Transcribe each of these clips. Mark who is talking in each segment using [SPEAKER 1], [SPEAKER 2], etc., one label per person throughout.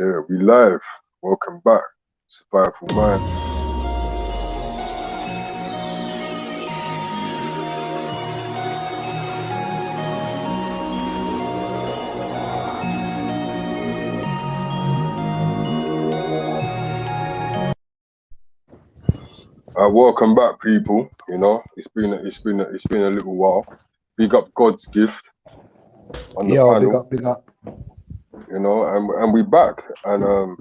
[SPEAKER 1] Yeah, we live. Welcome back. Survival Minds. Welcome back, people. You know, it's been a little while. Big up God's gift on the panel.
[SPEAKER 2] Big up.
[SPEAKER 1] You know, and we back, and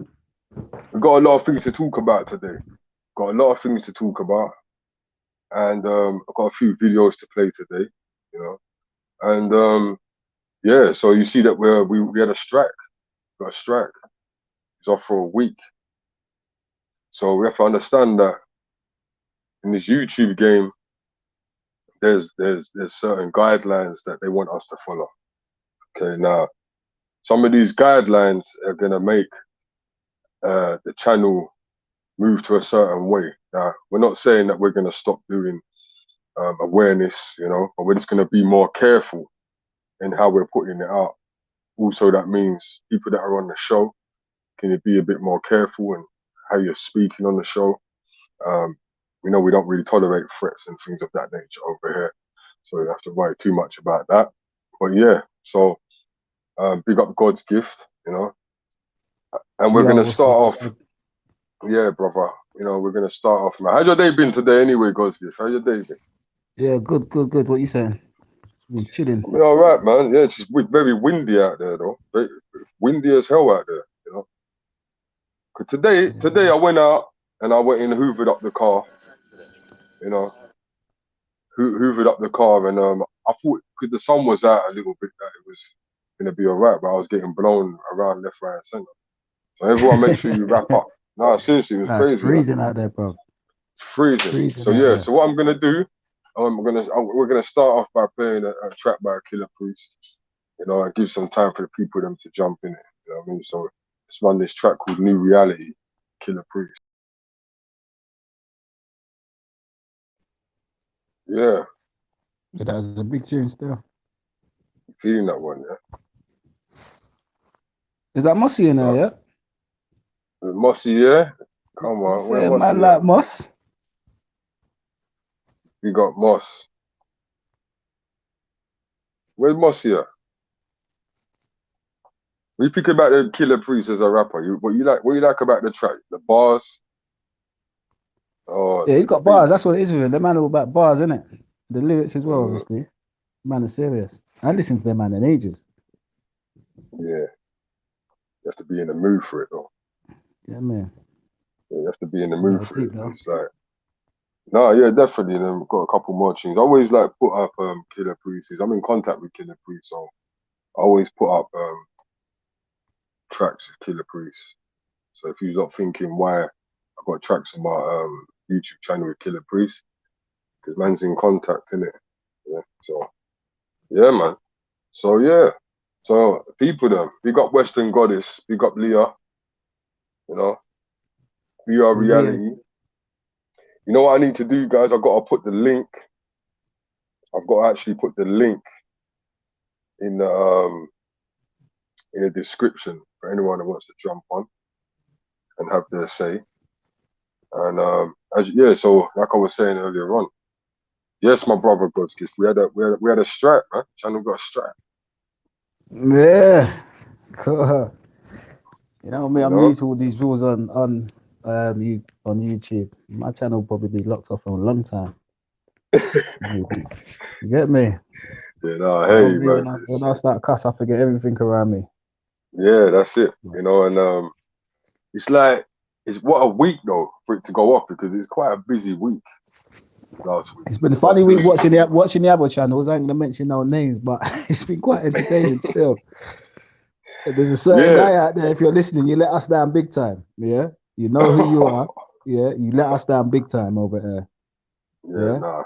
[SPEAKER 1] we got a lot of things to talk about today. Got a lot of things to talk about, and I've got a few videos to play today. You know, and yeah. So you see that we had a strike. Got a strike. It's off for a week. So we have to understand that in this YouTube game, there's certain guidelines that they want us to follow. Okay, now some of these guidelines are gonna make the channel move to a certain way. Now we're not saying that we're gonna stop doing awareness, you know, but we're just gonna be more careful in how we're putting it out. Also, that means people that are on the show, can you be a bit more careful in how you're speaking on the show? We know we don't really tolerate threats and things of that nature over here, so we don't have to worry too much about that. But yeah, so big up God's gift, you know, and we're gonna start off. Yeah, brother. You know, we're gonna start off, man. How's your day been today, anyway, God's gift? How's your day been?
[SPEAKER 2] Yeah, good. What you saying? Been chilling.
[SPEAKER 1] I mean, all right, man. Yeah, it's just very windy out there, though. Very windy as hell out there, you know. Cause today I went out and I went and hoovered up the car, you know, hoovered up the car, and I thought because the sun was out a little bit that it was gonna be all right, but I was getting blown around left, right, and center. So everyone, make sure you wrap up. No, seriously, it was crazy.
[SPEAKER 2] It's freezing out there, bro.
[SPEAKER 1] It's freezing. So yeah, so what I'm gonna do, we're gonna start off by playing a track by Killer Priest, you know, and give some time for the people them to jump in it. You know what I mean? So let's run this track called New Reality, Killer Priest. Yeah.
[SPEAKER 2] Yeah, that was a big tune still.
[SPEAKER 1] Feeling that one, yeah.
[SPEAKER 2] Is that Mossy in there, yeah?
[SPEAKER 1] Mossy, yeah. Come on, where Mossy?
[SPEAKER 2] Man like Moss.
[SPEAKER 1] You got Moss. Where's Mossy at? What you think about the Killer Priest as a rapper? What you like about the track? The bars? Oh,
[SPEAKER 2] yeah, he's got bars. That's what it is with him. The man all about bars, isn't it? The lyrics as well, obviously. Man is serious. I listen to them man in ages.
[SPEAKER 1] Yeah. You have to be in the mood for it, though.
[SPEAKER 2] Yeah, man.
[SPEAKER 1] Yeah, you have to be in the mood for it. It's like, no, yeah, definitely. And then we've got a couple more tunes. I always like put up Killer Priests. I'm in contact with Killer Priest, so I always put up tracks of Killer Priest. So if you're not thinking why I got tracks on my YouTube channel with Killer Priest, because man's in contact, innit? Yeah. So yeah, man. So yeah. So people them, big up Western Goddess, big up Leah. You know, Leah Reality. You know what I need to do, guys? I've got to put the link. I've got to actually put the link in the description for anyone who wants to jump on and have their say. And so like I was saying earlier on, yes, my brother God's gift. We had a strike, man. Channel got a strike.
[SPEAKER 2] Yeah. You know me, I'm new to all these rules on YouTube. My channel will probably be locked off for a long time. You get me?
[SPEAKER 1] Yeah, no, hey, man.
[SPEAKER 2] When I start cuss, I forget everything around me.
[SPEAKER 1] Yeah, that's it. You know, and it's like what a week though for it to go off, because it's quite a busy week last week.
[SPEAKER 2] It's been a funny week watching the other channels. I ain't gonna mention no names, but it's been quite entertaining still. There's a certain guy out there, if you're listening, you let us down big time. Yeah, you know who you are. Yeah, you let us down big time over here.
[SPEAKER 1] Yeah, nah.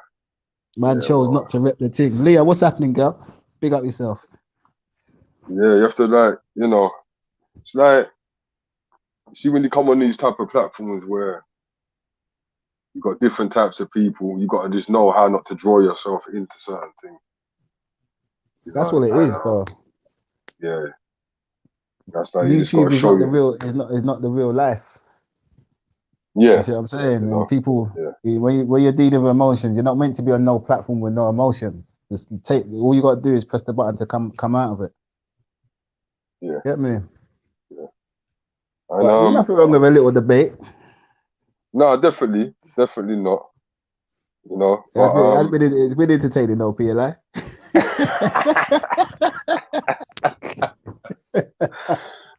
[SPEAKER 2] Man chose not to rep the thing. Leah, what's happening, girl? Big up yourself.
[SPEAKER 1] Yeah, you have to, like, you know, it's like, you see when you come on these type of platforms where you got different types of people, you got to just know how not to draw yourself into certain things.
[SPEAKER 2] That's what it is, though.
[SPEAKER 1] Yeah. That's like you just got
[SPEAKER 2] YouTube
[SPEAKER 1] to
[SPEAKER 2] is
[SPEAKER 1] show
[SPEAKER 2] not the
[SPEAKER 1] you.
[SPEAKER 2] real. Is not the real life. You
[SPEAKER 1] Yeah,
[SPEAKER 2] see what I'm saying?
[SPEAKER 1] you
[SPEAKER 2] And
[SPEAKER 1] know.
[SPEAKER 2] people,
[SPEAKER 1] Yeah,
[SPEAKER 2] when you're dealing with emotions, you're not meant to be on no platform with no emotions. Just take all you got to do is press the button to come out of it.
[SPEAKER 1] yeah,
[SPEAKER 2] Get me?
[SPEAKER 1] yeah. And
[SPEAKER 2] But there's nothing wrong with a little debate.
[SPEAKER 1] no, definitely not. You know, but
[SPEAKER 2] It's been entertaining though, PLI.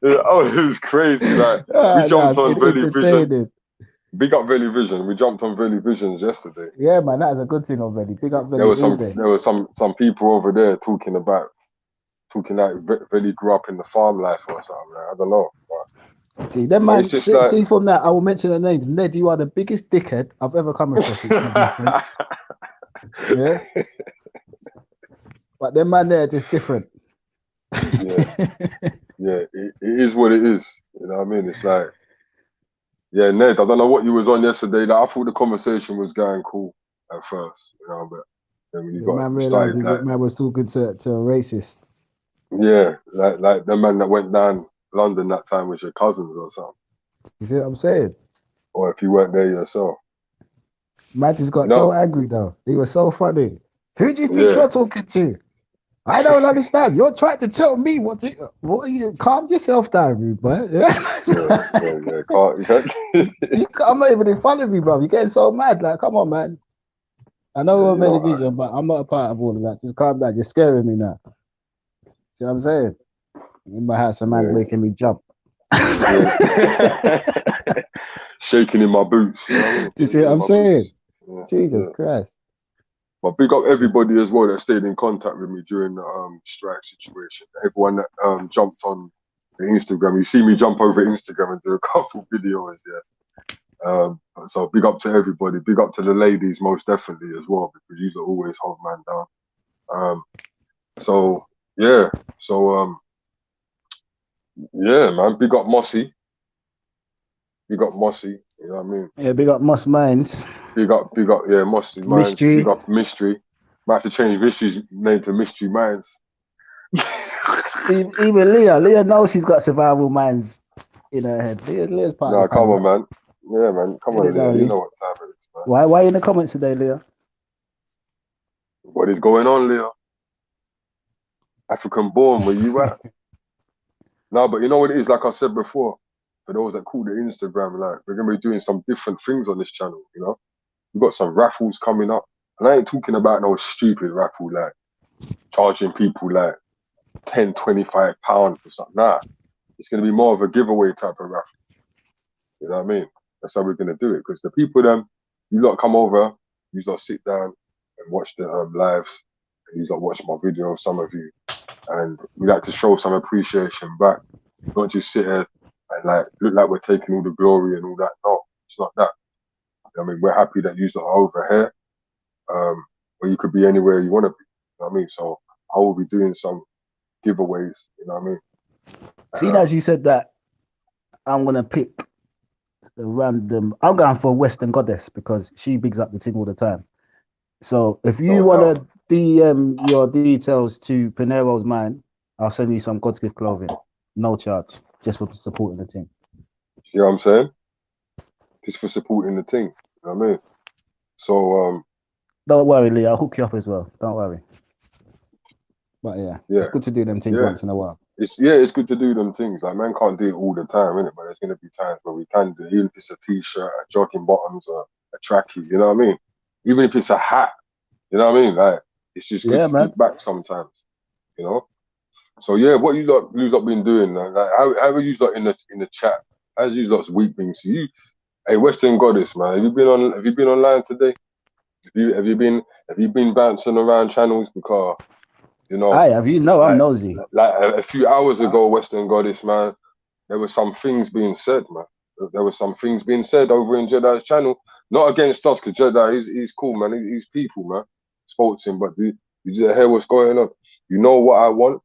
[SPEAKER 1] oh, it was crazy. Like we
[SPEAKER 2] No,
[SPEAKER 1] jumped
[SPEAKER 2] it's
[SPEAKER 1] on
[SPEAKER 2] been
[SPEAKER 1] Valley Vision.
[SPEAKER 2] entertaining.
[SPEAKER 1] Big up Valley Vision. We jumped on Valley Visions yesterday.
[SPEAKER 2] Yeah, man, that is a good thing already. Big up Valley all day.
[SPEAKER 1] There were some people over there talking like Valley grew up in the farm life or something. Like, I don't know.
[SPEAKER 2] See, them
[SPEAKER 1] But it's
[SPEAKER 2] man,
[SPEAKER 1] just like
[SPEAKER 2] see from that, I will mention the name. Ned, you are the biggest dickhead I've ever come across. Excuse my French. Yeah. But them man there are just different.
[SPEAKER 1] yeah, yeah, it is what it is. You know what I mean? It's like, yeah, Ned, I don't know what you was on yesterday. Like, I thought the conversation was going cool at first, you know, but then when
[SPEAKER 2] The man
[SPEAKER 1] we
[SPEAKER 2] realized
[SPEAKER 1] started like,
[SPEAKER 2] man was talking to a racist.
[SPEAKER 1] yeah, like the man that went down London that time was your cousins or something,
[SPEAKER 2] You see what I'm saying?
[SPEAKER 1] or if you weren't there yourself,
[SPEAKER 2] Man just
[SPEAKER 1] you
[SPEAKER 2] got
[SPEAKER 1] know?
[SPEAKER 2] so angry though. He was so funny. Who do you think
[SPEAKER 1] Yeah,
[SPEAKER 2] you're talking to? I don't understand. You're trying to tell me what are you calm yourself down, rude boy.
[SPEAKER 1] yeah. Can't.
[SPEAKER 2] I'm not even in front of you, bro. You're getting so mad. Like, come on, man. I know
[SPEAKER 1] Yeah,
[SPEAKER 2] we're
[SPEAKER 1] you know,
[SPEAKER 2] television, but I'm not a part of all of that. Just calm down. You're scaring me now. See what I'm saying? In my house, a man's
[SPEAKER 1] yeah,
[SPEAKER 2] making me jump.
[SPEAKER 1] yeah. Shaking in my boots, you know what I mean?
[SPEAKER 2] Do you see
[SPEAKER 1] Shaking
[SPEAKER 2] what
[SPEAKER 1] in
[SPEAKER 2] I'm
[SPEAKER 1] my
[SPEAKER 2] saying?
[SPEAKER 1] boots. Yeah,
[SPEAKER 2] Jesus
[SPEAKER 1] yeah.
[SPEAKER 2] Christ.
[SPEAKER 1] But big up everybody as well that stayed in contact with me during the strike situation. Everyone that jumped on the Instagram. You see me jump over Instagram and do a couple videos, yeah. So big up to everybody. Big up to the ladies most definitely as well, because you always hold man down. So yeah. So yeah, man. Big up Mossy. Big up Mossy. You know what I mean?
[SPEAKER 2] Yeah, big up Moss Minds.
[SPEAKER 1] Big up, yeah, Mossy Minds.
[SPEAKER 2] Mystery.
[SPEAKER 1] Big up Mystery. Might have to change Mystery's name to Mystery Minds.
[SPEAKER 2] Even Leah knows she's got survival minds in her head. Leah's part of
[SPEAKER 1] Nah,
[SPEAKER 2] the
[SPEAKER 1] come
[SPEAKER 2] family.
[SPEAKER 1] on, man. Yeah, man. Come
[SPEAKER 2] Get
[SPEAKER 1] on,
[SPEAKER 2] it now,
[SPEAKER 1] Leah. You
[SPEAKER 2] Lee.
[SPEAKER 1] know what time it is, man.
[SPEAKER 2] Why are you in the comments today, Leah?
[SPEAKER 1] What is going on, Leah? African born, where you at? No, but you know what it is? Like I said before, for those that call the Instagram, like, we're going to be doing some different things on this channel, you know? We've got some raffles coming up. And I ain't talking about no stupid raffle, like, charging people, like, 10, 25 pounds for something. Nah, it's going to be more of a giveaway type of raffle. You know what I mean? That's how we're going to do it. Because the people, you lot come over, you lot sit down and watch the lives, and you lot watch my video, some of you. And we like to show some appreciation back. Not just sit here and like look like we're taking all the glory and all that. No, it's not that. I mean, we're happy that you lot are over here. Or you could be anywhere you want to be. You know what I mean? So I will be doing some giveaways, you know what I mean?
[SPEAKER 2] Seeing as you said that, I'm gonna pick a random. I'm going for Western Goddess because she bigs up the team all the time. So if you
[SPEAKER 1] No
[SPEAKER 2] want
[SPEAKER 1] doubt.
[SPEAKER 2] to DM your details to Pinero's Mine, I'll send you some God's gift clothing, no charge, just for supporting the team.
[SPEAKER 1] You know what I'm saying? Just for supporting the team. You know what I mean? So
[SPEAKER 2] Don't worry, Lee. I'll hook you up as well. Don't worry. But yeah, it's
[SPEAKER 1] yeah,
[SPEAKER 2] good to do them things
[SPEAKER 1] yeah.
[SPEAKER 2] once in a while.
[SPEAKER 1] It's good to do them things. Like, man can't do it all the time, innit? But there's gonna be times where we can do, even if it's a t-shirt, a jogging bottoms, or a trackie. You know what I mean? Even if it's a hat, you know what I mean? Like, it's just good
[SPEAKER 2] Yeah,
[SPEAKER 1] to
[SPEAKER 2] man.
[SPEAKER 1] give back sometimes. You know. So yeah, what you lot been doing? Like, how are you lot in the chat? How's you lot's week been? So you, hey, Western Goddess, man, have you been online today? Have you been bouncing around channels? Because you know,
[SPEAKER 2] Hi, have you know I'm
[SPEAKER 1] like
[SPEAKER 2] nosy.
[SPEAKER 1] a few hours ago, Western Goddess, man, there were some things being said, man. There were some things being said over in Jedi's channel, not against us, because Jedi, he's cool, man. He's people, man. Spoke to him, but you just hear what's going on. You know what I want?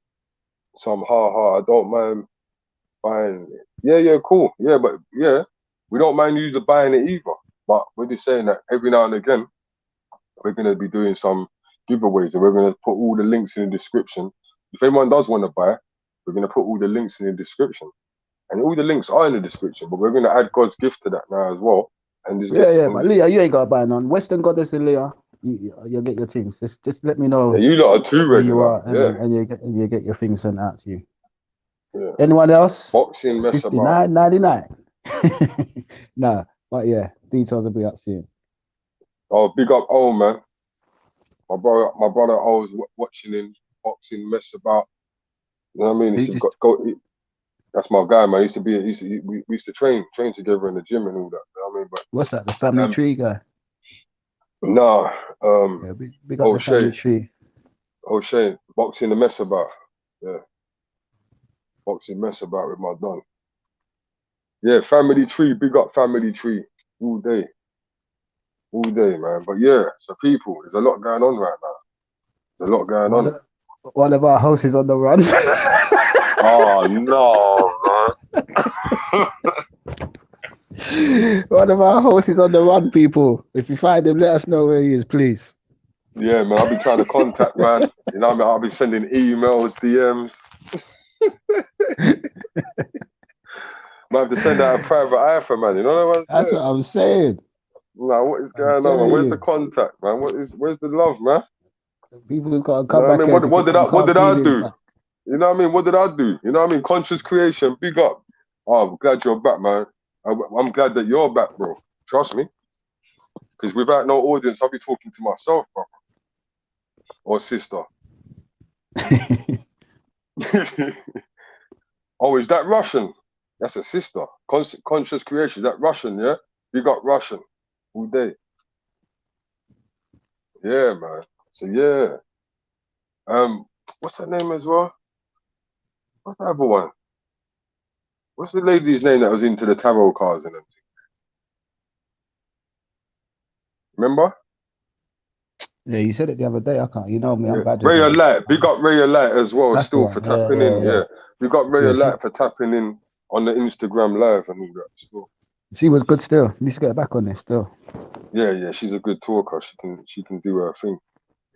[SPEAKER 1] Some I don't mind buying it. Yeah, cool. Yeah, but yeah, we don't mind you buying it either. But we're just saying that every now and again, we're going to be doing some giveaways and we're going to put all the links in the description. If anyone does want to buy, we're gonna put all the links in the description, and all the links are in the description. But we're gonna add God's gift to that now as well, and just get.
[SPEAKER 2] But Leah, you ain't got to buy none. Western Goddess and Leah, you'll get your things. Just let me know.
[SPEAKER 1] Yeah, you lot are too
[SPEAKER 2] where you
[SPEAKER 1] regular.
[SPEAKER 2] are, and you get your things sent out to you.
[SPEAKER 1] Yeah.
[SPEAKER 2] Anyone else?
[SPEAKER 1] Boxing mess about.
[SPEAKER 2] $59.99. No, but yeah, details will be up soon.
[SPEAKER 1] Oh, big up, man. My brother, I was watching him boxing mess about. You know what I mean? That's my guy, man. We used to train together in the gym and all that. You know what I mean? But
[SPEAKER 2] what's that? The family tree guy?
[SPEAKER 1] Nah.
[SPEAKER 2] Yeah, big up the family tree.
[SPEAKER 1] O'Shea, boxing the mess about. Yeah. Boxing mess about with my don. Yeah, family tree, big up family tree. All day, man. But yeah, so people, there's a lot going on right now. There's a lot going on.
[SPEAKER 2] One of our hosts is on the run.
[SPEAKER 1] Oh no,
[SPEAKER 2] man. One of our hosts is on the run, people. If you find him, let us know where he is, please.
[SPEAKER 1] Yeah, man. I'll be trying to contact, man. You know what I mean? I'll be sending emails, DMs. Might have to send out a private iPhone, man. You know what I'm saying?
[SPEAKER 2] That's what I'm saying.
[SPEAKER 1] Nah, what is going on, man? Where's the contact, man? Where's the love, man?
[SPEAKER 2] People's got to come back.
[SPEAKER 1] What did I do? Back. You know what I mean? What did I do? You know what I mean? Conscious creation, big up. Oh, I'm glad you're back, man. I'm glad that you're back, bro. Trust me. Because without no audience, I'll be talking to myself, bro. Or sister. Oh, is that Russian? That's a sister. Conscious creation. Is that Russian, yeah? Big up Russian. All day. Yeah, man. So yeah. What's her name as well? What's the other one? What's the lady's name that was into the tarot cards and everything? Remember?
[SPEAKER 2] Yeah, you said it the other day. I can't. You know me. I'm bad.
[SPEAKER 1] Ray of Light. Big up Ray of Light as well.
[SPEAKER 2] That's
[SPEAKER 1] still for tapping in. Yeah. Big up Ray of Light for tapping in on the Instagram live and all that. Still.
[SPEAKER 2] She was good. Still, you should get back on this. Still.
[SPEAKER 1] Yeah. She's a good talker. She can do her thing.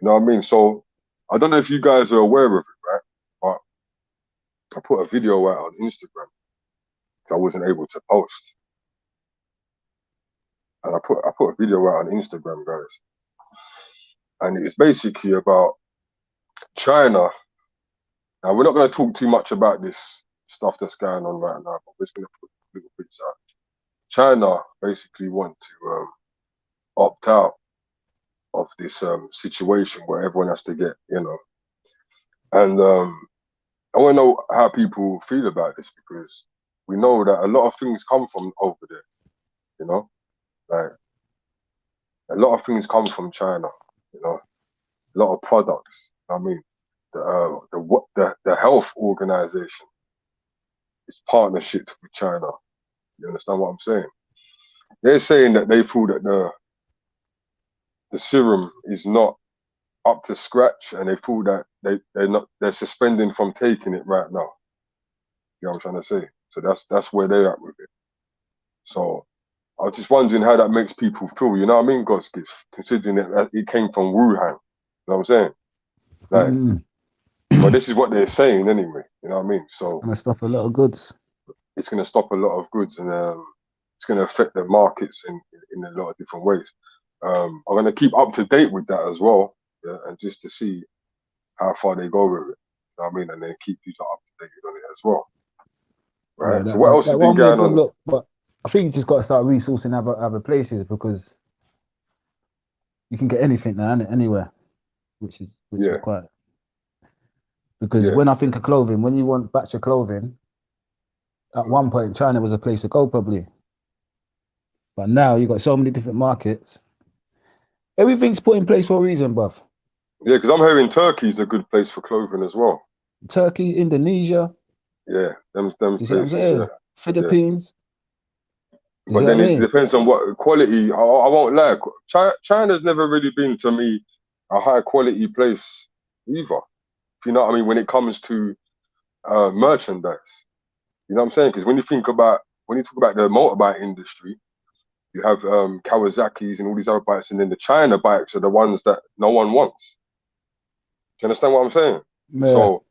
[SPEAKER 1] You know what I mean? So I don't know if you guys are aware of it, right? But I put a video out on Instagram. I wasn't able to post, and I put a video out on Instagram, guys, and it was basically about China. Now we're not going to talk too much about this stuff that's going on right now, but we're just going to put little bits out. China basically want to opt out of this situation where everyone has to get, you know, and I want to know how people feel about this, because we know that a lot of things come from over there, you know, like a lot of things come from China, you know, a lot of products. I mean, the health organization is partnerships with China. You understand what I'm saying? They're saying that they feel that the serum is not up to scratch, and they feel that they're suspending from taking it right now. You know what I'm trying to say? So that's where they're at with it. So I was just wondering how that makes people feel. You know what I mean, God's gift, considering that it came from Wuhan. You know what I'm saying? Like, well, this is what they're saying anyway. You know what I mean? So
[SPEAKER 2] it's gonna stop a lot of goods.
[SPEAKER 1] It's gonna stop a lot of goods, and it's gonna affect the markets in a lot of different ways. I'm gonna keep up to date with that as well, yeah, and just to see how far they go with it. You know what I mean? And then keep you up to date on it as well. Right.
[SPEAKER 2] Yeah,
[SPEAKER 1] so what else has been going on?
[SPEAKER 2] Look, but I think you just got to start resourcing other places, because you can get anything now, anywhere, which is quite. Because when I think of clothing, when you want batch of clothing, at one point China was a place to go probably, but now you got so many different markets. Everything's put in place for a reason, bruv.
[SPEAKER 1] Yeah, because I'm hearing Turkey's a good place for clothing as well.
[SPEAKER 2] Turkey, Indonesia.
[SPEAKER 1] Yeah, them places.
[SPEAKER 2] You see what I'm saying? Philippines.
[SPEAKER 1] Yeah. But then it depends on what quality. I won't lie. China's never really been to me a high quality place either. If you know what I mean, when it comes to merchandise. You know what I'm saying? Because when you talk about the motorbike industry, you have Kawasaki's and all these other bikes, and then the China bikes are the ones that no one wants. Do you understand what I'm saying?
[SPEAKER 2] Yeah.
[SPEAKER 1] So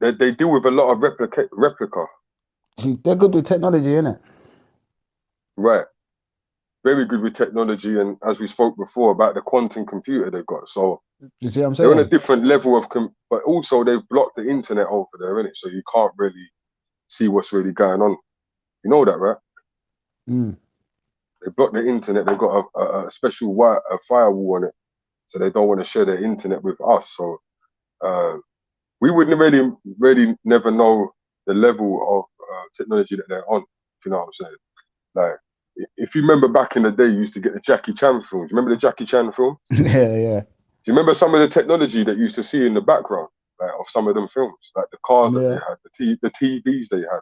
[SPEAKER 1] They deal with a lot of replica.
[SPEAKER 2] See, they're good with technology, innit?
[SPEAKER 1] Right. Very good with technology, and as we spoke before about the quantum computer they've got. So
[SPEAKER 2] You see what I'm
[SPEAKER 1] they're on a
[SPEAKER 2] saying?
[SPEAKER 1] different level of, but also they've blocked the internet over there, innit? So you can't really see what's really going on. You know that, right?
[SPEAKER 2] Mm.
[SPEAKER 1] They blocked the internet. They've got a special a firewall on it, so they don't want to share their internet with us. So we wouldn't really never know the level of technology that they're on. If you know what I'm saying? Like, if you remember back in the day, you used to get the Jackie Chan films. Remember the Jackie Chan film?
[SPEAKER 2] Yeah.
[SPEAKER 1] Do you remember some of the technology that you used to see in the background, like, of some of them films, like the cars that they
[SPEAKER 2] Yeah.
[SPEAKER 1] had, the TVs they had,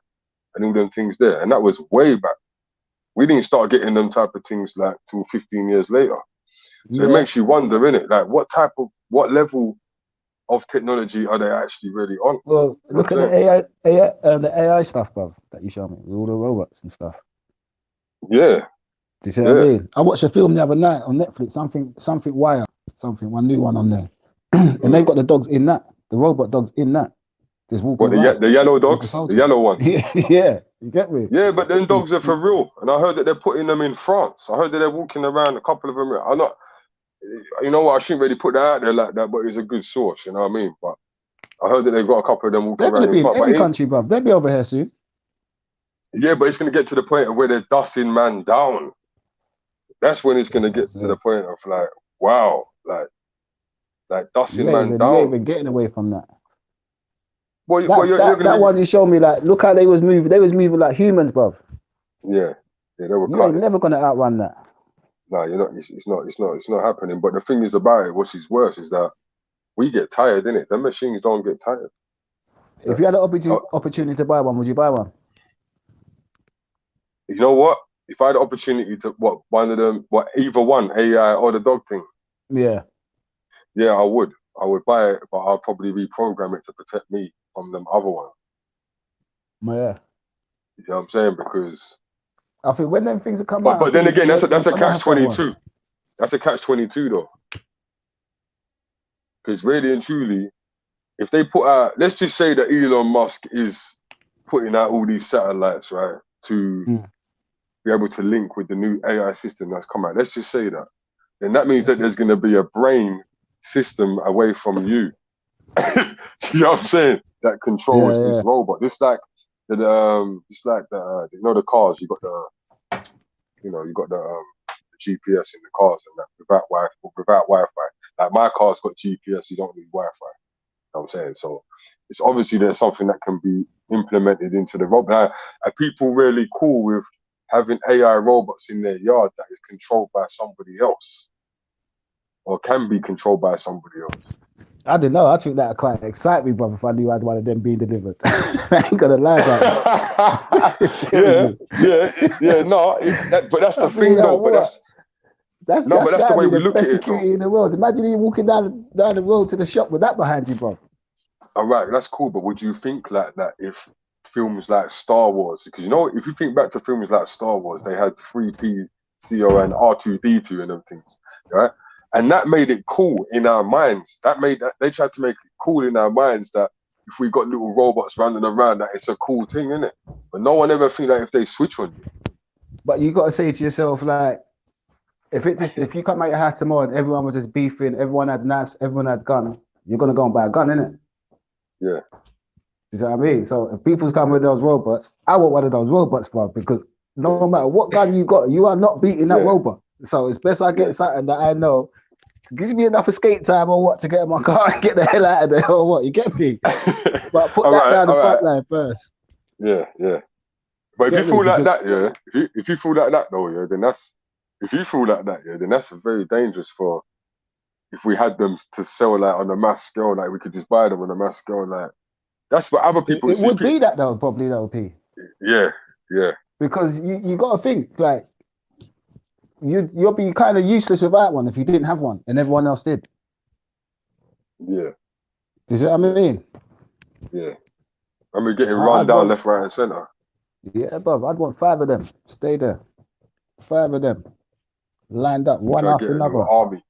[SPEAKER 1] and all them things there? And that was way back. We didn't start getting them type of things like till 15 years later. So it
[SPEAKER 2] Yeah.
[SPEAKER 1] makes you wonder, innit? Like, what level of technology are they actually really on?
[SPEAKER 2] Well,
[SPEAKER 1] You know what
[SPEAKER 2] look
[SPEAKER 1] I'm
[SPEAKER 2] at the
[SPEAKER 1] saying?
[SPEAKER 2] the AI stuff, bruv, that you showed me with all the robots and stuff.
[SPEAKER 1] Yeah,
[SPEAKER 2] Do you see what I
[SPEAKER 1] yeah.
[SPEAKER 2] mean? I watched a film the other night on Netflix, something Wire, one new one on there, and they've
[SPEAKER 1] Mm.
[SPEAKER 2] got the dogs in that, the robot dogs in that, just walking
[SPEAKER 1] What,
[SPEAKER 2] around,
[SPEAKER 1] the yellow
[SPEAKER 2] like a
[SPEAKER 1] dogs, the
[SPEAKER 2] soldier.
[SPEAKER 1] yellow ones?
[SPEAKER 2] Yeah, you get me?
[SPEAKER 1] Yeah, but them
[SPEAKER 2] Mm,
[SPEAKER 1] dogs are for
[SPEAKER 2] mm.
[SPEAKER 1] real, and I heard that they're putting them in France. I heard that they're walking around. A couple of them. I'm not. You know what? I shouldn't really put that out there like that, but it's a good source. You know what I mean? But I heard that they've got a couple of them walking
[SPEAKER 2] They're
[SPEAKER 1] around
[SPEAKER 2] gonna
[SPEAKER 1] in
[SPEAKER 2] be in
[SPEAKER 1] France. But
[SPEAKER 2] every country, bruv. They'll be over here soon.
[SPEAKER 1] yeah, but it's going to get to the point of where they're dusting man down. That's when it's going
[SPEAKER 2] That's
[SPEAKER 1] to
[SPEAKER 2] what I'm
[SPEAKER 1] get to the
[SPEAKER 2] saying.
[SPEAKER 1] point of like, wow, like dusting man
[SPEAKER 2] You ain't
[SPEAKER 1] down.
[SPEAKER 2] even getting away from that.
[SPEAKER 1] Well,
[SPEAKER 2] That
[SPEAKER 1] you're
[SPEAKER 2] that
[SPEAKER 1] going to
[SPEAKER 2] that
[SPEAKER 1] be.
[SPEAKER 2] one you showed me, like, look how they was moving. They was moving like humans, bruv.
[SPEAKER 1] Yeah, yeah, they were
[SPEAKER 2] You ain't
[SPEAKER 1] cutting.
[SPEAKER 2] never gonna outrun that.
[SPEAKER 1] No, you're not. It's not happening. But the thing is about it, what is worse is that we get tired, innit? The machines don't get tired.
[SPEAKER 2] If
[SPEAKER 1] Yeah.
[SPEAKER 2] you had an
[SPEAKER 1] Uh,
[SPEAKER 2] opportunity to buy one, would you buy one?
[SPEAKER 1] you know what? If I had the opportunity to, one of them, either one, AI or the dog thing,
[SPEAKER 2] Yeah,
[SPEAKER 1] yeah, I would. I would buy it, but I'll probably reprogram it to protect me from them other ones.
[SPEAKER 2] yeah.
[SPEAKER 1] You know what I'm saying? Because,
[SPEAKER 2] I think when them things come out, I
[SPEAKER 1] but then
[SPEAKER 2] think
[SPEAKER 1] again,
[SPEAKER 2] you're
[SPEAKER 1] that's a
[SPEAKER 2] gonna
[SPEAKER 1] catch
[SPEAKER 2] have to have
[SPEAKER 1] twenty
[SPEAKER 2] one.
[SPEAKER 1] two. That's a catch 22 though. Because really and truly, if they put out, let's just say that Elon Musk is putting out all these satellites, right, to
[SPEAKER 2] Mm.
[SPEAKER 1] be able to link with the new AI system that's come out. Let's just say that. Then that means that there's going to be a brain system away from you. You know what I'm saying? That controls this
[SPEAKER 2] Yeah.
[SPEAKER 1] robot. Just like the you know the cars. You got the GPS in the cars and that without Wi-Fi. Like my car's got GPS. You don't need Wi-Fi. You know what I'm saying? So it's obviously there's something that can be implemented into the robot. Now, are people really cool with having AI robots in their yard that is controlled by somebody else or can be controlled by somebody else?
[SPEAKER 2] I don't know. I think that quite excite me, brother. If I knew I had one of them being delivered, I ain't gonna lie about that.
[SPEAKER 1] Yeah,
[SPEAKER 2] Seriously.
[SPEAKER 1] yeah. No, but that's the
[SPEAKER 2] I mean,
[SPEAKER 1] thing,
[SPEAKER 2] like,
[SPEAKER 1] though. But
[SPEAKER 2] what?
[SPEAKER 1] but
[SPEAKER 2] That's
[SPEAKER 1] that's the
[SPEAKER 2] gotta
[SPEAKER 1] way
[SPEAKER 2] be
[SPEAKER 1] we
[SPEAKER 2] the
[SPEAKER 1] look at
[SPEAKER 2] best
[SPEAKER 1] it, though.
[SPEAKER 2] security in the world. Imagine you walking down the road to the shop with that behind you, bro.
[SPEAKER 1] All right, that's cool. But would you think like that if films like Star Wars? Because if you think back to films like Star Wars, they had 3PCO and R2D2 and them things, right? And that made it cool in our minds. They tried to make it cool in our minds that if we got little robots running around, that it's a cool thing, isn't it? But no one ever think that if they switch on
[SPEAKER 2] But you gotta say to yourself, like, if you come out your house tomorrow and everyone was just beefing, everyone had knives, everyone had guns, you're gonna go and buy a gun, innit?
[SPEAKER 1] you, yeah.
[SPEAKER 2] You know what I mean? So if people's come with those robots, I want one of those robots, bro, because no matter what gun you got, you are not beating that
[SPEAKER 1] Yeah,
[SPEAKER 2] robot. So it's best I
[SPEAKER 1] yeah.
[SPEAKER 2] get something that I know gives me enough escape time or what to get in my car and get the hell out of there or what. You get me? But put that down the
[SPEAKER 1] All right.
[SPEAKER 2] front line first.
[SPEAKER 1] Yeah, yeah. But if you
[SPEAKER 2] Get me?
[SPEAKER 1] feel like
[SPEAKER 2] Because
[SPEAKER 1] that, yeah, if you feel like that though, yeah, then if you feel like that, yeah, then that's very dangerous for if we had them to sell like on a mass scale, like we could just buy them on a mass scale, like that's what other people
[SPEAKER 2] it
[SPEAKER 1] see.
[SPEAKER 2] would be that though, probably though, P.
[SPEAKER 1] Yeah, yeah,
[SPEAKER 2] Because you got to think like you'll be kind of useless without one if you didn't have one and everyone else did.
[SPEAKER 1] yeah,
[SPEAKER 2] Do you see what I
[SPEAKER 1] yeah,
[SPEAKER 2] mean?
[SPEAKER 1] yeah. And we're getting run
[SPEAKER 2] I'd
[SPEAKER 1] down
[SPEAKER 2] want,
[SPEAKER 1] left, right, and center.
[SPEAKER 2] yeah, bro. I'd want 5 of them. Stay there. 5 of them lined up,
[SPEAKER 1] We
[SPEAKER 2] one
[SPEAKER 1] gotta
[SPEAKER 2] after
[SPEAKER 1] get a little
[SPEAKER 2] another.
[SPEAKER 1] army.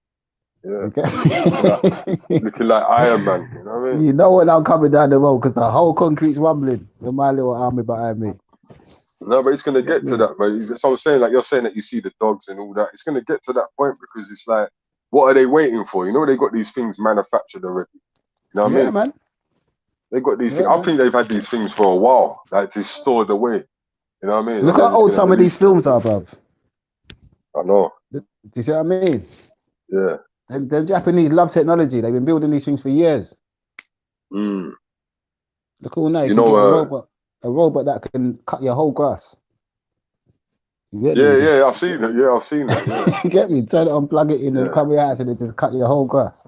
[SPEAKER 1] Yeah.
[SPEAKER 2] Okay?
[SPEAKER 1] Looking like Iron Man. You know what I mean?
[SPEAKER 2] You know when I'm coming down the road because the whole concrete's rumbling with my little army behind me.
[SPEAKER 1] No, but it's gonna
[SPEAKER 2] Get
[SPEAKER 1] get to
[SPEAKER 2] me?
[SPEAKER 1] that. But that's what I'm saying. Like you're saying that you see the dogs and all that. It's gonna get to that point because it's like, what are they waiting for? You know, they got these things manufactured already. You know what I
[SPEAKER 2] Yeah,
[SPEAKER 1] mean?
[SPEAKER 2] man.
[SPEAKER 1] They got these things.
[SPEAKER 2] Yeah,
[SPEAKER 1] I
[SPEAKER 2] man.
[SPEAKER 1] think they've had these things for a while, like just stored away. You know what I mean?
[SPEAKER 2] Look
[SPEAKER 1] And they're
[SPEAKER 2] how
[SPEAKER 1] just
[SPEAKER 2] old
[SPEAKER 1] gonna
[SPEAKER 2] some of these
[SPEAKER 1] release them.
[SPEAKER 2] films are, bruv.
[SPEAKER 1] I know.
[SPEAKER 2] Do you see what I mean?
[SPEAKER 1] Yeah.
[SPEAKER 2] The Japanese love technology. They've been building these things for years.
[SPEAKER 1] Mm.
[SPEAKER 2] Look all now, you
[SPEAKER 1] You
[SPEAKER 2] can
[SPEAKER 1] know.
[SPEAKER 2] get a robot that can cut your whole grass. You get me?
[SPEAKER 1] Yeah,
[SPEAKER 2] Just
[SPEAKER 1] yeah. I've seen it. Yeah, I've seen that. Yeah,
[SPEAKER 2] you get me? Turn it on, plug it in, and
[SPEAKER 1] yeah.
[SPEAKER 2] come out, and it just cut your whole grass.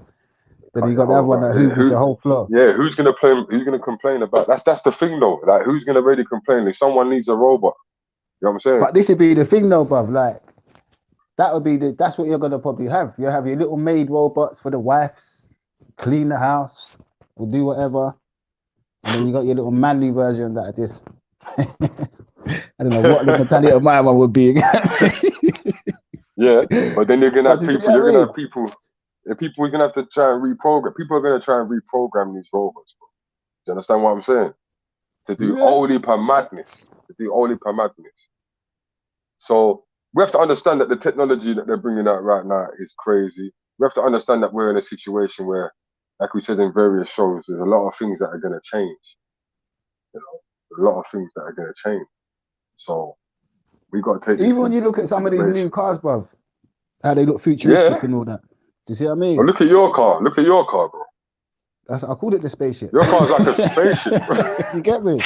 [SPEAKER 2] Then
[SPEAKER 1] Cut
[SPEAKER 2] you
[SPEAKER 1] your
[SPEAKER 2] got the other
[SPEAKER 1] whole
[SPEAKER 2] one that
[SPEAKER 1] right. Yeah.
[SPEAKER 2] hoovers your
[SPEAKER 1] Who?
[SPEAKER 2] whole floor.
[SPEAKER 1] Yeah. Who's gonna play? Who's gonna complain about? That's the thing though. Like, who's gonna really complain if someone needs a robot? You know what I'm saying?
[SPEAKER 2] But this would be the thing, though, bruv. Like that would be that's what you're gonna probably have. You have your little maid robots for the wives, clean the house, or do whatever. And then you got your little manly version that are just I don't know what the mentality of my one would be.
[SPEAKER 1] Yeah, but then you're gonna
[SPEAKER 2] But
[SPEAKER 1] have
[SPEAKER 2] you see
[SPEAKER 1] people.
[SPEAKER 2] what I
[SPEAKER 1] You're gonna
[SPEAKER 2] mean?
[SPEAKER 1] have people. And people are gonna have to try and reprogram. People are gonna try and reprogram these robots. Bro. Do you understand what I'm saying? To do
[SPEAKER 2] Yeah.
[SPEAKER 1] only per madness. To do only per madness. So we have to understand that the technology that they're bringing out right now is crazy. We have to understand that we're in a situation where, like we said in various shows, there's a lot of things that are gonna change. You know, a lot of things that are gonna change. So we got to take this
[SPEAKER 2] Even when you
[SPEAKER 1] into
[SPEAKER 2] look at some of these new
[SPEAKER 1] consideration.
[SPEAKER 2] cars, bruv, how they look
[SPEAKER 1] Yeah.
[SPEAKER 2] futuristic and all that. Do you see what I
[SPEAKER 1] Well,
[SPEAKER 2] mean?
[SPEAKER 1] look at your car. Look at your car, bro.
[SPEAKER 2] I called it the spaceship.
[SPEAKER 1] Your car's like a spaceship.
[SPEAKER 2] You get me?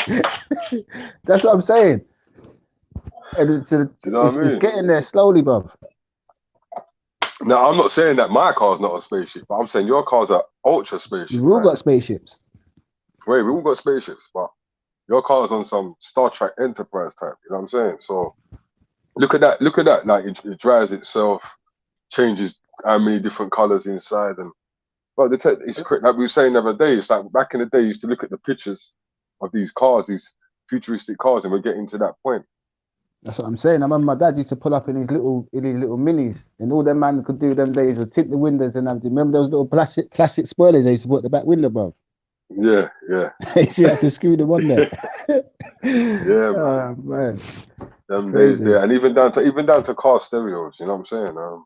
[SPEAKER 2] That's what I'm saying. And
[SPEAKER 1] Do you know what I
[SPEAKER 2] it's
[SPEAKER 1] mean?
[SPEAKER 2] getting there slowly, bruv.
[SPEAKER 1] Now, I'm not saying that my car's not a spaceship, but I'm saying your car's an ultra spaceship,
[SPEAKER 2] We've all
[SPEAKER 1] man.
[SPEAKER 2] got spaceships.
[SPEAKER 1] Wait, we all got spaceships, but your car's on some Star Trek Enterprise type. You know what I'm saying? So look at that. Look at that. Like it drives itself, changes how many different colors inside, and but like we were saying the other day. It's like back in the day, you used to look at the pictures of these cars, these futuristic cars, and we're getting to that point.
[SPEAKER 2] That's what I'm saying. I remember my dad used to pull up in his little minis, and all them man could do them days was tint the windows and everything. Remember those little plastic spoilers they used to put at the back window, bruv?
[SPEAKER 1] Yeah, yeah.
[SPEAKER 2] You have to screw them on there.
[SPEAKER 1] Yeah, man.
[SPEAKER 2] Oh, man.
[SPEAKER 1] Them days
[SPEAKER 2] Crazy.
[SPEAKER 1] there, and even down to car stereos. You know what I'm saying?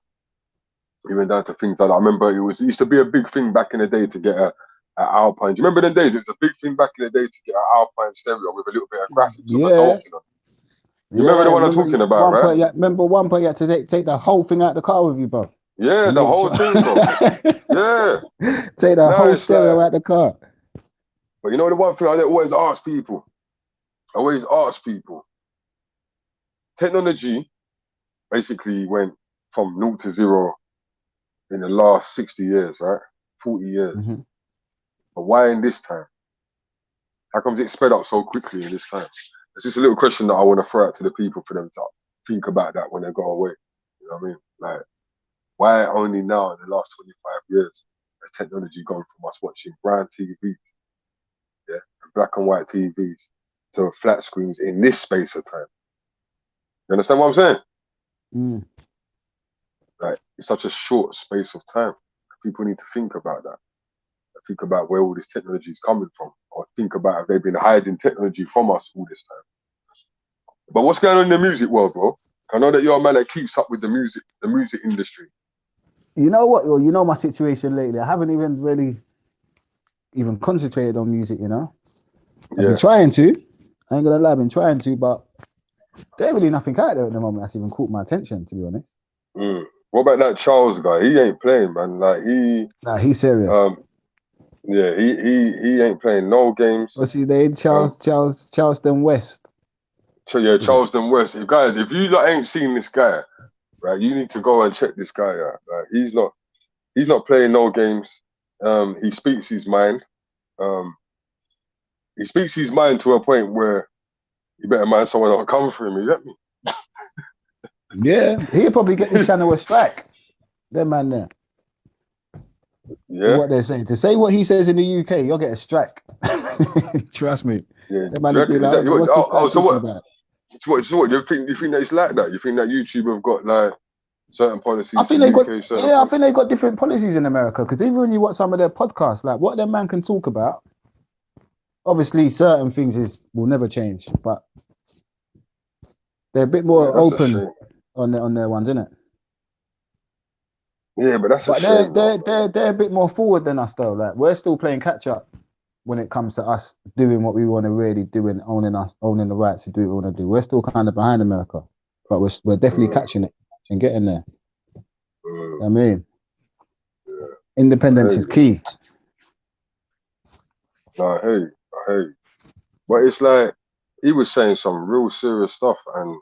[SPEAKER 1] Even down to things like I remember it used to be a big thing back in the day to get a Alpine. Do you remember them days? It was a big thing back in the day to get an Alpine stereo with a little bit of graphics of a
[SPEAKER 2] Yeah.
[SPEAKER 1] dolphin on. You remember the one I'm talking about, right?
[SPEAKER 2] Remember one point you had to take the whole thing out of the car with you, bro.
[SPEAKER 1] Yeah, the whole thing, bro. Yeah.
[SPEAKER 2] Take the whole
[SPEAKER 1] It's
[SPEAKER 2] stereo
[SPEAKER 1] like,
[SPEAKER 2] out the car.
[SPEAKER 1] but you know the one thing I always ask people. Technology basically went from 0 to 0 in the last 60 years, right? 40 years.
[SPEAKER 2] Mm-hmm.
[SPEAKER 1] But why in this time? How comes it sped up so quickly in this time? It's just a little question that I want to throw out to the people for them to think about that when they go away. You know what I mean? Like, why only now in the last 25 years has technology gone from us watching brown TVs, yeah, and black and white TVs to flat screens in this space of time? You understand what I'm saying?
[SPEAKER 2] Mm.
[SPEAKER 1] Like, it's such a short space of time. People need to think about that. Think about where all this technology is coming from, or think about if they've been hiding technology from us all this time. But what's going on in the music world, bro? I know that you're a man that keeps up with the music industry.
[SPEAKER 2] You know what? Well, you know my situation lately. I haven't even really even concentrated on music. You know, I've been trying to. I ain't gonna lie, I've been trying to, but there ain't really nothing out there at the moment that's even caught my attention, to be honest.
[SPEAKER 1] What about that Charles guy? He ain't playing, man. Like
[SPEAKER 2] Nah, he's serious.
[SPEAKER 1] Yeah, he ain't playing no games.
[SPEAKER 2] What's his name? Charleston West.
[SPEAKER 1] Yeah, Charleston West. If you ain't seen this guy, right, you need to go and check this guy out. Like, he's not playing no games. He speaks his mind. He speaks his mind to a point where you better mind someone that'll come for him. You get me?
[SPEAKER 2] Yeah, he'll probably get this channel a strike. That man there.
[SPEAKER 1] Yeah.
[SPEAKER 2] What they're saying. To say what he says in the UK, you'll get a strike. Trust me.
[SPEAKER 1] Yeah.
[SPEAKER 2] That man will be like, what's this guy talking about?
[SPEAKER 1] So what? You think that it's like that? You think that YouTube have got like certain policies.
[SPEAKER 2] I think
[SPEAKER 1] the
[SPEAKER 2] they got
[SPEAKER 1] UK, certain
[SPEAKER 2] I
[SPEAKER 1] policies.
[SPEAKER 2] think they got different policies in America because even when you watch some of their podcasts, like what their man can talk about, obviously certain things will never change, but they're a bit more
[SPEAKER 1] That's a
[SPEAKER 2] open
[SPEAKER 1] shame.
[SPEAKER 2] on their ones, isn't it?
[SPEAKER 1] Yeah, but that's a
[SPEAKER 2] But
[SPEAKER 1] shame.
[SPEAKER 2] they're a bit more forward than us though. Like we're still playing catch up when it comes to us doing what we want to really do and owning the rights to do what we want to do. We're still kind of behind America, but we're definitely catching it and getting there. I mean, independence is key.
[SPEAKER 1] No, I hate. But it's like he was saying some real serious stuff, and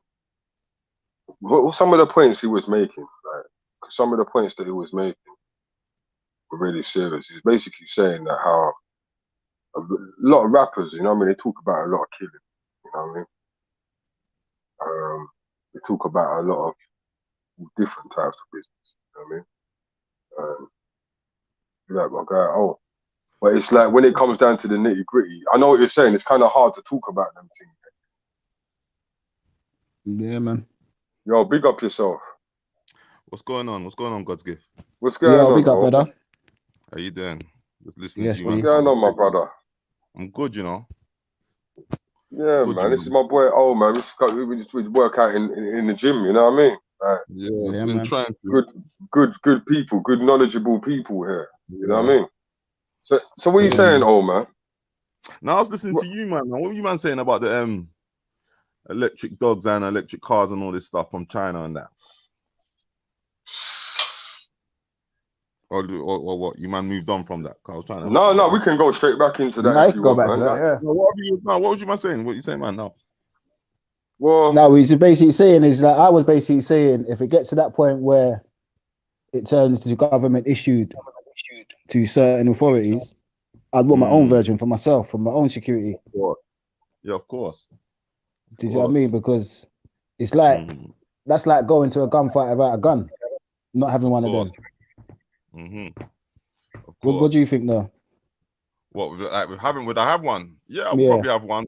[SPEAKER 1] what some of the points he was making, like some of the points that he was making were really serious. He's basically saying that how a lot of rappers, you know what I mean, they talk about a lot of killing, you know what I mean? They talk about a lot of different types of business, you know what I mean? Like my guy, oh, but it's like when it comes down to the nitty gritty, I know what you're saying. It's kind of hard to talk about them things.
[SPEAKER 2] Yeah, man.
[SPEAKER 1] Yo, big up yourself.
[SPEAKER 3] What's going on? What's going on, God's gift?
[SPEAKER 1] What's going on,
[SPEAKER 2] big up,
[SPEAKER 1] bro?
[SPEAKER 2] brother.
[SPEAKER 3] How you doing? Just listening
[SPEAKER 2] Yes,
[SPEAKER 3] to you,
[SPEAKER 1] What's
[SPEAKER 3] man.
[SPEAKER 1] going on, my brother?
[SPEAKER 3] I'm good, you know.
[SPEAKER 1] Yeah,
[SPEAKER 3] Good,
[SPEAKER 1] man.
[SPEAKER 3] you
[SPEAKER 1] This is
[SPEAKER 3] know.
[SPEAKER 1] my boy. Oh, man. We just work out in the gym. You know what I mean? Like,
[SPEAKER 3] Yeah, been
[SPEAKER 2] man.
[SPEAKER 3] trying to.
[SPEAKER 1] good people, good knowledgeable people here. You know what I mean? So what are you
[SPEAKER 2] Yeah,
[SPEAKER 1] saying,
[SPEAKER 2] man.
[SPEAKER 1] old man?
[SPEAKER 3] Now I was listening to you, man. What were you man saying about the electric dogs and electric cars and all this stuff from China and that? Or what? You man moved on from that? I was trying to.
[SPEAKER 1] No, we can go straight back into that
[SPEAKER 2] No,
[SPEAKER 1] if you
[SPEAKER 2] go
[SPEAKER 1] want,
[SPEAKER 2] back
[SPEAKER 1] man.
[SPEAKER 2] to that, yeah.
[SPEAKER 3] What was you man saying? What you saying, man? No.
[SPEAKER 1] Well,
[SPEAKER 2] No, he's basically saying is that I was basically saying if it gets to that point where it turns to government issued to certain authorities, I'd want my own version for myself, for my own security.
[SPEAKER 3] Yeah, of course.
[SPEAKER 2] Do you see what I mean? Because it's like that's like going to a gunfight without a gun, not having one of them.
[SPEAKER 3] Of course.
[SPEAKER 2] What do you think, though?
[SPEAKER 3] What would I have one? Yeah, I'll probably have one.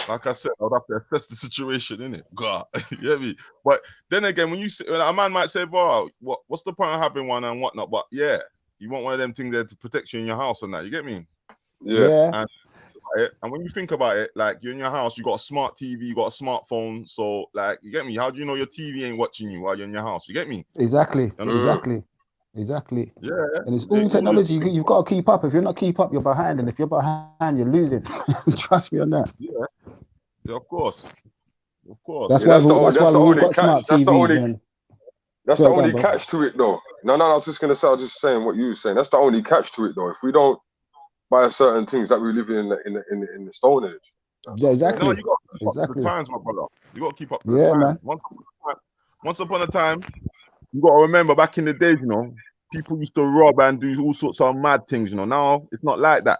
[SPEAKER 3] Like I said, I would have to assess the situation, innit? God, you get me? But then again, when a man might say, "Well, what's the point of having one and whatnot?" But yeah, you want one of them things there to protect you in your house and that. You get me?
[SPEAKER 1] Yeah.
[SPEAKER 3] And when you think about it, like you're in your house, you got a smart TV, you got a smartphone. So, like, you get me? How do you know your TV ain't watching you while you're in your house? You get me?
[SPEAKER 2] Exactly. Yeah. And it's all technology. You've got to keep up. If you're not keep up, you're behind. And if you're behind, you're losing. Trust me on that.
[SPEAKER 3] Yeah, of course.
[SPEAKER 2] That's why we've all got smart TVs.
[SPEAKER 1] That's the only catch to it, though. No, I was just saying what you were saying. That's the only catch to it, though. If we don't buy certain things that we live in the Stone Age.
[SPEAKER 2] Yeah, exactly.
[SPEAKER 3] No, you got to keep up with the times, my brother. You got to keep up with the times.
[SPEAKER 2] Man.
[SPEAKER 3] Once upon a time, you got to remember back in the days, you know, people used to rob and do all sorts of mad things. You know, now it's not like that.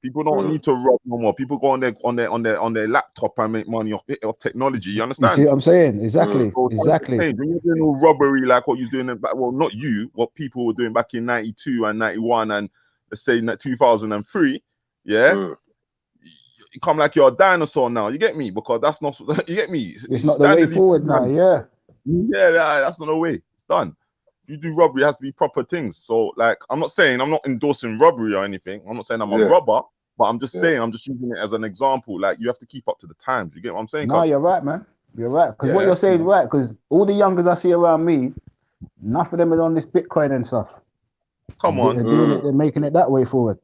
[SPEAKER 3] People don't need to rob no more. People go on their laptop and make money off technology. You understand?
[SPEAKER 2] You see what I'm saying? Exactly. Exactly.
[SPEAKER 3] When you're doing all robbery like what you're doing, well, not you, what people were doing back in 92 and 91 and let's say 2003, you come like you're a dinosaur now. You get me? Because that's not. You get me?
[SPEAKER 2] It's not the way forward now. Yeah.
[SPEAKER 3] That's not the way. It's done. If you do robbery, it has to be proper things. So, like, I'm not endorsing robbery or anything. I'm not saying I'm a robber, but I'm just saying, I'm just using it as an example. Like, you have to keep up to the times. You get what I'm saying?
[SPEAKER 2] No, you're right, man. You're right. Because what you're saying is right. Because all the youngers I see around me, enough of them are on this Bitcoin and stuff.
[SPEAKER 3] Come on.
[SPEAKER 2] They're doing it. They're making it that way forward.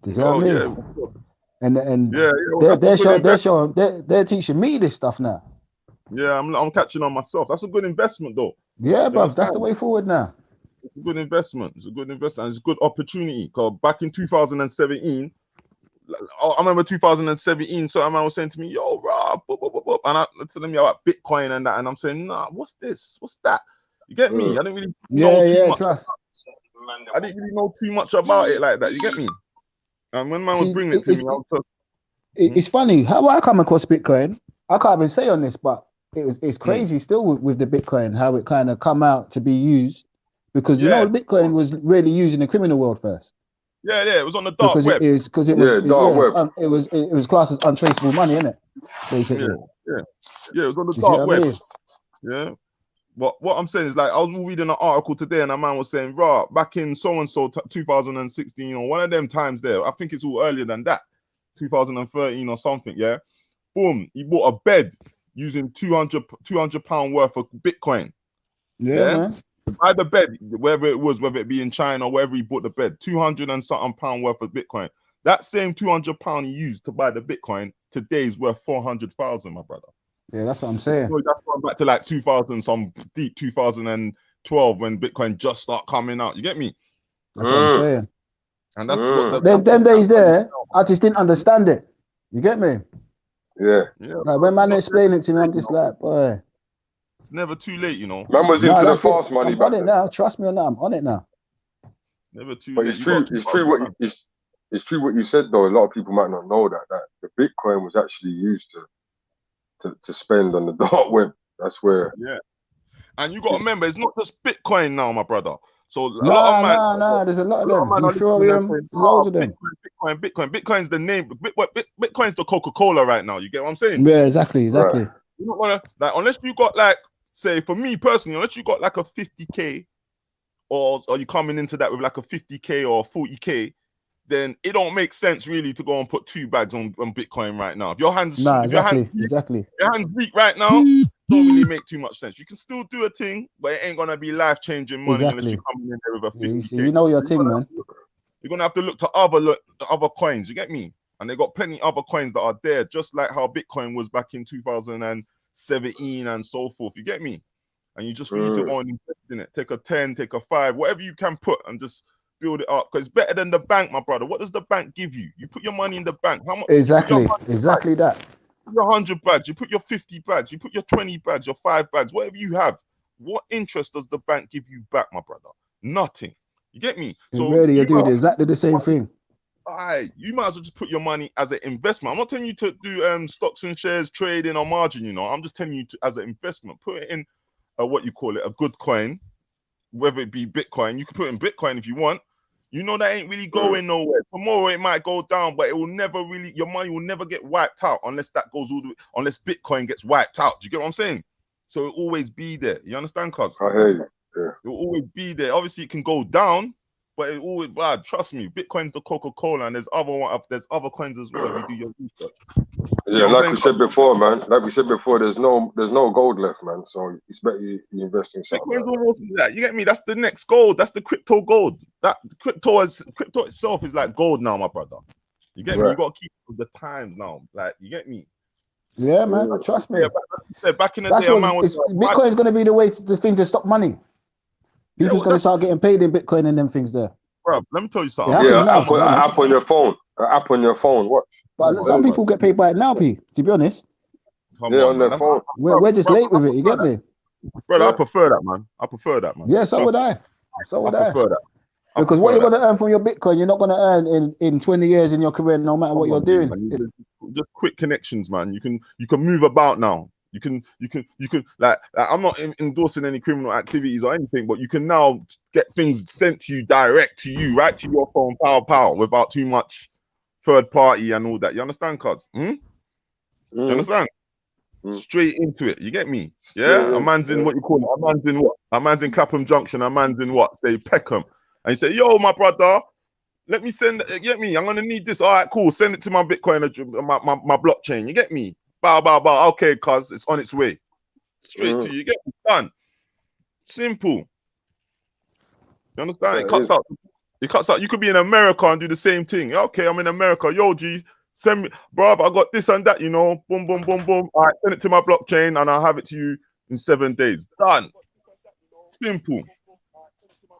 [SPEAKER 2] Do you see what I mean? They're teaching me this stuff now.
[SPEAKER 3] Yeah, I'm catching on myself. That's a good investment, though.
[SPEAKER 2] Yeah, bruv, that's the way forward now.
[SPEAKER 3] It's a good investment. It's a good investment. It's a good opportunity. Because back in 2017, I remember 2017, so a man was saying to me, "Yo, bro," and I told him about Bitcoin and that, and I'm saying, "Nah, what's this? What's that?" You get me? I didn't really know too much. I didn't really know too much about it like that. You get me? And when man was bringing it to me,
[SPEAKER 2] it's funny how I come across Bitcoin. I can't even say on this, but it's crazy still with the Bitcoin how it kind of come out to be used because you know Bitcoin was really used in the criminal world first.
[SPEAKER 3] Yeah, it was on the dark web.
[SPEAKER 2] It was classed as untraceable money, innit? Basically.
[SPEAKER 3] Yeah, it was on the dark web. Yeah. what I'm saying is, like, I was reading an article today, and a man was saying, "Rah, back in so and so 2016 or one of them times there, I think it's all earlier than that, 2013 or something. Yeah, boom, he bought a bed using 200 pound worth of Bitcoin.
[SPEAKER 2] Yeah, man.
[SPEAKER 3] Buy the bed, whether it be in China or wherever he bought the bed, 200 and something pound worth of Bitcoin. That same 200 pound he used to buy the Bitcoin today is worth 400,000, my brother.
[SPEAKER 2] Yeah, that's what I'm saying.
[SPEAKER 3] So that's going back to like 2000, some deep 2012 when Bitcoin just start coming out. You get me?
[SPEAKER 2] That's what I'm saying.
[SPEAKER 3] And that's what
[SPEAKER 2] them days there, I just didn't understand it. You get me?
[SPEAKER 1] Yeah.
[SPEAKER 2] Like when man explain it to me, I'm just like, boy.
[SPEAKER 3] It's never too late, you know.
[SPEAKER 1] Man was into the fast money
[SPEAKER 2] I'm
[SPEAKER 1] back
[SPEAKER 2] on it
[SPEAKER 1] then.
[SPEAKER 2] now. Trust me on that. I'm on it now.
[SPEAKER 3] Never too
[SPEAKER 1] but
[SPEAKER 3] late.
[SPEAKER 1] It's true what you said though. A lot of people might not know that the Bitcoin was actually used to spend on the dark web. That's where.
[SPEAKER 3] Yeah. And you got to remember, it's not just Bitcoin now, my brother. So a lot of man,
[SPEAKER 2] nah. There's a lot of them. Ethereum, loads of them.
[SPEAKER 3] Bitcoin's the name. Bitcoin's the Coca-Cola right now. You get what I'm saying?
[SPEAKER 2] Yeah, exactly.
[SPEAKER 1] Right.
[SPEAKER 3] You don't wanna, like, unless you got, like, say, for me personally, unless you got like a 50k, or you coming into that with like a 50k or 40k, then it don't make sense really to go and put 2 bags on Bitcoin right now. If your hands,
[SPEAKER 2] exactly.
[SPEAKER 3] Your hands weak right now, don't really make too much sense. You can still do a thing, but it ain't gonna be life-changing money unless you're coming in there with a 50k.
[SPEAKER 2] You know your thing, man.
[SPEAKER 3] You're gonna have to look to other coins. You get me? And they got plenty other coins that are there, just like how Bitcoin was back in 2017 and so forth. You get me? And you just for you to go and invest in it. Take a 10, take a 5, whatever you can put, and just build it up. Because it's better than the bank, my brother. What does the bank give you? You put your money in the bank. How much?
[SPEAKER 2] Exactly that.
[SPEAKER 3] Your 100 bags, you put your 50 bags, you put your 20 bags, your 5 bags, whatever you have. What interest does the bank give you back, my brother? Nothing. You get me?
[SPEAKER 2] So really, you're doing exactly the same thing.
[SPEAKER 3] You might as well just put your money as an investment. I'm not telling you to do stocks and shares, trading or margin. You know, I'm just telling you to, as an investment, put it in what you call it, a good coin, whether it be Bitcoin. You can put it in Bitcoin if you want. You know that ain't really going nowhere. Tomorrow it might go down, but it will never really, your money will never get wiped out unless that goes all the way, unless Bitcoin gets wiped out. Do you get what I'm saying? So it'll always be there. You understand, cuz?
[SPEAKER 1] I hear you. Yeah.
[SPEAKER 3] It'll always be there. Obviously, it can go down, but it always, trust me, Bitcoin's the Coca-Cola, and there's other coins as well if you do your research.
[SPEAKER 1] Yeah, like we said before, man. Like we said before, there's no gold left, man. So it's better you invest in something.
[SPEAKER 3] Bitcoin's almost that. You get me? That's the next gold. That's the crypto gold. That crypto itself is like gold now, my brother. You get me? You got to keep with the times now. Like, you get me?
[SPEAKER 2] Yeah, man. Trust me.
[SPEAKER 3] Back in the day,
[SPEAKER 2] Bitcoin's going to be the thing to stop money. People's going to start getting paid in Bitcoin and them things there.
[SPEAKER 3] Bro, let me tell you something.
[SPEAKER 1] Yeah, app on your phone. App on your phone. What?
[SPEAKER 2] But some people get paid by it now, P. To be honest.
[SPEAKER 1] On their phone.
[SPEAKER 2] We're just late with it. You get me?
[SPEAKER 3] Brother, I prefer that, man.
[SPEAKER 2] Yeah, so would I.
[SPEAKER 3] I prefer that.
[SPEAKER 2] Because what you're going to earn from your Bitcoin, you're not going to earn in 20 years in your career, no matter what you're doing.
[SPEAKER 3] Man. Just quick connections, man. You can move about now. You can like I'm not endorsing any criminal activities or anything, but you can now get things sent to you direct to you, right to your phone, pow, without too much third party and all that. You understand, cuz? You understand? Straight into it. You get me? Yeah. A man's in what you call it. A man's in what? A man's in Clapham Junction. A man's in what? Say Peckham. And you say, yo, my brother, let me send. Get me? I'm gonna need this. All right, cool. Send it to my Bitcoin, my blockchain. You get me? Bow. Okay, cuz it's on its way. Straight to you. You get me? Done. Simple. You understand? It cuts out. It cuts out. You could be in America and do the same thing. Okay, I'm in America. Yo, G, send me, bro. I got this and that. You know, boom. All right, send it to my blockchain, and I'll have it to you in 7 days. Done. Simple.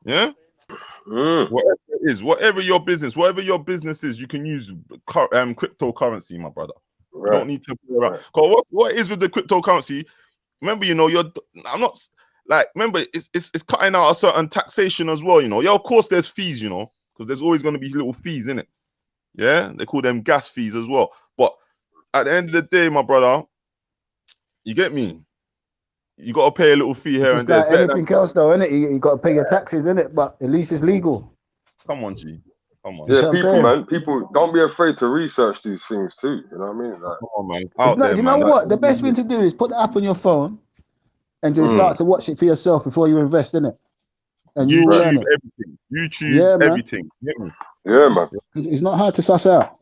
[SPEAKER 3] Yeah. Whatever it is, whatever your business is, you can use cryptocurrency, my brother. You don't need to play around. Cause what is with the cryptocurrency? Remember, you know, I'm not like, remember, it's cutting out a certain taxation as well, you know. Yeah, of course there's fees, you know, because there's always going to be little fees in it. Yeah, they call them gas fees as well. But at the end of the day, my brother, you get me? You got to pay a little fee here and there.
[SPEAKER 2] Like anything else, though, innit? You got to pay your taxes, innit? But at least it's legal.
[SPEAKER 3] Come on, G. Come on.
[SPEAKER 1] Yeah, people don't be afraid to research these things too. You know what I mean? Like,
[SPEAKER 3] come on, man.
[SPEAKER 2] You know what? The best thing to do is put the app on your phone, and just start to watch it for yourself before you invest in it, and you will learn
[SPEAKER 3] YouTube,
[SPEAKER 2] it.
[SPEAKER 3] everything. YouTube,
[SPEAKER 2] Yeah, man.
[SPEAKER 3] everything. You get me?
[SPEAKER 1] Yeah, man.
[SPEAKER 2] 'Cause it's not hard to suss out.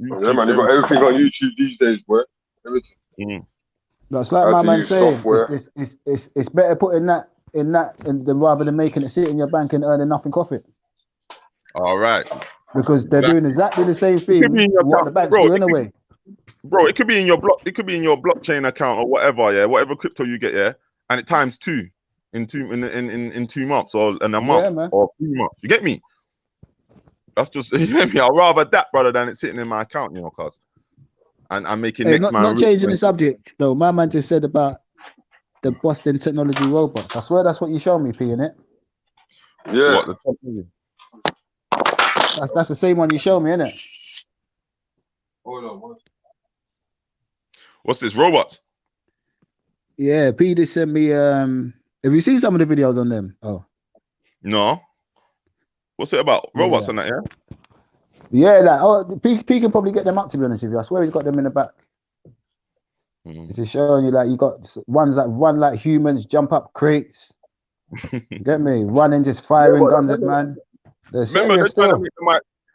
[SPEAKER 3] YouTube,
[SPEAKER 1] Yeah, man. You got everything on YouTube these days, boy. Everything.
[SPEAKER 2] That's like
[SPEAKER 1] How
[SPEAKER 2] my
[SPEAKER 1] to
[SPEAKER 2] man
[SPEAKER 1] use
[SPEAKER 2] saying.
[SPEAKER 1] software.
[SPEAKER 2] It's better putting that in that than rather than making it sit in your bank and earning nothing profit.
[SPEAKER 3] All right.
[SPEAKER 2] Because they're doing exactly the same
[SPEAKER 3] It could
[SPEAKER 2] thing
[SPEAKER 3] be in your
[SPEAKER 2] what
[SPEAKER 3] account,
[SPEAKER 2] the banks
[SPEAKER 3] bro.
[SPEAKER 2] do anyway.
[SPEAKER 3] Bro, it could be in your block. It could be in your blockchain account or whatever. Yeah, whatever crypto you get. Yeah, and it times 2 in 2 months or in a month
[SPEAKER 2] man.
[SPEAKER 3] or 3 months. You get me? That's just you get me. I'd rather that, brother, than it sitting in my account. You know, cause and I'm making
[SPEAKER 2] Hey,
[SPEAKER 3] next man
[SPEAKER 2] not
[SPEAKER 3] rich.
[SPEAKER 2] changing the subject though. My man just said about the Boston technology robots. I swear that's what you showed me, P, innit?
[SPEAKER 1] Yeah.
[SPEAKER 3] What the technology?
[SPEAKER 2] That's the same one you showed me, innit?
[SPEAKER 1] Hold on.
[SPEAKER 3] What's this? Robots?
[SPEAKER 2] Yeah, P just sent me. Have you seen some of the videos on them? Oh,
[SPEAKER 3] No. What's it about? Robots
[SPEAKER 2] Yeah.
[SPEAKER 3] and that, yeah?
[SPEAKER 2] yeah. Like, P can probably get them up. To be honest with you, I swear he's got them in the back. It's just showing you like you got ones that run like humans, jump up crates. Get me? Running, just firing guns at man. They're
[SPEAKER 3] Remember,
[SPEAKER 2] serious still.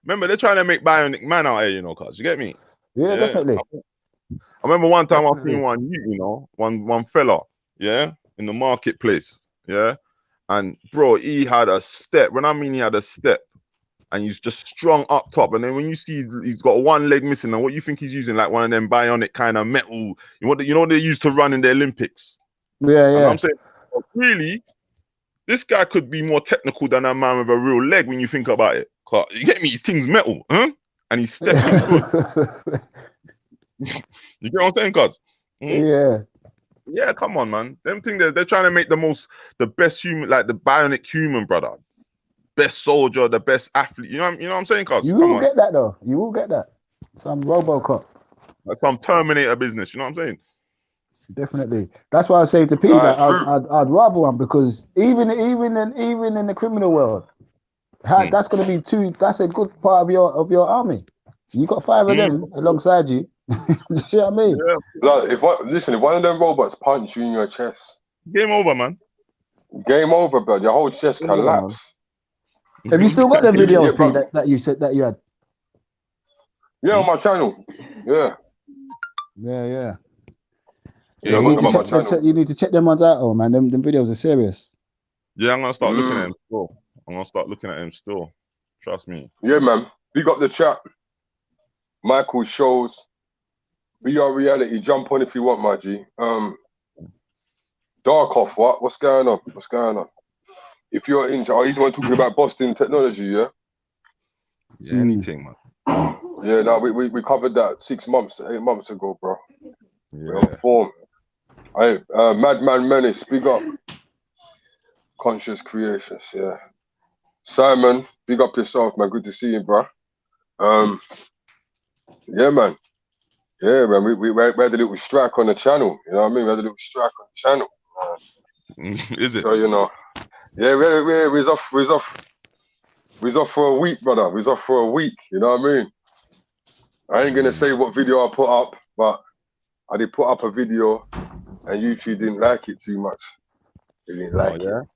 [SPEAKER 3] they're trying to make Bionic Man out here, you know, cause you get me?
[SPEAKER 2] Yeah, definitely.
[SPEAKER 3] I remember one time
[SPEAKER 2] Definitely.
[SPEAKER 3] I seen one fella, yeah, in the marketplace, yeah, and bro, he had a step. When I mean he had a step, and he's just strong up top, and then when you see he's got one leg missing, and what you think he's using, like one of them bionic kind of metal, you know what they used to run in the Olympics.
[SPEAKER 2] Yeah,
[SPEAKER 3] And
[SPEAKER 2] yeah.
[SPEAKER 3] I'm saying, really, this guy could be more technical than a man with a real leg when you think about it. You get me? His thing's metal, huh? And he's stepping good. You get what I'm saying, cuz?
[SPEAKER 2] Yeah.
[SPEAKER 3] Yeah, come on, man. Them things they're trying to make the best human, like the bionic human, brother. Best soldier, the best athlete. You know what I'm saying, cuz?
[SPEAKER 2] You will get that though. You will get that. Some RoboCop.
[SPEAKER 3] Like some Terminator business. You know what I'm saying?
[SPEAKER 2] Definitely. That's why I was saying to P that I'd rather one, because even in the criminal world, that's going to be that's a good part of your army. You got 5 of them alongside you. You see what I mean?
[SPEAKER 3] Yeah.
[SPEAKER 1] Like, if one of them robots punch you in your chest,
[SPEAKER 3] Game over, man.
[SPEAKER 1] game over, bro. Your whole chest collapse.
[SPEAKER 2] Have you still got them videos,
[SPEAKER 1] Yeah,
[SPEAKER 2] P, that you said that you had?
[SPEAKER 1] Yeah, on my channel. Yeah.
[SPEAKER 2] Yeah.
[SPEAKER 3] Yeah,
[SPEAKER 2] You need to check them ones out, man. Them videos are serious.
[SPEAKER 3] Yeah, I'm gonna start looking at them still. I'm gonna start looking at him still. Trust me.
[SPEAKER 1] Yeah, man. Big up the chat. Michael shows. VR reality. Jump on if you want, my G. Dark off. What's going on? What's going on? If you're in, he's the one talking about Boston technology, yeah.
[SPEAKER 3] Yeah, anything, man.
[SPEAKER 1] Yeah, no, we covered that 8 months ago, bro.
[SPEAKER 3] Yeah.
[SPEAKER 1] We're on form. Hey, Madman Menace, big up. Conscious Creations, yeah. Simon, big up yourself, man. Good to see you, bro. Yeah, man. Yeah, man. We had a little strike on the channel. You know what I mean? We had a little strike on the channel.
[SPEAKER 3] Is it?
[SPEAKER 1] So you know, yeah, we was off for a week, brother. We was off for a week. You know what I mean? I ain't gonna say what video I put up, but I did put up a video, and YouTube didn't like it too much. They didn't like it.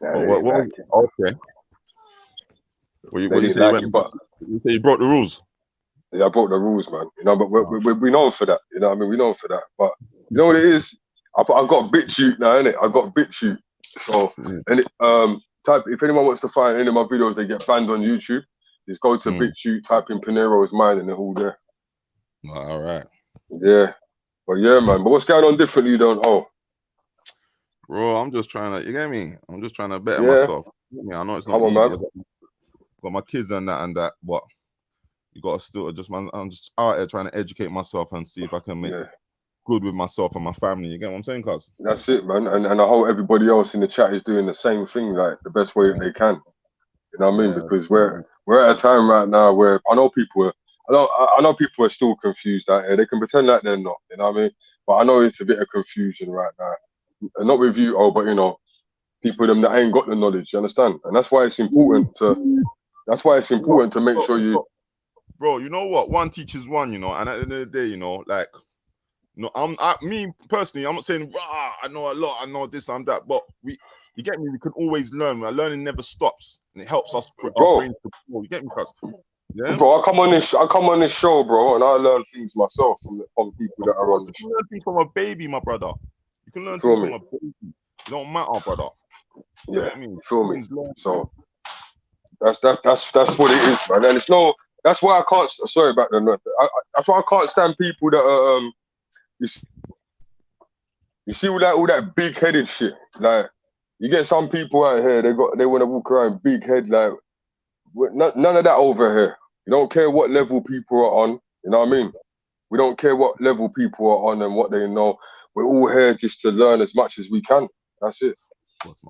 [SPEAKER 1] Yeah,
[SPEAKER 3] what was it? Okay. What you say? You say you broke the rules.
[SPEAKER 1] Yeah, I broke the rules, man. You know, but we know for that. You know what I mean? We know for that. But you know what it is? I've got BitChute now, innit? I've got BitChute. So, and if anyone wants to find any of my videos, they get banned on YouTube. Just go to BitChute, type in Pinero's Mind, and they're all there.
[SPEAKER 3] All right.
[SPEAKER 1] Yeah. But yeah, man. But what's going on differently, you don't know?
[SPEAKER 3] Bro, I'm just trying to, you get me? I'm just trying to better myself. I know it's not easy.
[SPEAKER 1] Man.
[SPEAKER 3] Got my kids and that, but you got to still just, man, I'm just out here trying to educate myself and see if I can make good with myself and my family. You get what I'm saying, cuz?
[SPEAKER 1] That's it, man. And I hope everybody else in the chat is doing the same thing, like the best way that they can. You know what I mean? Because we're at a time right now where I know people are still confused out here. They can pretend like they're not, you know what I mean? But I know it's a bit of confusion right now. And not with you, but you know, people them that ain't got the knowledge, you understand? And that's why it's important to make sure you.
[SPEAKER 3] Bro, you know what? One teaches one, you know, and at the end of the day, you know, like No, me personally, I'm not saying I know a lot, I know this, I'm that, but you get me, we can always learn. Learning never stops, and it helps us for our brains to grow. You get me, cuz? Yeah.
[SPEAKER 1] Bro, I come on this show, bro, and I learn things myself from people that are on this
[SPEAKER 3] show. You can learn things from a baby, my brother. You can learn
[SPEAKER 1] feel
[SPEAKER 3] things
[SPEAKER 1] me?
[SPEAKER 3] from a baby. It don't matter, brother.
[SPEAKER 1] Yeah,
[SPEAKER 3] you
[SPEAKER 1] feel me? So that's what it is, man. And it's no. That's why I can't. Sorry about the noise. That's why I can't stand people that are You see all that big headed shit. Like you get some people out here, they want to walk around big head. Like none of that over here. You don't care what level people are on. You know what I mean? We don't care what level people are on and what they know. We're all here just to learn as much as we can. That's it.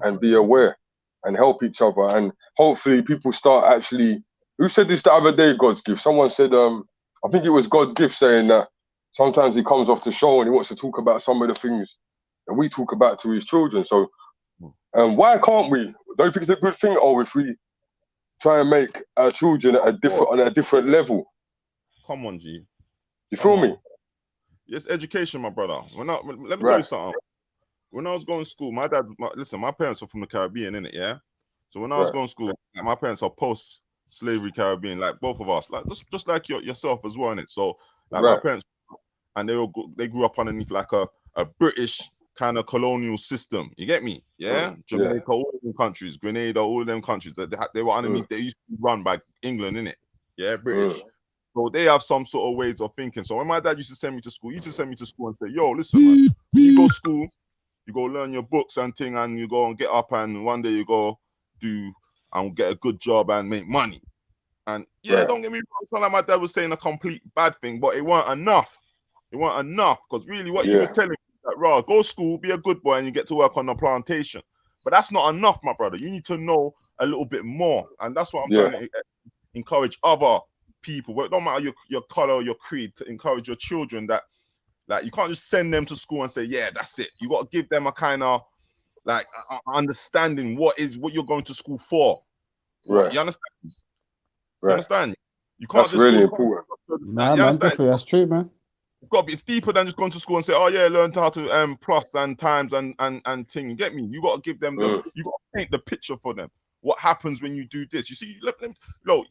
[SPEAKER 1] And be aware and help each other. And hopefully people start actually. Who said this the other day? God's gift. Someone said, I think it was God's gift, saying that sometimes he comes off the show and he wants to talk about some of the things that we talk about to his children. So, why can't we? Don't you think it's a good thing? Oh, if we try and make our children on a different level.
[SPEAKER 3] Come on, G.
[SPEAKER 1] You feel me?
[SPEAKER 3] It's education, my brother. Let me tell you something. When I was going to school, my parents are from the Caribbean, innit? Yeah. So when I was going to school, like, my parents are post-slavery Caribbean, like both of us, like just like yourself as well, innit? So like my parents, and they grew up underneath like a British kind of colonial system. You get me? Yeah. Jamaica, all of them countries, Grenada, all of them countries that they were underneath. They used to be run by England, innit? Yeah, British. So they have some sort of ways of thinking. So when my dad used to send me to school, he used to send me to school and say, "Yo, listen, man, when you go to school, you go learn your books and thing, and you go and get up, and one day you go do and get a good job and make money." And don't get me wrong, it's not like my dad was saying a complete bad thing, but it weren't enough. It weren't enough, because really what he was telling me, like, "Rah, go to school, be a good boy, and you get to work on the plantation." But that's not enough, my brother. You need to know a little bit more, and that's what I'm trying to encourage other people. Well, it don't matter your color or your creed, to encourage your children that, like, you can't just send them to school and say, "Yeah, that's it." You got to give them a kind of like understanding what you're going to school for. You understand? You understand? You can't. That's
[SPEAKER 1] really important.
[SPEAKER 2] Nah, man, definitely, that's true, man.
[SPEAKER 3] You've got to be, it's deeper than just going to school and say, "Oh yeah, learn how to plus and times and thing." You get me? You got to give them you got to paint the picture for them. What happens when you do this? You see, let them know.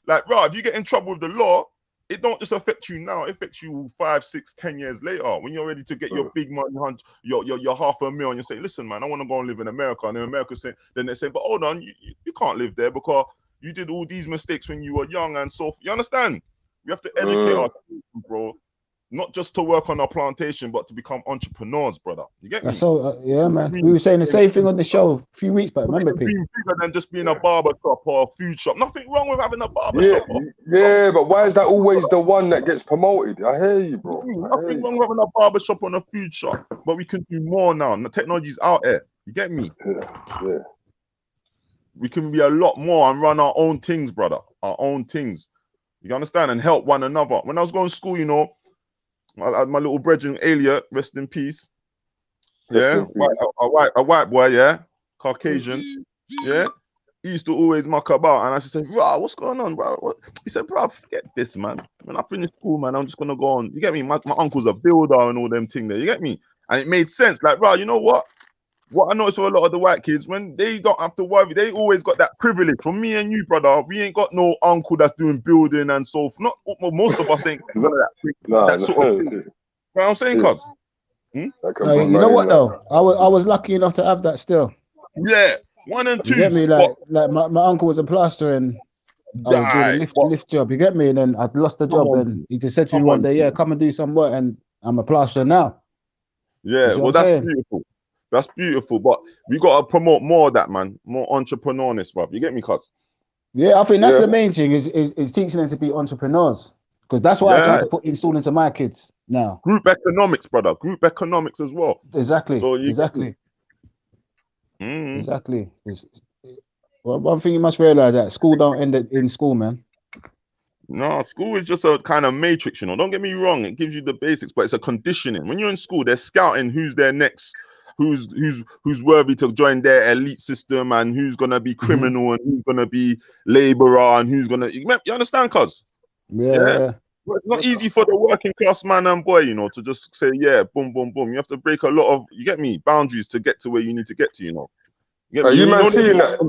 [SPEAKER 3] Like, bro, if you get in trouble with the law, it don't just affect you now. It affects you 5, 6, 10 years later when you're ready to get your big money hunt, your $500,000, and you say, "Listen, man, I want to go and live in America." And then America say, then they say, "But hold on, you can't live there because you did all these mistakes when you were young and so." You understand? We have to educate our children, bro. Not just to work on our plantation, but to become entrepreneurs, brother. You get me?
[SPEAKER 2] So, yeah, man. We were saying the same thing on the show a few weeks back. Remember, Pete?
[SPEAKER 3] Bigger than just being a barber shop or a food shop. Nothing wrong with having a barber shop.
[SPEAKER 1] But why is that always the one that gets promoted? I hear you, bro.
[SPEAKER 3] Nothing wrong with having a barber shop or a food shop, but we can do more now. The technology's out there. You get me?
[SPEAKER 1] Yeah.
[SPEAKER 3] We can be a lot more and run our own things, brother. Our own things. You understand? And help one another. When I was going to school, you know, my little brethren, Elliot, rest in peace. Yeah, a white boy, yeah, Caucasian, yeah. He used to always muck about, and I just said, "Bro, what's going on, bro?" What? He said, "Bro, forget this, man. When I finish school, man, I'm just gonna go on." You get me? My uncle's a builder and all them things there. You get me? And it made sense. Like, bro, you know what? What I noticed for a lot of the white kids, when they don't have to worry, they always got that privilege. For me and you, brother, we ain't got no uncle that's doing building and so forth. Not most of us ain't got that sort of thing. You know what I'm saying, cuz?
[SPEAKER 2] You know what though? I was lucky enough to have that still.
[SPEAKER 3] Yeah, 1 and 2.
[SPEAKER 2] You get me? Like my uncle was a plasterer and I was doing a lift job. You get me? And then I'd lost the job and he just said to me one day, "Yeah, come and do some work." And I'm a plasterer now.
[SPEAKER 3] Yeah, well, that's beautiful. That's beautiful, but we gotta promote more of that, man. More entrepreneurness, bro. You get me, cuz?
[SPEAKER 2] Yeah, I think that's the main thing is teaching them to be entrepreneurs, because that's what I try to install into my kids now.
[SPEAKER 3] Group economics, brother. Group economics as well.
[SPEAKER 2] Exactly.
[SPEAKER 3] So
[SPEAKER 2] exactly. Well, one thing you must realize that school don't end in school, man.
[SPEAKER 3] No, school is just a kind of matrix, you know. Don't get me wrong; it gives you the basics, but it's a conditioning. When you're in school, they're scouting who's their next. Who's worthy to join their elite system, and who's gonna be criminal, and who's gonna be laborer, and who's gonna you understand, cuz?
[SPEAKER 2] Yeah.
[SPEAKER 3] But it's not easy for the working class man and boy, you know, to just say, yeah, boom, boom, boom. You have to break a lot of, you get me, boundaries to get to where you need to get to, you know. You get
[SPEAKER 1] Are
[SPEAKER 3] me?
[SPEAKER 1] you
[SPEAKER 3] You
[SPEAKER 1] man
[SPEAKER 3] know,
[SPEAKER 1] seeing that?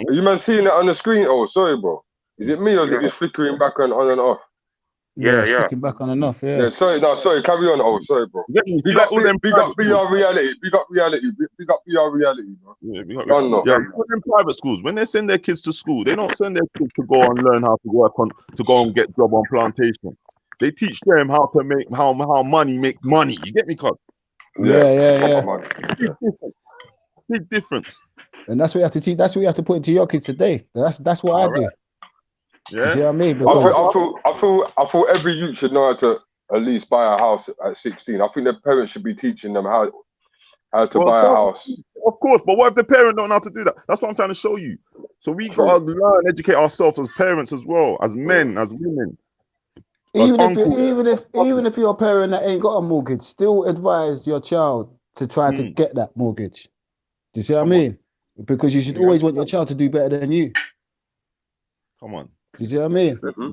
[SPEAKER 1] Are you man seeing that on the screen? Oh, sorry, bro. Is it me or is it just flickering back on and off?
[SPEAKER 2] Yeah, sticking back on and off. Yeah.
[SPEAKER 1] Yeah, sorry, no, sorry, carry on. Oh, sorry, bro.
[SPEAKER 3] you get me? See,
[SPEAKER 1] Big
[SPEAKER 3] like
[SPEAKER 1] up,
[SPEAKER 3] all them
[SPEAKER 1] big
[SPEAKER 3] private
[SPEAKER 1] up
[SPEAKER 3] schools.
[SPEAKER 1] BR reality. Big up reality. Big up BR reality, bro.
[SPEAKER 3] Yeah,
[SPEAKER 1] Done, no.
[SPEAKER 3] all them private schools, when they send their kids to school, they don't send their kids to go and learn how to work on, to go and get job on plantation. They teach them how to make, how money make money. You get me, cuz?
[SPEAKER 2] Yeah.
[SPEAKER 3] Big difference. Big difference.
[SPEAKER 2] And that's what you have to teach. That's what you have to put into your kids today. That's what I do.
[SPEAKER 3] Yeah.
[SPEAKER 2] You see what I mean? Because
[SPEAKER 1] I feel every youth should know how to at least buy a house at 16. I think their parents should be teaching them how to buy a house.
[SPEAKER 3] Of course, but what if the parent don't know how to do that? That's what I'm trying to show you. So we gotta learn, educate ourselves as parents as well, as men, as women.
[SPEAKER 2] even if you're a parent that ain't got a mortgage, still advise your child to try to get that mortgage. Do you see what I mean? Because you should always want your child to do better than you.
[SPEAKER 3] Come on.
[SPEAKER 2] Do you see what I mean?
[SPEAKER 1] Mm-hmm.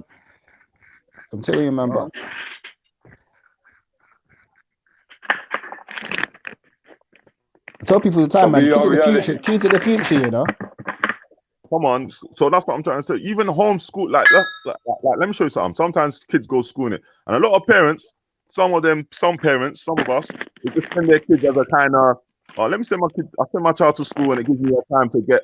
[SPEAKER 2] I'm telling you, man. But I tell people all the time, man. Key to the future, you know.
[SPEAKER 3] Come on. So that's what I'm trying to say. Even homeschool, like let me show you something. Sometimes kids go school in it, and a lot of parents, some parents, some of us, they just send their kids as a kind of, oh, let me send my kid, I send my child to school, and it gives me a time to get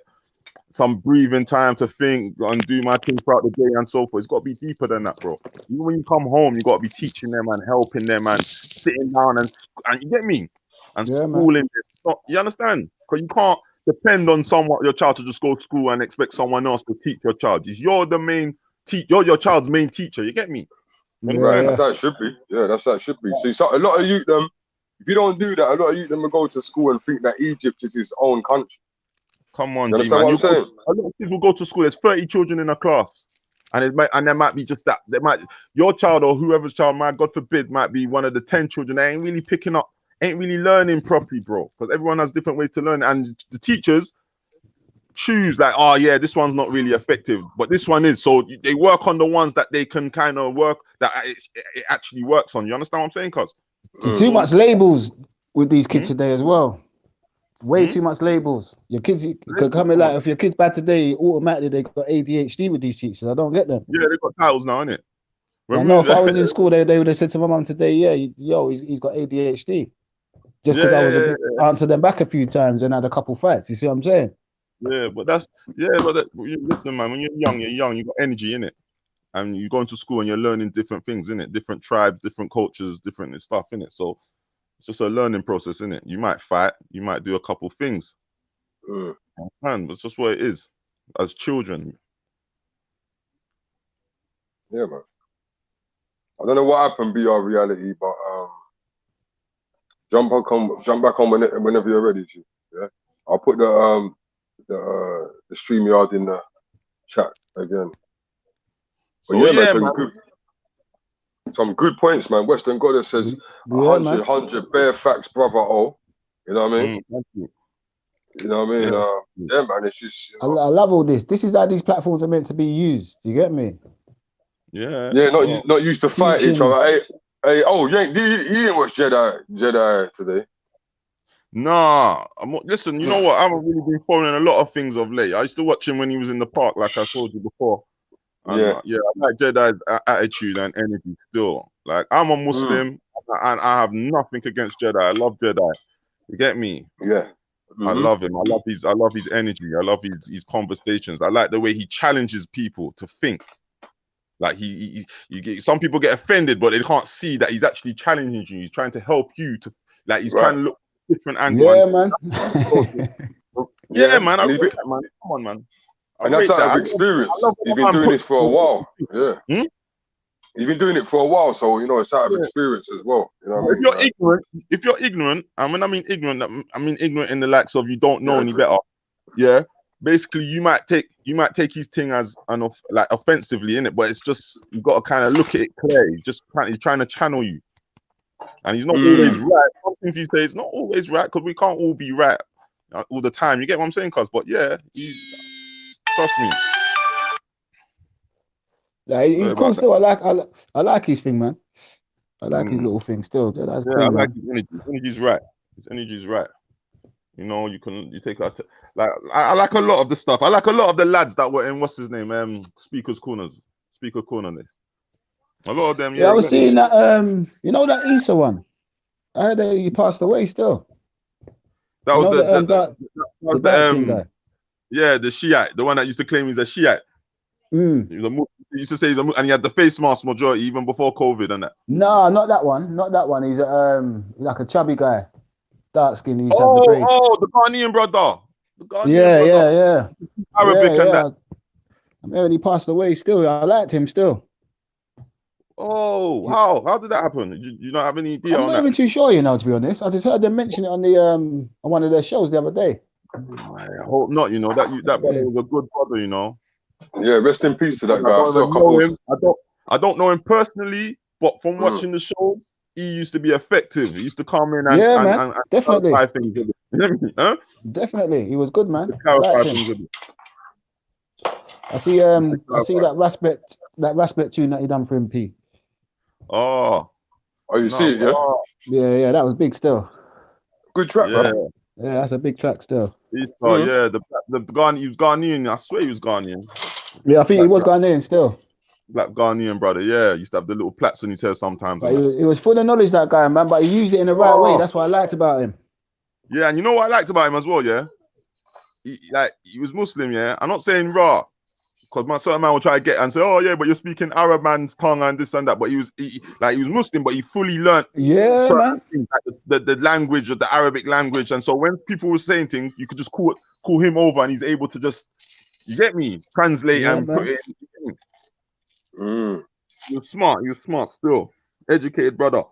[SPEAKER 3] some breathing time to think and do my thing throughout the day and so forth. It's got to be deeper than that, bro. Even when you come home, you got to be teaching them and helping them and sitting down and you get me, and schooling them. You understand? Because you can't depend on your child to just go to school and expect someone else to teach your child. You're the main you're your child's main teacher. You get me?
[SPEAKER 1] Right, that's how it should be. Yeah, that's how it should be. See, so a lot of youth if you don't do that, a lot of youth will go to school and think that Egypt is his own country.
[SPEAKER 3] Come on,
[SPEAKER 1] you
[SPEAKER 3] G man.
[SPEAKER 1] What I'm saying?
[SPEAKER 3] A lot of kids will go to school. There's 30 children in a class, and there might be just that. Your child or whoever's child, God forbid, might be one of the 10 children that ain't really picking up, ain't really learning properly, bro. Because everyone has different ways to learn, and the teachers choose like, oh yeah, this one's not really effective, but this one is. So they work on the ones that they can kind of work that it actually works on. You understand what I'm saying, cuz?
[SPEAKER 2] Too much labels with these kids today as well. Way too much labels. Your kids could come in like, if your kid's bad today, automatically they got ADHD with these teachers. I don't get them.
[SPEAKER 3] Yeah, they got titles now, innit?
[SPEAKER 2] I know if I was in school, they would have said to my mum today, yeah, he's got ADHD. Just because I was answered them back a few times and had a couple fights. You see what I'm saying?
[SPEAKER 3] Yeah, but listen, man, when you're young, you got energy in it. And you're going to school and you're learning different things, innit? Different tribes, different cultures, different stuff, innit? So it's just a learning process, innit? You might fight, you might do a couple things. Man, it's just what it is as children.
[SPEAKER 1] Yeah, man. I don't know what happened, BR reality, but jump back on whenever you're ready, G. Yeah. I'll put the StreamYard in the chat again. But
[SPEAKER 3] So
[SPEAKER 1] yeah, man, some good points, man. Western Goddess says 100 bare facts, brother. Oh, you know what I mean? You know what I mean? Yeah, man. It's just.
[SPEAKER 2] I love all this. This is how these platforms are meant to be used. You get me?
[SPEAKER 3] Yeah.
[SPEAKER 1] Yeah, not used to fight each other. Hey, oh, you didn't watch Jedi today?
[SPEAKER 3] Nah, listen. You know what? I haven't really been following a lot of things of late. I used to watch him when he was in the park, like I told you before. And, I like Jedi's attitude and energy still. Like, I'm a Muslim and I have nothing against Jedi. I love Jedi. You get me?
[SPEAKER 1] Yeah.
[SPEAKER 3] I love him. I love his energy. I love his conversations. I like the way he challenges people to think. Like you get, some people get offended, but they can't see that he's actually challenging you. He's trying to help you to, like, he's trying to look different angle.
[SPEAKER 2] Yeah, man.
[SPEAKER 3] Yeah, man. I rate that, man. Come on, man.
[SPEAKER 1] And that's out of experience. You've been doing this for a while. Yeah. You've been doing it for a while, so you know it's out of experience as well. You know what I mean?
[SPEAKER 3] If you're ignorant, and when I mean ignorant in the likes of you don't know any better. Yeah. Basically, you might take his thing as like offensively in it, but it's just you got to kind of look at it clear. He's trying to channel you, and he's not always right. Some things he says not always right because we can't all be right all the time. You get what I'm saying, cuz? But yeah, trust me.
[SPEAKER 2] Like,
[SPEAKER 3] Sorry
[SPEAKER 2] he's cool
[SPEAKER 3] about that.
[SPEAKER 2] still. I like his thing, man. I like his little thing still. That's
[SPEAKER 3] Yeah,
[SPEAKER 2] cool,
[SPEAKER 3] I like
[SPEAKER 2] man.
[SPEAKER 3] his energy. His energy's right. His energy's right. You know, you take out like I like a lot of the stuff. I like a lot of the lads that were in what's his name, Speaker Corner. A lot of them,
[SPEAKER 2] Yeah,
[SPEAKER 3] yeah.
[SPEAKER 2] I
[SPEAKER 3] You
[SPEAKER 2] was
[SPEAKER 3] get me?
[SPEAKER 2] seeing that. You know that Issa one. I heard that he passed away still.
[SPEAKER 3] That
[SPEAKER 2] You
[SPEAKER 3] was
[SPEAKER 2] know the dark skin
[SPEAKER 3] the
[SPEAKER 2] guy.
[SPEAKER 3] yeah, the Shiite, the one that used to claim he's a Shiite.
[SPEAKER 2] Mm.
[SPEAKER 3] He used to say he's a and he had the face mask majority even before COVID and that.
[SPEAKER 2] No, not that one. Not that one. He's like a chubby guy, dark skin. He used to have the braids.
[SPEAKER 3] Oh, the Ghanaian brother. The Ghanaian
[SPEAKER 2] Yeah,
[SPEAKER 3] brother.
[SPEAKER 2] yeah, yeah,
[SPEAKER 3] Arabic and that.
[SPEAKER 2] I'm hearing he passed away still. I liked him still.
[SPEAKER 3] Oh, how did that happen? You don't have any idea
[SPEAKER 2] I'm
[SPEAKER 3] on
[SPEAKER 2] not
[SPEAKER 3] that?
[SPEAKER 2] even too sure, to be honest. I just heard them mention it on on one of their shows the other day.
[SPEAKER 3] I hope not. You know that brother
[SPEAKER 2] Yeah.
[SPEAKER 3] was a good brother. You know.
[SPEAKER 1] Yeah, rest in peace to that
[SPEAKER 3] I
[SPEAKER 1] guy. I
[SPEAKER 3] don't
[SPEAKER 1] saw a
[SPEAKER 3] even know
[SPEAKER 1] couple.
[SPEAKER 3] him. I don't know him personally, but from watching the show, he used to be effective. He used to come in
[SPEAKER 2] Yeah, man.
[SPEAKER 3] and
[SPEAKER 2] Definitely.
[SPEAKER 3] clarify things with it. Huh?
[SPEAKER 2] Definitely. He was good, man. I
[SPEAKER 3] Clarify
[SPEAKER 2] liked him.
[SPEAKER 3] things with it.
[SPEAKER 2] I see that respect tune that he done for him, P.
[SPEAKER 3] Oh,
[SPEAKER 1] Oh, you see it, yeah?
[SPEAKER 2] Yeah, that was big still.
[SPEAKER 1] Good track,
[SPEAKER 3] yeah.
[SPEAKER 1] bro.
[SPEAKER 2] Yeah, that's a big track still.
[SPEAKER 3] Yeah, the Ghanaian, he was Ghanaian. I swear he was Ghanaian.
[SPEAKER 2] Yeah, I think he was Ghanaian still.
[SPEAKER 3] Black Ghanaian brother. Yeah, he used to have the little plaits on his head sometimes.
[SPEAKER 2] But he was full of knowledge, that guy, man. But he used it in the right way. That's what I liked about him.
[SPEAKER 3] Yeah, and you know what I liked about him as well, yeah? He was Muslim, yeah? I'm not saying raw, because certain man will try to get and say, oh yeah, but you're speaking Arab man's tongue and this and that. But he was Muslim, but he fully learned certain things, like the language of the Arabic language. And so when people were saying things, you could just call him over and he's able to just, you get me, translate and put it in. You're smart still. Educated brother.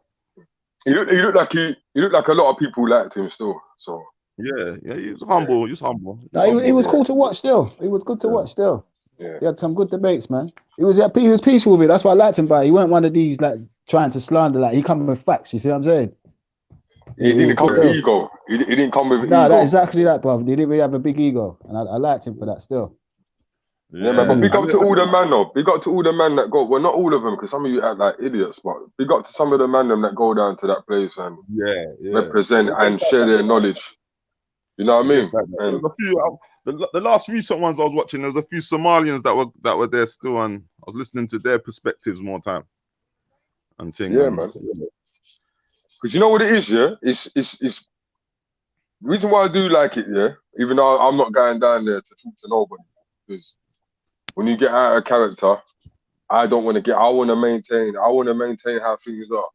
[SPEAKER 1] He looked like a lot of people liked him still. So
[SPEAKER 3] yeah, he was humble. He was humble.
[SPEAKER 2] No, he was cool to watch still. He was good to watch still.
[SPEAKER 1] Yeah.
[SPEAKER 2] He had some good debates, man. He was peaceful with it. That's why I liked him. But he weren't one of these like trying to slander. Like, he come with facts. You see what I'm saying?
[SPEAKER 1] He didn't come with ego. He didn't come with ego.
[SPEAKER 2] No, that's exactly that, bro. He didn't really have a big ego, and I liked him for that still.
[SPEAKER 1] Yeah, man. But big up to all the man, though. Big up to all the man that go. Well, not all of them, because some of you act like idiots. But big up to some of the man them that go down to that place and represent and share their knowledge. You know what I mean?
[SPEAKER 3] There was a few. The last recent ones I was watching, there was a few Somalians that were there still, and I was listening to their perspectives more time. And things.
[SPEAKER 1] Yeah, man. Because you know what it is, yeah. It's the reason why I do like it, yeah. Even though I'm not going down there to talk to nobody, because when you get out of character, I want to maintain how things are.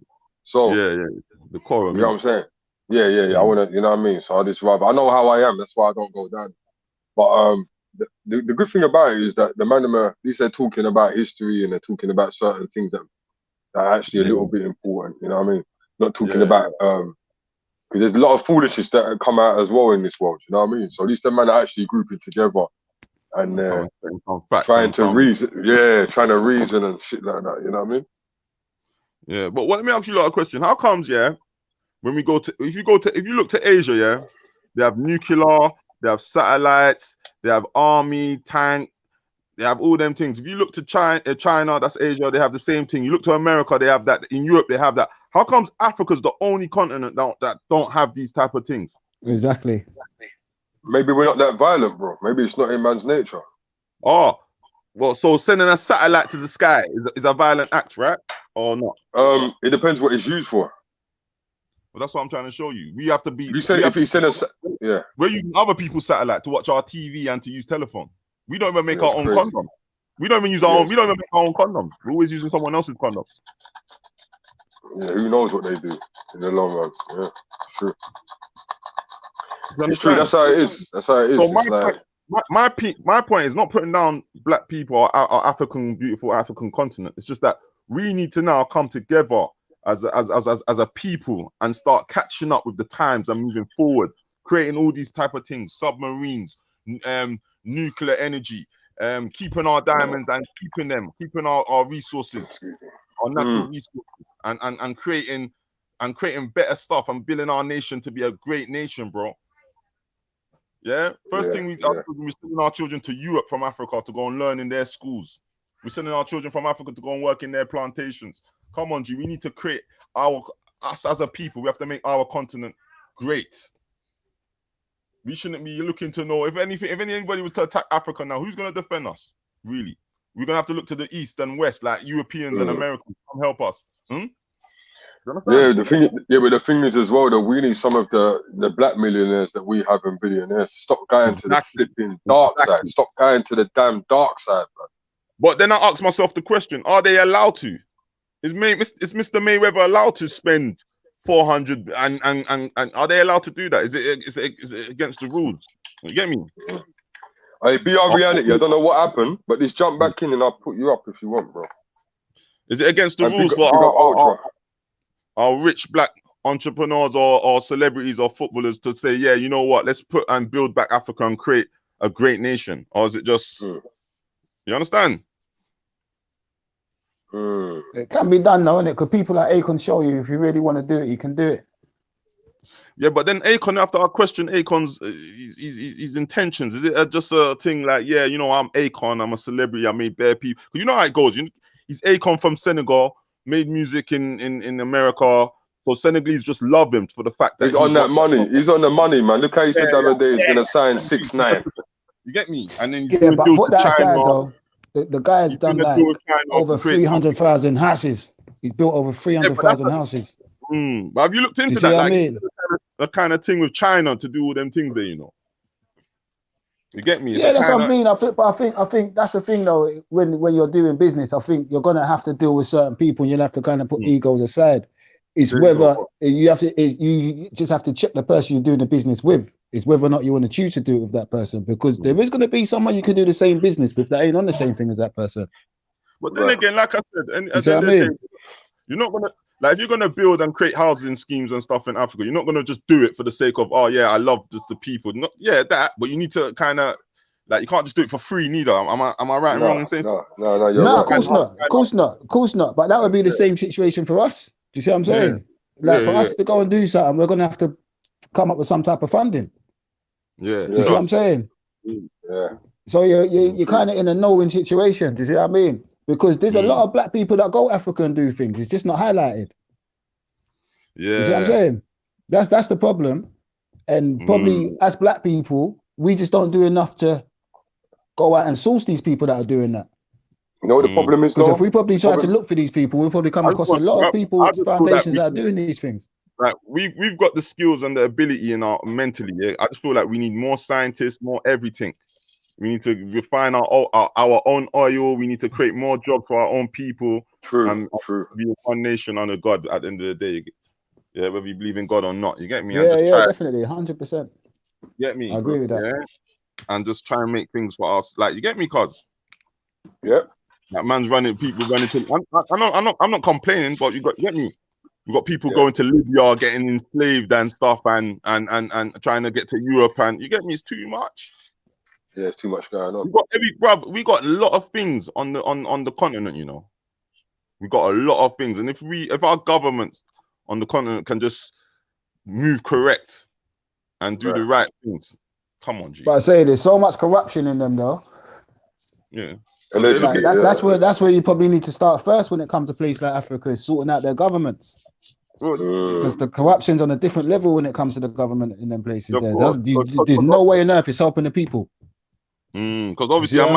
[SPEAKER 1] So
[SPEAKER 3] the core of
[SPEAKER 1] you know what I'm saying? Yeah. I want to, you know what I mean? So I just rather, I know how I am. That's why I don't go down. But the good thing about it is that the man, at least they're talking about history and they're talking about certain things that are actually a little bit important. You know what I mean? Not talking about because there's a lot of foolishness that come out as well in this world. You know what I mean? So at least the man are actually grouping together and trying to reason and shit like that. You know what I mean?
[SPEAKER 3] Yeah, but let me ask you a question. How comes, when we go to, if you look to Asia, they have nuclear, they have satellites, they have army, tank, they have all them things. If you look to China, that's Asia, they have the same thing. You look to America, they have that. In Europe, they have that. How comes Africa's the only continent that don't have these type of things?
[SPEAKER 2] Exactly.
[SPEAKER 1] Maybe we're not that violent, bro. Maybe it's not in man's nature.
[SPEAKER 3] Oh, well, so sending a satellite to the sky is a violent act, right? Or not?
[SPEAKER 1] It depends what it's used for.
[SPEAKER 3] Well, that's what I'm trying to show you. We have to be.
[SPEAKER 1] We're
[SPEAKER 3] using other people's satellite to watch our TV and to use telephone. We don't even make our own condoms. We don't even use our own. We don't even make our own condoms. We're always using someone else's condoms.
[SPEAKER 1] Yeah, who knows what they do in the long run? Yeah, true. It's true. That's how it is. So
[SPEAKER 3] my point is not putting down black people or African, beautiful African continent. It's just that we need to now come together as a people and start catching up with the times and moving forward, creating all these type of things, submarines, nuclear energy, keeping our diamonds and keeping our resources, our natural resources, and creating better stuff and building our nation to be a great nation, bro. Yeah. First thing we're sending our children to Europe from Africa to go and learn in their schools. We're sending our children from Africa to go and work in their plantations. Come on, G. We need to create us as a people. We have to make our continent great. We shouldn't be looking to know if anybody was to attack Africa now, who's going to defend us? Really? We're going to have to look to the east and west, like Europeans and Americans, come help us.
[SPEAKER 1] Yeah, but the thing is as well that we need some of the black millionaires that we have and billionaires to stop going to the flipping dark side. Stop going to the damn dark side, man.
[SPEAKER 3] But then I ask myself the question: are they allowed to? Is Mr. Mayweather allowed to spend 400 and are they allowed to do that? Is it against the rules? You get me?
[SPEAKER 1] Hey, be our reality. I don't know what happened, but just jump back in and I'll put you up if you want, bro.
[SPEAKER 3] Is it against the rules for our rich black entrepreneurs or celebrities or footballers to say, yeah, you know what, let's put and build back Africa and create a great nation? Or is it just, you understand?
[SPEAKER 2] It can be done though, innit? Because people like Akon show you if you really want to do it, you can do it.
[SPEAKER 3] Yeah, but then Akon, after I question Akon's his intentions, is it just a thing like, yeah, you know, I'm Akon, I'm a celebrity, I made bare people. You know how it goes. He's Akon from Senegal, made music in America. So Senegalese just love him for the fact that
[SPEAKER 1] he's on that money. He's on the money, man. Look how he said the other day he's gonna sign 6ix9ine.
[SPEAKER 3] You get me? And then he's
[SPEAKER 2] but put that
[SPEAKER 3] China.
[SPEAKER 2] aside though. The guy's done like over 300,000 houses. He's built over 300,000 houses.
[SPEAKER 3] But have you looked into that? Like, I mean? The kind of thing with China to do all them things there, you know. You get me?
[SPEAKER 2] Yeah, that's what I mean. I think that's the thing though. When you're doing business, I think you're gonna have to deal with certain people, and you'll have to kind of put egos aside. It's whether you just have to check the person you're doing the business with. It's whether or not you want to choose to do it with that person, because there is going to be someone you can do the same business with that ain't on the same thing as that person.
[SPEAKER 3] But then again, like I said, you're not gonna, like, if you're gonna build and create housing schemes and stuff in Africa, you're not gonna just do it for the sake of, oh yeah, I love just the people. Not but you need to kind of, like, you can't just do it for free neither. Am I right and wrong in saying?
[SPEAKER 1] No, you're right.
[SPEAKER 2] Of course not. But that would be the same situation for us. Do you see what I'm saying? Like, for us to go and do something, we're gonna have to come up with some type of funding.
[SPEAKER 3] Yeah.
[SPEAKER 2] You see what I'm saying?
[SPEAKER 1] Yeah.
[SPEAKER 2] So you're kind of in a no-win situation. Do you see what I mean? Because there's a lot of black people that go Africa and do things. It's just not highlighted.
[SPEAKER 3] Yeah.
[SPEAKER 2] You see what I'm saying? That's the problem. And probably as black people, we just don't do enough to go out and source these people that are doing that.
[SPEAKER 1] You know what the problem is,
[SPEAKER 2] because if we probably try to look for these people, we'll probably come across a lot of people, foundations that are doing these things.
[SPEAKER 3] Like, we've got the skills and the ability in our mentally. Yeah? I just feel like we need more scientists, more everything. We need to refine our own oil. We need to create more jobs for our own people.
[SPEAKER 1] True.
[SPEAKER 3] Be one nation under God at the end of the day. Yeah, whether you believe in God or not. You get me?
[SPEAKER 2] Yeah, definitely, 100%.
[SPEAKER 3] Get me?
[SPEAKER 2] I agree with that.
[SPEAKER 3] Yeah? And just try and make things for us. Like, you get me, cuz?
[SPEAKER 1] Yeah.
[SPEAKER 3] That man's people running to. I'm not complaining, but you get me. We got people going to Libya, getting enslaved and stuff, and trying to get to Europe, and you get me. It's too much.
[SPEAKER 1] Yeah, it's too much going on.
[SPEAKER 3] We got a lot of things on the continent. You know, we got a lot of things, and if our governments on the continent can just move correct and do the right things, come on, G.
[SPEAKER 2] But I say there's so much corruption in them, though.
[SPEAKER 3] Yeah.
[SPEAKER 2] Like, that's where you probably need to start first when it comes to places like Africa, is sorting out their governments. Because the corruption's on a different level when it comes to the government in them places. There's no way on earth it's helping the people.
[SPEAKER 3] Because obviously a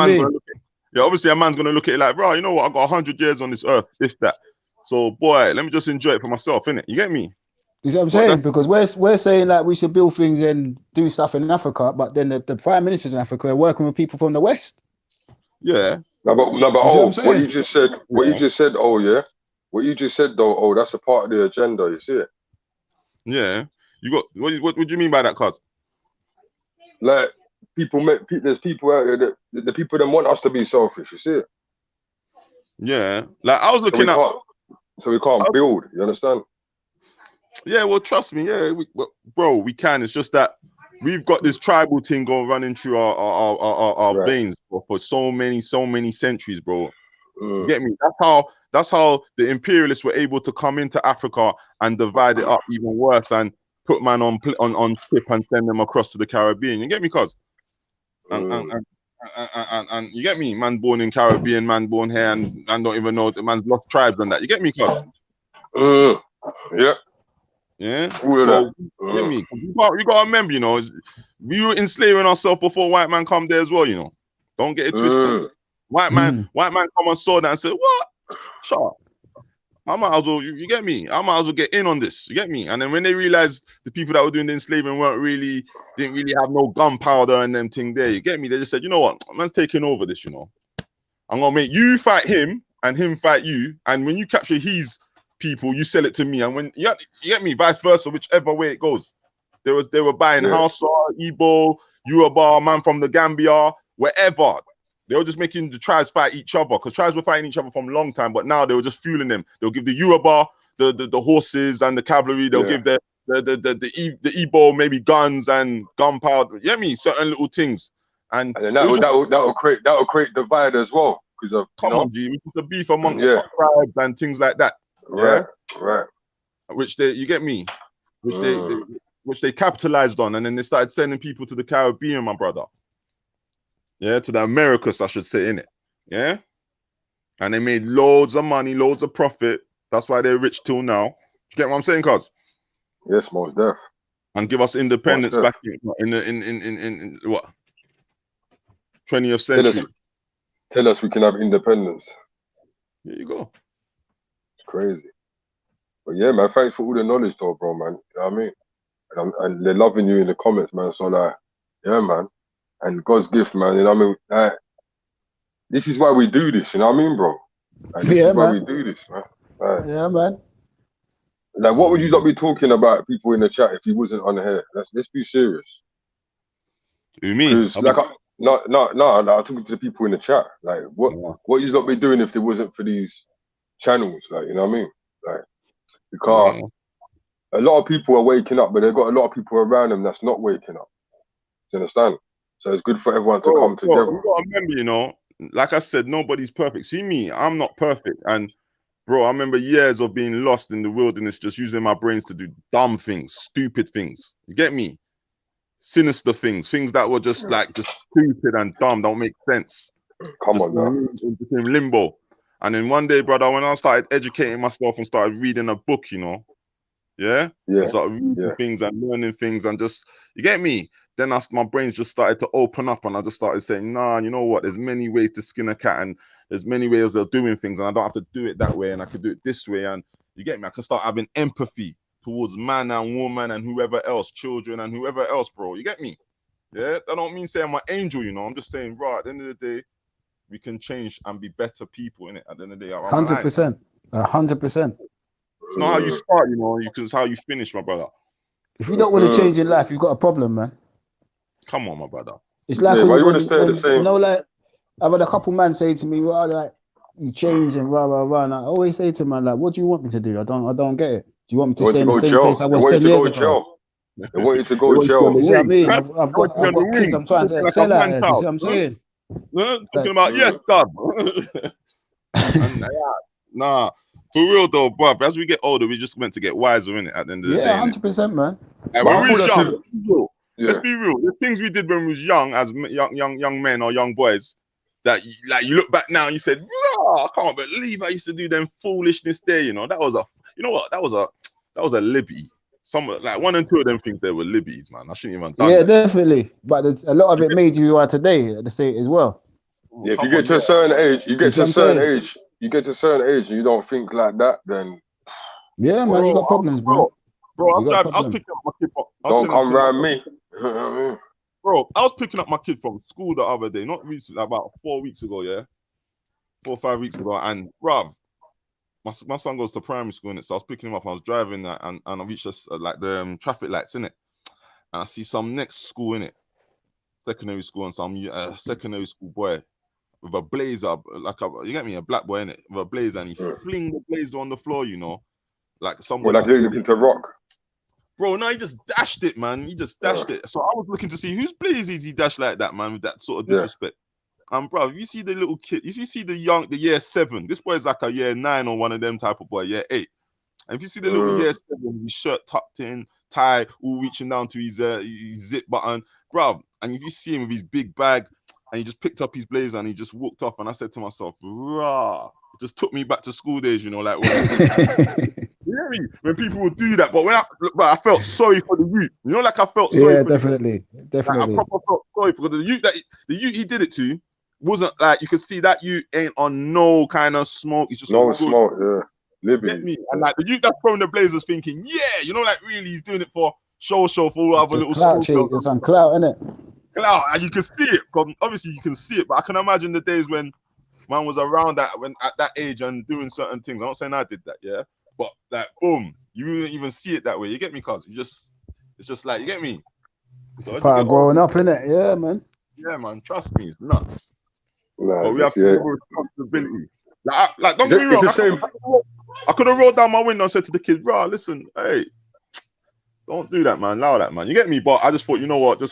[SPEAKER 3] man's gonna look at it like, bro, you know what? I got 100 years on this earth, this, that. So boy, let me just enjoy it for myself, innit? You get me?
[SPEAKER 2] You see what I'm saying? Because we're saying that we should build things and do stuff in Africa, but then the prime ministers in Africa are working with people from the West.
[SPEAKER 3] Yeah.
[SPEAKER 1] No, but what you just said, what you just said, though, that's a part of the agenda, you see it?
[SPEAKER 3] Yeah. You got what do you mean by that, cuz?
[SPEAKER 1] Like, there's people out there that the people that want us to be selfish, you see it?
[SPEAKER 3] Yeah. Like, I was looking at,
[SPEAKER 1] so we can't build, you understand?
[SPEAKER 3] Yeah, well, trust me, bro, we can. It's just that we've got this tribal thing running through our veins for so many centuries, bro. You get me? That's how the imperialists were able to come into Africa and divide it up even worse and put man on ship and send them across to the Caribbean. You get me, cuz? And and you get me, man born in Caribbean, man born here, and don't even know the man's lost tribes and that. You get me, cuz?
[SPEAKER 1] Yeah.
[SPEAKER 3] Yeah.
[SPEAKER 1] All of
[SPEAKER 3] So
[SPEAKER 1] that.
[SPEAKER 3] you get me? You gotta remember, you know, we were enslaving ourselves before white man come there as well, you know. Don't get it twisted. White man come and saw that and said, what? Shut up. I might as well, you get me? I might as well get in on this. You get me? And then when they realized the people that were doing the enslaving didn't really have no gunpowder and them thing there, you get me? They just said, you know what? Man's taking over this, you know. I'm gonna make you fight him and him fight you. And when you capture his people, you sell it to me. And when you get me, vice versa, whichever way it goes. They were buying Hausa, Igbo, Yoruba, man from the Gambia, wherever. They were just making the tribes fight each other because tribes were fighting each other from a long time, but now they were just fueling them. They'll give the Yoruba the horses and the cavalry. They'll give the Igbo maybe guns and gunpowder. You get me? Certain little things. And
[SPEAKER 1] then that will create divide as well because of
[SPEAKER 3] on, G, which is the beef amongst tribes and things like that.
[SPEAKER 1] Right.
[SPEAKER 3] Which you get me, which they capitalized on, and then they started sending people to the Caribbean, my brother. Yeah, to the Americas, I should say, innit? Yeah, and they made loads of money, loads of profit. That's why they're rich till now. You get what I'm saying, cuz?
[SPEAKER 1] Yes, most def.
[SPEAKER 3] And give us independence back in what 20th century.
[SPEAKER 1] Tell us we can have independence.
[SPEAKER 3] There you go.
[SPEAKER 1] It's crazy. But yeah, man, thanks for all the knowledge though, bro, man. You know what I mean? And they're loving you in the comments, man. So like, yeah, man. And God's gift, man. You know what I mean? Like, this is why we do this, you know what I mean, bro? Like, this is why we do this, man. Like,
[SPEAKER 2] yeah, man.
[SPEAKER 1] Like, what would you not be talking about people in the chat if you wasn't on here? Let's be serious.
[SPEAKER 3] You mean?
[SPEAKER 1] Because like, no, I'm talking to the people in the chat. Like, what you not be doing if it wasn't for these channels? Like, you know what I mean? Like, because a lot of people are waking up, but they've got a lot of people around them that's not waking up. Do you understand? So it's good for everyone to come together.
[SPEAKER 3] You gotta remember, you know, like I said, nobody's perfect. See me, I'm not perfect. And bro, I remember years of being lost in the wilderness, just using my brains to do dumb things, stupid things. You get me? Sinister things that were just stupid and dumb, don't make sense.
[SPEAKER 1] Come on now.
[SPEAKER 3] In limbo. And then one day, brother, when I started educating myself and started reading a book, you know, I started reading things and learning things and just, you get me? Then my brains just started to open up and I just started saying, nah, you know what? There's many ways to skin a cat and there's many ways of doing things and I don't have to do it that way and I could do it this way. And you get me? I can start having empathy towards man and woman and whoever else, children and whoever else, bro. You get me? Yeah, that don't mean saying I'm an angel, you know. I'm just saying, right, at the end of the day, we can change and be better people, innit? At the end of the day,
[SPEAKER 2] 100%. 100%.
[SPEAKER 3] It's not how you start, you know, it's how you finish, my brother.
[SPEAKER 2] If you don't want to change your life, you've got a problem, man.
[SPEAKER 3] Come on, my brother.
[SPEAKER 2] It's like when you want to stay the same. You know, like I've had a couple men say to me, well, like you change and rah rah rah. And I always say to man, like, what do you want me to do? I don't get it. Do you want me to stay in the same place I was 10 years ago?
[SPEAKER 1] They want you to go jail.
[SPEAKER 2] You see what I mean? I've got kids. I'm trying to excel at it. You see what I'm saying?
[SPEAKER 3] Talking about yes, God. Nah, for real though, bro. As we get older, we just meant to get wiser, innit? At the end of the day,
[SPEAKER 2] 100%, man.
[SPEAKER 3] Like, when we was young, let's be real. The things we did when we was young, as young men or young boys, that like you look back now and you said, I can't believe I used to do them foolishness there. You know, that was a libby. Some like 1 and 2 of them things they were libbies, man. I shouldn't even done that.
[SPEAKER 2] Definitely. But a lot of it made you are today at the state as well.
[SPEAKER 1] Yeah, if you get to a certain age, you get to a certain age and you don't think like that, then
[SPEAKER 2] yeah, man, you got problems, bro.
[SPEAKER 3] Bro, I was picking up my kid.
[SPEAKER 1] Don't come around me.
[SPEAKER 3] Bro, I was picking up my kid from school the other day, not recently, about 4 weeks ago, 4 or 5 weeks ago, and bruv, my son goes to primary school, innit? So I was picking him up. I was driving that, and I reached like the traffic lights, innit? And I see some next school, innit? Secondary school, and some secondary school boy with a blazer, you get me, a black boy, innit? With a blazer, and he fling the blazer on the floor, you know, like somebody.
[SPEAKER 1] Well, like looking to rock.
[SPEAKER 3] Bro, no, he just dashed it, man. He just dashed it. So I was looking to see whose blazer he dashed like that, man, with that sort of disrespect. Bro, if you see the little kid, if you see the year 7, this boy is like a year 9 or one of them type of boy, year 8. And if you see the little year 7, his shirt tucked in, tie, all reaching down to his zip button, bro, and if you see him with his big bag, and he just picked up his blazer and he just walked off. And I said to myself, rah, it just took me back to school days, you know, like you hear me? When people would do that, but I felt sorry for the youth. You know, like I felt sorry.
[SPEAKER 2] Yeah,
[SPEAKER 3] for
[SPEAKER 2] definitely.
[SPEAKER 3] Like, I proper felt sorry for the youth he did it to. Wasn't like, you could see that you ain't on no kind of smoke. It's just
[SPEAKER 1] no smoke, yeah. Living.
[SPEAKER 3] Get me? And like the youth that's throwing the blazers thinking, yeah, you know, like really he's doing it for show for all other little
[SPEAKER 2] clout. It's on clout, isn't it?
[SPEAKER 3] Clout, and you can see it. Obviously you can see it, but I can imagine the days when man was around that at that age and doing certain things. I'm not saying I did that, yeah. But like boom, you wouldn't even see it that way. You get me, cuz? It's just like, you get me?
[SPEAKER 2] So it's part of growing up, innit? Yeah, man.
[SPEAKER 3] Yeah, man. Trust me, it's nuts.
[SPEAKER 1] Nah,
[SPEAKER 3] but we have responsibility. Like don't get me wrong. I could have rolled down my window and said to the kids, bro, listen, hey, don't do that, man. Allow that, man. You get me? But I just thought, you know what? I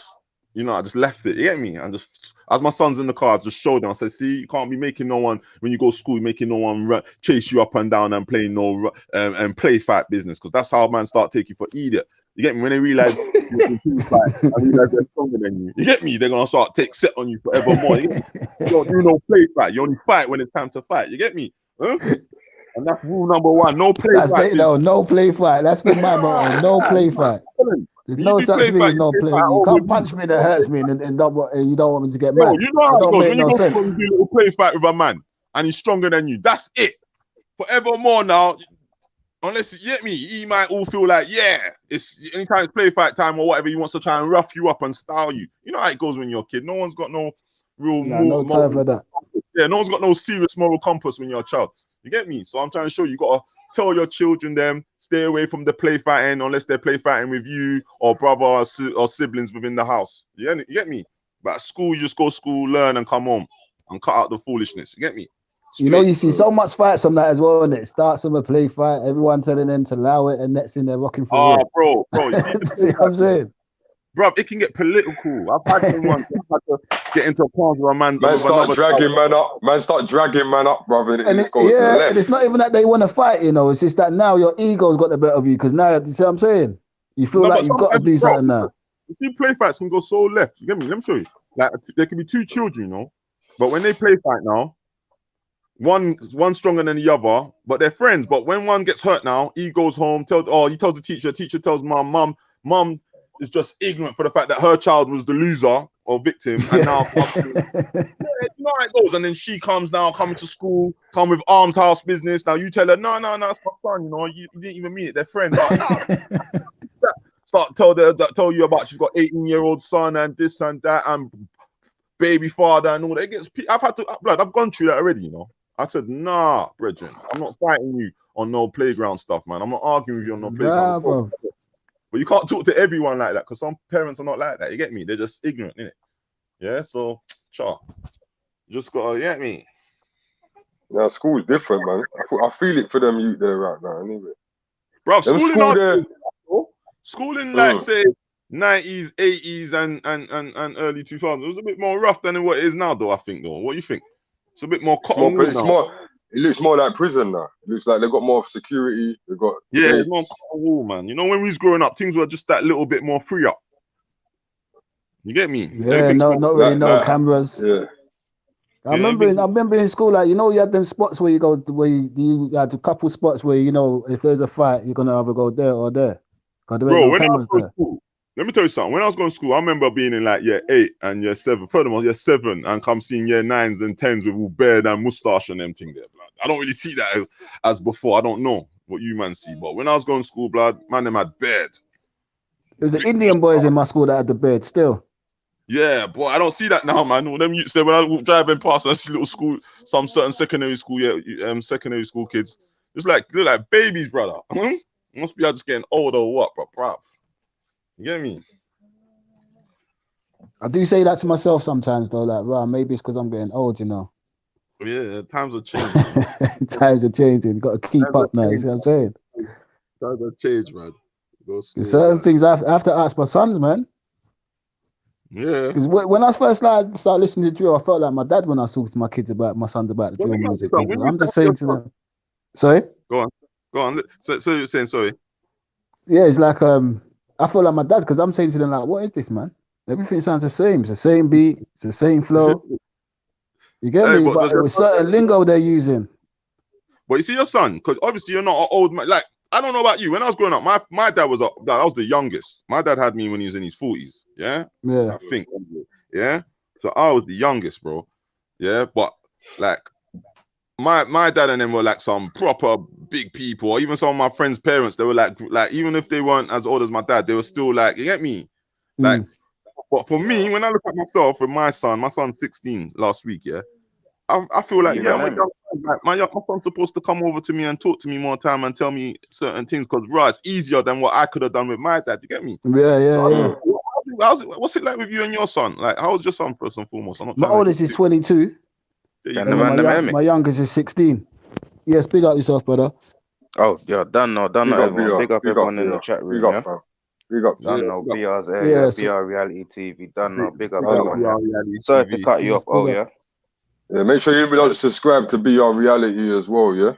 [SPEAKER 3] just left it. You get me? And just, as my son's in the car, I just showed them. I said, see, you can't be making no one, when you go to school, making no one chase you up and down and play and play fight business. Because that's how man start taking you for idiot. You get me? When they realize you can fight and realize they're stronger than you. You get me? They're going to start take set on you forevermore. You don't do no play fight. You only fight when it's time to fight. You get me? Huh? And that's rule number one. No play fight.
[SPEAKER 2] No play fight. That's been my motto. No play fight. There's no such thing as no play. You can't punch me that hurts me and you don't want me to get mad.
[SPEAKER 3] You know how it goes when you go do a little play fight with a man and he's stronger than you. That's it. Forevermore now, unless you get me, he might all feel like, yeah, it's anytime it's play fight time or whatever, he wants to try and rough you up and style you. You know how it goes when you're a kid. No one's got no real
[SPEAKER 2] no time for that.
[SPEAKER 3] Yeah, no one's got no serious moral compass when you're a child. You get me? So I'm trying to show you got to tell your children them stay away from the play fighting unless they're play fighting with you or brother or siblings within the house. You get me? But at school, you just go to school, learn, and come home and cut out the foolishness. You get me?
[SPEAKER 2] Straight. You know, you see so much fights on that as well, and it starts with a play fight. Everyone telling them to allow it, and next thing they're rocking for real.
[SPEAKER 3] Bro, you
[SPEAKER 2] see what I'm saying?
[SPEAKER 3] Bro, it can get political. I've had someone to get into a point where a man
[SPEAKER 1] start dragging man up. Man start dragging man up, brother.
[SPEAKER 2] And it's not even that they want to fight, you know. It's just that now your ego's got the better of you because now, you see what I'm saying? You feel like you've got to do something now.
[SPEAKER 3] You see, play fights can go so left. You get me? Let me show you. Like, there can be two children, you know, but when they play fight now, one's stronger than the other, but they're friends. But when one gets hurt now, he goes home, he tells the teacher tells mom is just ignorant for the fact that her child was the loser or victim, and now you know how it goes. And then she comes coming to school, come with arms house business. Now you tell her, no, it's my son. You know, you didn't even mean it. They're friends. Tell you about she's got 18-year-old son and this and that and baby father and all that. I've gone through that already. You know, I said, nah, brethren, I'm not fighting you on no playground stuff, man. I'm not arguing with you on no playground stuff. But you can't talk to everyone like that because some parents are not like that. You get me? They're just ignorant, innit? Yeah, so, you just gotta get me.
[SPEAKER 1] Now, school's different, man. I feel it for them youth there right now, anyway.
[SPEAKER 3] Bro, school in like, say, 90s, 80s, and early 2000s, it was a bit more rough than what it is now, though, I think, though. What do you think? It's a bit more cotton wool now.
[SPEAKER 1] It looks more like prison now. It looks like they've got more security. They've got
[SPEAKER 3] it's more cotton wool, man. You know, when we was growing up, things were just that little bit more free up. You get me?
[SPEAKER 2] Yeah, not really no cameras.
[SPEAKER 1] Yeah.
[SPEAKER 2] I remember in school, like, you know, you had them spots where you had a couple spots where, you know, if there's a fight, you're gonna either go there or there.
[SPEAKER 3] Bro, when I was going to school, let me tell you something. When I was going to school, I remember being in like year 8 and year 7. Furthermore, year 7 and come seeing year 9s and 10s with all beard and moustache and them thing there, blood. I don't really see that as before. I don't know what you man see, but when I was going to school, blood, man, them had beard.
[SPEAKER 2] It was the Indian boys in my school that had the beard still.
[SPEAKER 3] Yeah, boy, I don't see that now, man. All them youths there, when I was driving past, I see little school, some certain secondary school kids. They're like babies, brother. Must be just getting older or what, bro? You get me?
[SPEAKER 2] I do say that to myself sometimes, though. Like, right, maybe it's because I'm getting old, you know.
[SPEAKER 3] Yeah, times are changing.
[SPEAKER 2] Times are changing. You got to keep up now. You see what I'm saying?
[SPEAKER 3] Times are changed, man.
[SPEAKER 2] There's certain things I have to ask my sons, man.
[SPEAKER 3] Yeah.
[SPEAKER 2] Because when I first started listening to drill, I felt like my dad when I was talking to my sons about the drill music. I'm just saying to them. Sorry?
[SPEAKER 3] Go on. So you're saying sorry?
[SPEAKER 2] Yeah, it's like I feel like my dad because I'm saying to them like, what is this, man? Everything sounds the same. It's the same beat. It's the same flow. You get
[SPEAKER 3] Hey,
[SPEAKER 2] me?
[SPEAKER 3] but
[SPEAKER 2] But
[SPEAKER 3] does
[SPEAKER 2] it
[SPEAKER 3] your
[SPEAKER 2] was
[SPEAKER 3] son,
[SPEAKER 2] certain lingo they're using.
[SPEAKER 3] but you see your son, because obviously you're not an old man. Like, I don't know about you. When I was growing up, my dad was I was the youngest. My dad had me when he was in his 40s. Yeah,
[SPEAKER 2] Yeah.
[SPEAKER 3] I think. Yeah, so I was the youngest, bro. Yeah, but like my dad and them were like some proper big people, or even some of my friends' parents. They were like even if they weren't as old as my dad, they were still like, you get me? Like, but for me, when I look at myself and my son's 16 last week. Yeah. I feel like, yeah, I'm a young man. Like, my son's supposed to come over to me and talk to me more time and tell me certain things, because it's easier than what I could have done with my dad. You get me?
[SPEAKER 2] Yeah.
[SPEAKER 3] So what's it like with you and your son? Like, how's your son first and foremost? I'm not
[SPEAKER 2] My
[SPEAKER 3] trying
[SPEAKER 2] oldest
[SPEAKER 3] to.
[SPEAKER 2] is 22,
[SPEAKER 3] There you
[SPEAKER 2] and
[SPEAKER 3] go.
[SPEAKER 2] then my youngest is 16. Yes, big up yourself, brother.
[SPEAKER 4] Oh, yeah, done now, everyone. Big up everyone in the chat
[SPEAKER 1] Big
[SPEAKER 4] room,
[SPEAKER 1] up,
[SPEAKER 4] yeah?
[SPEAKER 1] fam. Big up,
[SPEAKER 3] Yeah,
[SPEAKER 4] Done now, BR's
[SPEAKER 2] Yeah,
[SPEAKER 4] area,
[SPEAKER 2] so,
[SPEAKER 4] BR Reality TV, done now, big up
[SPEAKER 3] big up
[SPEAKER 4] everyone, yeah?
[SPEAKER 3] reality
[SPEAKER 4] Sorry to
[SPEAKER 3] TV.
[SPEAKER 4] cut you
[SPEAKER 2] yes,
[SPEAKER 4] off, oh, yeah?
[SPEAKER 1] Yeah, make sure you subscribe to BR Reality as well, yeah?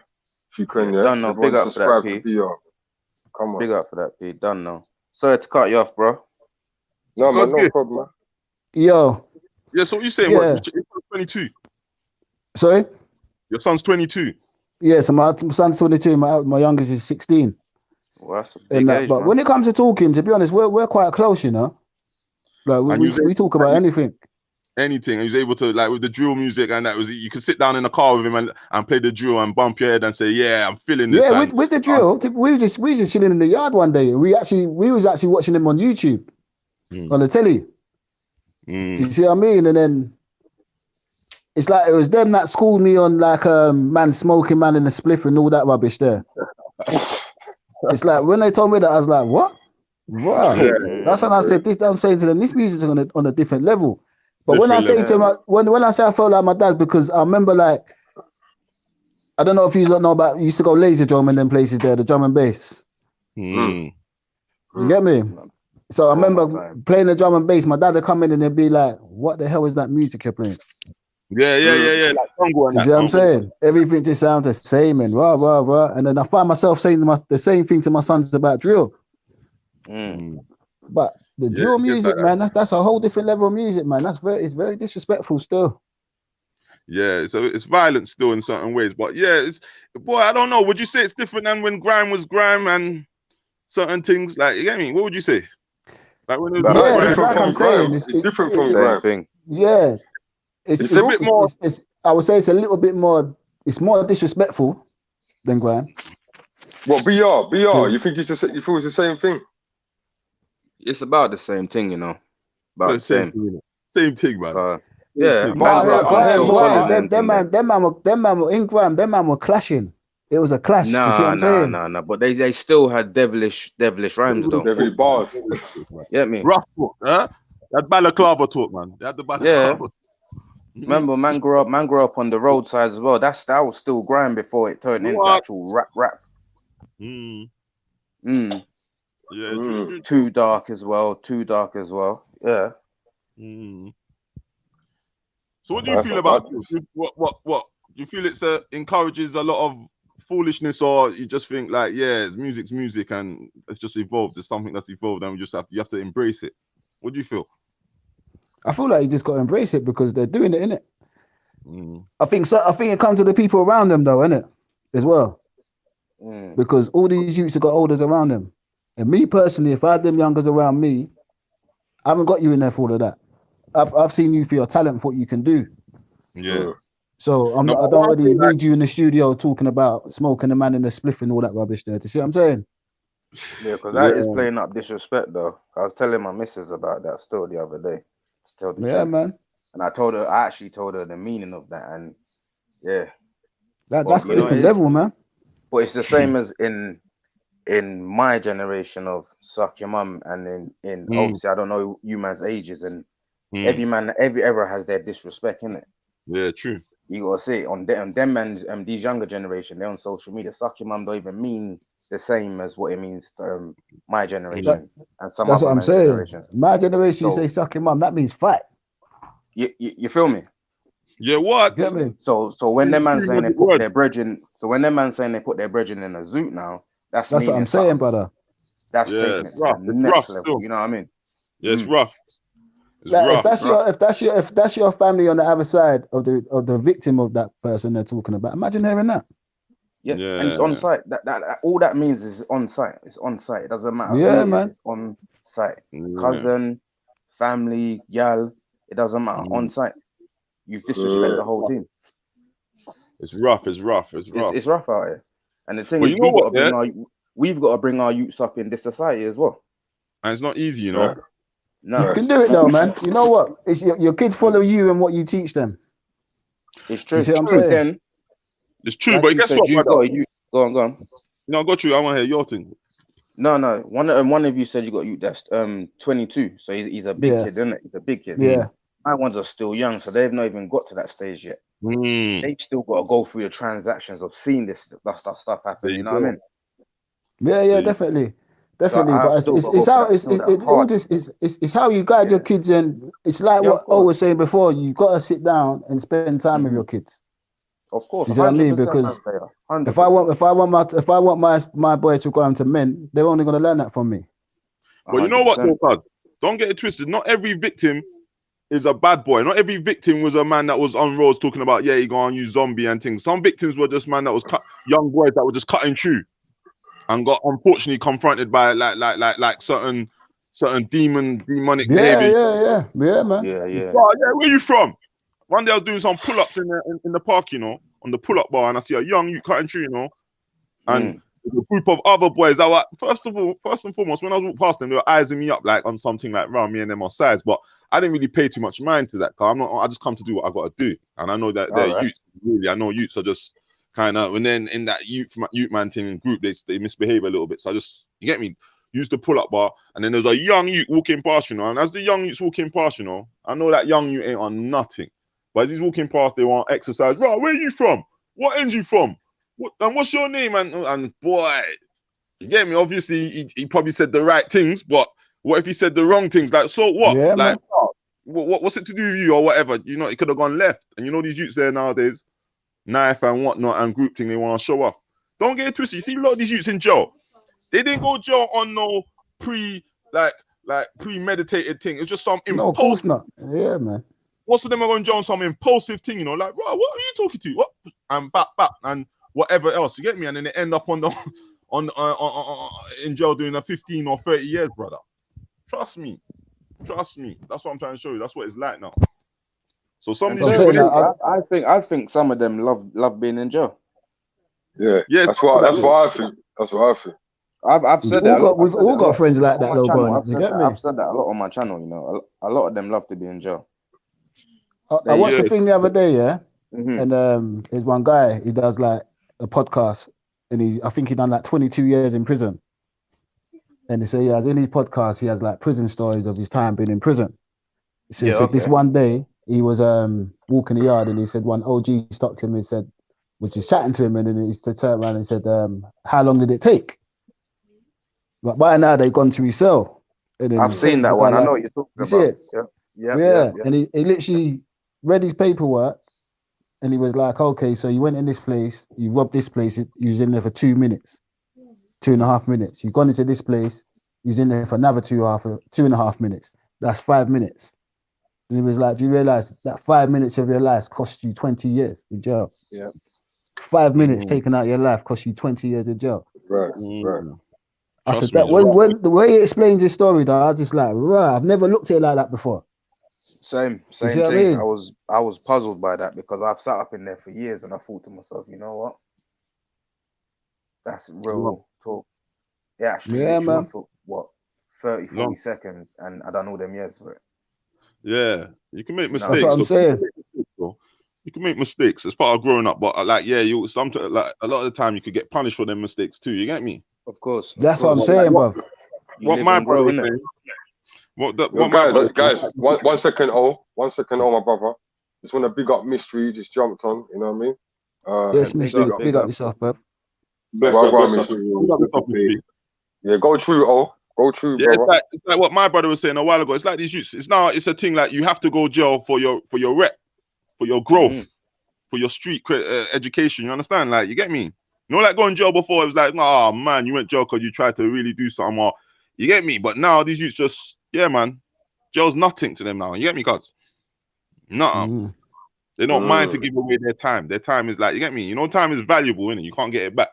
[SPEAKER 1] If you can, yeah?
[SPEAKER 4] Done now, big
[SPEAKER 1] Everyone
[SPEAKER 4] up for that,
[SPEAKER 1] subscribe to
[SPEAKER 4] P.
[SPEAKER 1] BR. Come on.
[SPEAKER 4] Big up for that, P. Done now. Sorry to cut you off, bro.
[SPEAKER 1] No, man,
[SPEAKER 3] God's
[SPEAKER 1] no
[SPEAKER 3] gift.
[SPEAKER 1] problem, man.
[SPEAKER 2] yo,
[SPEAKER 3] Yeah, so what you saying?
[SPEAKER 2] yeah.
[SPEAKER 3] What? Your son's 22.
[SPEAKER 2] Sorry.
[SPEAKER 3] Your son's 22.
[SPEAKER 2] Yeah, so my son's 22. My youngest is 16.
[SPEAKER 4] Well, that's a
[SPEAKER 2] And
[SPEAKER 4] big age,
[SPEAKER 2] but
[SPEAKER 4] man.
[SPEAKER 2] when it comes to talking, to be honest, we're quite close, you know. Like
[SPEAKER 3] And
[SPEAKER 2] we talk about anything.
[SPEAKER 3] anything, and he was able to, like, with the drill music, and that was, you could sit down in the car with him and play the drill and bump your head and say, yeah, I'm feeling this.
[SPEAKER 2] Yeah,
[SPEAKER 3] And
[SPEAKER 2] with the drill, we was just chilling in the yard one day. We was actually watching them on YouTube on the telly. You see what I mean? And then it's like it was them that schooled me on like man smoking, man in the spliff and all that rubbish there. It's like when they told me that, I was like, what? Wow. That's when I said this. I'm saying to them, this music's on a different level. But when I say to him, when I say I felt like my dad, because I remember, like, I don't know if you don't know about, you used to go laser drum in them places there, the drum and bass. You get me? So I remember playing the drum and bass. My dad would come in and they'd be like, what the hell is that music you're playing?
[SPEAKER 3] Yeah. Like jungle and
[SPEAKER 2] You
[SPEAKER 3] that.
[SPEAKER 2] see what I'm saying? Everything just sounds the same and rah, rah, rah. And then I find myself saying the same thing to my sons about drill. But the drill music, man, that's a whole different level of music, man. It's very disrespectful still.
[SPEAKER 3] Yeah, so it's violent still in certain ways, but yeah, I don't know. Would you say it's different than when grime was grime and certain things? Like, you get me? What would you say? Like when it was
[SPEAKER 1] No, it's
[SPEAKER 2] Yeah,
[SPEAKER 1] different
[SPEAKER 2] like
[SPEAKER 1] from
[SPEAKER 2] I'm saying,
[SPEAKER 1] grime. It's different from
[SPEAKER 4] Same
[SPEAKER 1] grime.
[SPEAKER 4] thing.
[SPEAKER 2] Yeah,
[SPEAKER 3] It's a bit more.
[SPEAKER 2] I would say it's a little bit more. It's more disrespectful than grime.
[SPEAKER 1] What, BR? You think you feel it's the same thing?
[SPEAKER 4] It's about the same thing, you know? About the same.
[SPEAKER 3] Same thing, man.
[SPEAKER 4] Yeah,
[SPEAKER 3] thing.
[SPEAKER 4] man grew up on Soul Solid
[SPEAKER 2] them man were in grime. Them man were clashing. It was a clash. You see what I'm saying?
[SPEAKER 4] Nah. But they still had devilish rhymes though.
[SPEAKER 1] Devil bars.
[SPEAKER 4] Yeah, me.
[SPEAKER 3] Rough talk, huh? That balaclava talk, man. They had the balaclava.
[SPEAKER 4] Yeah. Remember, man grew up on the roadside as well. That was still grime before it turned into actual rap.
[SPEAKER 3] Yeah.
[SPEAKER 4] Too dark as well. Yeah.
[SPEAKER 3] So what do you feel about what do you feel it's encourages a lot of foolishness, or you just think like, yeah, music's music and it's just evolved? It's something that's evolved and you have to embrace it. What do you feel?
[SPEAKER 2] I feel like you just got to embrace it because they're doing it, innit? I think it comes to the people around them though, innit? As well. Because all these youths have got elders around them. And me personally, if I had them youngers around me, I haven't got you in there for all of that. I've seen you for your talent, for what you can do.
[SPEAKER 3] Yeah.
[SPEAKER 2] So I don't really need you in the studio talking about smoking a man in the spliff and all that rubbish there. Do you see what I'm saying?
[SPEAKER 4] Yeah, because that is playing up disrespect though. I was telling my missus about that still the other day. To tell the truth.
[SPEAKER 2] Man.
[SPEAKER 4] And I actually told her the meaning of that, and
[SPEAKER 2] that's a different level, man.
[SPEAKER 4] But it's the same as in my generation of suck your mum, and in obviously I don't know you man's ages, and every era has their disrespect in it.
[SPEAKER 3] Yeah, true.
[SPEAKER 4] You gotta say on them and these younger generation, they're on social media. Suck your mum don't even mean the same as what it means to my generation and some other man's generation.
[SPEAKER 2] My generation, you say suck your mum, that means fight.
[SPEAKER 4] You feel me?
[SPEAKER 3] Yeah, what?
[SPEAKER 2] Get me?
[SPEAKER 4] So when them man saying they put their brethren, in a zoot now, that's
[SPEAKER 2] what I'm saying, brother.
[SPEAKER 4] That's taking it to the next level. You know what I mean?
[SPEAKER 3] Yeah, it's rough. It's
[SPEAKER 2] Like
[SPEAKER 3] rough.
[SPEAKER 2] if that's your family on the other side of the victim of that person they're talking about, imagine hearing that.
[SPEAKER 4] Yeah, and it's on site. That all that means is on site. It's on site. It doesn't matter
[SPEAKER 2] Yeah,
[SPEAKER 4] who it is.
[SPEAKER 2] man.
[SPEAKER 4] It's on site.
[SPEAKER 3] Yeah.
[SPEAKER 4] Cousin, family, gal. It doesn't matter. On site. You disrespect the whole team.
[SPEAKER 3] It's rough. It's rough.
[SPEAKER 4] It's rough out here. And the thing
[SPEAKER 3] But
[SPEAKER 4] is,
[SPEAKER 3] you know what?
[SPEAKER 4] we've got to bring our youths up in this society as well.
[SPEAKER 3] And it's not easy, you know.
[SPEAKER 4] No,
[SPEAKER 2] You can do it though, man. You know what? It's your kids follow you and what you teach them.
[SPEAKER 4] it's true.
[SPEAKER 2] You see what I'm saying?
[SPEAKER 4] Then,
[SPEAKER 3] It's true,
[SPEAKER 4] like
[SPEAKER 3] but
[SPEAKER 4] you
[SPEAKER 3] guess
[SPEAKER 4] said,
[SPEAKER 3] what, brother?
[SPEAKER 4] go on.
[SPEAKER 3] No, I got you. I want to hear your thing.
[SPEAKER 4] No. One of you said you got youth that's 22, so he's a big kid, isn't it? He's a big kid.
[SPEAKER 2] Yeah.
[SPEAKER 4] My ones are still young, so they've not even got to that stage yet. They've still got to go through the transactions of seeing this stuff happen. You know what I mean?
[SPEAKER 2] Yeah, definitely. Definitely,
[SPEAKER 4] So
[SPEAKER 2] but it's how you guide your kids, and it's like what I was saying before. You got to sit down and spend time with your kids.
[SPEAKER 4] Of course,
[SPEAKER 2] you see what I mean? Because
[SPEAKER 4] 100%.
[SPEAKER 2] if I want my boys to go into men, they're only going to learn that from me.
[SPEAKER 3] Well, you know what, though, cuz? Don't get it twisted. Not every victim is a bad boy. Not every victim was a man that was on roads talking about, yeah, he go on use zombie and things. Some victims were just man that was young boys that were just cutting through and got unfortunately confronted by like certain demonic behavior.
[SPEAKER 2] Yeah, man.
[SPEAKER 4] Yeah.
[SPEAKER 3] Oh, yeah, where you from? One day I was doing some pull-ups in the park, you know, on the pull-up bar, and I see a young youth cutting through, you know, and a group of other boys that were first and foremost, when I was walking past them, they were eyeing me up like on something like round me and them on sides, but I didn't really pay too much mind to that because I just come to do what I got to do, and I know that they're youth. Really, I know youths are just kind of, and then in that youth man thing group, they misbehave a little bit. So I just, you get me, use the pull-up bar, and then there's a young youth walking past, you know, and as the young youth's walking past, you know, I know that young youth ain't on nothing, but as he's walking past, they want exercise. Right, where you from? What end you from? And what's your name? And boy, you get me? Obviously, he probably said the right things, but what if he said the wrong things? Like, so what?
[SPEAKER 2] Yeah,
[SPEAKER 3] like, what's it to do with you or whatever? You know, it could have gone left. And you know these youths there nowadays, knife and whatnot and group thing, they want to show off. Don't get it twisted. You see a lot of these youths in jail. They didn't go jail on no premeditated thing. It's just some impulsive.
[SPEAKER 2] No, of course not. Yeah, man.
[SPEAKER 3] Most of them are going to jail on some impulsive thing, you know, like, what are you talking to? What? And back, and whatever else. You get me? And then they end up on in jail doing a 15 or 30 years, brother. Trust me. That's what I'm trying to show you. That's what it's like now. So
[SPEAKER 4] I think some of them love being in jail.
[SPEAKER 1] Yeah, that's what I think.
[SPEAKER 4] I've said that.
[SPEAKER 2] We've all got friends like that, though, going.
[SPEAKER 4] I've said that a lot on my channel. You know, a lot of them love to be in jail.
[SPEAKER 2] I watched a thing the other day, and there's one guy. He does like a podcast, and I think he done like 22 years in prison. And they say he has in his podcast, he has like prison stories of his time being in prison. So he said this one day he was walking the yard, and he said one OG stopped him and said, which is chatting to him, and then he turned around and said, "How long did it take?" But by now they've gone to his cell.
[SPEAKER 4] I've seen that one. I know what you're talking about.
[SPEAKER 2] Yeah. And he literally read his paperwork, and he was like, "Okay, so you went in this place, you robbed this place, you was in there for 2 minutes, 2.5 minutes. You've gone into this place, you was in there for another 2.5 minutes. That's 5 minutes." And he was like, "Do you realize that 5 minutes of your life cost you 20 years in jail?"
[SPEAKER 1] Yeah.
[SPEAKER 2] 5 minutes taken out of your life cost you 20 years in jail.
[SPEAKER 1] Right.
[SPEAKER 2] I said that when the way he explains his story, though, I was just like, right, I've never looked at it like that before.
[SPEAKER 4] Same thing. I mean? I was puzzled by that because I've sat up in there for years and I thought to myself, you know what? That's real talk. It actually took what 40 seconds, and I done all them years for it.
[SPEAKER 3] Yeah, you can make mistakes.
[SPEAKER 2] That's what I'm saying.
[SPEAKER 3] You can make mistakes. It's part of growing up, but like, you sometimes like a lot of the time you could get punished for them mistakes too. You get me?
[SPEAKER 4] Of course.
[SPEAKER 2] That's what I'm saying, bro.
[SPEAKER 3] What my brother was saying.
[SPEAKER 1] Guys, one second, my brother. Just want to big up Mystery. Just jumped on. You know what I mean?
[SPEAKER 2] Yes, Mystery. Big up yourself, bro.
[SPEAKER 1] Bless up. Yeah, go true, Go true, brother.
[SPEAKER 3] It's like what my brother was saying a while ago. It's like these youths. It's a thing like you have to go jail for your rep, for your growth, for your street education. You understand? Like, you get me? You know, like going jail before, it was like, oh man, you went jail because you tried to really do something, or you get me? But now these youths just, yeah, man, jail's nothing to them now. You get me, cuz? Nothing. They don't mind to give away their time. Their time is like, you get me? You know, time is valuable, innit? You can't get it back.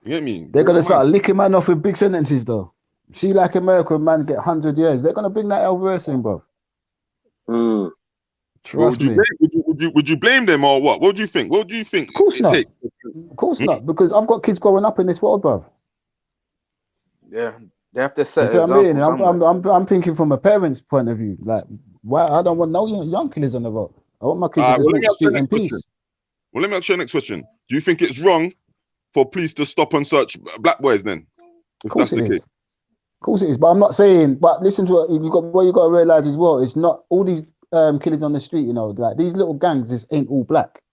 [SPEAKER 3] You get me?
[SPEAKER 2] They're gonna start licking man off with big sentences though. See, like America, man get 100 years. They're gonna bring that over soon, bro. Trust me.
[SPEAKER 3] Would you blame them or what? What do you think? What do you think?
[SPEAKER 2] Of course not. Of course not, because I've got kids growing up in this world, bro.
[SPEAKER 4] Yeah, they have to set
[SPEAKER 2] an example. I mean? I'm thinking from a parent's point of view. Like, why I don't want no young killers on the road. I want my kids to just walk the street in peace.
[SPEAKER 3] Well, let me ask you the next question. Do you think it's wrong for police to stop and search black boys then?
[SPEAKER 2] Of course it is. Of course it is. But I'm not saying. But listen to what you got to realize as well. It's not all these killers on the street. You know, like these little gangs just ain't all black.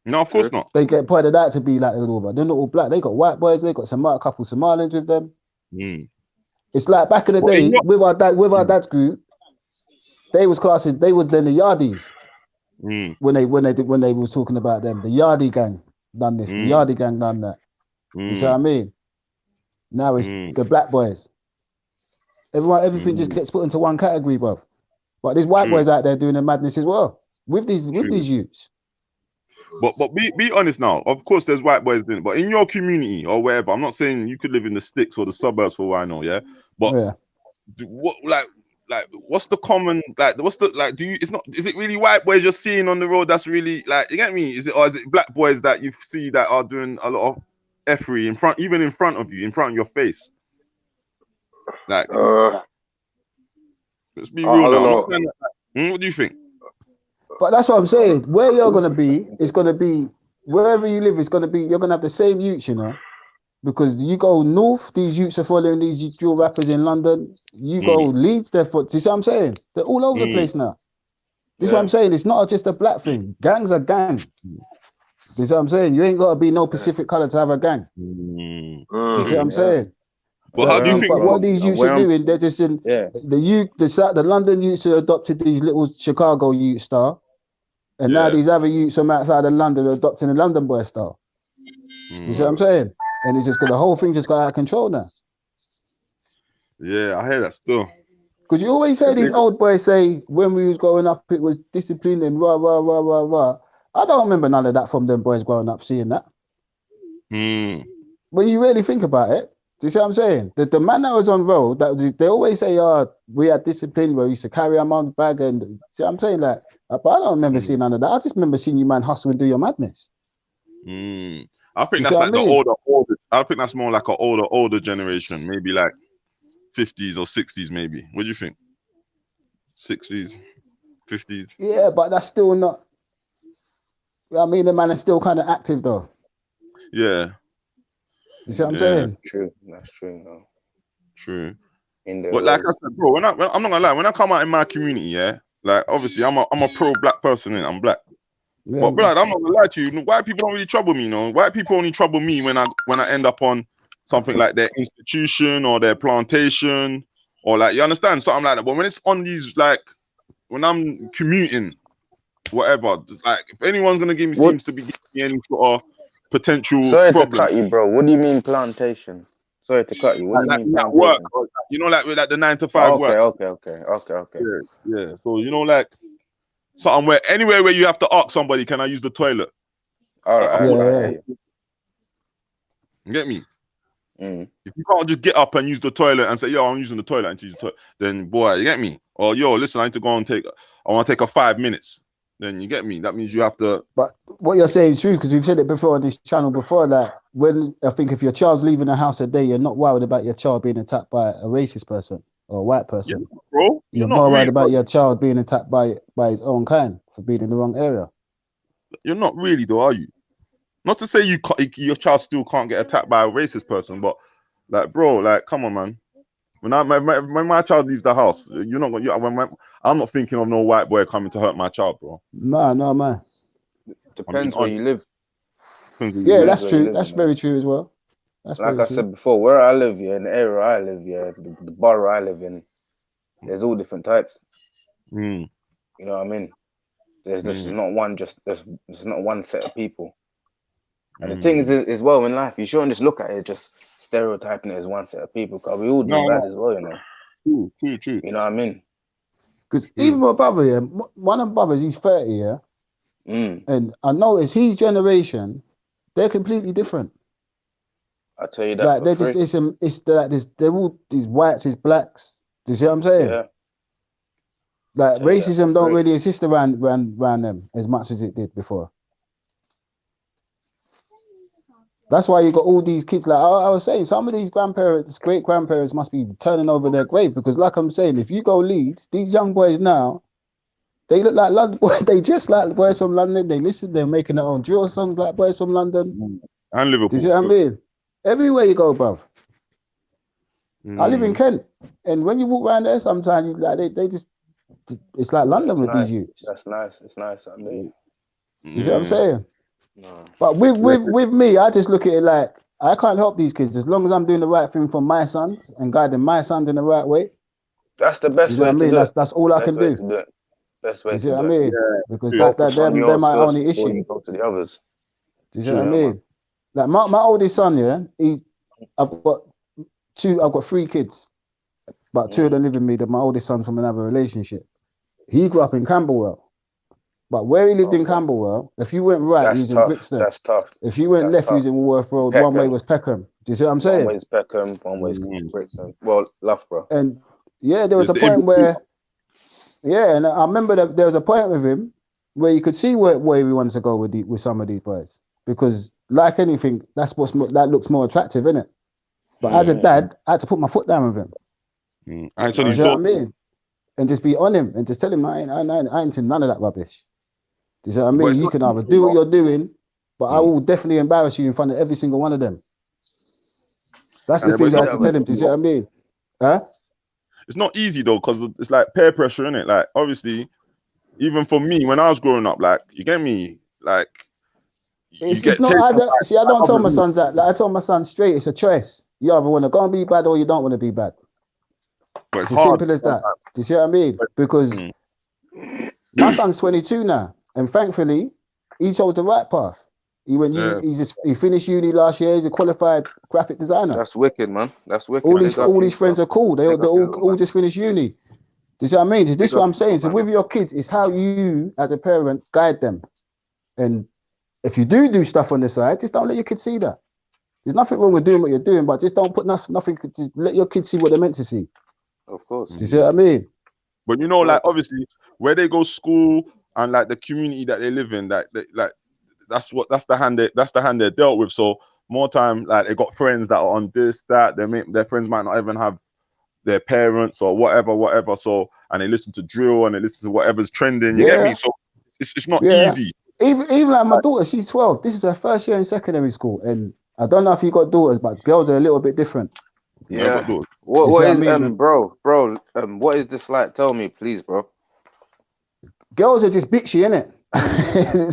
[SPEAKER 3] No, of course not.
[SPEAKER 2] They get pointed out to be like all over. They're not all black. They got white boys. They got a couple Somalians with them. It's like back in the day with our dad's group. They was classing. They were then the yardies. When they were talking about them, the yardie gang done this. The yardie gang done that. You see what I mean? Now it's the black boys. Everything just gets put into one category, bro. But there's white boys out there doing the madness as well with these youths.
[SPEAKER 3] But be honest now. Of course, there's white boys doing it. But in your community or wherever, I'm not saying you could live in the sticks or the suburbs for all I know, yeah. But what's the common is it really white boys you're seeing on the road that's really like, you get me? Is it black boys that you see that are doing a lot of effery in front of you, in front of your face? Like, let's be real now. What do you think?
[SPEAKER 2] But that's what I'm saying. Where you're gonna be, it's gonna be wherever you live. It's gonna be you're gonna have the same youths, you know. Because you go north, these youths are following these drill rappers in London. You go Leeds, do you see what I'm saying? They're all over the place now. This is what I'm saying. It's not just a black thing. Gangs are gang. You see what I'm saying? You ain't got to be no Pacific color to have a gang. You see what I'm saying?
[SPEAKER 3] But how do you think?
[SPEAKER 2] But what these youths are doing, they're just in the London youths have adopted these little Chicago youth style, and now these other youths from outside of London are adopting the London boy style. You see what I'm saying? And it's just the whole thing just got out of control now.
[SPEAKER 3] Yeah, I hear that still.
[SPEAKER 2] Because you always hear these old boys say when we was growing up, it was discipline and rah, rah, rah, rah, rah. I don't remember none of that from them boys growing up seeing that. When you really think about it, do you see what I'm saying? The man that was on road, they always say, we had discipline where we used to carry our mum's bag and see what I'm saying? Like, but I don't remember seeing none of that. I just remember seeing you man hustle and do your madness.
[SPEAKER 3] I think that's like the older. I think that's more like an older generation, maybe like 50s or 60s, maybe. What do you think? 60s, 50s?
[SPEAKER 2] Yeah, but that's still not. I mean, the man is still kind of active, though.
[SPEAKER 3] Yeah.
[SPEAKER 2] You see what I'm saying?
[SPEAKER 4] True. That's true. No.
[SPEAKER 3] True. But like I said, bro, I'm not gonna lie. When I come out in my community, yeah, like obviously I'm a pro-black person, and I'm black. Yeah, but blood, I'm not gonna lie to you. White people don't really trouble me, you know. White people only trouble me when I end up on something like their institution or their plantation, or like, you understand, something like that. But when it's on these, like when I'm commuting, whatever, like if anyone's gonna seems to be giving me any sort of potential problem.
[SPEAKER 4] To cut you, bro. What do you mean plantation? Sorry to cut you. What do you mean plantation?
[SPEAKER 3] Work, you know, like with like the 9 to 5 work.
[SPEAKER 4] Okay.
[SPEAKER 3] Yeah. So you know, like somewhere, anywhere where you have to ask somebody, can I use the toilet?
[SPEAKER 4] All right.
[SPEAKER 3] You get me? If you can't just get up and use the toilet and say, yo, I'm using the toilet and to use the toilet, then boy, you get me? Or yo, listen, I need to go and I want to take a 5 minutes. Then you get me? That means you have to.
[SPEAKER 2] But what you're saying is true, because we've said it before on this channel before, that when I think if your child's leaving the house a day, you're not worried about your child being attacked by a racist person or a white person.
[SPEAKER 3] Yeah, bro.
[SPEAKER 2] You're more worried about your child being attacked by his own kind for being in the wrong area.
[SPEAKER 3] You're not really, though, are you? Not to say your child still can't get attacked by a racist person, but like, bro, like, come on, man. When my child leaves the house, you're not gonna. I'm not thinking of no white boy coming to hurt my child, bro.
[SPEAKER 2] No, man.
[SPEAKER 4] Depends where you live.
[SPEAKER 2] Yeah, that's true. That's very true as well.
[SPEAKER 4] Like I said before, where I live, in the area I live, the borough I live in, there's all different types. You know what I mean? There's not one. There's not one set of people. And the thing is, as well in life, you shouldn't just look at it just stereotyping it as one set of people, because we all do bad as well, you know.
[SPEAKER 3] True.
[SPEAKER 4] You know what I mean?
[SPEAKER 2] Because even my brother, yeah, one of my brothers, he's 30, yeah, and I noticed his generation, they're completely different.
[SPEAKER 4] I tell you that
[SPEAKER 2] Like
[SPEAKER 4] for
[SPEAKER 2] they're
[SPEAKER 4] free.
[SPEAKER 2] just they're all these whites, these blacks. Do you see what I'm saying?
[SPEAKER 4] Yeah.
[SPEAKER 2] Like
[SPEAKER 4] Tell you that
[SPEAKER 2] racism
[SPEAKER 4] for
[SPEAKER 2] don't
[SPEAKER 4] free.
[SPEAKER 2] really exist around them as much as it did before. That's why you got all these kids. Like I was saying, some of these grandparents, great grandparents, must be turning over their grave because, like I'm saying, if you go Leeds, these young boys now, they look like London boys. They just like boys from London. They listen. They're making their own drill songs like boys from London.
[SPEAKER 3] And
[SPEAKER 2] Do you
[SPEAKER 3] Liverpool.
[SPEAKER 2] see what I mean? Everywhere you go, bruv. I live in Kent, and when you walk around there, sometimes you, like they just, it's like London with these youths.
[SPEAKER 4] That's nice. It's nice out there.
[SPEAKER 2] You see what I'm saying?
[SPEAKER 4] No.
[SPEAKER 2] But with me, I just look at it like I can't help these kids as long as I'm doing the right thing for my sons and guiding my sons in the right way.
[SPEAKER 4] That's the best
[SPEAKER 2] You know
[SPEAKER 4] way
[SPEAKER 2] what I
[SPEAKER 4] to
[SPEAKER 2] mean?
[SPEAKER 4] do it.
[SPEAKER 2] That's all I can do.
[SPEAKER 4] Best way to do it. Best way
[SPEAKER 2] You see
[SPEAKER 4] to
[SPEAKER 2] what I
[SPEAKER 4] do it.
[SPEAKER 2] mean? Because
[SPEAKER 4] Focus on
[SPEAKER 2] they're
[SPEAKER 4] yours
[SPEAKER 2] my
[SPEAKER 4] first
[SPEAKER 2] only
[SPEAKER 4] before
[SPEAKER 2] issue.
[SPEAKER 4] you go to the others.
[SPEAKER 2] Do you see what I mean? Like my oldest son, yeah, I've got 3 kids, but 2 of them live with me. That my oldest son's from another relationship. He grew up in Camberwell. But where he lived in Camberwell, if you went right, he was in Brixton.
[SPEAKER 4] That's tough.
[SPEAKER 2] If you went left, he was in Woolworth Road. One way was Peckham. Do you see what I'm saying?
[SPEAKER 4] One way's Peckham, one way's Brixton. Well, Loughborough.
[SPEAKER 2] And yeah, there was a point where, and I remember that there was a point with him where you could see where he wanted to go with some of these boys. Because like anything, that looks more attractive, isn't it? But as a dad, I had to put my foot down with him.
[SPEAKER 3] You
[SPEAKER 2] see what I mean? And just be on him and just tell him I ain't into none of that rubbish. Do you see what I mean? You can either do what you're doing, but I will definitely embarrass you in front of every single one of them. That's the thing I had to tell him. Do you see what I mean? Huh?
[SPEAKER 3] It's not easy though, because it's like peer pressure, innit? Like obviously, even for me when I was growing up, like you get me, like
[SPEAKER 2] it's not. I don't tell my sons that. Like I tell my son straight, it's a choice. You either want to go and be bad or you don't want to be bad.
[SPEAKER 3] But
[SPEAKER 2] it's as simple as that. Do you see what I mean? Because my son's 22 now, and thankfully, he chose the right path. He went. He finished uni last year. He's a qualified graphic designer.
[SPEAKER 4] That's wicked, man. That's wicked.
[SPEAKER 2] All these friends are cool. They all just finished uni. Do you see what I mean? This is what I'm saying. So with your kids, it's how you, as a parent, guide them. And if you do stuff on the side, just don't let your kids see that. There's nothing wrong with doing what you're doing, but just don't put nothing. Just let your kids see what they're meant to see.
[SPEAKER 4] Of course.
[SPEAKER 2] Do you see what I mean?
[SPEAKER 3] But you know, like obviously, where they go school and like the community that they live in, that's the hand they're dealt with. So more time, like they got friends that are on this, that their friends might not even have their parents or whatever. So and they listen to drill and they listen to whatever's trending. You get me? So it's not easy.
[SPEAKER 2] Even like my daughter, she's 12. This is her first year in secondary school, and I don't know if you got daughters, but girls are a little bit different.
[SPEAKER 4] Yeah. What is bro? What is this like? Tell me, please, bro.
[SPEAKER 2] Girls are just bitchy, innit?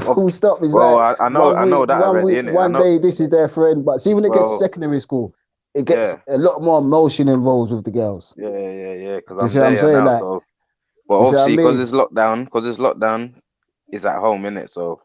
[SPEAKER 2] Full stop. It's
[SPEAKER 4] bro,
[SPEAKER 2] like
[SPEAKER 4] I know that already, innit?
[SPEAKER 2] One day this is their friend, but see when it gets to secondary school, it gets a lot more emotion involved with the girls.
[SPEAKER 4] Yeah. Because
[SPEAKER 2] I'm saying,
[SPEAKER 4] now, so. But obviously, because it's lockdown, it's at home, innit? So,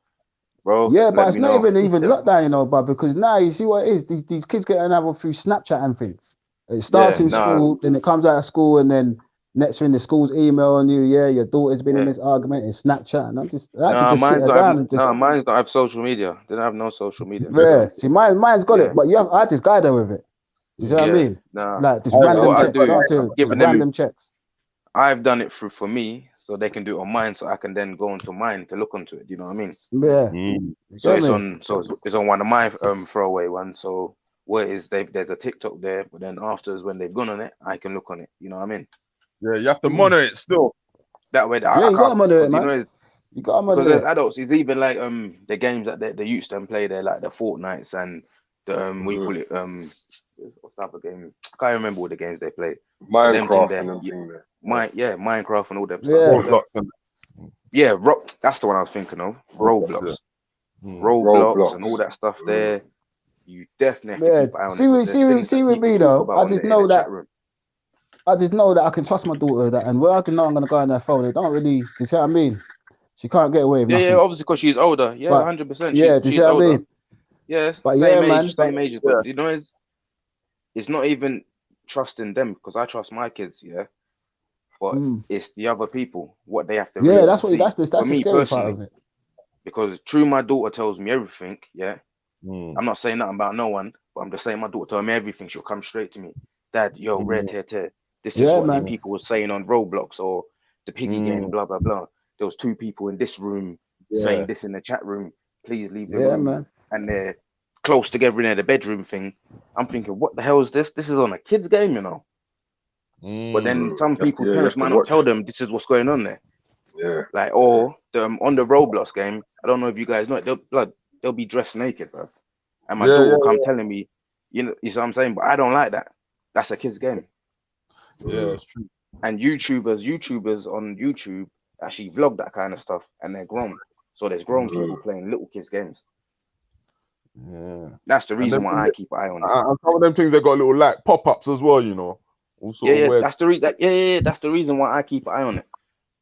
[SPEAKER 4] bro.
[SPEAKER 2] Yeah, but it's not even lockdown, you know, but because now you see what it is. These kids get another through Snapchat and things. It starts in school, then it comes out of school, and then next thing the school's emailing you, your daughter's been in this argument in Snapchat, and I had to just sit her down and just.
[SPEAKER 4] Mine don't have social media. They don't have no social media.
[SPEAKER 2] Yeah, see, mine's got it, but I just guide her with it. You see what I mean? Like just random checks.
[SPEAKER 4] I've done it for me, so they can do it on mine, so I can then go into mine to look onto it. You know what I mean?
[SPEAKER 2] Yeah.
[SPEAKER 4] So it's on one of my throwaway ones. So what is there's a TikTok there, but then afterwards when they've gone on it, I can look on it. You know what I mean?
[SPEAKER 3] Yeah, you have to monitor it still.
[SPEAKER 4] That way,
[SPEAKER 2] you gotta monitor it, man. You gotta monitor
[SPEAKER 4] because as adults, it's even like the games that they used to play there, like the Fortnites and the we call it what's the other game? I can't remember all the games they play.
[SPEAKER 1] Minecraft and everything there.
[SPEAKER 4] Minecraft and all them
[SPEAKER 2] stuff.
[SPEAKER 4] Roblox. That's the one I was thinking of. Roblox. Roblox and all that stuff there. You definitely have to keep an eye on it.
[SPEAKER 2] See with me though. I just know that I can trust my daughter that, and where I can know I'm gonna go on their phone. They don't really. Do you see what I mean? She can't get away with nothing.
[SPEAKER 4] Yeah, obviously because she's older. Yeah, 100%.
[SPEAKER 2] Yeah, do you see what I mean?
[SPEAKER 4] Yeah,
[SPEAKER 2] but
[SPEAKER 4] same age. But you know, it's not even trusting them because I trust my kids. Yeah, but it's the other people, what they have to
[SPEAKER 2] Yeah,
[SPEAKER 4] read
[SPEAKER 2] that's
[SPEAKER 4] to
[SPEAKER 2] what
[SPEAKER 4] see.
[SPEAKER 2] that's the
[SPEAKER 4] For me
[SPEAKER 2] scary part
[SPEAKER 4] personally,
[SPEAKER 2] of it.
[SPEAKER 4] because true, my daughter tells me everything. Yeah, I'm not saying nothing about no one, but I'm just saying my daughter tells me everything. She'll come straight to me, Dad, yo, rare tear. This is
[SPEAKER 2] Yeah,
[SPEAKER 4] what the
[SPEAKER 2] man.
[SPEAKER 4] people were saying on Roblox or the piggy game, blah blah blah. There was 2 people in this room saying this in the chat room. Please leave the
[SPEAKER 2] Yeah,
[SPEAKER 4] room,
[SPEAKER 2] man.
[SPEAKER 4] and they're close together in the bedroom thing. I'm thinking, what the hell is this? This is on a kid's game, you know. But then some people's
[SPEAKER 1] you
[SPEAKER 4] parents
[SPEAKER 1] have to
[SPEAKER 4] might not
[SPEAKER 1] watch.
[SPEAKER 4] tell them this is what's going on there.
[SPEAKER 1] Yeah.
[SPEAKER 4] Like, or on the Roblox game, I don't know if you guys know it, they'll be dressed naked, bro. And my daughter will come telling me, you see what I'm saying? But I don't like that. That's a kid's game.
[SPEAKER 3] Yeah, it's true.
[SPEAKER 4] And YouTubers on YouTube actually vlog that kind of stuff, and they're grown. So there's grown people playing little kids' games.
[SPEAKER 3] Yeah.
[SPEAKER 4] That's the reason why I keep an eye on it.
[SPEAKER 3] And some of them things, they got little like pop-ups as well, you know.
[SPEAKER 4] That's the reason. That's the reason why I keep an eye on it.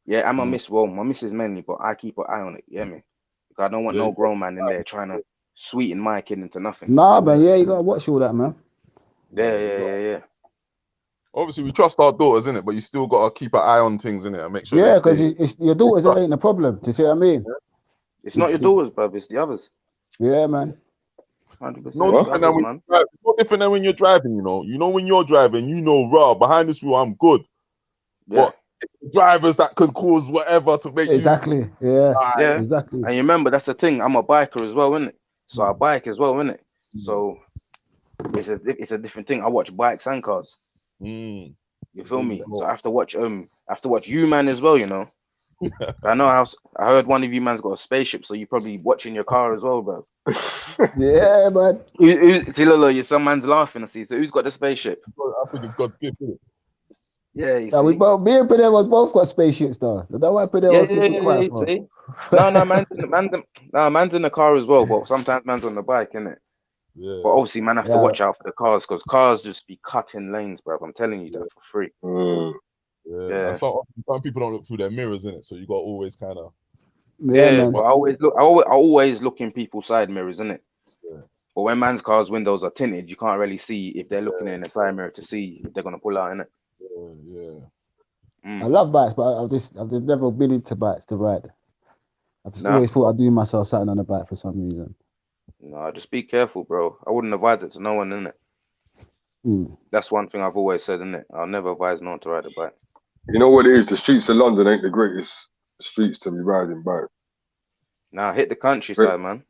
[SPEAKER 4] Yeah, I'm a miss. Well, my missus mainly, but I keep an eye on it. Yeah, me. Because I don't want no grown man in there trying to sweeten my kid into nothing.
[SPEAKER 2] Nah, man. Yeah, you gotta watch all that, man.
[SPEAKER 4] Yeah.
[SPEAKER 3] Obviously, we trust our daughters, innit? But you still got to keep an eye on things, innit? And make sure
[SPEAKER 2] Yeah,
[SPEAKER 3] they
[SPEAKER 2] because
[SPEAKER 3] stay.
[SPEAKER 2] it's your daughters ain't the problem. Do you see what I mean?
[SPEAKER 4] It's not your daughters, bruv. It's the others.
[SPEAKER 2] Yeah, man.
[SPEAKER 4] 100%.
[SPEAKER 3] No different than when it's no different than when you're driving, you know. You know when you're driving, you know, raw behind this wheel, I'm good.
[SPEAKER 4] Yeah.
[SPEAKER 3] But drivers that could cause whatever to make
[SPEAKER 2] Exactly.
[SPEAKER 3] you.
[SPEAKER 2] Yeah. Exactly.
[SPEAKER 4] And you remember that's the thing. I'm a biker as well, innit? So I bike as well, innit? So it's a different thing. I watch bikes and cars. You feel me? So I have to watch you, man, as well. You know. I heard one of you man's got a spaceship, so you probably watching your car as well, bro.
[SPEAKER 2] Yeah, man.
[SPEAKER 4] See, Lolo, some man's laughing. I see. So who's got the spaceship?
[SPEAKER 3] I think it's God's gift, isn't it?
[SPEAKER 4] Yeah, you
[SPEAKER 2] Yeah,
[SPEAKER 4] see.
[SPEAKER 2] me and Pinel was both got spaceships though. That's why Pinel was keeping quiet for.
[SPEAKER 4] See? No, man's in the car as well, but sometimes man's on the bike, innit?
[SPEAKER 3] Yeah.
[SPEAKER 4] But obviously, man, have to watch out for the cars because cars just be cutting lanes, bro. I'm telling you that for free.
[SPEAKER 3] Yeah. And some people don't look through their mirrors, innit? So you got to always kind of.
[SPEAKER 2] Man.
[SPEAKER 4] But I always look in people's side mirrors, innit?
[SPEAKER 3] Yeah.
[SPEAKER 4] But when man's car's windows are tinted, you can't really see if they're looking in the side mirror to see if they're gonna pull out, innit?
[SPEAKER 2] I love bikes, but I've just never been into bikes to ride. I just always thought I'd do myself something on the bike for some reason.
[SPEAKER 4] No, just be careful, bro. I wouldn't advise it to no one, innit? That's one thing I've always said, innit? I'll never advise no one to ride a bike.
[SPEAKER 1] You know what it is? The streets of London ain't the greatest streets to be riding bikes.
[SPEAKER 4] Nah, hit the countryside, man.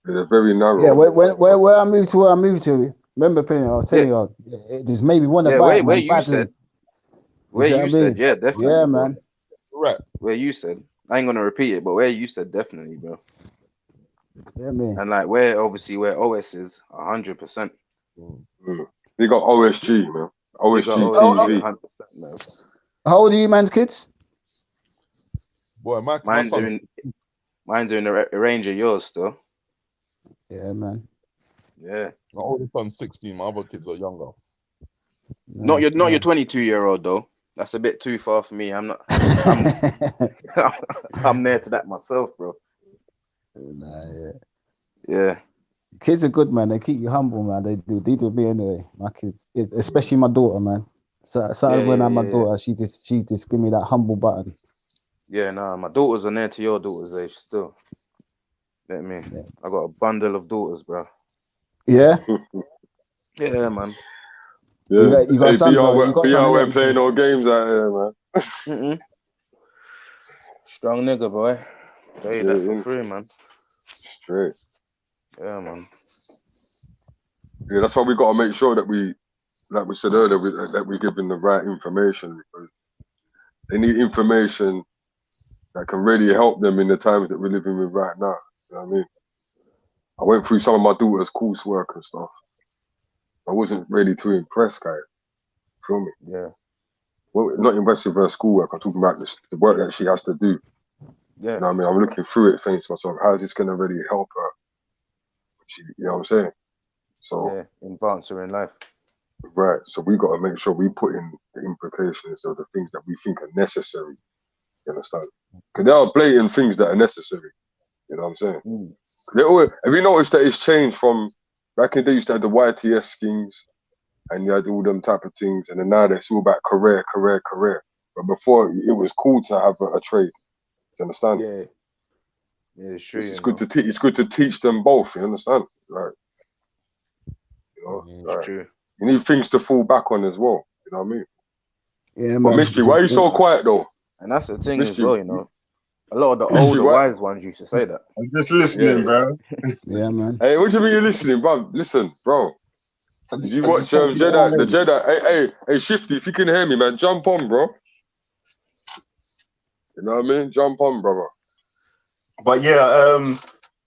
[SPEAKER 1] They're very narrow.
[SPEAKER 2] Yeah, where I moved to, remember, Penny, I was telling you, there's maybe one a bike,
[SPEAKER 4] where
[SPEAKER 2] man.
[SPEAKER 4] you said. Where you said, yeah, definitely.
[SPEAKER 2] Yeah, man.
[SPEAKER 3] Right.
[SPEAKER 4] Where you said. I ain't gonna repeat it, but where you said, definitely, bro.
[SPEAKER 2] Yeah, man.
[SPEAKER 4] And like where OS is 100%.
[SPEAKER 1] You got OSG, man. OSG TV.
[SPEAKER 4] 100%, man.
[SPEAKER 2] How old are you, man's kids?
[SPEAKER 3] Boy,
[SPEAKER 4] mine's doing the range of yours still.
[SPEAKER 2] Yeah, man.
[SPEAKER 4] Yeah.
[SPEAKER 3] My oldest son's 16. My other kids are younger.
[SPEAKER 4] Not your 22-year-old though. That's a bit too far for me. I'm not. I'm near to that myself, bro. Yeah.
[SPEAKER 2] Kids are good, man. They keep you humble, man. They do me anyway. My kids, especially my daughter, man. So when I'm my daughter, she just give me that humble button.
[SPEAKER 4] Yeah, nah, my daughters are near to your daughter's age still. Let me. Yeah. I got a bundle of daughters, bro.
[SPEAKER 2] Yeah.
[SPEAKER 4] Yeah, man.
[SPEAKER 1] Yeah.
[SPEAKER 2] You got sons. You got
[SPEAKER 1] BR went playing no games out here, man.
[SPEAKER 4] Strong nigga, boy. Tell you that for free, man.
[SPEAKER 1] Straight.
[SPEAKER 4] Yeah, man.
[SPEAKER 1] Yeah, that's why we got to make sure that we, like we said earlier, that we're giving the right information, because they need information that can really help them in the times that we're living with right now. You know what I mean? I went through some of my daughter's coursework and stuff. I wasn't really too impressed, guys. Feel me?
[SPEAKER 4] Yeah.
[SPEAKER 1] Well, not impressed with her schoolwork. I'm talking about the work that she has to do.
[SPEAKER 4] Yeah.
[SPEAKER 1] You know what I mean? I'm looking through it, thinking to myself, how is this going to really help her? You know what I'm saying? So
[SPEAKER 4] yeah, advance her in life.
[SPEAKER 1] Right. So we got to make sure we put in the implications of the things that we think are necessary. You understand? Because there are blatant things that are necessary. You know what I'm saying? They always, have you noticed that it's changed from back in the day? You used to have the YTS schemes, and you had all them type of things, and then now it's all about career. But before, it was cool to have a trade. Do you understand?
[SPEAKER 4] Yeah. Yeah, it's true.
[SPEAKER 1] It's good to teach. It's good to teach them both. You understand? Like,
[SPEAKER 4] It's true.
[SPEAKER 1] You need things to fall back on as well. You know what I mean?
[SPEAKER 2] Yeah,
[SPEAKER 1] But
[SPEAKER 2] man.
[SPEAKER 1] Mystery, why are you so quiet though?
[SPEAKER 4] And that's the thing
[SPEAKER 1] Mystery.
[SPEAKER 4] as well, you know. A lot of the
[SPEAKER 1] Mystery,
[SPEAKER 4] older wise ones used to say that.
[SPEAKER 5] I'm just listening, bro.
[SPEAKER 2] Yeah, man.
[SPEAKER 1] Hey, what do you mean you're listening, bro? Listen, bro. Did you
[SPEAKER 5] I
[SPEAKER 1] watch
[SPEAKER 5] just take it all
[SPEAKER 1] Jedi? The
[SPEAKER 5] in.
[SPEAKER 1] Jedi. Hey, Shifty, if you can hear me, man, jump on, bro. You know what I mean? Jump on, brother.
[SPEAKER 5] But yeah,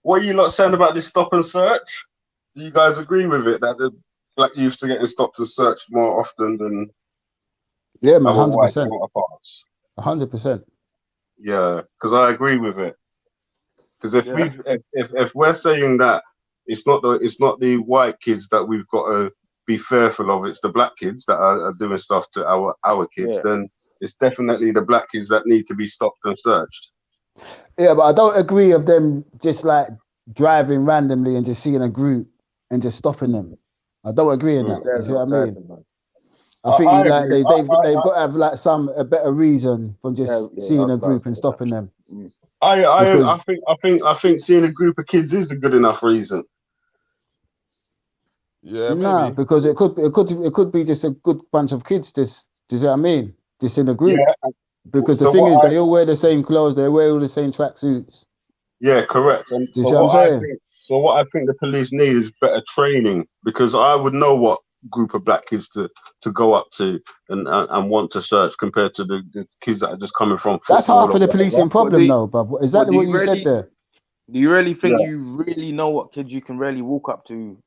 [SPEAKER 5] what are you lot saying about this stop and search? Do you guys agree with it that the black youths are getting stopped and searched more often than
[SPEAKER 2] Yeah, man.
[SPEAKER 5] our white
[SPEAKER 2] 100%.
[SPEAKER 5] counterparts?
[SPEAKER 2] 100%.
[SPEAKER 5] Yeah, because I agree with it. Because if we're saying that it's not the white kids that we've got to be fearful of, it's the black kids that are doing stuff to our kids, then it's definitely the black kids that need to be stopped and searched.
[SPEAKER 2] Yeah, but I don't agree of them just like driving randomly and just seeing a group and just stopping them. I don't agree in that. You see what I mean? I think they've got to have like a better reason from just seeing a group and stopping them.
[SPEAKER 5] I think seeing a group of kids is a good enough reason.
[SPEAKER 3] Yeah,
[SPEAKER 2] nah,
[SPEAKER 3] maybe.
[SPEAKER 2] because it could be just a good bunch of kids. Just, do you see what I mean? Just in a group.
[SPEAKER 5] Yeah.
[SPEAKER 2] Because the thing is, they all wear the same clothes. They wear all the same tracksuits.
[SPEAKER 5] Yeah, correct. And
[SPEAKER 2] you see what I'm saying?
[SPEAKER 5] What I think the police need is better training, because I would know what group of black kids to go up to and want to search compared to the kids that are just coming from football.
[SPEAKER 2] That's half of the policing problem, though, bruv. Exactly what you said there.
[SPEAKER 4] Do you really think you really know what kids you can really walk up to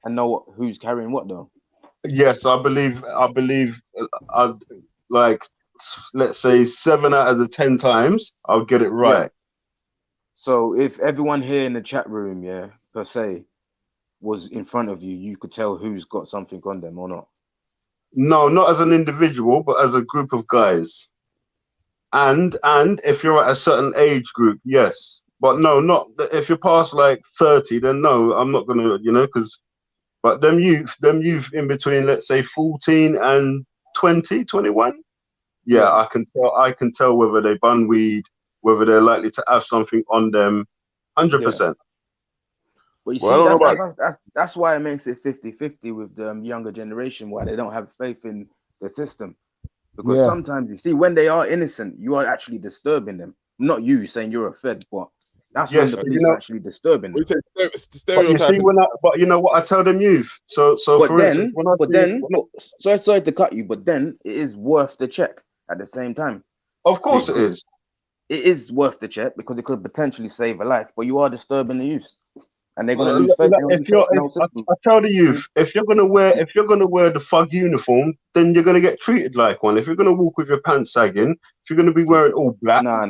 [SPEAKER 4] and know who's carrying what, though?
[SPEAKER 5] Yes, I believe like, let's say 7 out of the 10 times I'll get it right.
[SPEAKER 4] Yeah. So if everyone here in the chat room, per se, was in front of you, you could tell who's got something on them or not.
[SPEAKER 5] No, not as an individual, but as a group of guys. And if you're at a certain age group, yes. But no, not if you're past like 30, then no, I'm not gonna, but them youth in between, let's say 14 and 20, 21, I can tell whether they bun weed, whether they're likely to have something on them, 100%.
[SPEAKER 4] But you see, that's why it makes it 50-50 with the younger generation, why they don't have faith in the system. Because sometimes, you see, when they are innocent, you are actually disturbing them. Not you saying you're a fed, but that's when the police are actually disturbing them.
[SPEAKER 5] But you know what I tell them youth? So for instance,
[SPEAKER 4] sorry to cut you, but then it is worth the check at the same time.
[SPEAKER 5] Of course it is.
[SPEAKER 4] It is worth the check because it could potentially save a life, but you are disturbing the youth. And they're gonna lose faith.
[SPEAKER 5] I tell the youth, if you're gonna wear the thug uniform, then you're gonna get treated like one. If you're gonna walk with your pants sagging, if you're gonna be wearing all black,
[SPEAKER 4] no.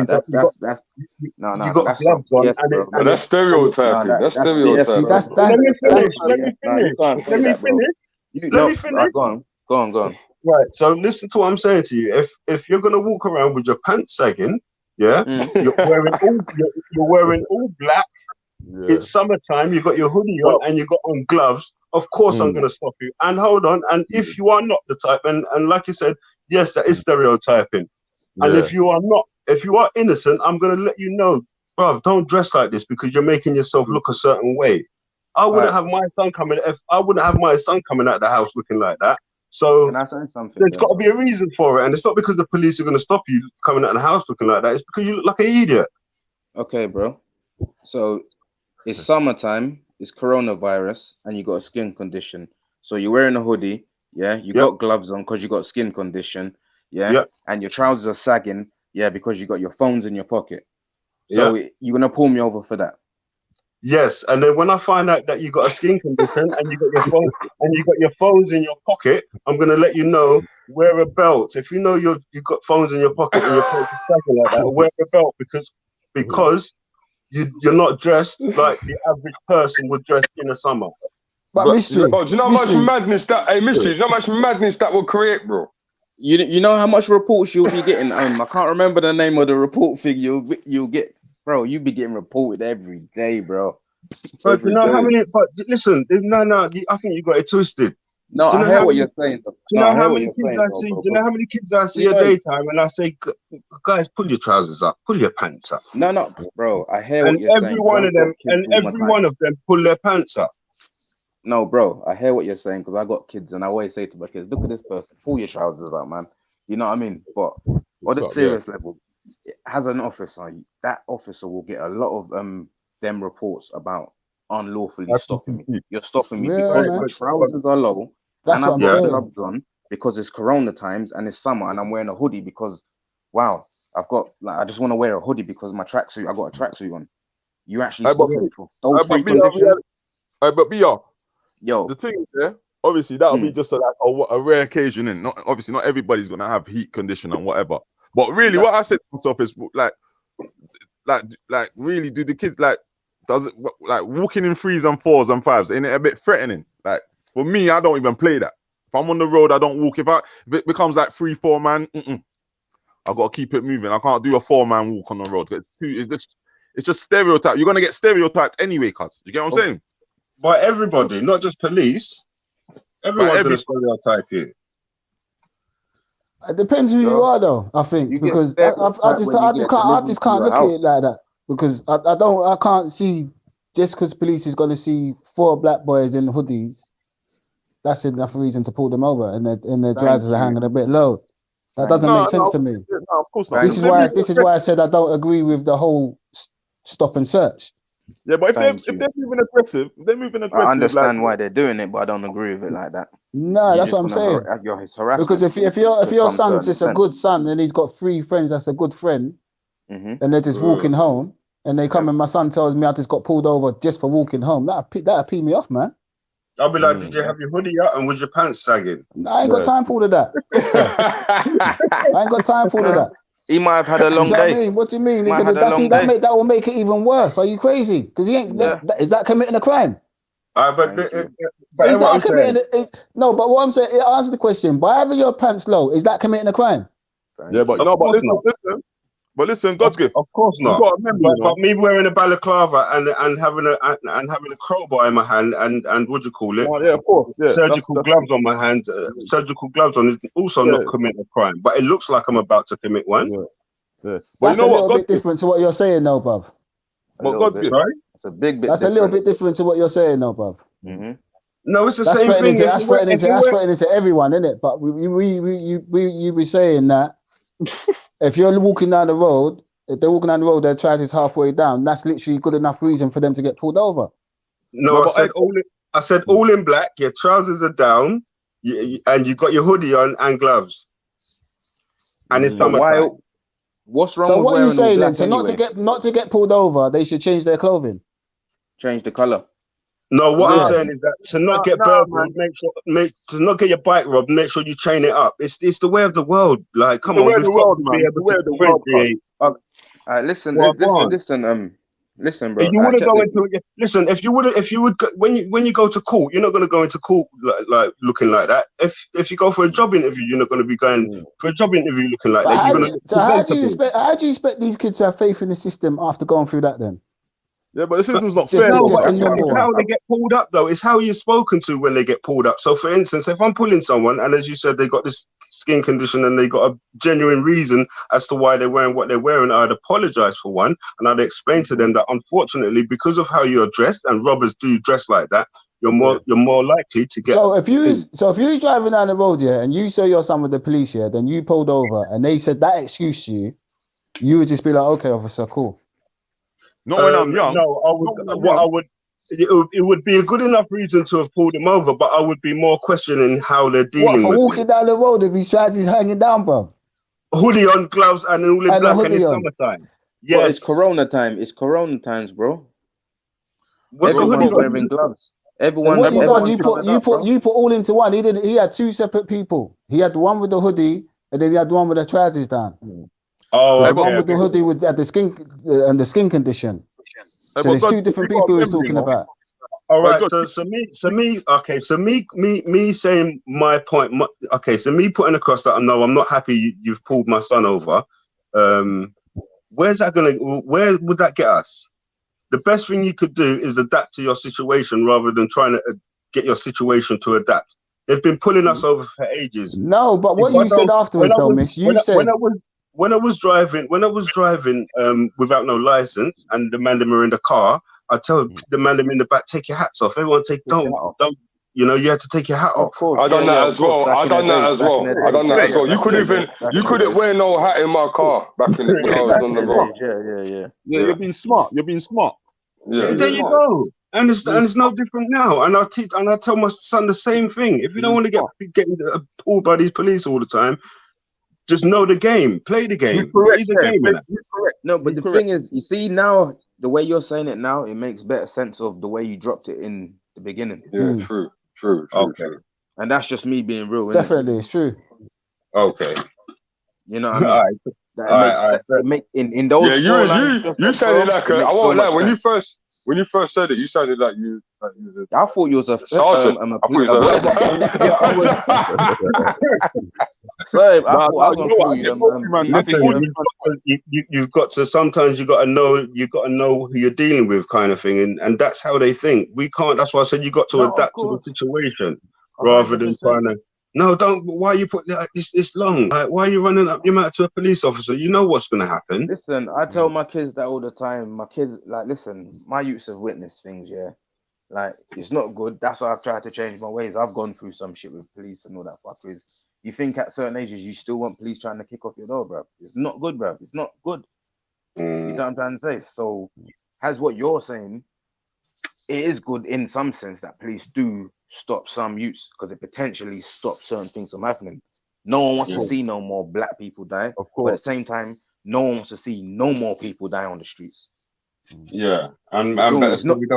[SPEAKER 4] That's
[SPEAKER 5] gloves on.
[SPEAKER 4] Yes,
[SPEAKER 1] and that's stereotyping. That's stereotyping.
[SPEAKER 5] Let me finish.
[SPEAKER 4] Go on.
[SPEAKER 5] Right. So listen to what I'm saying to you. If you're gonna walk around with your pants sagging, you're wearing all black. Yeah. It's summertime, you got your hoodie on and you got on gloves. Of course I'm going to stop you. And hold on, and if you are not the type, and like you said, yes, that is stereotyping. And if you are innocent, I'm going to let you know, bruv, don't dress like this because you're making yourself look a certain way. I wouldn't have my son coming out of the house looking like that. So there's got to be a reason for it. And it's not because the police are going to stop you coming out of the house looking like that. It's because you look like an idiot.
[SPEAKER 4] Okay, bro. So it's summertime, it's coronavirus, and you got a skin condition. So you're wearing a hoodie, you got gloves on because you got a skin condition, and your trousers are sagging, because you got your phones in your pocket. So you're gonna pull me over for that.
[SPEAKER 5] Yes, and then when I find out that you got a skin condition and you got your phones in your pocket, I'm gonna let you know, wear a belt. If you know you've got phones in your pocket and your phones are sagging like that, wear a belt because you're not dressed like the average person would dress in the summer.
[SPEAKER 2] But Mystery,
[SPEAKER 1] do you know how much madness that? Hey, Mystery, do you know how much madness that will create, bro?
[SPEAKER 4] You know how much reports you'll be getting. I can't remember the name of the report thing you'll get, bro. You'll be getting reported every day, bro.
[SPEAKER 5] But you know how many? But listen, no. I think you got it twisted.
[SPEAKER 4] No, I hear what you're saying.
[SPEAKER 5] Do you know how many kids I see? Do you know how many kids I see a daytime? And I say, guys, pull your trousers up, pull your pants up.
[SPEAKER 4] No, bro. I hear what you're saying.
[SPEAKER 5] Every one of them, pull their pants up.
[SPEAKER 4] No, bro. I hear what you're saying because I got kids, and I always say to my kids, "Look at this person. Pull your trousers up, man." You know what I mean? But on a serious level, as an officer, that officer will get a lot of them reports about unlawfully stopping me. You're stopping me because my trousers are low.
[SPEAKER 2] That's
[SPEAKER 4] and I've
[SPEAKER 2] got
[SPEAKER 4] gloves on because it's Corona times and it's summer and I'm wearing a hoodie because, wow, I just want to wear a hoodie because my tracksuit, I got a tracksuit on. You actually stop me for those three conditions?
[SPEAKER 3] But BR,
[SPEAKER 4] yo,
[SPEAKER 3] the thing is, obviously that'll be just a rare occasion, and not everybody's gonna have heat condition and whatever. But really, what I said to myself is like really, do the kids does it like walking in 3s and 4s and 5s? Ain't it a bit threatening? Like, for me, I don't even play that. If I'm on the road, I don't walk. If it becomes like 3-4 man, I gotta keep it moving. I can't do a 4-man walk on the road. It's just stereotype. You're gonna get stereotyped anyway, cuz. You get what I'm saying?
[SPEAKER 5] By everybody, not just police. Everyone's gonna stereotype you.
[SPEAKER 2] It depends who you are, though. I think because I just can't look at it like that because I can't see just because police is gonna see 4 black boys in hoodies. That's enough reason to pull them over, and their trousers are hanging a bit low. That doesn't make sense to me.
[SPEAKER 3] No, of course not.
[SPEAKER 2] This is why I said I don't agree with the whole stop and search.
[SPEAKER 3] Yeah, but if they're moving aggressive,
[SPEAKER 4] I understand why they're doing it, but I don't agree with it like that.
[SPEAKER 2] No, that's what I'm saying. Because if your son's just a good son and he's got 3 friends that's a good friend, and they're just walking home, and they come and my son tells me I just got pulled over just for walking home, that'll pee me off, man.
[SPEAKER 5] I'll be like, did you have your hoodie up and was your pants sagging?
[SPEAKER 2] I ain't got time for all of that. I ain't got time for all of that.
[SPEAKER 4] He might have had a long day.
[SPEAKER 2] What do you mean? That will make it even worse. Are you crazy? Because he ain't. Is that committing a crime?
[SPEAKER 5] But
[SPEAKER 2] what I'm saying, answer the question. By having your pants low, is that committing a crime?
[SPEAKER 3] Yeah, but listen, God's gift.
[SPEAKER 5] Of course not. But me wearing a balaclava and having a crowbar in my hand and what do you call it?
[SPEAKER 3] Oh, yeah, of course. Yeah,
[SPEAKER 5] surgical gloves on my hands. Surgical gloves on is also not committing a crime, but it looks like I'm about to commit one.
[SPEAKER 3] Yeah.
[SPEAKER 2] But that's a little bit different to what you're saying, though, bruv.
[SPEAKER 3] But God's gift.
[SPEAKER 5] Sorry?
[SPEAKER 4] It's a big bit.
[SPEAKER 2] That's a little bit different to what you're saying, though, bruv.
[SPEAKER 5] No, it's the same thing.
[SPEAKER 2] That's threatening to everyone, isn't it? But you be saying that if you're walking down the road, if they're walking down the road, their trousers halfway down, that's literally good enough reason for them to get pulled over.
[SPEAKER 5] No, I said all in black. Your trousers are down, and you got your hoodie on and gloves. And it's summertime.
[SPEAKER 4] What's wrong?
[SPEAKER 2] So
[SPEAKER 4] with
[SPEAKER 2] what are you saying then? So
[SPEAKER 4] anyway?
[SPEAKER 2] not to get pulled over, they should change their clothing.
[SPEAKER 4] Change the color.
[SPEAKER 5] No, what I'm saying is that to not get burgled, to not get your bike robbed, make sure you chain it up. It's the way of the world. Like, come on, we've got to be able to differentiate.
[SPEAKER 4] Listen, bro.
[SPEAKER 5] If you wouldn't go into it, listen. If you would, when you go to court, you're not going to go into court like looking like that. If you go for a job interview, you're not going to be going for a job interview looking like that.
[SPEAKER 2] How do you expect these kids to have faith in the system after going through that then?
[SPEAKER 3] Yeah, but the system's not fair.
[SPEAKER 5] No, but it's how they get pulled up, though. It's how you're spoken to when they get pulled up. So, for instance, if I'm pulling someone, and as you said, they got this skin condition and they got a genuine reason as to why they're wearing what they're wearing, I'd apologize for one, and I'd explain to them that, unfortunately, because of how you're dressed, and robbers do dress like that, you're more likely to get.
[SPEAKER 2] So if you're driving down the road here and you saw your son with the police here, then you pulled over and they said that excuse you would just be like, okay, officer, cool.
[SPEAKER 3] Not when I'm young.
[SPEAKER 5] No, it would be a good enough reason to have pulled him over, but I would be more questioning how they're dealing with
[SPEAKER 2] walking down the road if his trousers hanging down, bro.
[SPEAKER 5] Hoodie on, gloves, and all in black, and it's summertime. Yes,
[SPEAKER 4] well, it's Corona time. It's Corona times, bro.
[SPEAKER 5] Everyone's
[SPEAKER 4] wearing gloves. Everyone.
[SPEAKER 2] You put all into one. He had 2 separate people. He had the one with the hoodie, and then he had the one with the trousers down.
[SPEAKER 5] Oh,
[SPEAKER 2] the one with the hoodie with the skin and the skin condition. So there's 2 different people he's talking about.
[SPEAKER 5] All right. So me saying my point. So me putting across that I'm not happy you've pulled my son over. Where would that get us? The best thing you could do is adapt to your situation rather than trying to get your situation to adapt. They've been pulling us over for ages.
[SPEAKER 2] No, but what you said afterwards, though, Miss, you said
[SPEAKER 5] when I was driving without no license, and the man them were in the car, I tell the man them in the back, take your hats off. Everyone don't. You know, you had to take your hat off.
[SPEAKER 1] I done that as well. I done that as well. You couldn't wear no hat in my car back in when I was on the road.
[SPEAKER 3] Yeah. You're being smart.
[SPEAKER 5] Yeah, there you go. And it's no different now. And I tell my son the same thing. If you don't want to get pulled by these police all the time, just know the game. Play the game. It's a game.
[SPEAKER 4] No, but the thing is, you see now, the way you're saying it now, it makes better sense of the way you dropped it in the beginning.
[SPEAKER 1] Yeah, true.
[SPEAKER 4] And that's just me being real.
[SPEAKER 2] Definitely, it's true.
[SPEAKER 5] Okay.
[SPEAKER 4] You know what I mean? In those.
[SPEAKER 1] Yeah, you sounded like I won't lie. When you first said it, you sounded like you was
[SPEAKER 4] I thought you was a
[SPEAKER 1] sergeant.
[SPEAKER 5] You've got to sometimes you got to know who you're dealing with, kind of thing, and that's how they think. We can't. That's why I said you got to adapt to the situation rather than trying to. No, don't. Why you put that? It's long. Like, why are you running up your mouth to a police officer? You know what's going to happen.
[SPEAKER 4] Listen, I tell my kids that all the time. My kids, like, listen, my youths have witnessed things, yeah. Like, it's not good. That's why I've tried to change my ways. I've gone through some shit with police and all that fuckeries. You think at certain ages you still want police trying to kick off your door, bro? It's not good, bro. It's not good. You know what I'm trying to say? So, as what you're saying, it is good in some sense that police do stop some youths because it potentially stops certain things from happening. No one wants to see no more black people die. Of course. But at the same time, no one wants to see no more people die on the streets.
[SPEAKER 5] Yeah, and we don't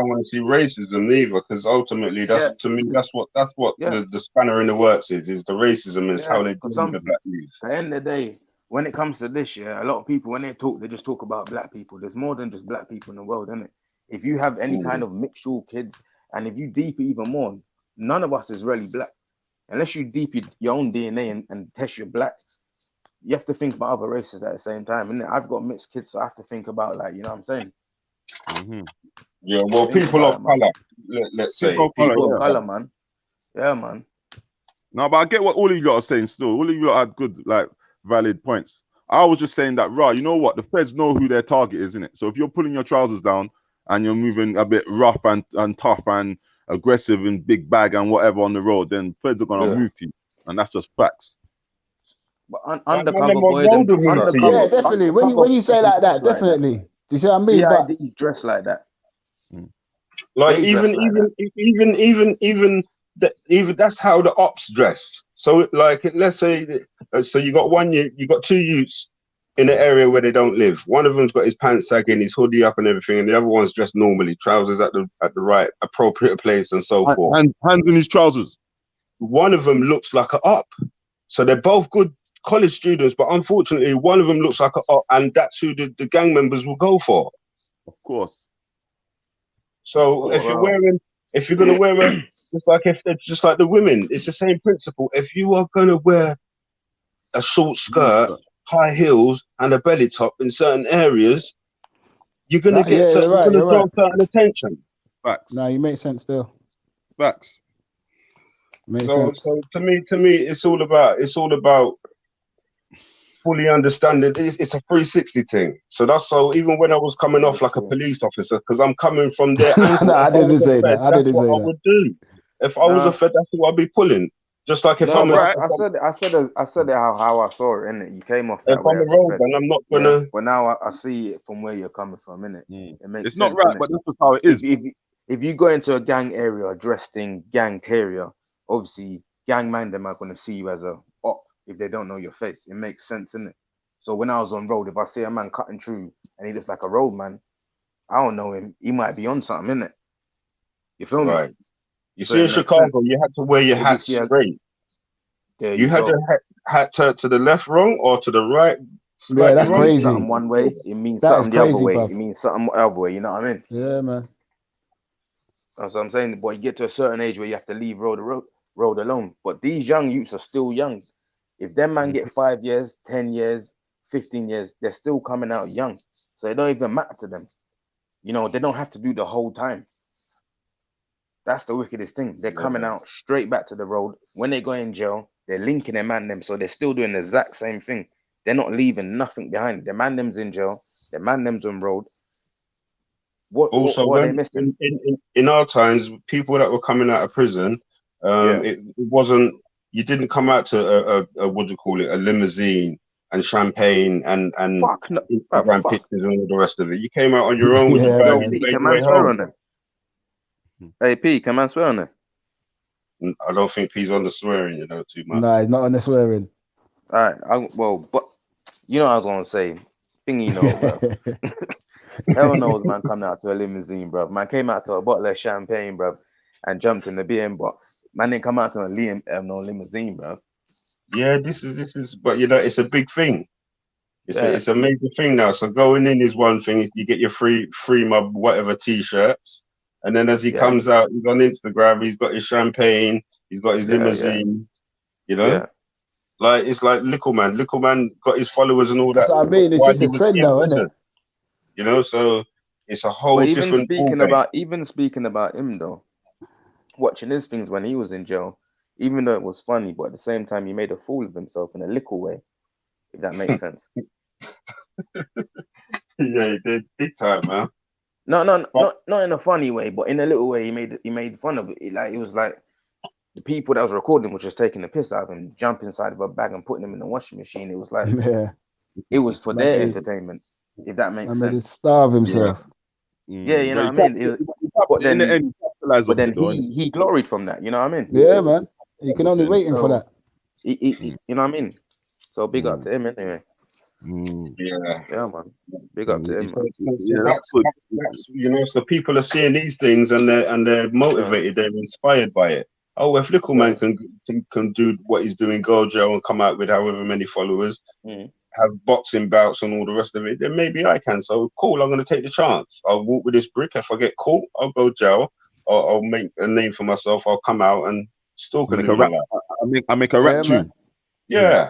[SPEAKER 5] want to see racism either, because ultimately to me that's what the spanner in the works is the racism is how they deal with the black youth.
[SPEAKER 4] At the end of the day, when it comes to this, a lot of people when they talk, they just talk about black people. There's more than just black people in the world, isn't it? If you have any kind of mixture kids, and if you deep it even more, none of us is really black. Unless you deep your own DNA and test your black, you have to think about other races at the same time. And I've got mixed kids, so I have to think about, like, you know what I'm saying?
[SPEAKER 5] Yeah, well, people of color, let's say.
[SPEAKER 4] People of color, man. Yeah, man.
[SPEAKER 3] No, but I get what all of you lot are saying still. All of you lot had good, like, valid points. I was just saying that, you know what? The feds know who their target is, innit? So if you're pulling your trousers down and you're moving a bit rough and tough and aggressive and big bag and whatever on the road, then feds are gonna move to you, and that's just facts.
[SPEAKER 4] But undercover boy,
[SPEAKER 2] yeah, definitely. When you say like that, definitely. Do you see what I mean?
[SPEAKER 4] But dress like that.
[SPEAKER 5] Like even that's how the ops dress. So like, let's say, so you got two youths in an area where they don't live. One of them's got his pants sagging, his hoodie up and everything, and the other one's dressed normally, trousers at the right appropriate place and so forth.
[SPEAKER 3] Hands in his trousers.
[SPEAKER 5] One of them looks like an op. So they're both good college students, but unfortunately one of them looks like an op, and that's who the gang members will go for.
[SPEAKER 3] Of course.
[SPEAKER 5] So if you're gonna wear just like the women, it's the same principle. If you are gonna wear a short skirt, high heels, and a belly top in certain areas, you're gonna draw certain attention.
[SPEAKER 3] Facts.
[SPEAKER 2] No, you make sense still.
[SPEAKER 3] Facts.
[SPEAKER 5] So to me, it's all about fully understanding. It's a 360 thing. So even when I was coming off like a police officer, because I'm coming from there.
[SPEAKER 2] No, I didn't say that. I
[SPEAKER 5] didn't say that. I would do. If I was a fed, that's what I'd be pulling. Just like if I'm
[SPEAKER 4] right. I said it how I saw it, innit? You came off that
[SPEAKER 5] way. If I'm a road, then I'm not gonna.
[SPEAKER 4] But now I see it from where you're coming from, innit? It makes
[SPEAKER 3] it's
[SPEAKER 4] sense,
[SPEAKER 3] not right, but this is how it is.
[SPEAKER 4] If you go into a gang area dressed in gang area, obviously gang man them are gonna see you as a op if they don't know your face. It makes sense, innit? So when I was on road, if I see a man cutting through and he looks like a road man, I don't know him. He might be on something, innit? You feel me?
[SPEAKER 5] Right. You see, in Chicago, you had to wear your hat straight. You had your hat to the left wrong or to the right.
[SPEAKER 2] Yeah, that's crazy.
[SPEAKER 4] Something one way, it means something the other way. It means something the other way. You know what I mean?
[SPEAKER 2] Yeah, man.
[SPEAKER 4] That's what I'm saying. But you get to a certain age where you have to leave road alone. But these young youths are still young. If them man get 5 years, 10 years, 15 years, they're still coming out young. So it don't even matter to them. You know, they don't have to do the whole time. That's the wickedest thing. They're coming out straight back to the road. When they go in jail, they're linking their man them, so they're still doing the exact same thing. They're not leaving nothing behind. Their man them's in jail. Their man them's on road. What are they missing?
[SPEAKER 5] In our times, people that were coming out of prison, it wasn't. You didn't come out to a what do you call it? A limousine and champagne and Instagram pictures and all the rest of it. You came out on your own with the bag and made your way home.
[SPEAKER 4] Hey P, can man swear on it?
[SPEAKER 5] I don't think P's on the swearing, you know, too much.
[SPEAKER 2] No, he's not on the swearing.
[SPEAKER 4] All right, but you know what I was gonna say. Thing you know, bro. Hell knows, man, coming out to a limousine, bro. Man came out to a bottle of champagne, bro, and jumped in the BM, but man didn't come out to a limousine, bro.
[SPEAKER 5] Yeah, this is, but you know, it's a big thing. It's a major thing now. So going in is one thing. You get your free mob whatever t-shirts, and then as he comes out, he's on Instagram. He's got his champagne. He's got his limousine. You know, like it's like Little Man. Little Man got his followers and all that.
[SPEAKER 2] That's what I mean. It's just a trend, though, isn't it?
[SPEAKER 5] You know, so it's a whole different.
[SPEAKER 4] Even speaking about him though, watching his things when he was in jail, even though it was funny, but at the same time he made a fool of himself in a little way, if that makes sense.
[SPEAKER 5] Yeah, he did big time, man.
[SPEAKER 4] No, not in a funny way, but in a little way he made fun of it. Like it was like the people that was recording was just taking the piss out of him, jump inside of a bag and putting him in the washing machine. It was like it was for their entertainment, if that makes sense.
[SPEAKER 2] He starve himself.
[SPEAKER 4] Yeah, you know what I mean. But then he gloried from that. You know what I mean?
[SPEAKER 2] Yeah, man. You can only wait for that.
[SPEAKER 4] You know what I mean? So big up to him anyway. Yeah, man. Big up to him.
[SPEAKER 5] That's, you know, so people are seeing these things and they're motivated. They're inspired by it. Oh, if Little Man can do what he's doing, go jail and come out with however many followers, have boxing bouts and all the rest of it, then maybe I can. So cool, I'm going to take the chance. I'll walk with this brick. If I get caught, I'll go jail. I'll make a name for myself. I'll come out and still can live my life.
[SPEAKER 3] I make a rap tune.
[SPEAKER 5] Yeah.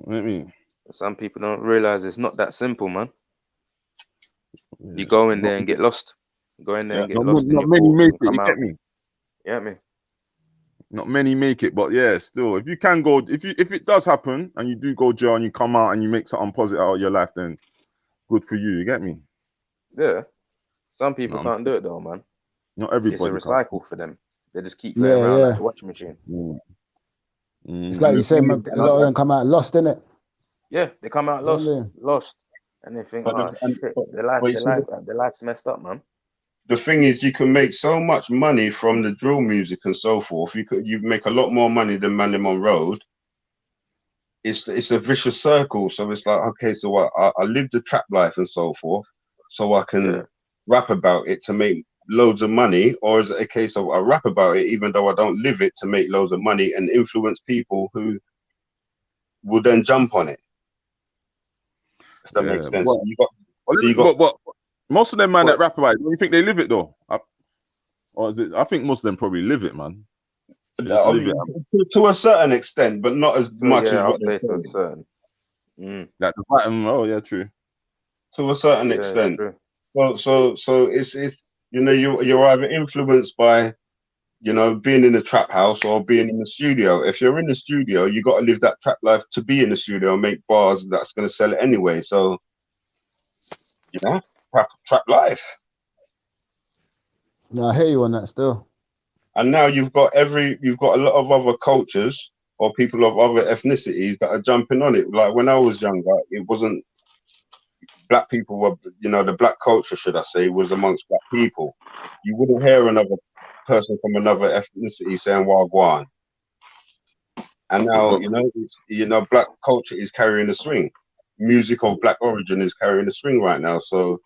[SPEAKER 3] I mean,
[SPEAKER 4] some people don't realize it's not that simple, man. You go in there and get lost. Go in there and get lost.
[SPEAKER 3] Not many make it. You get me?
[SPEAKER 4] Yeah, me.
[SPEAKER 3] Not many make it, but yeah, still, if you can go, if it does happen and you do go jail and you come out and you make something positive out of your life, then good for you. You get me?
[SPEAKER 4] Yeah. Some people can't do it though, man.
[SPEAKER 3] Not everybody.
[SPEAKER 4] It's a recycle for them. They just keep going around like a washing machine.
[SPEAKER 2] It's like you said, a lot of them come out lost, innit?
[SPEAKER 4] Yeah, they come out lost, and they think, their life's messed up, man.
[SPEAKER 5] The thing is, you can make so much money from the drill music and so forth. You make a lot more money than Man Them on Road. It's a vicious circle. So it's like, okay, so I live the trap life and so forth, so I can rap about it to make loads of money, or is it a case of I rap about it even though I don't live it to make loads of money and influence people who will then jump on it? Does that make sense?
[SPEAKER 3] But most of them man that rap about it, do you think they live it though? Or is it? I think most of them probably live it, man.
[SPEAKER 5] To a certain extent, but not as much as what they say.
[SPEAKER 3] True.
[SPEAKER 5] To a certain extent. So it's you know, you're either influenced by, you know, being in the trap house or being in the studio. If you're in the studio, you got to live that trap life to be in the studio and make bars that's going to sell it anyway. So, you know, trap life.
[SPEAKER 2] No, I hear you on that still.
[SPEAKER 5] And now you've got a lot of other cultures or people of other ethnicities that are jumping on it. Like when I was younger, it wasn't black people were, you know, the black culture, should I say, was amongst black people. You wouldn't hear another person from another ethnicity saying Wagwan. And now, black culture is carrying the swing. Music of black origin is carrying the swing right now. So,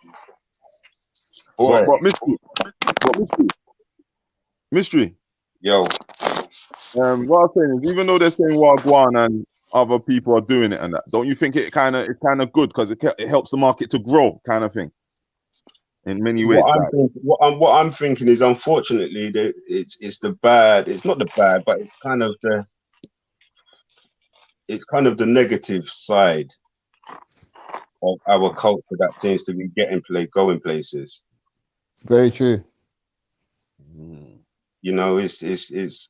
[SPEAKER 5] boy.
[SPEAKER 3] Mystery.
[SPEAKER 5] Yo.
[SPEAKER 3] What I'm saying is, even though they're saying Wagwan and other people are doing it and that, don't you think it's kind of good because it helps the market to grow, kind of thing, in many ways?
[SPEAKER 5] What I'm thinking is, unfortunately, it's the bad. It's not the bad, but it's kind of the negative side of our culture that seems to be going places.
[SPEAKER 2] Very true.
[SPEAKER 5] You know, it's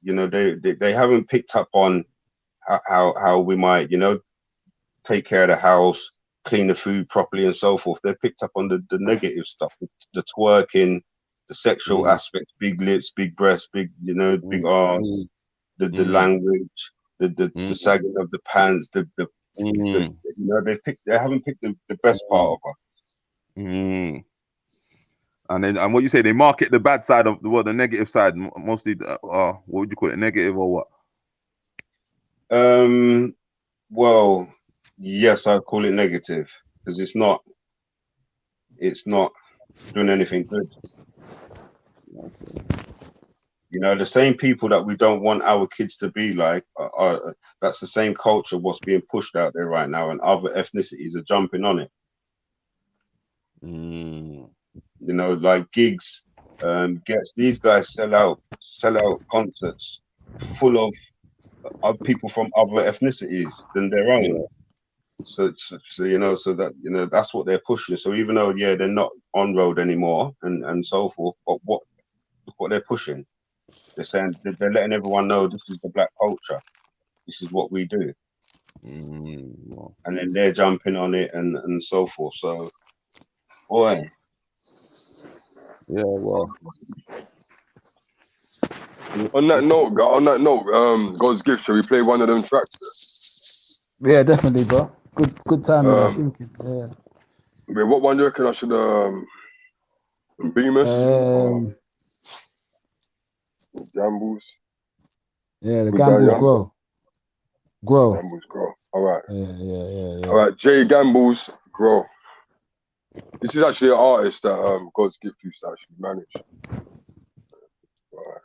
[SPEAKER 5] you know, they haven't picked up on how we might, you know, take care of the house, clean the food properly and so forth. They picked up on the negative stuff, the twerking, the sexual aspects, big lips, big breasts, big, you know, big arms, the language, the sagging of the pants, you know, they haven't picked the best part of us.
[SPEAKER 3] And what you say, they market the bad side of the negative side mostly. What would you call it, negative or what?
[SPEAKER 5] Well, yes, I'd call it negative because it's not doing anything good. You know, the same people that we don't want our kids to be like that's the same culture what's being pushed out there right now, and other ethnicities are jumping on it. You know, like gigs, these guys sell out concerts full of people from other ethnicities than their own. So you know, so that, you know, that's what they're pushing. So even though, yeah, they're not on road anymore and so forth, but look what they're pushing. They're saying they're letting everyone know this is the black culture. This is what we do. And then they're jumping on it and so forth. So, boy.
[SPEAKER 3] Yeah, well.
[SPEAKER 1] On that note, God's gift, shall we play one of them tracks?
[SPEAKER 2] Yeah, definitely, bro. Good time. Yeah.
[SPEAKER 1] Wait, what one do you reckon I should Bemis? Gambles.
[SPEAKER 2] Yeah, the Gambles grow.
[SPEAKER 1] Gambles grow. All right.
[SPEAKER 2] Yeah.
[SPEAKER 1] All right, Jay Gambles grow. This is actually an artist that God's gift used to actually manage. All right.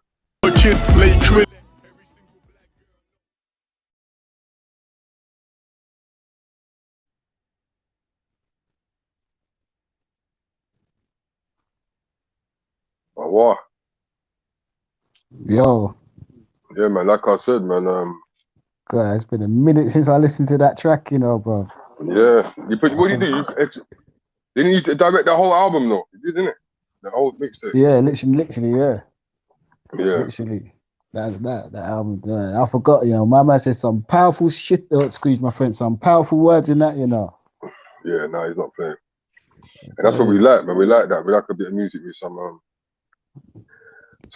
[SPEAKER 1] Oh, what?
[SPEAKER 2] Yo.
[SPEAKER 1] Yeah, man. Like I said, man.
[SPEAKER 2] God, it's been a minute since I listened to that track, you know, bro.
[SPEAKER 1] Yeah. What do you do? Didn't you direct the whole album, though? You did, didn't it? The whole mixtape.
[SPEAKER 2] Yeah, literally, yeah.
[SPEAKER 1] Yeah.
[SPEAKER 2] Literally. That album. Yeah, I forgot, you know. My man said some powerful shit. Excuse my friend, some powerful words in that, you know.
[SPEAKER 1] Yeah, no, he's not playing. And that's what we like, man. We like that. We like a bit of music with some.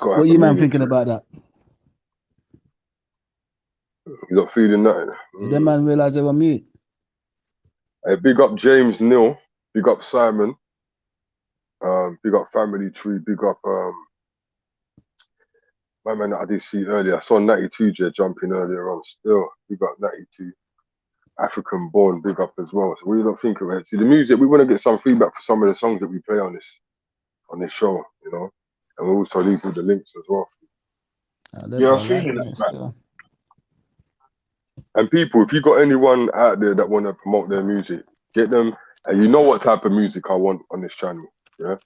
[SPEAKER 2] What you man thinking about that?
[SPEAKER 1] You're not feeling nothing.
[SPEAKER 2] Did that man realize they were mute?
[SPEAKER 1] Hey, big up James Neal. Big up Simon. Big up Family Tree. Big up my man that I did see earlier. I saw 92 J jumping earlier on. Still, big up 92. African born, big up as well. So what do you not think of it? See, the music, we want to get some feedback for some of the songs that we play on this show, you know, and we'll also leave all the links as well.
[SPEAKER 5] Yeah, I'm feeling that.
[SPEAKER 1] And people, if you got anyone out there that want to promote their music, get them, and you know what type of music I want on this channel, yeah?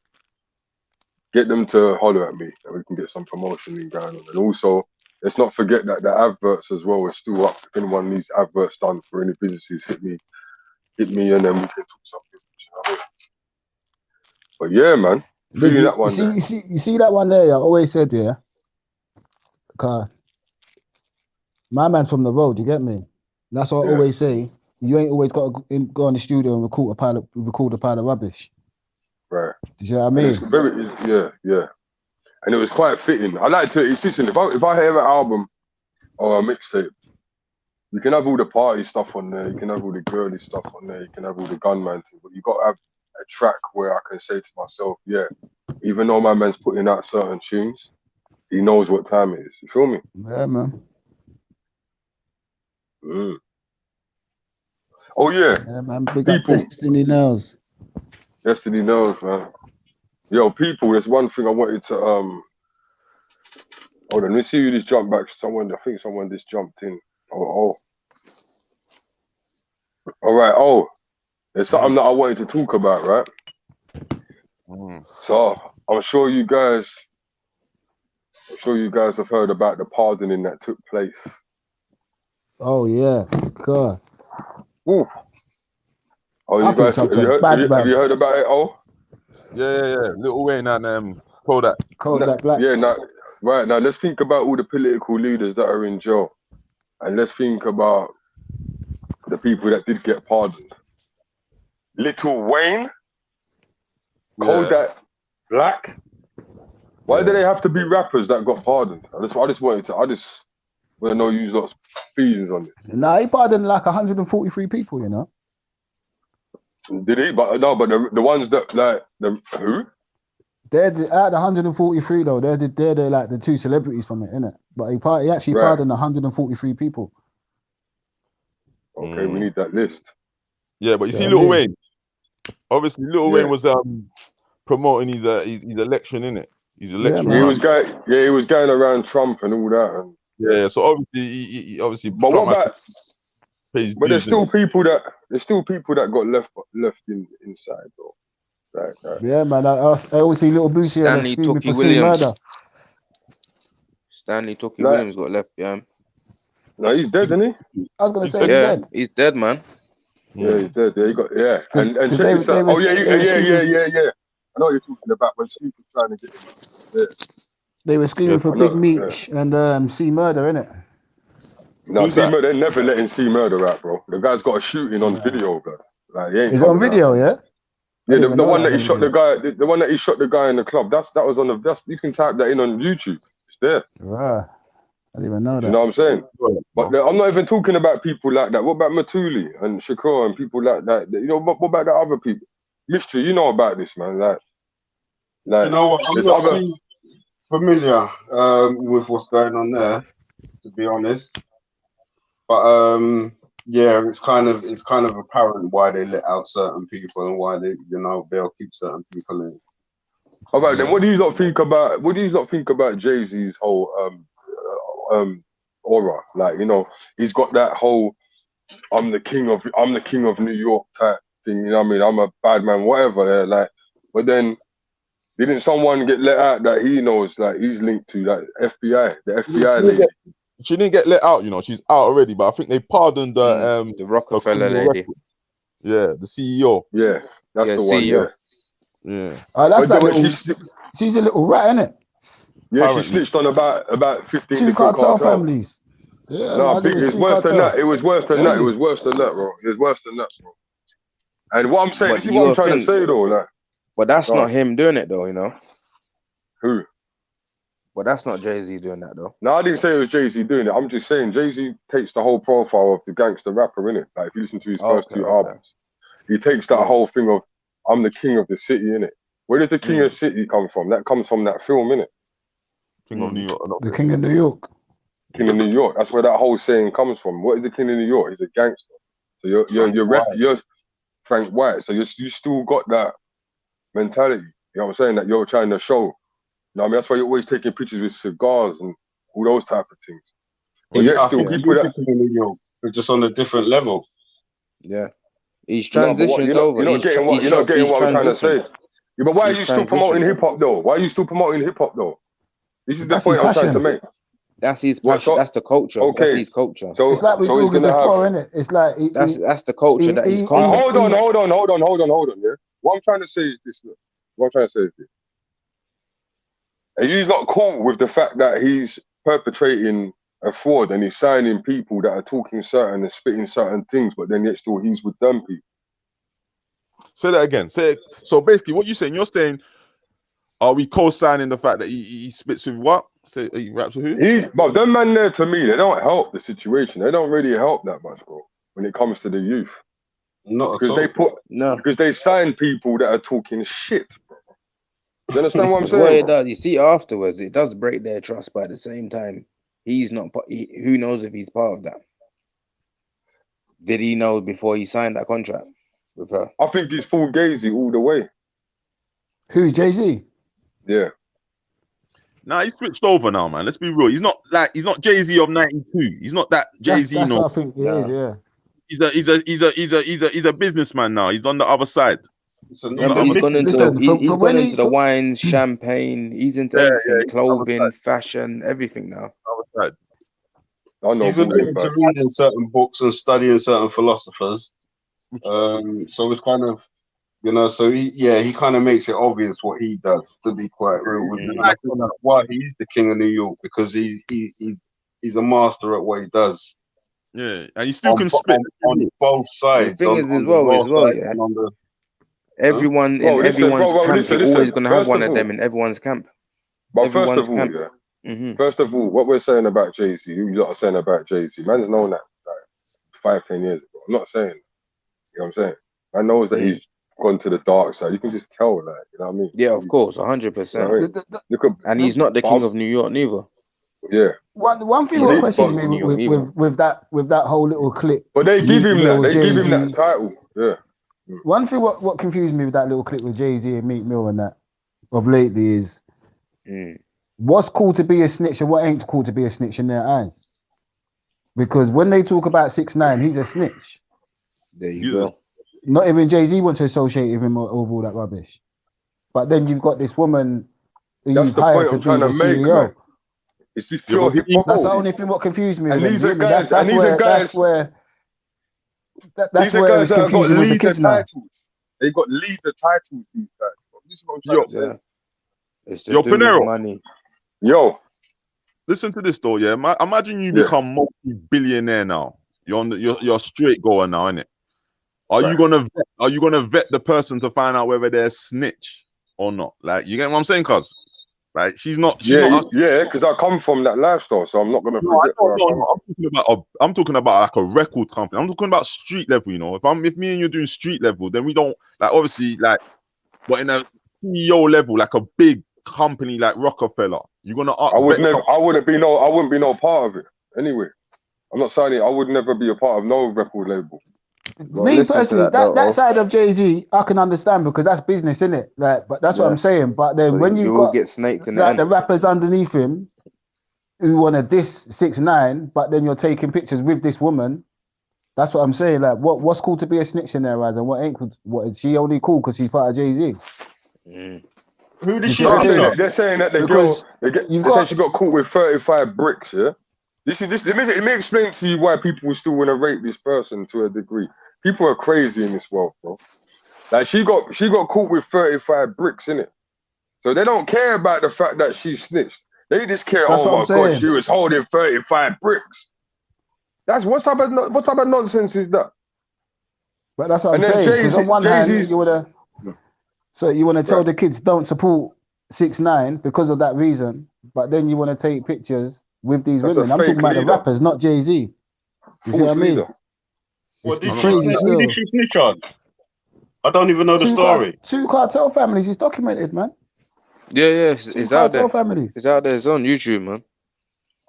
[SPEAKER 1] Get them to holler at me, and we can get some promotion going on. And also, let's not forget that the adverts as well are still up. If anyone needs adverts done for any businesses, hit me, and then we can talk some business. You know what I mean? But yeah, man, feeling that one.
[SPEAKER 2] You see that one there? I always said, yeah. My man's from the road. You get me? That's what I always say. You ain't always got to go in the studio and record a pile of rubbish.
[SPEAKER 1] Right.
[SPEAKER 2] Do you know what I mean?
[SPEAKER 1] Yeah. And it was quite fitting. I like to listen. If I hear an album or a mixtape, you can have all the party stuff on there. You can have all the girly stuff on there. You can have all the gunman thing. But you got to have a track where I can say to myself, yeah, even though my man's putting out certain tunes, he knows what time it is. You feel me?
[SPEAKER 2] Yeah, man.
[SPEAKER 1] Oh yeah.
[SPEAKER 2] Yeah, man. Big up Destiny knows.
[SPEAKER 1] Destiny knows, man. Yo, people, there's one thing I wanted to hold on, let me see who just jumped back. I think someone just jumped in. Oh. All right. Oh, there's something that I wanted to talk about, right? So I'm sure you guys have heard about the pardoning that took place.
[SPEAKER 2] Oh yeah, God.
[SPEAKER 1] Ooh. Oh, you guys, have you heard about it? Oh,
[SPEAKER 3] yeah. Lil Wayne and Kodak.
[SPEAKER 2] Kodak Black.
[SPEAKER 1] Yeah, Right now, let's think about all the political leaders that are in jail, and let's think about the people that did get pardoned. Little Wayne, Kodak Black. Why do they have to be rappers that got pardoned? I just want to know you lot's feelings on this.
[SPEAKER 2] Nah, he pardoned like 143 people, you know.
[SPEAKER 1] Did he? But no, but the ones that like the who?
[SPEAKER 2] They're out of the 143 though. They're like the two celebrities from it, innit? But he actually pardoned 143 people.
[SPEAKER 1] Okay, we need that list.
[SPEAKER 3] Yeah, but you see, Lil Wayne. Obviously, Lil Wayne was promoting his election, innit? His election.
[SPEAKER 2] Yeah,
[SPEAKER 1] he was going around Trump and all that. And,
[SPEAKER 3] yeah, so obviously, he obviously.
[SPEAKER 1] But
[SPEAKER 3] Trump
[SPEAKER 1] what about? But there's still people that got left inside though. Right.
[SPEAKER 2] Yeah, man. I always see little Boosie
[SPEAKER 4] Stanley Tookie Williams. Stanley Tookie Williams got left behind.
[SPEAKER 1] No, he's dead, isn't he?
[SPEAKER 2] I was gonna say he's dead.
[SPEAKER 4] He's dead, man.
[SPEAKER 1] Yeah, he's dead. Yeah, he got And check this out. Oh yeah. I know what you're talking about when Snoop was trying to get him. Yeah.
[SPEAKER 2] They were screaming for Big Meech and C Murder, innit?
[SPEAKER 1] No, C Murder. They're never letting C Murder out, bro. The guy's got a shooting on video, bro. Like, he ain't.
[SPEAKER 2] Is it on video? Yeah.
[SPEAKER 1] Yeah, the one that he shot the guy. The one that he shot the guy in the club. That was on the. You can type that in on YouTube. It's there.
[SPEAKER 2] Right. I didn't even know that.
[SPEAKER 1] You know what I'm saying? But I'm not even talking about people like that. What about Matuli and Shakur and people like that? You know, what about the other people? Mystery, you know about this, man. Like
[SPEAKER 5] you know what? I'm not too familiar with what's going on there, to be honest. But yeah, it's kind of apparent why they let out certain people and why they'll keep certain people in.
[SPEAKER 1] All right, then what do you lot think about Jay-Z's whole aura? Like, you know, he's got that whole I'm the king of New York type thing, you know what I mean? I'm a bad man, whatever. Like, but then didn't someone get let out that he knows, like he's linked to, like FBI, the FBI lady?
[SPEAKER 3] She didn't get let out, you know. She's out already, but I think they pardoned the
[SPEAKER 4] Rockefeller lady.
[SPEAKER 3] Yeah, the CEO.
[SPEAKER 1] Yeah, that's the one.
[SPEAKER 4] CEO.
[SPEAKER 3] Yeah.
[SPEAKER 2] Oh, that's like she's a little rat, isn't it?
[SPEAKER 1] Yeah, apparently. She snitched on about 15
[SPEAKER 2] two cartel families. Yeah,
[SPEAKER 1] no, it's worse than that. It was worse than that. It was worse than that, bro. It was worse than that, bro. And what I'm saying, this is what I'm trying to say, though. Like,
[SPEAKER 4] but that's not him doing it, though, you know.
[SPEAKER 1] Who?
[SPEAKER 4] But that's not Jay-Z doing that, though.
[SPEAKER 1] No, I didn't say it was Jay-Z doing it. I'm just saying Jay-Z takes the whole profile of the gangster rapper, innit? Like, if you listen to his first two albums, he takes that whole thing of, I'm the king of the city, innit? Where does the king of the city come from? That comes from that film, innit?
[SPEAKER 3] King of New York.
[SPEAKER 2] The King of New York.
[SPEAKER 1] King of New York. That's where that whole saying comes from. What is the King of New York? He's a gangster. So you're Frank White. So you still got that mentality. You know what I'm saying? That you're trying to show. You know what I mean? That's why you're always taking pictures with cigars and all those type of things. But
[SPEAKER 5] I think people that King of New York are just on a different level.
[SPEAKER 4] Yeah. He's transitioned over.
[SPEAKER 1] You're not getting what I'm trying to say. Yeah, but why are you still promoting hip hop though? Why are you still promoting hip hop though? This is the point I'm trying to make.
[SPEAKER 4] That's his passion. That's the culture. Okay. That's his culture.
[SPEAKER 2] So it's like we were talking before, isn't it? It's like
[SPEAKER 4] that's the culture that he's coming.
[SPEAKER 1] Hold on. Yeah. What I'm trying to say is this. Are you not cool with the fact that he's perpetrating a fraud and he's signing people that are talking certain and spitting certain things, but then yet still he's with them people?
[SPEAKER 3] Say that again. So basically, what you're saying, are we co-signing the fact that he spits with what? Say he raps with who?
[SPEAKER 1] But them man there, to me, they don't help the situation. They don't really help that much, bro, when it comes to the youth.
[SPEAKER 5] Not at all.
[SPEAKER 1] Because they sign people that are talking shit, bro. Do you understand what I'm saying?
[SPEAKER 4] Well, it does. You see, afterwards, it does break their trust, but at the same time, he's not. Who knows if he's part of that? Did he know before he signed that contract with her?
[SPEAKER 1] I think he's full gazy all the way.
[SPEAKER 2] Who, Jay-Z?
[SPEAKER 1] Yeah.
[SPEAKER 3] Nah, he's switched over now, man. Let's be real. He's not Jay-Z of '92. He's not that Jay-Z.
[SPEAKER 2] That's what I think he is, yeah.
[SPEAKER 3] He's a businessman now. He's on the other side.
[SPEAKER 4] He's gone into the wines, champagne. He's into everything, clothing, fashion, everything now.
[SPEAKER 3] Other
[SPEAKER 1] side.
[SPEAKER 5] He's admitted to reading certain books and studying certain philosophers. So it's kind of You know, so he kind of makes it obvious what he does, to be quite real with you. And I feel like why he's the king of New York, because he's a master at what he does.
[SPEAKER 3] Yeah, and he still can spit
[SPEAKER 5] on both sides.
[SPEAKER 4] The thing is, as well, yeah.
[SPEAKER 5] And on the,
[SPEAKER 4] everyone in everyone's camp, you're always going to have one of them in everyone's camp.
[SPEAKER 1] But first of all, first of all, what we're saying about Jay-Z, you lot are saying about Jay-Z, man's known that like 5-10 years ago. I'm not saying, you know what I'm saying? Man knows that he's gone to the dark side. You can just tell, like, you know what I mean?
[SPEAKER 4] Yeah, of course, 100%. And he's not the king of New York neither.
[SPEAKER 1] Yeah.
[SPEAKER 2] One thing what questions me with that whole little clip.
[SPEAKER 1] But they give him that. They give him that title. Yeah.
[SPEAKER 2] One thing what confused me with that little clip with Jay-Z and Meek Mill and that of lately is what's cool to be a snitch and what ain't cool to be a snitch in their eyes. Because when they talk about 6ix9ine, he's a snitch.
[SPEAKER 4] There you go.
[SPEAKER 2] Not even Jay-Z wants to associate with him over all that rubbish. But then you've got this woman who you've hired to be the CEO.
[SPEAKER 1] Man. It's just pure hypocrisy.
[SPEAKER 2] That's the only thing what confused me.
[SPEAKER 1] And these are guys.
[SPEAKER 2] That's where it's confusing with the kids now.
[SPEAKER 1] They got leader titles. These guys. This is what I'm trying to say.
[SPEAKER 4] It's just
[SPEAKER 3] Pinero.
[SPEAKER 4] Money.
[SPEAKER 1] Yo,
[SPEAKER 3] listen to this though. Yeah, imagine you become multi-billionaire now. You're a straight goer now, innit? Are you gonna vet the person to find out whether they're snitch or not? Like, you get what I'm saying, cuz? Like, she's not.
[SPEAKER 1] Because I come from that lifestyle, so I'm not gonna forget.
[SPEAKER 3] I'm talking about like a record company. I'm talking about street level. You know, if me and you're doing street level, then we don't like obviously like, but in a CEO level, like a big company like Rockefeller, you're gonna. I wouldn't be no part of it anyway. I'm not saying it. I would never be a part of no record label.
[SPEAKER 2] Me personally, that side of Jay-Z, I can understand because that's business, isn't it? Like, but that's what I'm saying. But then when you got
[SPEAKER 4] get snaked in
[SPEAKER 2] the rappers underneath him who want to diss 6ix9ine, but then you're taking pictures with this woman. That's what I'm saying. Like, what's cool to be a snitch in their eyes, and what ain't cool? What is she only cool because she's part of Jay-Z?
[SPEAKER 5] Who did she?
[SPEAKER 1] They're saying that the girl, she got caught with 35 bricks. Yeah. Let me explain to you why people still want to rate this person to a degree. People are crazy in this world, bro. Like, she got caught with 35 bricks, innit? So they don't care about the fact that she snitched. They just care, oh my God, she was holding 35 bricks. That's what type of nonsense is that?
[SPEAKER 2] But that's what I'm saying. Because on one hand, you want to tell the kids don't support 6ix9ine because of that reason, but then you want to take pictures with these women. I'm talking about the rappers, not Jay-Z. You see what I mean?
[SPEAKER 5] What did she snitch on? I don't even know the story.
[SPEAKER 2] Two cartel families is documented, man.
[SPEAKER 4] Yeah, it's out there.
[SPEAKER 2] Families.
[SPEAKER 4] It's out there. It's on YouTube, man.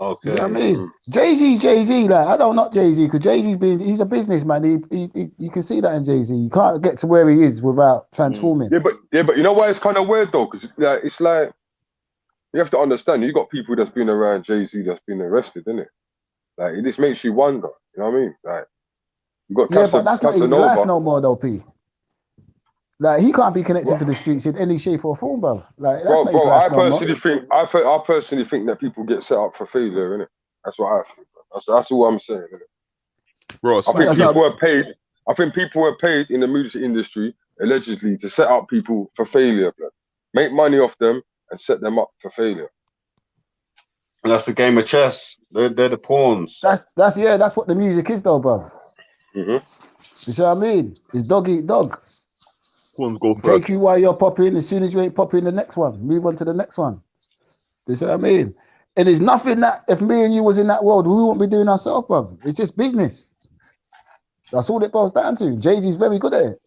[SPEAKER 5] Okay.
[SPEAKER 2] You know what I mean? Jay-Z, like, I don't not Jay-Z because he's a businessman. He you can see that in Jay-Z. You can't get to where he is without transforming.
[SPEAKER 1] Yeah, but you know why it's kind of weird though? Because it's like, you have to understand, you got people that's been around Jay-Z that's been arrested, innit? Like, it just makes you wonder, you know what I mean? Like, you got
[SPEAKER 2] but that's not his life no more, though, P. Like, he can't be connected to the streets in any shape or form, bro. Like, that's not his life
[SPEAKER 1] I personally think that people get set up for failure, innit? That's what I think. That's all I'm saying, innit?
[SPEAKER 3] Bro,
[SPEAKER 1] I think people were paid in the music industry allegedly to set up people for failure, bro. Make money off them and set them up for failure.
[SPEAKER 5] And that's the game of chess. They're the pawns.
[SPEAKER 2] That's what the music is, though, bro. You see what I mean? It's dog eat dog.
[SPEAKER 3] Pawns go first.
[SPEAKER 2] Take you while you're popping. As soon as you ain't popping, the next one. Move on to the next one. You see what I mean? And there's nothing that if me and you was in that world, we wouldn't be doing ourselves, bro. It's just business. That's all it boils down to. Jay-Z's very good at it.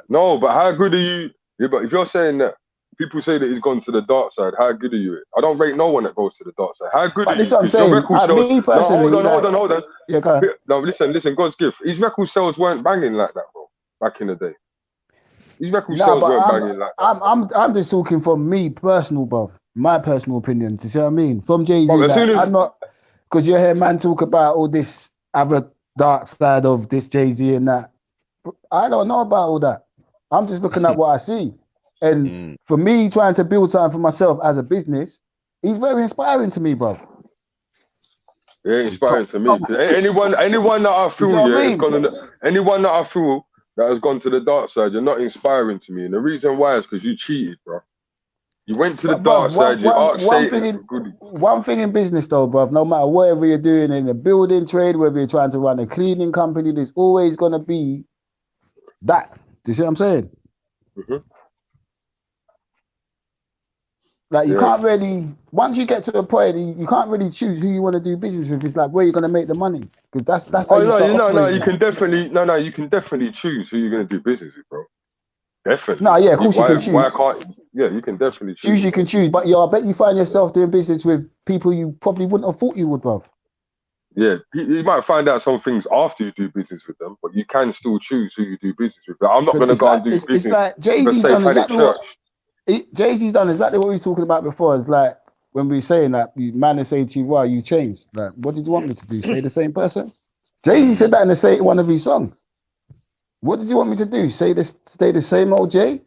[SPEAKER 1] No, but how good are you? Yeah, but if you're saying that people say that he's gone to the dark side, how good are you? I don't rate no one that goes to the dark side. How good are you?
[SPEAKER 2] This is what I'm saying. Me personally,
[SPEAKER 1] hold on.
[SPEAKER 2] Yeah, go ahead.
[SPEAKER 1] No, listen. God's gift. His record sales weren't banging like that, bro. Back in the day, his record sales weren't banging like that.
[SPEAKER 2] I'm just talking from me personal, bro. My personal opinion. Do you see what I mean? From Jay-Z, I'm not because you hear man talk about all this other dark side of this Jay-Z and that. I don't know about all that. I'm just looking at what I see. And for me, trying to build something for myself as a business, he's very inspiring to me, bro.
[SPEAKER 1] Yeah, inspiring to me. Anyone that I feel, anyone that I feel that has gone to the dark side, you're not inspiring to me. And the reason why is because you cheated, bro. You went to the dark side, you asked Satan for goodies.
[SPEAKER 2] One thing in business though, bro, no matter whatever you're doing in the building trade, whether you're trying to run a cleaning company, there's always going to be that. Do you see what I'm saying?
[SPEAKER 1] Mm-hmm.
[SPEAKER 2] Like you can't really, once you get to a point, you can't really choose who you want to do business with. It's like where you're going to make the money, because that's how you start operating.
[SPEAKER 1] You can definitely choose who you're going to do business with, bro. Definitely.
[SPEAKER 2] No, yeah, of course you can choose.
[SPEAKER 1] Why can't? Yeah, you can definitely choose.
[SPEAKER 2] You can choose, but I bet you find yourself doing business with people you probably wouldn't have thought you would, bro.
[SPEAKER 1] Yeah, you might find out some things after you do business with them, but you can still choose who you do business with. Like, I'm not going to go and do business.
[SPEAKER 2] It's like Jay-Z's done exactly what we were talking about before. It's like when we were saying that, man is saying to you, "Wow, you changed." Like, what did you want me to do? Stay the same person? Jay-Z said that in one of his songs. What did you want me to do? Stay the same old Jay?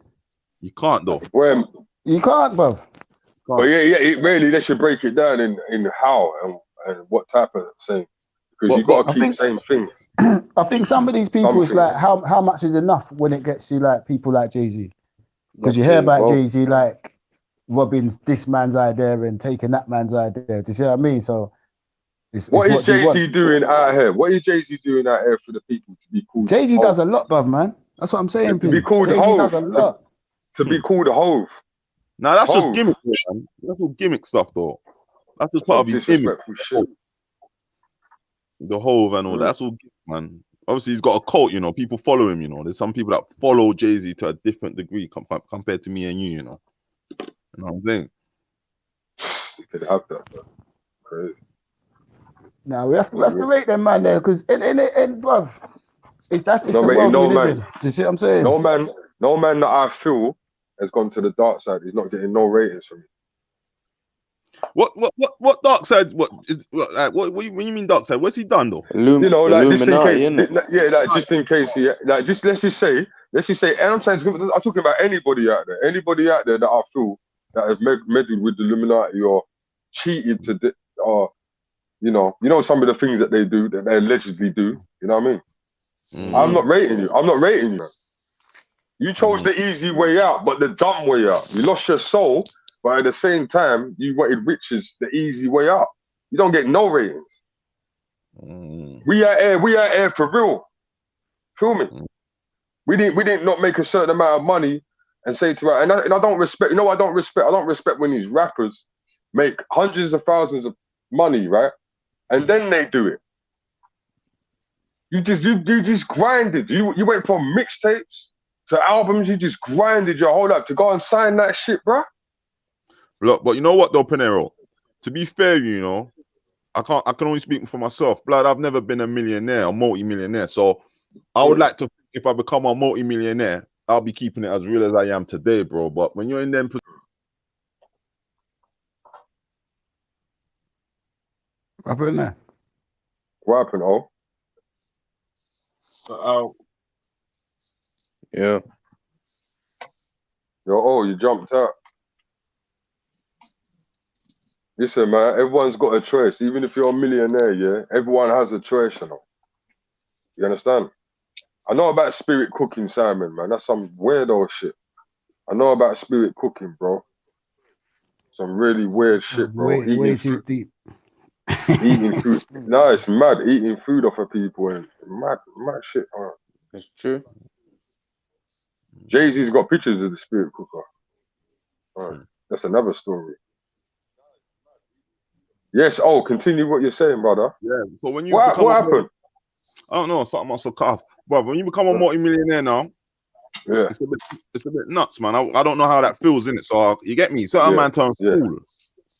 [SPEAKER 3] You can't though.
[SPEAKER 2] You can't, bro.
[SPEAKER 1] But it really, they should break it down in how and what type of thing, because you got to keep saying things.
[SPEAKER 2] I think some of these people, it's like how much is enough when it gets to like people like Jay-Z, because you hear about Jay-Z like robbing this man's idea and taking that man's idea. Do you see what I mean? So.
[SPEAKER 1] What is Jay-Z doing out here? What is Jay-Z doing out here for the people to be called?
[SPEAKER 2] Jay-Z does a lot, bruv, man. That's what I'm saying.
[SPEAKER 1] To be called Hove.
[SPEAKER 2] Does a lot.
[SPEAKER 1] To be called a Hove.
[SPEAKER 3] Nah, that's just gimmick, man. That's all gimmick stuff, though. That's just part of his image. The Hove and all that. That's all gimmick, man. Obviously, he's got a cult, you know. People follow him, you know. There's some people that follow Jay-Z to a different degree compared to me and you know. You know what I'm saying?
[SPEAKER 1] You could have that, bro. Crazy.
[SPEAKER 2] Now we have to rate them, man, there, because bruv, that's just the world we live in. Do you see what I'm saying?
[SPEAKER 1] No man that I feel has gone to the dark side. He's not getting no ratings from me.
[SPEAKER 3] What dark side? What when you mean dark side? What's he done though?
[SPEAKER 1] You know, like just in case, let's just say, and I'm talking about anybody out there that I feel that has meddled with the Illuminati or cheated or. You know some of the things that they do, that they allegedly do. You know what I mean? I'm not rating you. You chose the easy way out, but the dumb way out. You lost your soul, but at the same time, you wanted riches the easy way out. You don't get no ratings. We are here for real. Feel me? We didn't not make a certain amount of money and say to her, and I don't respect. You know what I don't respect? I don't respect when these rappers make hundreds of thousands of money, right? And then they do it. You just grinded. You went from mixtapes to albums. You just grinded your whole life to go and sign that shit, bro.
[SPEAKER 3] Look, but you know what though, Pinero? To be fair, you know, I can only speak for myself. Blood, I've never been a millionaire or multi-millionaire. So I would like to, if I become a multi-millionaire, I'll be keeping it as real as I am today, bro. But when you're in them,
[SPEAKER 2] what happened there?
[SPEAKER 1] What happened,
[SPEAKER 4] Yeah.
[SPEAKER 1] You jumped out. Listen, man, everyone's got a choice. Even if you're a millionaire, yeah, everyone has a choice, you know. You understand? I know about spirit cooking, Simon, man. That's some weirdo shit. I know about spirit cooking, bro. Some really weird shit, bro.
[SPEAKER 2] Way too deep.
[SPEAKER 1] Eating food. No, it's mad. Eating food off of people and mad shit.
[SPEAKER 4] It's true.
[SPEAKER 1] Jay-Z's got pictures of the spirit cooker. That's another story. Yes. Continue what you're saying, brother.
[SPEAKER 3] Yeah. But when you
[SPEAKER 1] what happened?
[SPEAKER 3] I don't know. Something must have cut off. But when you become a multi-millionaire now,
[SPEAKER 1] yeah,
[SPEAKER 3] it's a bit nuts, man. I don't know how that feels in it. So you get me. Certain man turns cool.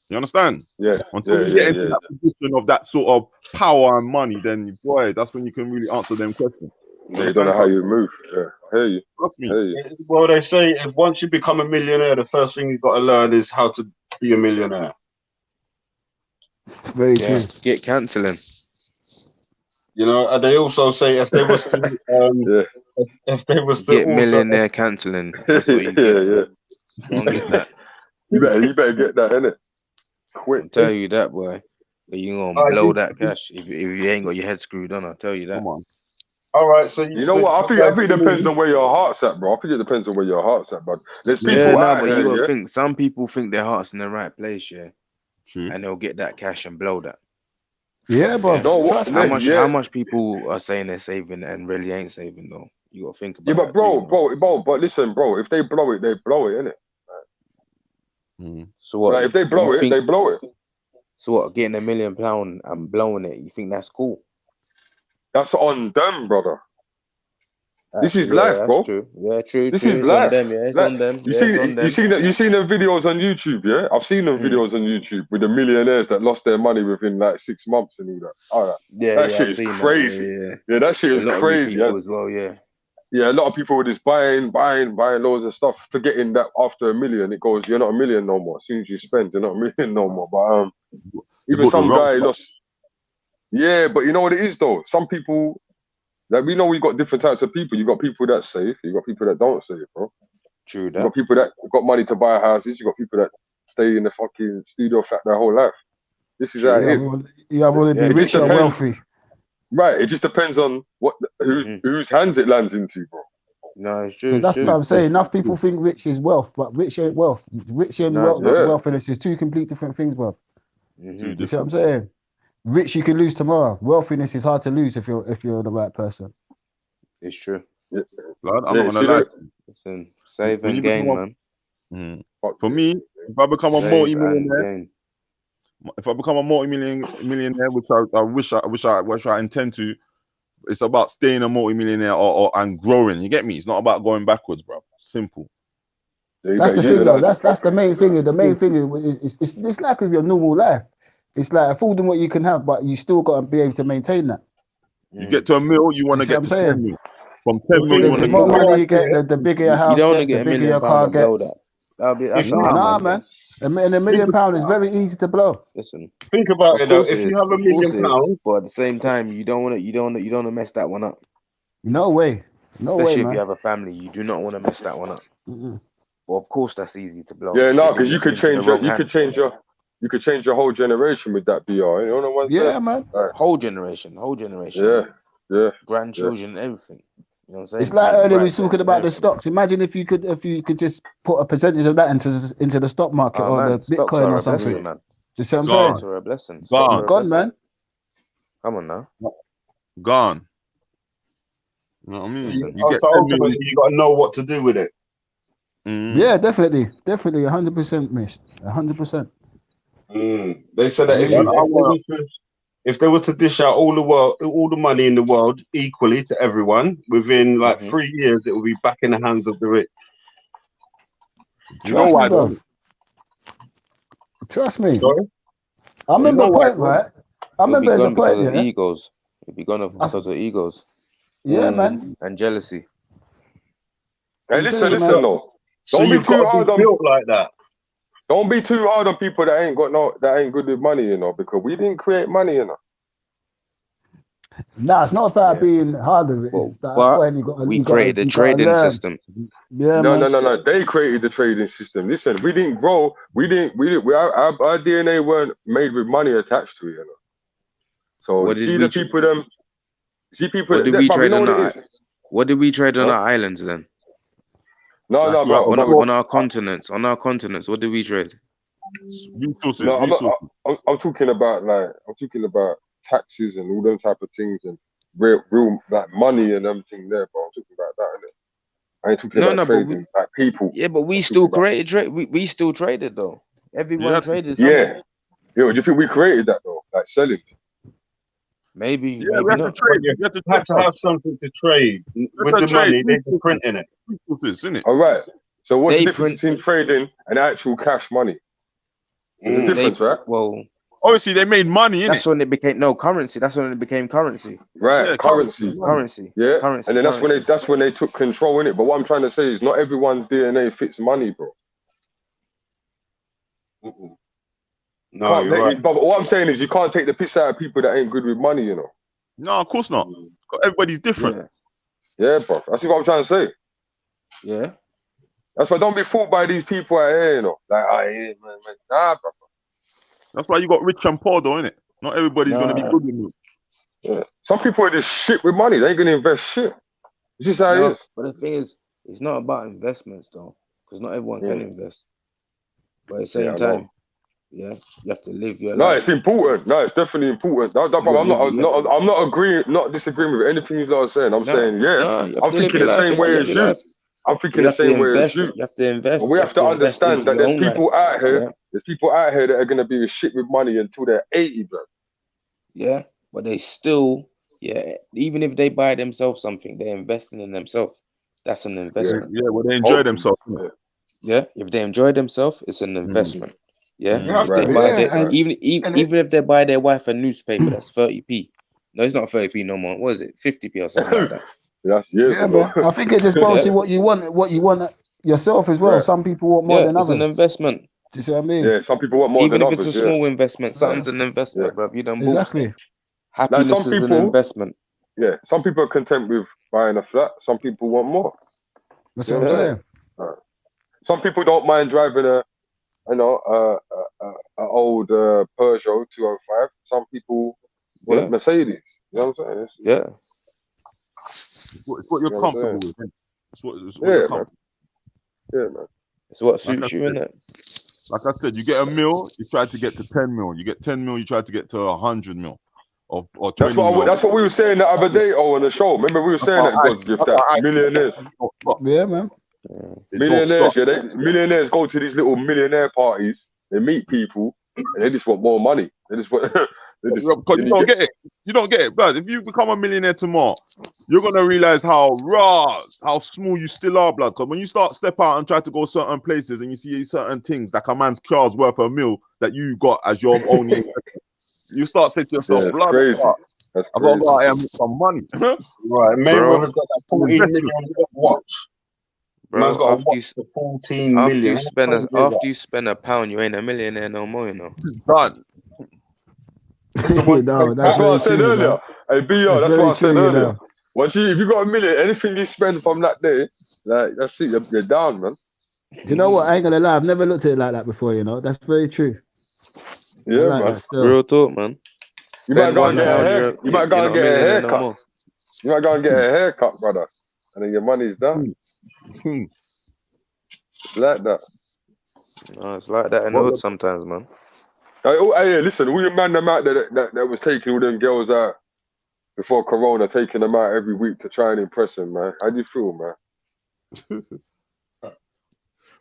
[SPEAKER 3] You understand?
[SPEAKER 1] Yeah.
[SPEAKER 3] Until you get into that position of that sort of power and money, then boy, that's when you can really answer them questions.
[SPEAKER 1] You don't know how you move. Yeah, I hear you.
[SPEAKER 5] Well, they say if once you become a millionaire, the first thing you've got to learn is how to be a millionaire.
[SPEAKER 2] Very true.
[SPEAKER 4] Get cancelling.
[SPEAKER 5] You know, and they also say if they was to
[SPEAKER 4] get millionaire cancelling.
[SPEAKER 1] Yeah.
[SPEAKER 4] Don't get that.
[SPEAKER 1] You better get that, innit? Quick.
[SPEAKER 4] I'll tell you that, boy. You gonna blow that cash if you ain't got your head screwed on. I'll tell you that.
[SPEAKER 3] Come on.
[SPEAKER 5] All right, so
[SPEAKER 1] You know what? I think it depends on where your heart's at, bro. I think it depends on where your heart's at, bro. There's people out
[SPEAKER 4] but
[SPEAKER 1] here,
[SPEAKER 4] you gotta think. Some people think their heart's in the right place,
[SPEAKER 3] True.
[SPEAKER 4] and they'll get that cash and blow that.
[SPEAKER 2] Yeah, bro.
[SPEAKER 1] No,
[SPEAKER 4] How much people are saying they're saving and really ain't saving though? You gotta think about.
[SPEAKER 1] Yeah, but but listen, bro. If they blow it, they blow it, innit?
[SPEAKER 4] So what?
[SPEAKER 1] Like, if they blow it, they blow it.
[SPEAKER 4] So what? Getting £1 million and blowing it, you think that's cool?
[SPEAKER 1] That's on them, brother. This is life, bro.
[SPEAKER 4] True. Yeah, true.
[SPEAKER 1] This is life.
[SPEAKER 4] On them, yeah, it's on them.
[SPEAKER 1] You seen the videos on YouTube, yeah? I've seen them videos on YouTube with the millionaires that lost their money within like 6 months and all that. All right.
[SPEAKER 4] Yeah,
[SPEAKER 1] that shit is crazy. Yeah, that shit is crazy.
[SPEAKER 4] As well, yeah.
[SPEAKER 1] Yeah, a lot of people were just buying loads of stuff, forgetting that after $1 million, it goes, you're not $1 million no more. As soon as you spend, you're not $1 million no more. But even some guy lost. Yeah, but you know what it is though? Some people, like, we know we got different types of people. You got people that save, you got people that don't save, bro.
[SPEAKER 4] True that.
[SPEAKER 1] You got people that got money to buy houses. You got people that stay in the fucking studio flat their whole life. This is how it is.
[SPEAKER 2] You have all the rich and wealthy.
[SPEAKER 1] Right, it just depends on whose hands it lands into, bro.
[SPEAKER 4] No, it's true.
[SPEAKER 2] That's what I'm saying. Enough people think rich is wealth, but rich ain't wealth. Rich and wealthiness is two complete different things, bro. You see what I'm saying? Rich you can lose tomorrow. Wealthiness is hard to lose if you're the right person.
[SPEAKER 4] It's true.
[SPEAKER 3] Yeah. Lord, I'm not gonna lie.
[SPEAKER 4] Listen, save and gain, man.
[SPEAKER 3] For me, if I become a multi-millionaire, millionaire, which I wish I intend to, it's about staying a multi-millionaire and growing. You get me? It's not about going backwards, bro. Simple.
[SPEAKER 2] That's the thing, though. That's the main thing. The main thing is it's like with your normal life. It's like affording what you can have, but you still got to be able to maintain that.
[SPEAKER 3] You get to $1 million, you want to get to 10 million. From 10 million, you want to
[SPEAKER 2] the more money you get, the bigger your house gets, the bigger your car gets. Nah, man. And £1 million is very easy to blow.
[SPEAKER 4] Listen,
[SPEAKER 5] think about it though. If you have £1 million,
[SPEAKER 4] but at the same time, you don't want to mess that one up.
[SPEAKER 2] No way.
[SPEAKER 4] Especially if you have a family, you do not want to mess that one up. Well, of course, that's easy to blow.
[SPEAKER 1] Yeah, no, because you could change your whole generation with that BR. You know what I'm saying?
[SPEAKER 2] Man.
[SPEAKER 4] Whole generation.
[SPEAKER 1] Yeah.
[SPEAKER 4] Grandchildren, everything. You know what I'm saying?
[SPEAKER 2] It's like earlier we were talking about the stocks. Imagine if you could just put a percentage of that into the stock market or the Bitcoin or something.
[SPEAKER 4] Blessing, man.
[SPEAKER 2] Just what I'm saying?
[SPEAKER 4] Stocks are a blessing.
[SPEAKER 2] Gone, man.
[SPEAKER 4] Come on now.
[SPEAKER 3] Gone. You know what I mean?
[SPEAKER 5] So ultimately, you got to know what to do with it.
[SPEAKER 2] Yeah, definitely, 100%, miss, 100%.
[SPEAKER 5] They said that if they were to dish out all the money in the world equally to everyone within like 3 years, it will be back in the hands of the rich.
[SPEAKER 3] You know why, though?
[SPEAKER 2] Trust me.
[SPEAKER 5] Sorry?
[SPEAKER 2] I remember a point, right? I remember there's a point,
[SPEAKER 4] yeah. Egos. It'll be gone because of egos.
[SPEAKER 2] Yeah, man.
[SPEAKER 4] And jealousy.
[SPEAKER 1] Hey, listen, though.
[SPEAKER 5] Don't be too hard on built like that.
[SPEAKER 1] Don't be too hard on people that ain't good with money, you know, because we didn't create money, you know.
[SPEAKER 2] Nah, it's not about being hard of it.
[SPEAKER 4] We created the trading system.
[SPEAKER 2] Yeah,
[SPEAKER 1] no. They created the trading system. Listen, we didn't grow. Our DNA weren't made with money attached to it, you know. So what did we trade on our islands then? No, bro.
[SPEAKER 4] On our continents, what did we trade?
[SPEAKER 3] Resources.
[SPEAKER 1] I'm talking about taxes and all those type of things and real like money and everything there, bro. I'm talking about that, innit? I ain't talking about trading like people.
[SPEAKER 4] Yeah, but we still created we still traded though. Everyone traded something.
[SPEAKER 1] Yeah, do you think we created that though? Like selling?
[SPEAKER 4] Maybe
[SPEAKER 5] not. You had to have something to trade with the money. They're just printing it.
[SPEAKER 1] All right. So what's the difference between trading and actual cash money? There's a difference, right?
[SPEAKER 4] Well,
[SPEAKER 3] obviously they made money in it.
[SPEAKER 4] That's when it became currency. That's when it became currency.
[SPEAKER 1] Right,
[SPEAKER 3] yeah,
[SPEAKER 1] currency.
[SPEAKER 4] Yeah,
[SPEAKER 1] currency. And then that's when they took control in it. But what I'm trying to say is not everyone's DNA fits money, bro.
[SPEAKER 5] No, you're right.
[SPEAKER 1] But what I'm saying is you can't take the piss out of people that ain't good with money, you know.
[SPEAKER 3] No, of course not. Everybody's different.
[SPEAKER 1] Yeah, bro. That's what I'm trying to say.
[SPEAKER 4] Yeah.
[SPEAKER 1] That's why don't be fooled by these people out here, you know. Like, man. Nah, bro.
[SPEAKER 3] That's why you got rich and poor, though, innit? Not everybody's gonna be good with you.
[SPEAKER 1] Yeah. Some people are just shit with money. They ain't gonna invest shit. It's just how it is.
[SPEAKER 4] But the thing is, it's not about investments though, because not everyone can invest. But at the same time, you have to live your life.
[SPEAKER 1] No, it's important. No, it's definitely important. I'm not agreeing, not disagreeing with anything you are saying. I'm saying, I'm thinking the same way as you. I'm thinking the same way as you.
[SPEAKER 4] You have to invest.
[SPEAKER 1] But we have to understand that there's people out here. There's people out here that are gonna be with shit with money until they're 80, bro.
[SPEAKER 4] Yeah, but they still, even if they buy themselves something, they're investing in themselves. That's an investment.
[SPEAKER 3] Yeah, well, they enjoy themselves.
[SPEAKER 4] Yeah, if they enjoy themselves, it's an investment. Yeah, even if they buy their wife a newspaper that's 30p. No, it's not 30p no more. What is it? 50p or something like that.
[SPEAKER 2] Man. I think it just goes to what you want yourself as well. Some people want more than others.
[SPEAKER 4] It's an investment.
[SPEAKER 2] Do you see what I mean?
[SPEAKER 1] Yeah, some people want more than others.
[SPEAKER 4] Even if it's a small investment, something's an investment, bro. You don't
[SPEAKER 2] exactly.
[SPEAKER 4] Happiness is an investment.
[SPEAKER 1] Yeah, some people are content with buying a flat. Some people want more.
[SPEAKER 2] That's what I'm saying.
[SPEAKER 1] Some people don't mind driving a old Peugeot 205. Some people want a Mercedes. You know what I'm saying?
[SPEAKER 3] It's what you're comfortable with. It's what you're comfortable
[SPEAKER 1] with. Yeah, man.
[SPEAKER 4] It's what suits you, innit?
[SPEAKER 3] Like I said, you get a mil, you try to get to 10 mil. You get 10 mil, you try to get to 100 mil. Or 20 mil.
[SPEAKER 1] That's what we were saying the other day on the show. Remember we were saying that God's gift, that millionaires.
[SPEAKER 2] Yeah, man.
[SPEAKER 1] Millionaires go to these little millionaire parties. They meet people, and they just want more money. They just want.
[SPEAKER 3] You don't get it. You don't get it, but if you become a millionaire tomorrow, you're gonna realize how small you still are, blood. Because when you step out and try to go certain places, and you see certain things like a man's car's worth a mil that you got as your only, you start saying to yourself, blood,
[SPEAKER 1] crazy.
[SPEAKER 3] I've got to go out and make some money.
[SPEAKER 5] Right, Mayweather's got that 14 million watch.
[SPEAKER 4] Bro,
[SPEAKER 5] got a 14 million.
[SPEAKER 4] After you spend a pound, you ain't a millionaire no more, you know.
[SPEAKER 3] Done.
[SPEAKER 1] That's what I said earlier. Hey, B.O., that's what I said earlier. If you got a million, anything you spend from that day, like that's it, you're down, man.
[SPEAKER 2] Do you know what? I ain't gonna lie, I've never looked at it like that before, you know. That's very true.
[SPEAKER 1] Yeah, man.
[SPEAKER 4] Real talk, man.
[SPEAKER 1] You might go and get a haircut. You might go and get a haircut. You might go and get a haircut, brother. And then your money's done. It's like that.
[SPEAKER 4] No, it's like that in the hood sometimes, man.
[SPEAKER 1] Hey, listen, all your man them out there that was taking all them girls out before Corona, taking them out every week to try and impress them, man. How do you feel, man?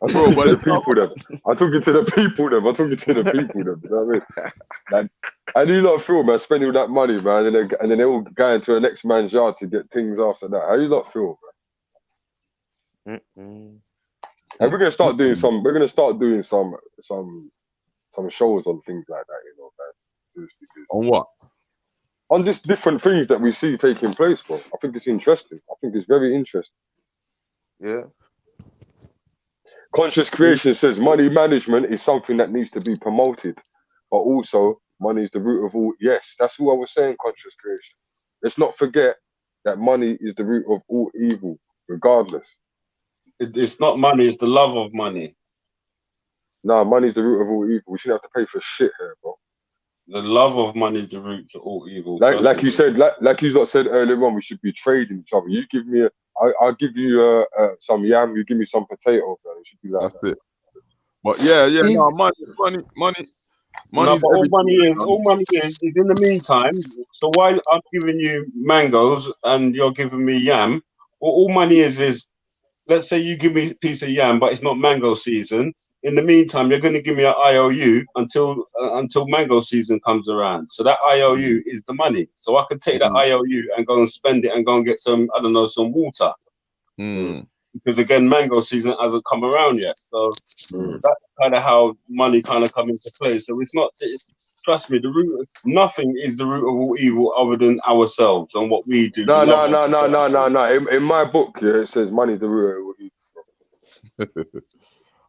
[SPEAKER 1] I'm talking to the people, them. I'm talking to the people, them. You know what I mean? Like, how do you not feel, man, spending all that money, man, and then they all go into the next man's yard to get things after that? How do you not feel, man? And we're gonna start doing some. We're gonna start doing some shows on things like that, you know, man.
[SPEAKER 3] On what?
[SPEAKER 1] On just different things that we see taking place, bro. I think it's interesting. I think it's very interesting.
[SPEAKER 4] Yeah.
[SPEAKER 1] Conscious Creation says money management is something that needs to be promoted, but also money is the root of all. Yes, that's what I was saying. Conscious Creation. Let's not forget that money is the root of all evil, regardless.
[SPEAKER 5] It's not money; it's the love of money.
[SPEAKER 1] Nah, money's the root of all evil. We shouldn't have to pay for shit here, bro.
[SPEAKER 5] The love of money is the root to all evil.
[SPEAKER 1] Like you said, like you lot said earlier on, we should be trading each other. You give me I'll give you some yam. You give me some potatoes. It should be like
[SPEAKER 3] that's it. But no, money.
[SPEAKER 5] No, but all money is in the meantime. So while I'm giving you mangoes and you're giving me yam, all money is. Let's say you give me a piece of yam, but it's not mango season. In the meantime, you're going to give me an IOU until mango season comes around. So that IOU is the money. So I can take that IOU and go and spend it and go and get some water. Because again, mango season hasn't come around yet. So that's kind of how money kind of come into play. So it's not. Trust me, nothing is the root of all evil other than ourselves and what we do.
[SPEAKER 1] No. In my book, it says money is the root of all evil.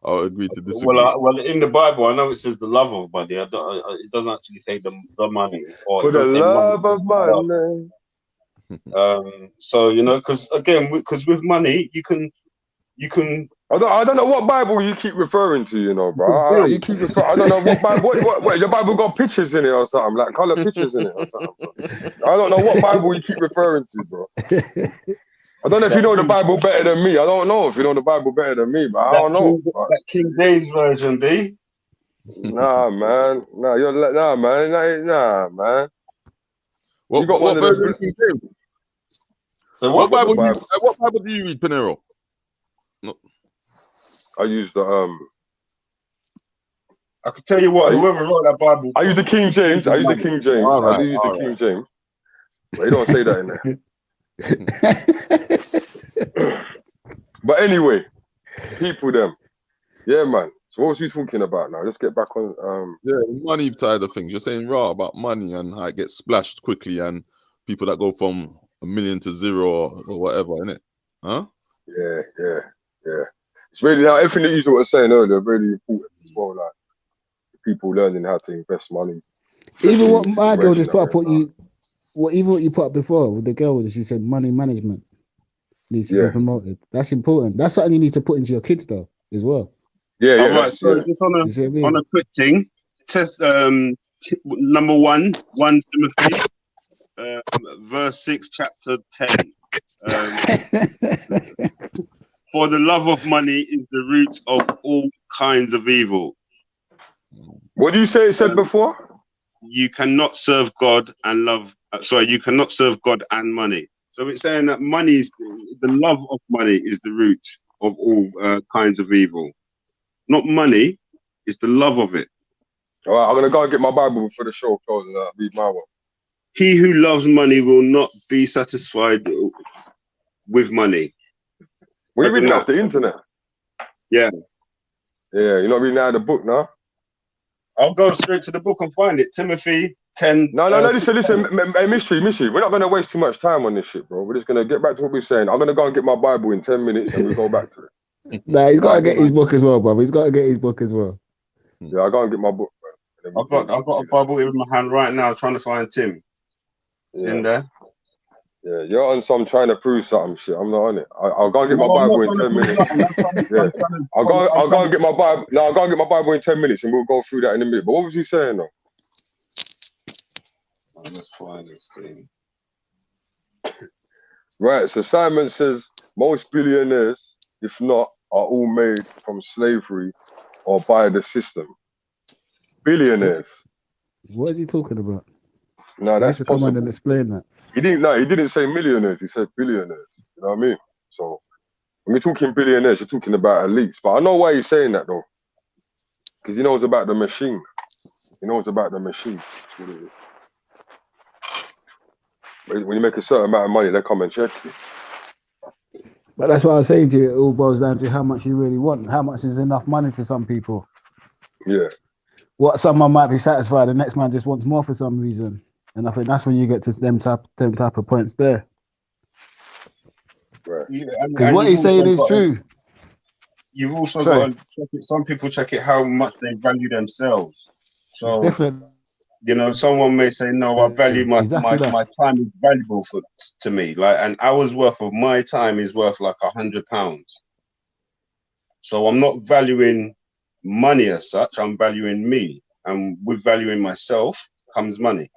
[SPEAKER 3] I'll agree to disagree.
[SPEAKER 5] Well, in the Bible, I know it says the love of money. It doesn't actually say the money. Or
[SPEAKER 1] for the love of money.
[SPEAKER 5] So because with money, you can you can.
[SPEAKER 1] I don't know what Bible you keep referring to, you know, bro.
[SPEAKER 5] Build.
[SPEAKER 1] You keep I don't know what Bible. What your Bible got pictures in it or something, like color pictures in it or something. Bro. I don't know what Bible you keep referring to, bro. I don't know if you know the Bible better than me. I don't know if you know the Bible better than me, but I don't know.
[SPEAKER 5] That King James version, B.
[SPEAKER 1] Nah, man. Nah, you're like, nah, man. Nah, man.
[SPEAKER 3] What version of King James?
[SPEAKER 5] So
[SPEAKER 3] what Bible do you read, Pinero? No.
[SPEAKER 1] I use the
[SPEAKER 5] I can tell you what, whoever wrote that Bible.
[SPEAKER 1] I use the King James. I use the King James.
[SPEAKER 3] All right,
[SPEAKER 1] I do use the King James. But you don't say that in there. But anyway, people them. Yeah, man. So what was you talking about now? Let's get back on
[SPEAKER 3] yeah, money side of things. You're saying raw about money and how it gets splashed quickly and people that go from 1 million to 0 or whatever, innit? Huh?
[SPEAKER 1] Yeah. It's really now everything that you were saying earlier, really important as well, like people learning how to invest money.
[SPEAKER 2] Even what my girl just put up, even what you put up before with the girl, she said money management needs to be promoted. That's important. That's something you need to put into your kids though, as well.
[SPEAKER 5] Yeah. All right. So just on a quick thing, test number 1 Timothy, verse 6, chapter 10. For the love of money is the root of all kinds of evil.
[SPEAKER 1] What do you say it said before?
[SPEAKER 5] You cannot serve God and you cannot serve God and money. So it's saying that the love of money is the root of all kinds of evil. Not money, it's the love of it.
[SPEAKER 1] All right, I'm going to go and get my Bible before the show closes and read my one.
[SPEAKER 5] He who loves money will not be satisfied with money.
[SPEAKER 1] What are you reading off the internet?
[SPEAKER 5] Yeah.
[SPEAKER 1] Yeah, you're not reading out of the book now?
[SPEAKER 5] I'll go straight to the book and find it. Timothy 10.
[SPEAKER 1] No, listen. Hey, mystery. We're not going to waste too much time on this shit, bro. We're just going to get back to what we're saying. I'm going to go and get my Bible in 10 minutes and we'll go back to it.
[SPEAKER 2] Nah, he's got to get his book as well, bro. He's got to get his book as well.
[SPEAKER 1] Yeah, I'll go and get my book, bro.
[SPEAKER 5] I've got a Bible in my hand right now trying to find Tim. It's in there.
[SPEAKER 1] Yeah, you're on some trying to prove something shit. I'm not on it. I'll go and get my Bible in 10 minutes. I'll go and get my Bible. No, I'll go and get my Bible in 10 minutes and we'll go through that in a minute. But what was you saying though?
[SPEAKER 5] Let's find this thing.
[SPEAKER 1] Right, so Simon says most billionaires, if not, are all made from slavery or by the system. Billionaires.
[SPEAKER 2] What is he talking about?
[SPEAKER 1] No, that's
[SPEAKER 2] possible. Come on and explain that.
[SPEAKER 1] He didn't say millionaires, he said billionaires. You know what I mean? So when you're talking billionaires, you're talking about elites. But I know why he's saying that though. Because he knows about the machine. He knows about the machine. That's what it is. When you make a certain amount of money, they come and check you.
[SPEAKER 2] But that's what I was saying to you. It all boils down to how much you really want. How much is enough money to some people?
[SPEAKER 1] Yeah.
[SPEAKER 2] What someone might be satisfied, the next man just wants more for some reason. And I think that's when you get to them type of points there.
[SPEAKER 1] Right.
[SPEAKER 2] Because what he's saying is true.
[SPEAKER 5] You've also got to check it. Some people check it how much they value themselves. So
[SPEAKER 2] definitely.
[SPEAKER 5] You know, someone may say, "No, I value my time is valuable to me. Like an hour's worth of my time is worth like £100. So I'm not valuing money as such. I'm valuing me, and with valuing myself comes money."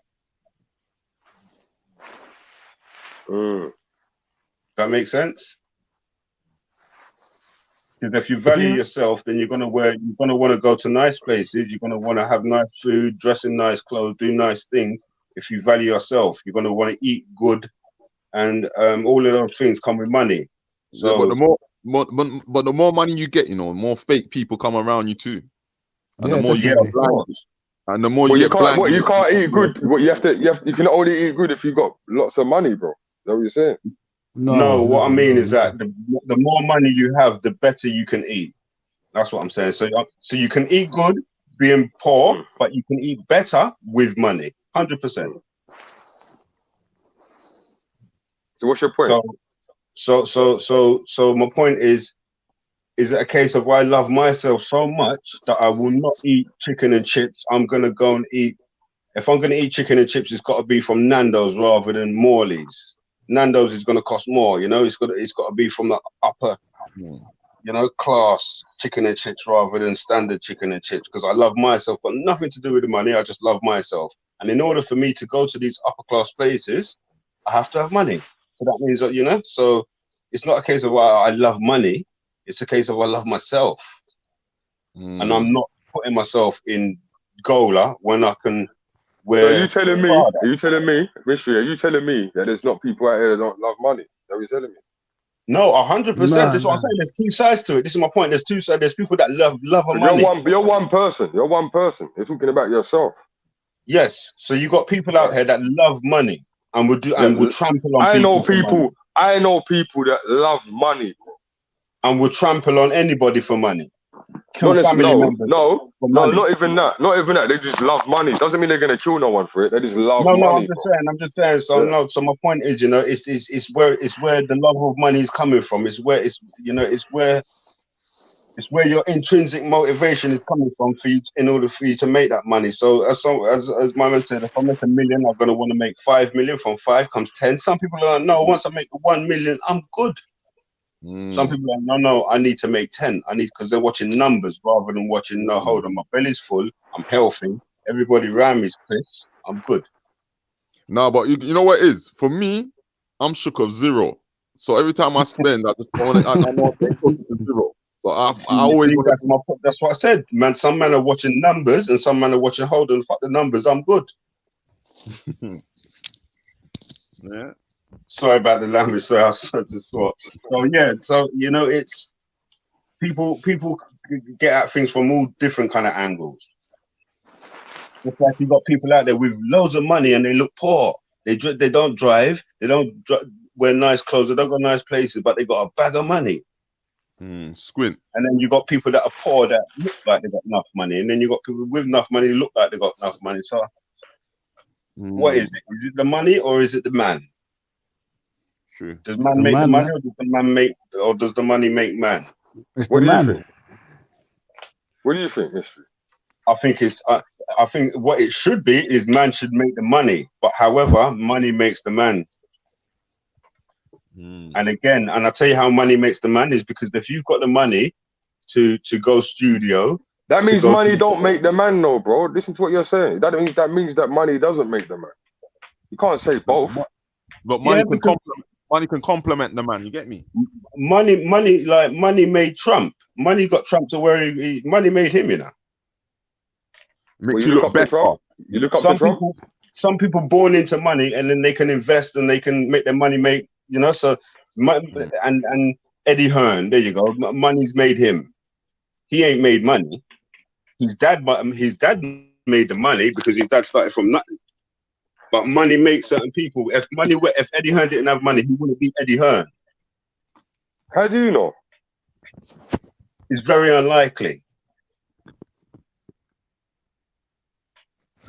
[SPEAKER 5] That makes sense. Because if you value yourself, then you're gonna want to go to nice places. You're gonna want to have nice food, dress in nice clothes, do nice things. If you value yourself, you're gonna want to eat good, and all of those things come with money. So,
[SPEAKER 3] yeah, but the more money you get, you know, more fake people come around you too, and the more you get blind, and the more you get blind.
[SPEAKER 1] You can't eat good. You can only eat good if you got lots of money, bro. Is that what you're saying?
[SPEAKER 5] No, what I mean is that the more money you have, the better you can eat. That's what I'm saying. So you can eat good being poor, but you can eat better with money. 100%.
[SPEAKER 1] So what's your point?
[SPEAKER 5] So my point is it a case of I love myself so much that I will not eat chicken and chips. I'm gonna go and eat. If I'm gonna eat chicken and chips, it's got to be from Nando's rather than Morley's. Nando's is going to cost more, you know. It's got to be from the upper class chicken and chips rather than standard chicken and chips because I love myself, but nothing to do with the money. I just love myself. And in order for me to go to these upper class places, I have to have money. So that means that, so it's not a case of I love money. It's a case of I love myself. And I'm not putting myself in Gola when I can wear.
[SPEAKER 1] So are you telling me, Mystery, are you telling me that there's not people out here that don't love money? Is that what you're telling me?
[SPEAKER 5] No, 100%. This is what I'm saying. There's two sides to it. This is my point. There's two sides. There's people that love money.
[SPEAKER 1] You're one person. You're one person. You're talking about yourself.
[SPEAKER 5] Yes. So you got people out here that love money and would trample on people.
[SPEAKER 1] I know people that love money, bro.
[SPEAKER 5] And would trample on anybody for money.
[SPEAKER 1] No, not even that. Not even that. They just love money. Doesn't mean they're gonna kill no one for it. They just love money.
[SPEAKER 5] No, I'm just saying. So my point is, it's where the love of money is coming from. It's where your intrinsic motivation is coming from for you in order for you to make that money. So as my man said, if I make $1 million, I'm gonna want to make 5 million. From 5 comes 10. Some people are like, no, once I make 1 million, I'm good. Some people are like, no, I need to make 10. Because they're watching numbers rather than watching, no, hold on, my belly's full, I'm healthy, everybody around me is pissed, I'm good.
[SPEAKER 3] No, but you know what it is? For me, I'm shook of zero. So every time I spend, I just want to zero. So I always
[SPEAKER 5] that's what I said, man. Some men are watching numbers and some men are watching, hold on, fuck the numbers, I'm good.
[SPEAKER 3] Yeah.
[SPEAKER 5] Sorry about the language, so I just thought. So yeah, so it's people get at things from all different kind of angles. It's like you got people out there with loads of money and they look poor. They don't drive, they don't wear nice clothes, they don't go nice places, but they got a bag of money.
[SPEAKER 3] Squint.
[SPEAKER 5] And then you got people that are poor that look like they got enough money, and then you got people with enough money who look like they got enough money. So what is it? Is it the money or is it the man?
[SPEAKER 3] True.
[SPEAKER 5] Does man make the money, or does the money make man?
[SPEAKER 1] What do you think? What do you think, Mystery?
[SPEAKER 5] I think what it should be is man should make the money, but however, money makes the man. And again, and I'll tell you how money makes the man is because if you've got the money to go studio,
[SPEAKER 1] that means money don't make the man, no, bro. Listen to what you're saying. That means that money doesn't make the man. You can't say both.
[SPEAKER 3] But money can complement the man. You get me?
[SPEAKER 5] Money made Trump. Money got Trump to where money made him.
[SPEAKER 3] Makes you look better.
[SPEAKER 1] You look up to Trump.
[SPEAKER 5] Some people born into money and then they can invest and they can make their money make. So and Eddie Hearn, there you go. Money's made him. He ain't made money. His dad made the money because his dad started from nothing. But money makes certain people. If Eddie Hearn didn't have money, he wouldn't be Eddie Hearn.
[SPEAKER 1] How do you know?
[SPEAKER 5] It's very unlikely.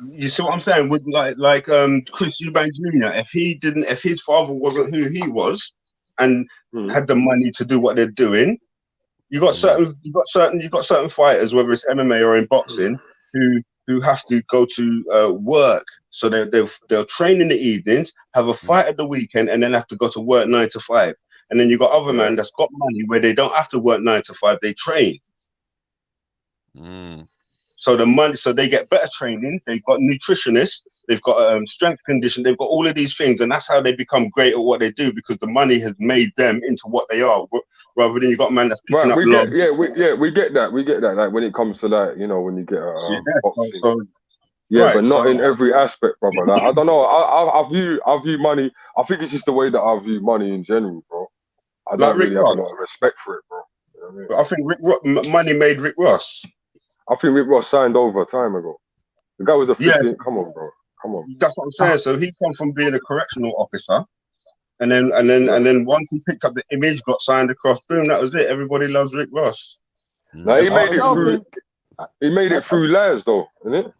[SPEAKER 5] You see what I'm saying? With like Chris Eubank Jr. If his father wasn't who he was and had the money to do what they're doing, you got certain fighters, whether it's MMA or in boxing, who have to go to work. So they'll train in the evenings, have a fight at the weekend, and then have to go to work 9 to 5. And then you got other men that's got money where they don't have to work 9 to 5. They train. So the money, so they get better training. They've got nutritionists. They've got strength condition. They've got all of these things, and that's how they become great at what they do because the money has made them into what they are. Rather than you got a man that's picking up logs.
[SPEAKER 1] We get that. Like when it comes to when you get boxing. But not in every aspect, brother. Like I don't know. I view money. I think it's just the way that I view money in general, bro. I don't really have a lot of respect for it, bro. You know what I
[SPEAKER 5] mean? I think money made Rick Ross.
[SPEAKER 1] I think Rick Ross signed over a time ago. The guy was a 15. Come on, bro. Come on.
[SPEAKER 5] That's what I'm saying. So he come from being a correctional officer, and then once he picked up the image, got signed across. Boom, that was it. Everybody loves Rick Ross.
[SPEAKER 1] No, he made it through. He made it through layers, though, isn't it?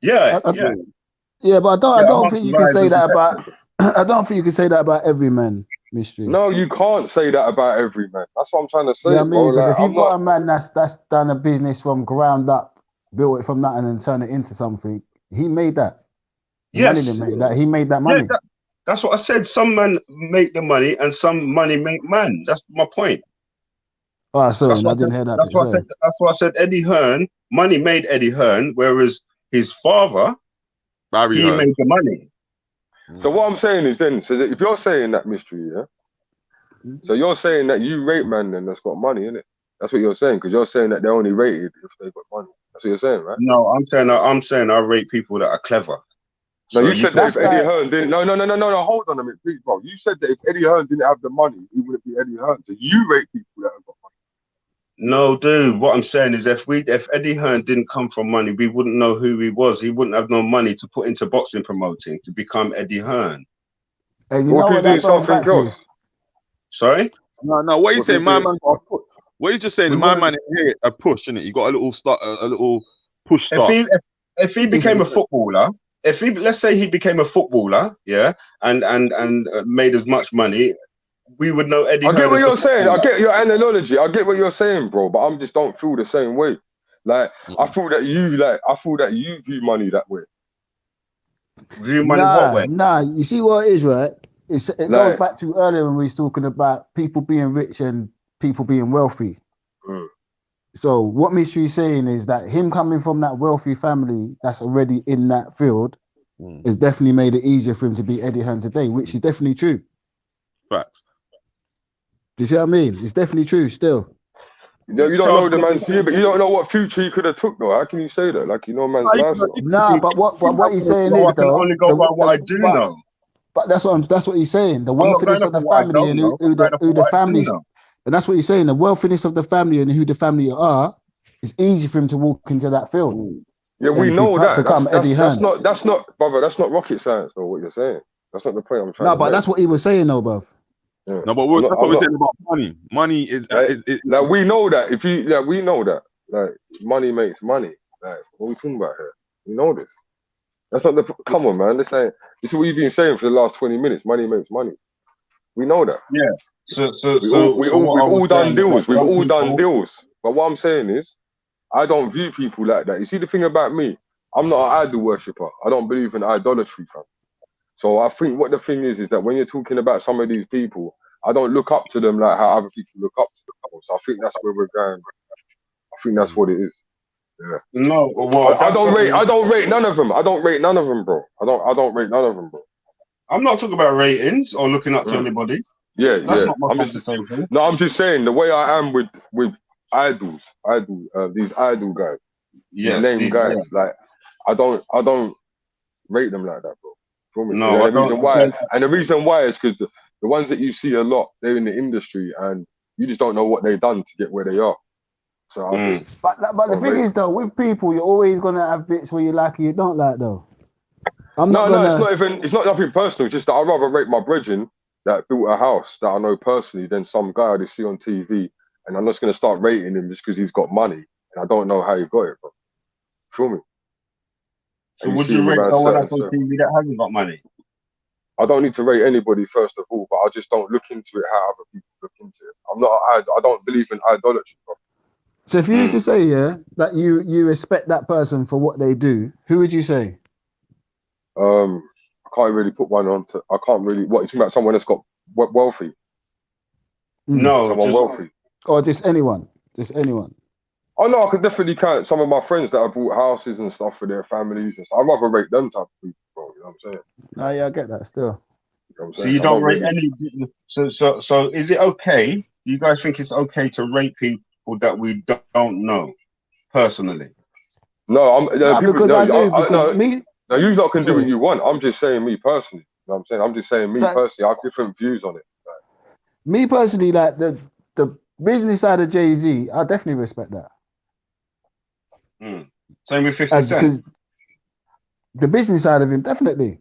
[SPEAKER 5] Yeah,
[SPEAKER 2] but I don't think you can say that about. I don't think you can say that about every man. Mystery.
[SPEAKER 1] No, you can't say that about every man. That's what I'm trying to say.
[SPEAKER 2] Yeah, I mean, because if you've got a man that's done a business from ground up, built it from nothing and turned it into something, he made that.
[SPEAKER 5] Yes,
[SPEAKER 2] money didn't make that. He made that money.
[SPEAKER 5] Yeah, that's what I said. Some men make the money, and some money make man. That's my point.
[SPEAKER 2] Oh, sorry,
[SPEAKER 5] That's
[SPEAKER 2] I
[SPEAKER 5] what I
[SPEAKER 2] didn't
[SPEAKER 5] said.
[SPEAKER 2] hear that.
[SPEAKER 5] That's what I said. That's what I said. Eddie Hearn, money made Eddie Hearn, whereas his father,
[SPEAKER 3] Barry
[SPEAKER 5] he
[SPEAKER 3] Hearn.
[SPEAKER 5] made the money.
[SPEAKER 1] So what I'm saying is then, so that if you're saying that mystery, yeah. So you're saying that you rate man then that's got money, innit? That's what you're saying, because you're saying that they're only rated if they got money. That's what you're saying, right?
[SPEAKER 5] No, I'm saying I rate people that are clever.
[SPEAKER 1] No,
[SPEAKER 5] So
[SPEAKER 1] you said that if
[SPEAKER 2] can-
[SPEAKER 1] Eddie Hearn didn't. No, hold on a minute, please, bro. You said that if Eddie Hearn didn't have the money, he wouldn't be Eddie Hearn. So you rate people that have got money.
[SPEAKER 5] No, dude. What I'm saying is, if Eddie Hearn didn't come from money, we wouldn't know who he was. He wouldn't have no money to put into boxing promoting to become Eddie Hearn.
[SPEAKER 2] And you
[SPEAKER 1] What
[SPEAKER 2] know
[SPEAKER 1] if
[SPEAKER 2] what
[SPEAKER 1] he's
[SPEAKER 2] that
[SPEAKER 1] doing
[SPEAKER 2] goes
[SPEAKER 1] something
[SPEAKER 2] back to?
[SPEAKER 1] else?
[SPEAKER 5] Sorry?
[SPEAKER 3] No. What you
[SPEAKER 1] What
[SPEAKER 3] saying?
[SPEAKER 1] if
[SPEAKER 3] My
[SPEAKER 1] he
[SPEAKER 3] man got a push. What he's just saying,
[SPEAKER 5] We
[SPEAKER 3] my
[SPEAKER 5] wouldn't-
[SPEAKER 3] man inherit a push, innit? You got a little start, a little push start.
[SPEAKER 5] If he became a footballer, let's say he became a footballer, yeah, and made as much money, we would know Eddie
[SPEAKER 1] I get
[SPEAKER 5] Hearn
[SPEAKER 1] what
[SPEAKER 5] as the
[SPEAKER 1] you're saying. I
[SPEAKER 5] footballer.
[SPEAKER 1] get your analogy. I get what you're saying, bro. But I just don't feel the same way. Like I feel that you view money that way.
[SPEAKER 5] View money what way?
[SPEAKER 2] Nah. You see what it is, right? It goes
[SPEAKER 1] Like,
[SPEAKER 2] back to earlier when we was talking about people being rich and people being wealthy.
[SPEAKER 1] mm,
[SPEAKER 2] So what Mystery is saying is that him coming from that wealthy family that's already in that field has definitely made it easier for him to be Eddie Hearn today, which is definitely true.
[SPEAKER 3] Facts.
[SPEAKER 2] Do you see what I mean? It's definitely true still.
[SPEAKER 1] you don't know the man's here, but you don't know what future he could have took though. How can you say that? Like you know man's lifestyle.
[SPEAKER 2] Nah, but what he's saying
[SPEAKER 5] So I
[SPEAKER 2] is
[SPEAKER 5] can
[SPEAKER 2] though,
[SPEAKER 5] only go by what I do know.
[SPEAKER 2] But that's what he's saying. The
[SPEAKER 5] I'm not going
[SPEAKER 2] wealthiness
[SPEAKER 5] off
[SPEAKER 2] of the
[SPEAKER 5] of what I
[SPEAKER 2] family
[SPEAKER 5] don't
[SPEAKER 2] and
[SPEAKER 5] know. I'm going off
[SPEAKER 2] who
[SPEAKER 5] of
[SPEAKER 2] the
[SPEAKER 5] what I do
[SPEAKER 2] families,
[SPEAKER 5] know.
[SPEAKER 2] and that's what he's saying. The wealthiness of the family and who the family are, it's easy for him to walk into that field.
[SPEAKER 1] Yeah, we
[SPEAKER 2] and
[SPEAKER 1] know that.
[SPEAKER 2] become Eddie Hearn.
[SPEAKER 1] That's not, brother. That's not rocket science, though. What you're saying. That's not the point I'm trying
[SPEAKER 2] No,
[SPEAKER 1] to
[SPEAKER 2] but
[SPEAKER 1] make.
[SPEAKER 2] that's what he was saying, though, bruv.
[SPEAKER 1] Yeah.
[SPEAKER 3] No, but that's what we're saying about money. Money is
[SPEAKER 1] like we know that we know that like money makes money. Like what are we talking about here? We know this. That's not the come on, man. This is what you've been saying for the last 20 minutes. Money makes money. We know that.
[SPEAKER 5] Yeah.
[SPEAKER 1] We've all done deals. We've all done deals. But what I'm saying is, I don't view people like that. You see, the thing about me, I'm not an idol worshipper. I don't believe in idolatry, fam. So I think what the thing is that when you're talking about some of these people, I don't look up to them like how other people look up to them. So I think that's where we're going. I think that's what it is. Yeah.
[SPEAKER 5] No, well,
[SPEAKER 1] I don't rate none of them. I don't rate none of them, bro. I don't rate none of them, bro.
[SPEAKER 5] I'm not talking about ratings or looking up to anybody.
[SPEAKER 1] Yeah,
[SPEAKER 5] That's not my conversation.
[SPEAKER 1] No, I'm just saying the way I am with idols, these idol guys,
[SPEAKER 5] yes,
[SPEAKER 1] name guys. Yeah. Like I don't rate them like that, bro.
[SPEAKER 5] No,
[SPEAKER 1] and the reason why is because the ones that you see a lot, they're in the industry, and you just don't know what they've done to get where they are. So
[SPEAKER 2] but the thing is though, with people, you're always gonna have bits where you like and you don't like though.
[SPEAKER 1] It's not nothing personal. It's just that I'd rather rate my brethren that built a house that I know personally than some guy I just see on TV, and I'm just gonna start rating him just because he's got money and I don't know how he got it, bro. Feel me?
[SPEAKER 5] So would you rate someone that's on TV that hasn't got money?
[SPEAKER 1] I don't need to rate anybody first of all, but I just don't look into it how other people look into it. I don't believe in idolatry, bro.
[SPEAKER 2] So if you used to say, that you respect that person for what they do, who would you say?
[SPEAKER 1] I can't really put one on to. I can't really. What you talking about? Someone that's got wealthy?
[SPEAKER 5] No,
[SPEAKER 1] someone wealthy,
[SPEAKER 2] or just anyone. Just anyone.
[SPEAKER 1] Oh no, I could definitely count some of my friends that have bought houses and stuff for their families and stuff. I'd rather rate them type of people, bro. You know what I'm saying?
[SPEAKER 2] Oh yeah, I get that still.
[SPEAKER 1] You know what I'm
[SPEAKER 5] so
[SPEAKER 1] saying?
[SPEAKER 5] you don't rate any. So is it okay? Do you guys think it's okay to rate people that we don't know personally?
[SPEAKER 1] No,
[SPEAKER 2] because I do. Because me.
[SPEAKER 1] No, you lot can do what you want. I'm just saying me personally. You know what I'm saying? I'm just saying me personally. I have different views on it.
[SPEAKER 2] Me personally, like the business side of Jay-Z, I definitely respect that.
[SPEAKER 5] Same with 50 Cent.
[SPEAKER 2] The business side of him, definitely.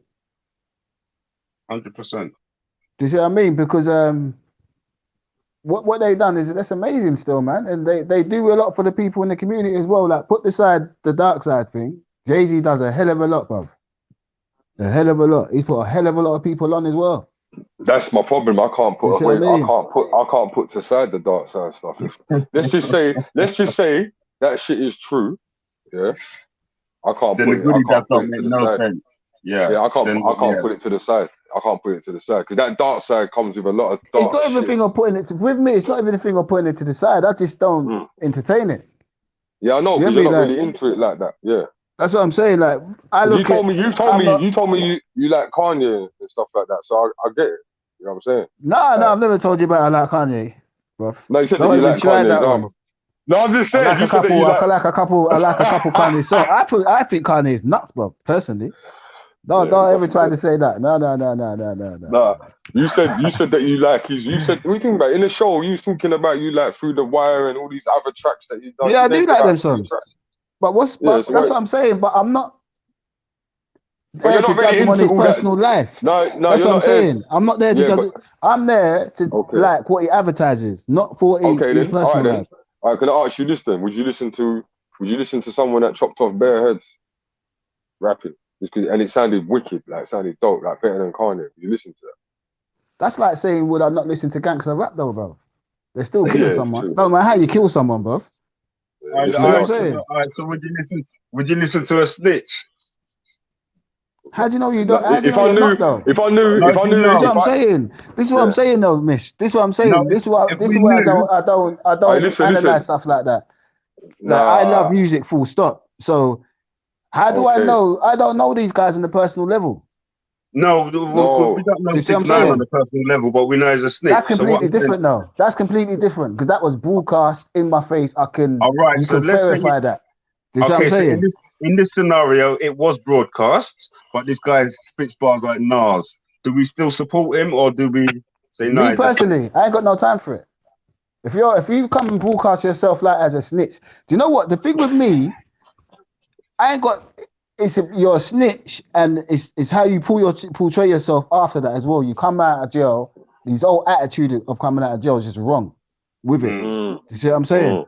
[SPEAKER 5] 100%.
[SPEAKER 2] Do you see what I mean? Because what they've done is that's amazing still, man. And they do a lot for the people in the community as well. Like put aside the dark side thing, Jay-Z does a hell of a lot, bruv. A hell of a lot. He's put a hell of a lot of people on as well.
[SPEAKER 1] That's my problem. I can't put I can't put aside the dark side stuff. Let's just say that shit is true. Yeah. I can't
[SPEAKER 5] then
[SPEAKER 1] put
[SPEAKER 5] the goodie does not
[SPEAKER 1] make
[SPEAKER 5] no sense. Yeah.
[SPEAKER 1] I can't put it to the side. I can't put it to the side because that dark side comes with a lot of dark.
[SPEAKER 2] It's not even a thing of putting it with me. It's not even a thing of putting it to the side. I just don't entertain it.
[SPEAKER 1] Yeah, I know, because you're not really into it like that. Yeah,
[SPEAKER 2] that's what I'm saying. Like,
[SPEAKER 1] you told me you like Kanye and stuff like that. So I get it. You know what I'm saying?
[SPEAKER 2] No, I've never told you about I like Kanye, bro.
[SPEAKER 1] No, you said that you like Kanye. No, I'm just saying.
[SPEAKER 2] I like a couple Kanye songs. I think Kanye is nuts, bro. Personally. Don't ever try to say that. No.
[SPEAKER 1] Nah, you said that you like his. You said, what do you think about in the show? You was talking about you like Through the Wire and all these other tracks that you done.
[SPEAKER 2] Yeah, I do like them songs. But that's what I'm saying. But I'm not.
[SPEAKER 1] But you're not really into
[SPEAKER 2] him on his
[SPEAKER 1] all
[SPEAKER 2] personal life.
[SPEAKER 1] No,
[SPEAKER 2] that's what I'm saying. I'm not there to judge. I'm there to like what he advertises, not for his personal life.
[SPEAKER 1] All right, can I ask you this then? Would you listen to someone that chopped off bare heads rapping? And it sounded wicked, like sounded dope, like better than Kanye. Would you listen to that?
[SPEAKER 2] That's like saying, would I not listen to gangster rap though, bro? They're still killing someone. No matter how you kill someone, bro.
[SPEAKER 5] All right, so would you listen to a snitch?
[SPEAKER 2] How do you know you don't?
[SPEAKER 1] If I knew,
[SPEAKER 2] this is what I'm saying. This is what I'm saying, though, Mish. This is what I'm saying. No, this is why I don't analyze stuff like that. Like, I love music, full stop. So how do I know? I don't know these guys on the personal level.
[SPEAKER 5] No, we don't know 6 9 on the personal level, but we know he's a snitch.
[SPEAKER 2] That's completely different, though. That's completely different because that was broadcast in my face. I can.
[SPEAKER 5] All right, so let's verify
[SPEAKER 2] that.
[SPEAKER 5] Okay, so in this scenario, it was broadcast, but this guy spits bars like Nas. Do we still support him, or do we say no?
[SPEAKER 2] Me personally, I ain't got no time for it. If you come and broadcast yourself like as a snitch, do you know what the thing with me? I ain't got. You're a snitch, and it's how you portray yourself after that as well. You come out of jail. His whole attitude of coming out of jail is just wrong with it. You see what I'm saying?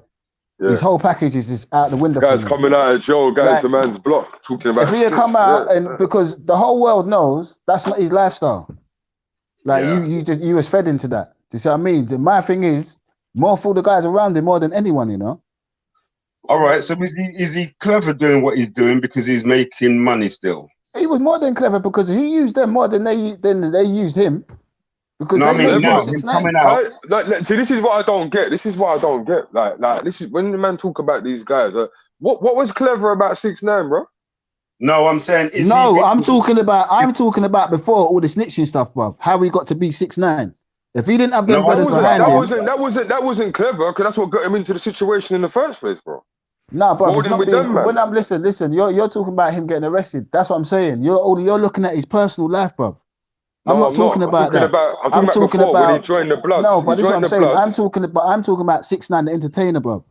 [SPEAKER 2] Yeah. His whole package is just out the window.
[SPEAKER 1] Guys coming out of jail, going to man's block, talking about.
[SPEAKER 2] If he had come out and because the whole world knows that's not his lifestyle. Like you was fed into that. Do you see what I mean? My thing is more for the guys around him more than anyone, you know.
[SPEAKER 5] All right, so is he clever doing what he's doing because he's making money still?
[SPEAKER 2] He was more than clever because he used them more than they used him. Because
[SPEAKER 5] no, I mean now him coming out.
[SPEAKER 1] See, this is what I don't get. Like this is when the man talk about these guys. What was clever about 6ix9ine, bro?
[SPEAKER 5] No, I'm saying
[SPEAKER 2] I'm talking about before all the snitching stuff, bro. How we got to be 6ix9ine. If he didn't have them brothers behind him,
[SPEAKER 1] that wasn't clever because that's what got him into the situation in the first place, bro.
[SPEAKER 2] No, bro. Listen. You're talking about him getting arrested. That's what I'm saying. You're looking at his personal life, bro. I'm not talking about that.
[SPEAKER 1] I'm talking about when he joined the Bloods.
[SPEAKER 2] No, but this is what I'm saying. I'm talking about 6ix9ine, the entertainer, bro.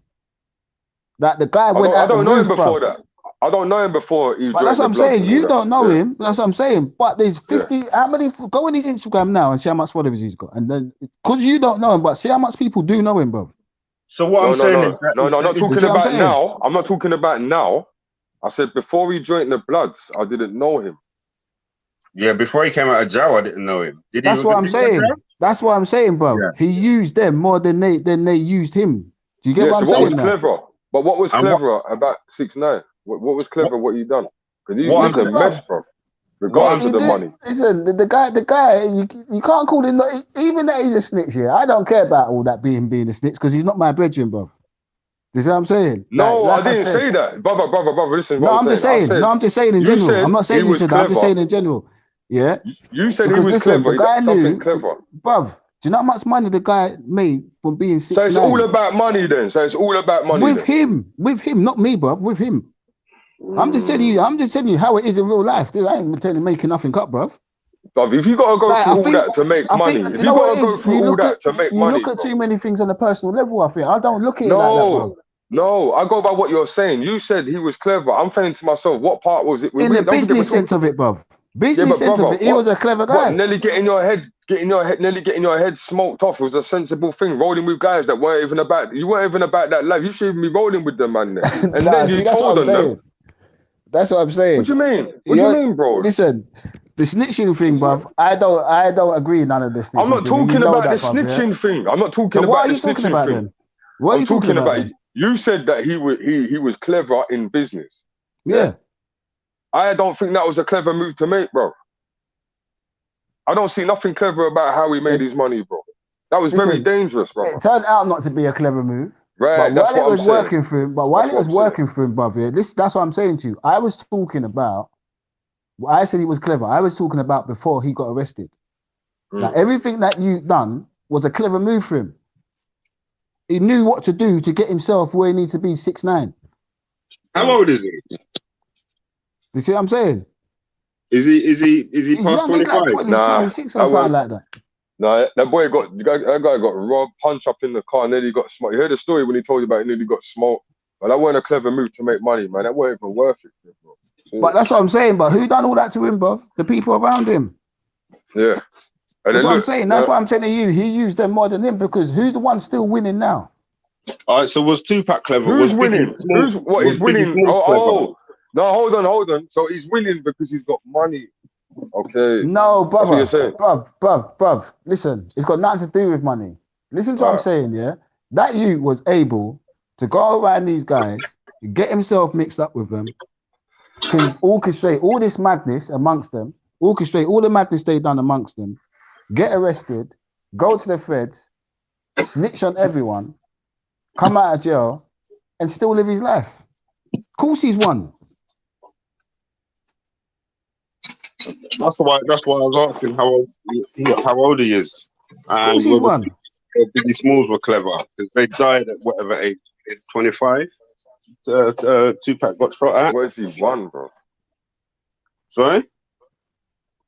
[SPEAKER 2] That the guy went out.
[SPEAKER 1] I don't know him before that. I don't know him before he joined the Bloods.
[SPEAKER 2] That's what I'm saying. You don't know him. That's what I'm saying. But there's 50. How many? Go on his Instagram now and see how much followers he's got. And then, because you don't know him, but see how much people do know him, bro.
[SPEAKER 5] So what I'm saying is that
[SPEAKER 1] I'm not talking about now. I'm not talking about now. I said before he joined the Bloods, I didn't know him.
[SPEAKER 5] Yeah, before he came out of jail, I didn't know him.
[SPEAKER 2] That's what I'm saying. That's what I'm saying, bro. Yeah. He used them more than they used him. Do you get what I'm saying?
[SPEAKER 1] What was clever? But what was clever about 6ix9ine? What was clever? What he done? Because he's a mess, bro. Regardless of the money.
[SPEAKER 2] Listen, the guy, you can't call him. Even that he's a snitch. Yeah, I don't care about all that being a snitch because he's not my brethren, bro. You see what I'm saying?
[SPEAKER 1] No, I didn't say that, brother. Listen,
[SPEAKER 2] I'm just saying in general. I'm not saying you should. I'm just saying in general. Yeah.
[SPEAKER 1] You said because he was clever.
[SPEAKER 2] The guy knew,
[SPEAKER 1] clever.
[SPEAKER 2] Bruv, do you know how much money the guy made from being 6ix9ine?
[SPEAKER 1] So it's all about money then.
[SPEAKER 2] With him, not me, bruv. With him. I'm just telling you how it is in real life. I ain't telling you making nothing up, bruv.
[SPEAKER 1] If you gotta go through all that to make money,
[SPEAKER 2] you look at too many things on a personal level. I think I don't look at it like that, bro.
[SPEAKER 1] No, I go by what you're saying. You said he was clever. I'm saying to myself, what part was it?
[SPEAKER 2] In the business sense of it, bruv. Business sense of it, he was a clever guy.
[SPEAKER 1] Nearly getting your head smoked off was a sensible thing. Rolling with guys that weren't even about that life. You shouldn't be rolling with them, man. And then you told them.
[SPEAKER 2] That's what I'm saying.
[SPEAKER 1] What do you mean? What do you mean, bro?
[SPEAKER 2] Listen, the snitching thing, bruv. I don't agree none of this.
[SPEAKER 1] I'm not talking about the snitching thing. I'm not talking about the snitching thing.
[SPEAKER 2] What are you talking about?
[SPEAKER 1] You said that he was clever in business.
[SPEAKER 2] Yeah.
[SPEAKER 1] I don't think that was a clever move to make, bro. I don't see nothing clever about how he made his money, bro. That was very dangerous, bro.
[SPEAKER 2] It turned out not to be a clever move.
[SPEAKER 1] Right,
[SPEAKER 2] but while it was working for him, brother, that's what I'm saying to you. I was talking about. I said he was clever. I was talking about before he got arrested. Like everything that you done was a clever move for him. He knew what to do to get himself where he needs to be 6'9".
[SPEAKER 5] How old is he?
[SPEAKER 2] You see what I'm saying?
[SPEAKER 5] Is he past 25?
[SPEAKER 2] 26 or something like that.
[SPEAKER 1] No, that guy got robbed, punched up in the car, and then he got smoked. You heard the story when he told you about it, nearly got smoked. But that wasn't a clever move to make money, man. That wasn't even worth it, bro.
[SPEAKER 2] But that's what I'm saying. But who done all that to him, bro? The people around him.
[SPEAKER 1] Yeah.
[SPEAKER 2] That's what I'm saying. That's what I'm saying to you. He used them more than him because who's the one still winning now?
[SPEAKER 5] All right, so was Tupac clever?
[SPEAKER 1] Who's winning? He's winning? No, hold on. So he's winning because he's got money. Okay.
[SPEAKER 2] No, brother. Bruv. Listen, it's got nothing to do with money. Listen to what I'm saying, yeah? That you was able to go around these guys, get himself mixed up with them, can orchestrate all this madness amongst them, orchestrate all the madness they done amongst them, get arrested, go to the feds, snitch on everyone, come out of jail, and still live his life. Of course he's won.
[SPEAKER 5] That's why I was asking how old he is. And Biggie Smalls were clever because they died at whatever age, 25. Tupac got shot at.
[SPEAKER 1] What is he won, bro?
[SPEAKER 5] Sorry?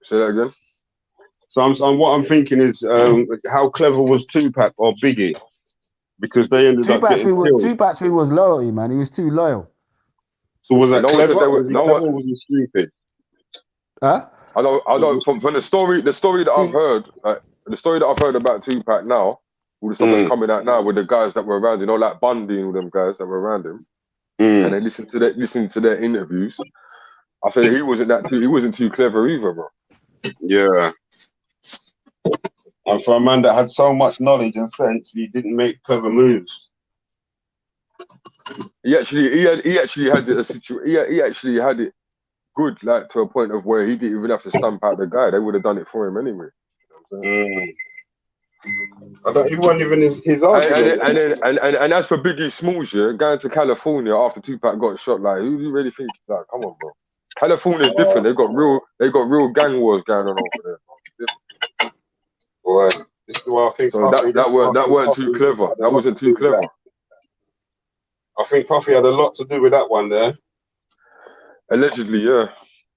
[SPEAKER 1] Say that again.
[SPEAKER 5] So what I'm thinking is how clever was Tupac or Biggie? Because they ended up getting killed.
[SPEAKER 2] Tupac's thing was loyalty, man. He was too loyal.
[SPEAKER 5] So was that clever? Was he clever or was he stupid?
[SPEAKER 2] Huh?
[SPEAKER 1] I don't. From the story that I've heard, the story that I've heard about Tupac now, all the stuff that's coming out now with the guys that were around, like Bundy and all them guys that were around him, and they listened to their interviews. I said he wasn't too clever either, bro.
[SPEAKER 5] Yeah. And for a man that had so much knowledge and sense, he didn't make clever moves.
[SPEAKER 1] He actually had it good, like to a point of where he didn't even have to stamp out the guy. They would have done it for him anyway.
[SPEAKER 5] He wasn't even his argument.
[SPEAKER 1] And as for Biggie Smalls, going to California after Tupac got shot, like who do you really think? Like, come on, bro. California's different. They got real gang wars going on over there.
[SPEAKER 5] Boy, this is what I think.
[SPEAKER 1] So that weren't too clever. That wasn't too clever.
[SPEAKER 5] I think Puffy had a lot to do with that one there.
[SPEAKER 1] Allegedly, yeah.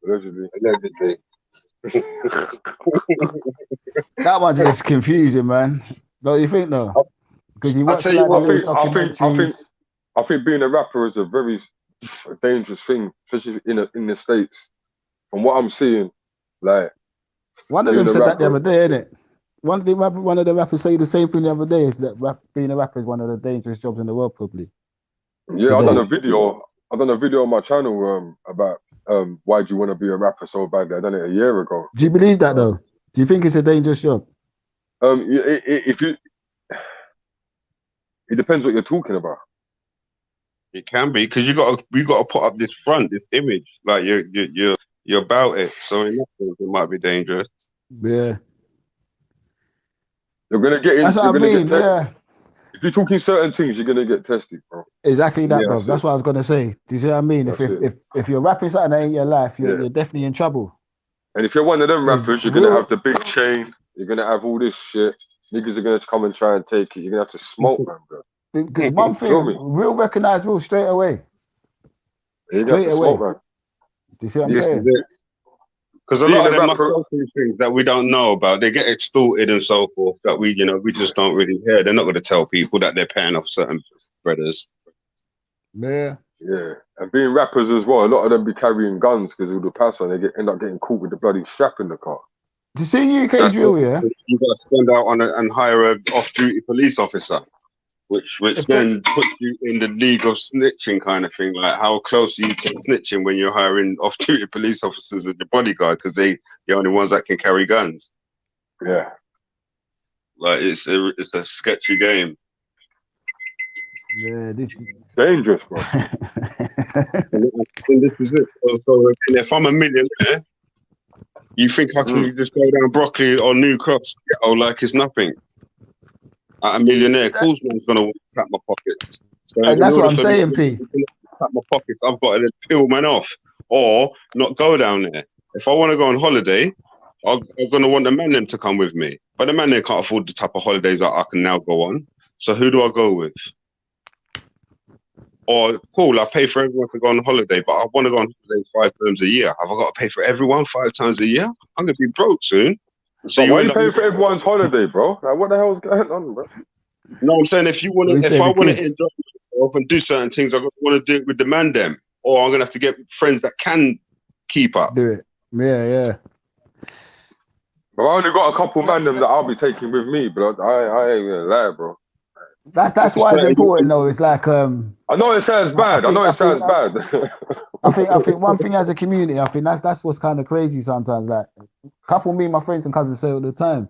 [SPEAKER 5] Allegedly.
[SPEAKER 2] That one's just confusing, man. Don't you think, though? Because you watch
[SPEAKER 1] I think being a rapper is a very dangerous thing, especially in the States. From what I'm seeing, like
[SPEAKER 2] one of them said that the other day, innit? One of the rappers say the same thing the other day. Is that being a rapper is one of the dangerous jobs in the world, probably.
[SPEAKER 1] Yeah, I've done a video on my channel about why do you want to be a rapper so badly. I done it a year ago.
[SPEAKER 2] Do you believe that though? Do you think it's a dangerous job?
[SPEAKER 1] It depends what you're talking about.
[SPEAKER 5] It can be because you got to put up this front, this image, like you're about it. So in that sense, it might be dangerous.
[SPEAKER 2] Yeah,
[SPEAKER 1] you're gonna get in.
[SPEAKER 2] That's what I mean. Yeah.
[SPEAKER 1] If you're talking certain things, you're gonna get tested, bro.
[SPEAKER 2] Exactly that, bro. That's what I was gonna say. Do you see what I mean? If you're rapping something that ain't your life, you're definitely in trouble.
[SPEAKER 1] And if you're one of them rappers, you're gonna have the big chain. You're gonna have all this shit. Niggas are gonna come and try and take it. You're gonna have to smoke, man, bro.
[SPEAKER 2] Because one thing, real recognize real straight away.
[SPEAKER 1] Straight away.
[SPEAKER 2] Do you see what I'm saying?
[SPEAKER 5] Because a lot of them must go through things that we don't know about. They get extorted and so forth that we just don't really hear. They're not going to tell people that they're paying off certain brothers.
[SPEAKER 2] Yeah.
[SPEAKER 1] Yeah. And being rappers as well, a lot of them be carrying guns because of the pass on. They end up getting caught with the bloody strap in the car.
[SPEAKER 2] Do you see UK drill, yeah?
[SPEAKER 5] You got to spend out on and hire an off-duty police officer, which then puts you in the league of snitching kind of thing. Like, how close are you to snitching when you're hiring off-duty police officers as your bodyguard because they're the only ones that can carry guns?
[SPEAKER 1] Yeah.
[SPEAKER 5] Like, it's a sketchy game.
[SPEAKER 2] Yeah, this is
[SPEAKER 1] dangerous, bro.
[SPEAKER 5] and this is it. So if I'm a millionaire, You think I can just go down Broccoli or New Cross like it's nothing? A millionaire, course man's gonna want to tap my pockets. So
[SPEAKER 2] And that's what I'm saying, P.
[SPEAKER 5] Tap my pockets. I've got to peel man off or not go down there. If I want to go on holiday, I'm gonna want the man them to come with me. But the man they can't afford the type of holidays that I can now go on. So who do I go with? Or cool, I pay for everyone to go on holiday, but I want to go on holiday 5 times a year. Have I got to pay for everyone 5 times a year? I'm gonna be broke soon.
[SPEAKER 1] So why you paying for everyone's holiday, bro? Like, what the hell's going on, bro?
[SPEAKER 5] No, I'm saying if I want to enjoy myself and do certain things, I want to do it with the man them, or I'm gonna have to get friends that can keep up.
[SPEAKER 2] Do it, yeah.
[SPEAKER 1] But I only got a couple man them that I'll be taking with me, but I ain't gonna lie, bro.
[SPEAKER 2] That's why it's important, though. It's like
[SPEAKER 1] I know it sounds bad.
[SPEAKER 2] I think one thing as a community, I think that's what's kind of crazy sometimes. Like, couple me and my friends and cousins say all the time.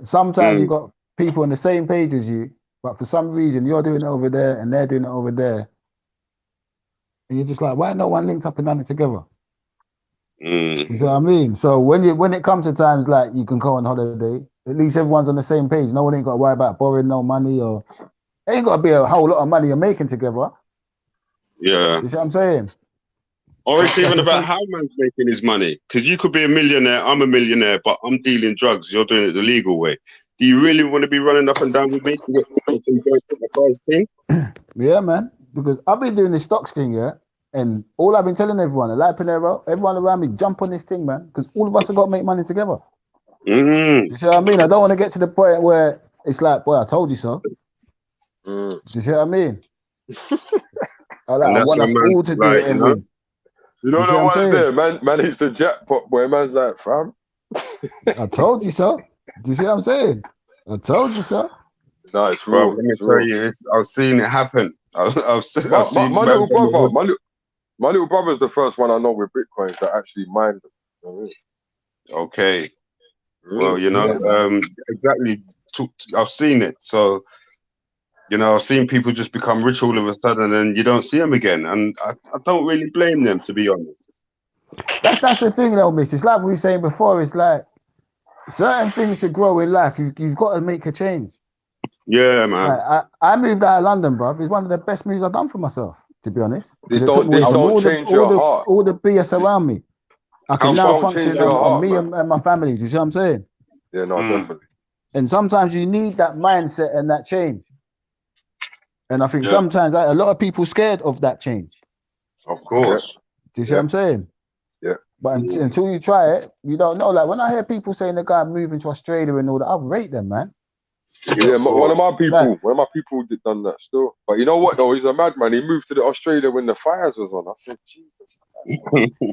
[SPEAKER 2] Sometimes you got people on the same page as you, but for some reason you're doing it over there and they're doing it over there, and you're just like, why no one linked up and done it together? You know what I mean? So when it comes to times like you can go on holiday, at least everyone's on the same page. No one ain't got to worry about borrowing no money, or it ain't got to be a whole lot of money you're making together.
[SPEAKER 5] Yeah.
[SPEAKER 2] You see what I'm saying?
[SPEAKER 5] Or it's even about how man's making his money. Because you could be a millionaire, I'm a millionaire, but I'm dealing drugs. You're doing it the legal way. Do you really want to be running up and down with me to get the price thing?
[SPEAKER 2] Yeah, man. Because I've been doing this stocks thing, yeah. And all I've been telling everyone, like Pinero, everyone around me, jump on this thing, man. Because all of us have got to make money together. You see what I mean? I don't want to get to the point where it's like, boy, I told you so. You see what I mean? I want us all to do it and win.
[SPEAKER 1] You don't know what's there, man. Man hits the jackpot, boy. Man's like, fam.
[SPEAKER 2] I told you so. Do you see what I'm saying? I told you so.
[SPEAKER 1] No, it's real.
[SPEAKER 5] Bro, let me tell you, I've seen it happen. I've seen
[SPEAKER 1] my little brother. My little brother's the first one I know with Bitcoins that actually mined them. You know what I mean?
[SPEAKER 5] Okay. Well, you know, exactly. I've seen it. So, you know, I've seen people just become rich all of a sudden and you don't see them again. And I don't really blame them, to be honest.
[SPEAKER 2] That's the thing, though, miss. It's like we were saying before. It's like certain things to grow in life, you've got to make a change.
[SPEAKER 5] Yeah, man.
[SPEAKER 2] Like, I moved out of London, bro. It's one of the best moves I've done for myself, to be honest.
[SPEAKER 1] This don't change your heart.
[SPEAKER 2] All the BS around me. I can now function on me and my family. You see what I'm saying?
[SPEAKER 1] Yeah, no, definitely.
[SPEAKER 2] And sometimes you need that mindset and that change. And I think sometimes a lot of people scared of that change.
[SPEAKER 5] Of course.
[SPEAKER 2] Do you see what I'm saying?
[SPEAKER 1] Yeah.
[SPEAKER 2] But until you try it, you don't know. Like when I hear people saying the guy moving to Australia and all that, I rate them, man.
[SPEAKER 1] Yeah, one of my people did done that still. But you know what though? He's a madman. He moved to the Australia when the fires was on. I said, Jesus.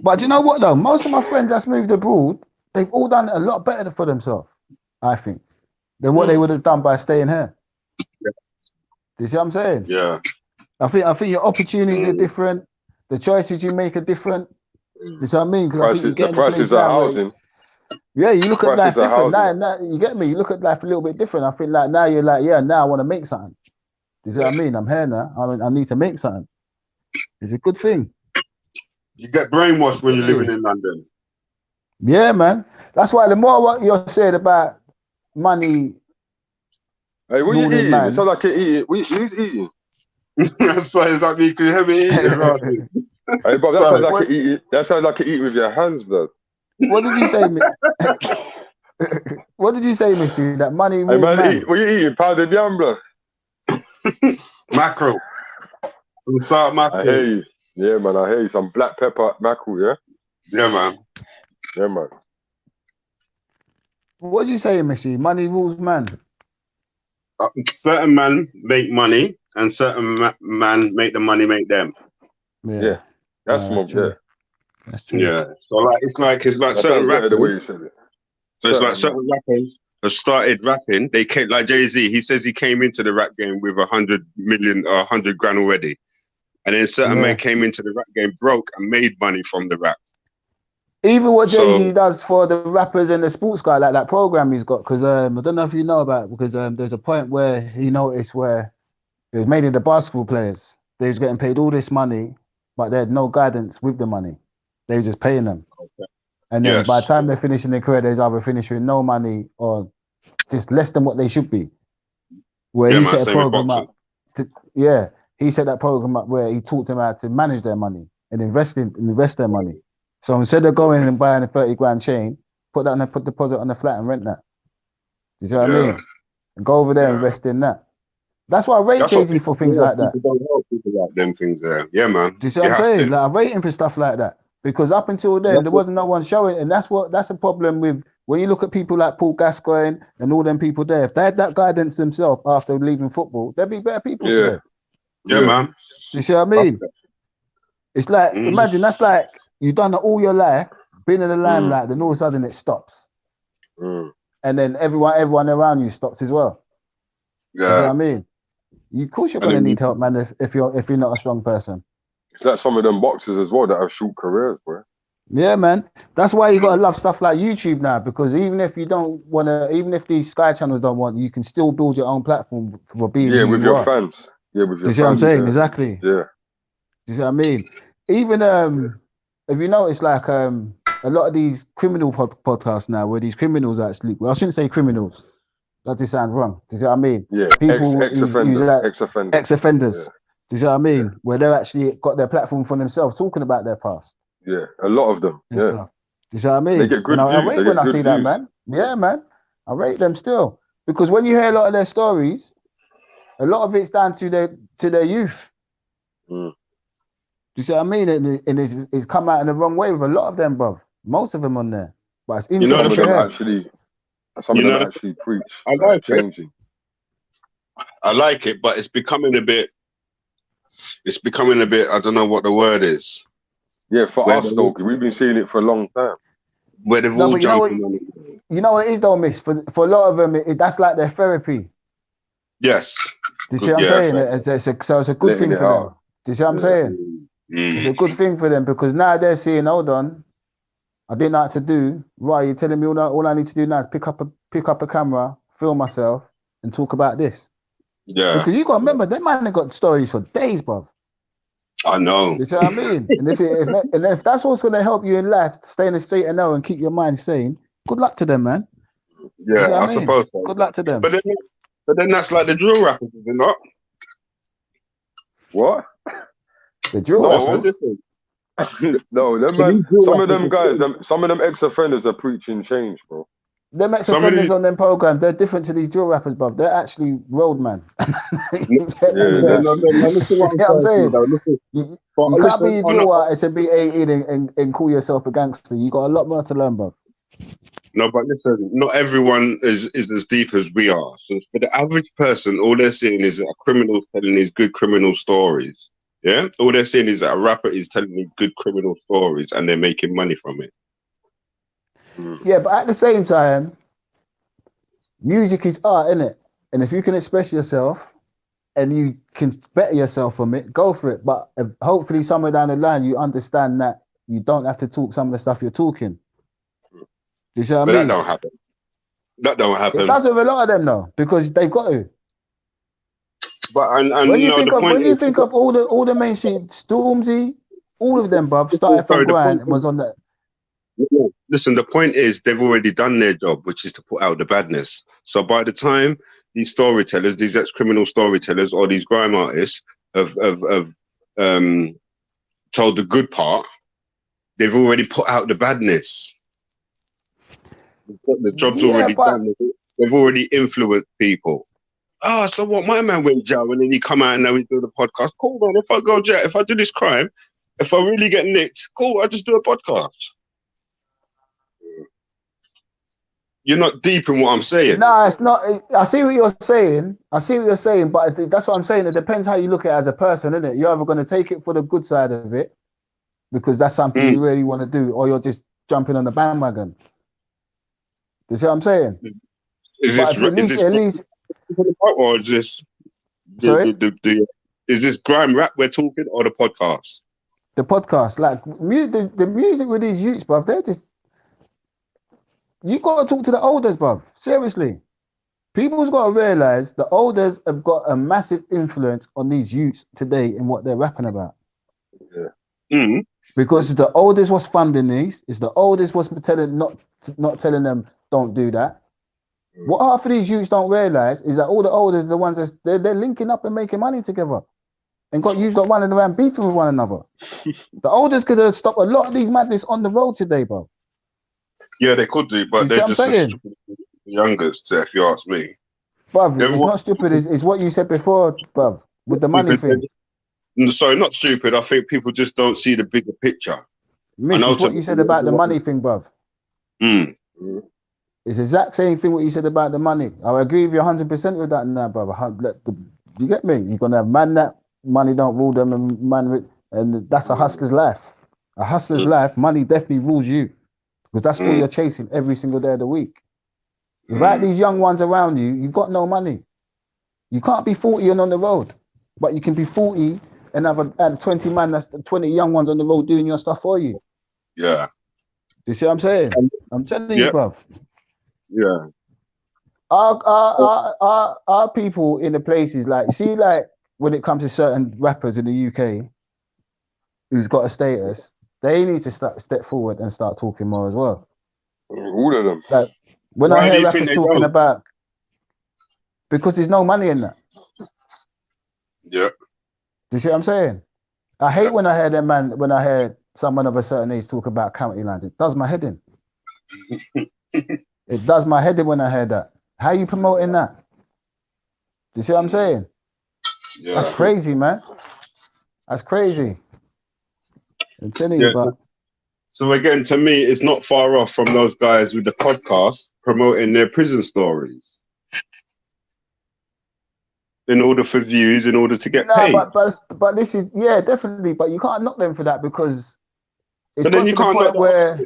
[SPEAKER 2] But you know what though? Most of my friends that's moved abroad, they've all done a lot better for themselves, I think, than what they would have done by staying here.
[SPEAKER 5] Yeah.
[SPEAKER 2] Do you see what I'm saying?
[SPEAKER 5] Yeah.
[SPEAKER 2] I think your opportunities are different. The choices you make are different. Do you see what I mean? Because I think you get
[SPEAKER 1] the prices of housing.
[SPEAKER 2] Yeah, you look at life different. Now, you get me? You look at life a little bit different. I think like now you're like, now I want to make something. You see what I mean? I'm here now. I need to make something. It's a good thing.
[SPEAKER 5] You get brainwashed when you're living in London.
[SPEAKER 2] Yeah, man. That's why the more what you're saying about money.
[SPEAKER 1] Hey, what are you eating? It sounds like you're eating. Who's eating?
[SPEAKER 5] So is that me? Can you hear me eating?
[SPEAKER 1] Hey, but that sounds like you're eating. That sounds like you're eating with your hands, blood.
[SPEAKER 2] What did you say, What did you say, Mystery? That money.
[SPEAKER 1] Hey, man, what are you eating? Pounded yam, blood.
[SPEAKER 5] Mackerel. Some salt mackerel.
[SPEAKER 1] I hear you. Yeah, man. I hear you. Some black pepper mackerel. Yeah.
[SPEAKER 5] Yeah, man.
[SPEAKER 1] Yeah, man.
[SPEAKER 2] What did you say, Mystery? Money rules, man.
[SPEAKER 5] Certain men make money, and certain men make the money make them.
[SPEAKER 1] Yeah. That's true.
[SPEAKER 2] That's true.
[SPEAKER 5] Yeah. So it's like certain rappers.
[SPEAKER 1] The way you said it.
[SPEAKER 5] So it's like certain rappers have started rapping. They came like Jay-Z. He says he came into the rap game with 100 million or 100 grand already, and then certain men came into the rap game broke and made money from the rap.
[SPEAKER 2] Even what Jay-Z does for the rappers and the sports guy, like that program he's got, because I don't know if you know about it, because there's a point where he noticed where it was mainly the basketball players. They was getting paid all this money, but they had no guidance with the money. They were just paying them.
[SPEAKER 5] Okay.
[SPEAKER 2] And then by the time they're finishing their career, they're either finishing with no money or just less than what they should be. Where he set a program up. He set that program up where he taught them how to manage their money and invest their money. So instead of going and buying a 30 grand chain, put deposit on the flat and rent that. You see what I mean? And go over there and invest in that. That's why I rate Jay-Z for things like that.
[SPEAKER 5] People don't help people like them things there. Yeah, man.
[SPEAKER 2] Do you see what I'm saying? Like, I rate him for stuff like that. Because up until then, there wasn't no one showing. And that's the problem with when you look at people like Paul Gascoigne and all them people there. If they had that guidance themselves after leaving football, they'd be better people today.
[SPEAKER 5] Yeah, man.
[SPEAKER 2] Do you see what I mean? It's like, imagine that's like you've done it all your life, been in the limelight, then all of a sudden it stops. And then everyone around you stops as well. Yeah. You know what I mean? Of course you're gonna need help, man, if you're not a strong person.
[SPEAKER 1] It's like some of them boxers as well that have short careers, bro.
[SPEAKER 2] Yeah, man. That's why you gotta love stuff like YouTube now, because even if these Sky channels don't want, you can still build your own platform for being
[SPEAKER 1] with your fans. Yeah, with your fans.
[SPEAKER 2] You see what I'm saying? Exactly.
[SPEAKER 1] Yeah.
[SPEAKER 2] You see what I mean? Even if you notice, like a lot of these criminal podcasts now, where these criminals actually, well, I shouldn't say criminals. That just sounds wrong. Do you see what I mean?
[SPEAKER 1] Yeah.
[SPEAKER 2] People
[SPEAKER 1] ex-offenders.
[SPEAKER 2] Ex-offenders. Yeah. Do you see what I mean? Yeah. Where they're actually got their platform for themselves, talking about their past.
[SPEAKER 1] Yeah, a lot of them. Yeah.
[SPEAKER 2] Stuff. Do you see what I mean?
[SPEAKER 1] They get good views.
[SPEAKER 2] I rate when I see that, man. Yeah, man. I rate them still. Because when you hear a lot of their stories, a lot of it's down to their youth. Do you see what I mean? And it's come out in the wrong way with a lot of them, bro. Most of them on there. But it's
[SPEAKER 1] some of them actually preach.
[SPEAKER 5] I like changing. I like it, but it's becoming a bit, I don't know what the word is.
[SPEAKER 1] Yeah, for us though, we've been seeing it for a long time.
[SPEAKER 5] Where they've all jumping on it.
[SPEAKER 2] You know what it is though, miss? For a lot of them, that's like their therapy.
[SPEAKER 5] Yes.
[SPEAKER 2] Do you see what I'm saying? So it's a good thing for them. Do you see what I'm saying? It's a good thing for them because now they're seeing, hold on, I didn't know what to do. Right, you're telling me all I need to do now is pick up a camera, film myself, and talk about this.
[SPEAKER 5] Yeah.
[SPEAKER 2] Because you got to remember, them man got stories for days, bruv.
[SPEAKER 5] I know.
[SPEAKER 2] You see what I mean? And if that's what's going to help you in life, stay in the straight and narrow and keep your mind sane, good luck to them, man.
[SPEAKER 5] Yeah, I suppose so.
[SPEAKER 2] Good luck to them.
[SPEAKER 5] But then that's like the drill rappers, is it not?
[SPEAKER 1] What?
[SPEAKER 2] The drill rappers?
[SPEAKER 1] No, some of them ex-offenders are preaching change, bro.
[SPEAKER 2] Them ex-offenders on them programs, they're different to these drill rappers, bruv. They're actually roadmen. You see what I'm saying? You can't be a drill artist and be 18 and call yourself a gangster. You got a lot more to learn, bruv.
[SPEAKER 5] No, but listen, not everyone is as deep as we are. So for the average person, all they're seeing is a criminal telling these good criminal stories. Yeah? All they're seeing is that a rapper is telling me good criminal stories and they're making money from it.
[SPEAKER 2] Yeah, but at the same time, music is art, innit? And if you can express yourself and you can better yourself from it, go for it. But hopefully somewhere down the line, you understand that you don't have to talk some of the stuff you're talking. Do you see what I mean?
[SPEAKER 5] That don't happen. That don't happen.
[SPEAKER 2] It does with a lot of them, though, because they've got to.
[SPEAKER 5] But
[SPEAKER 2] when you think of all the mainstream, Stormzy, all of them, bruv, started from grind and was on that.
[SPEAKER 5] Listen, the point is they've already done their job, which is to put out the badness. So by the time these storytellers, these ex-criminal storytellers, or these grime artists have told the good part, they've already put out the badness. The job's already done. They've already influenced people. So what? My man went jail and then he come out and now he's doing a podcast. Cool, man. If I go jail, if I do this crime, if I really get nicked, cool, I just do a podcast. You're not deep in what I'm saying.
[SPEAKER 2] No, it's not. I see what you're saying. But that's what I'm saying. It depends how you look at it as a person, isn't it? You're either going to take it for the good side of it, because that's something you really want to do, or you're just jumping on the bandwagon. You see what I'm saying?
[SPEAKER 5] Is this grime rap we're talking, or the podcast?
[SPEAKER 2] The podcast, like the music with these youths, bruv, they're just. You got to talk to the elders, bruv. Seriously. People's got to realise the elders have got a massive influence on these youths today in what they're rapping about.
[SPEAKER 1] Yeah.
[SPEAKER 2] Because the oldest was funding these. It's the oldest was not telling them don't do that. What half of these youths don't realize is that all the oldest are the ones that they're linking up and making money together, and you've got running around beefing with one another. The oldest could have stopped a lot of these madness on the road today, bro.
[SPEAKER 5] Yeah, they could do, but they're just as stupid as the youngest, if you ask me.
[SPEAKER 2] Bruv, it's not stupid. It's what you said before, bruv, with the money thing.
[SPEAKER 5] Sorry, not stupid. I think people just don't see the bigger picture.
[SPEAKER 2] Mitch, it's what you said about the money thing, bruv. It's the exact same thing what you said about the money. I agree with you 100% with that now, bruv. You get me? You're gonna have man that money don't rule them, and that's a hustler's life. A hustler's life, money definitely rules you, because that's all you're chasing every single day of the week. Without these young ones around you, you've got no money. You can't be 40 and on the road, but you can be 40 and have 20 man, that's 20 young ones on the road doing your stuff for you.
[SPEAKER 5] Yeah.
[SPEAKER 2] You see what I'm saying? I'm telling you, bruv.
[SPEAKER 5] Yeah.
[SPEAKER 2] Our people in the places, like when it comes to certain rappers in the UK who's got a status, they need to step forward and start talking more as well.
[SPEAKER 1] All of them.
[SPEAKER 2] Like, when I hear rappers talking about, because there's no money in that.
[SPEAKER 5] Yeah.
[SPEAKER 2] Do you see what I'm saying? I hate when I hear someone of a certain age talk about county lines. It does my head in. It does my head in when I hear that. How are you promoting that? Do you see what I'm saying? Yeah. That's crazy, man. That's crazy. I'm telling you, but.
[SPEAKER 5] So again, to me, it's not far off from those guys with the podcast promoting their prison stories in order for views, in order to get paid.
[SPEAKER 2] But this is definitely. But you can't knock them for that, because it's
[SPEAKER 5] but then you can't knock
[SPEAKER 2] where.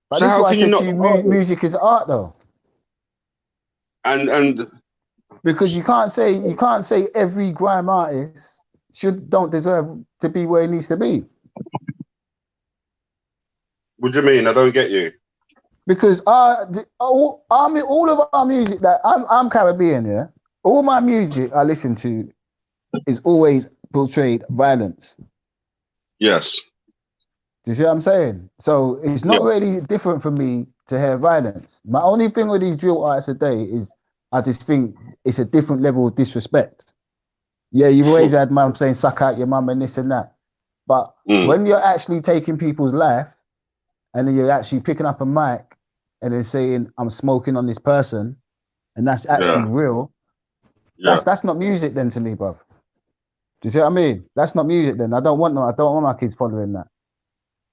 [SPEAKER 2] But so how can you not? Music is art, though.
[SPEAKER 5] And
[SPEAKER 2] because you can't say every grime artist don't deserve to be where he needs to be.
[SPEAKER 5] What do you mean? I don't get you.
[SPEAKER 2] Because all of our music that I'm Caribbean, yeah. All my music I listen to is always portrayed violence.
[SPEAKER 5] Yes.
[SPEAKER 2] Do you see what I'm saying? So it's not really different for me to hear violence. My only thing with these drill artists today is I just think it's a different level of disrespect. Yeah, you've always had mum saying suck out your mum and this and that. But when you're actually taking people's life and then you're actually picking up a mic and then saying I'm smoking on this person and that's actually real, that's not music then to me, bro. Do you see what I mean? That's not music then. I don't want my kids following that.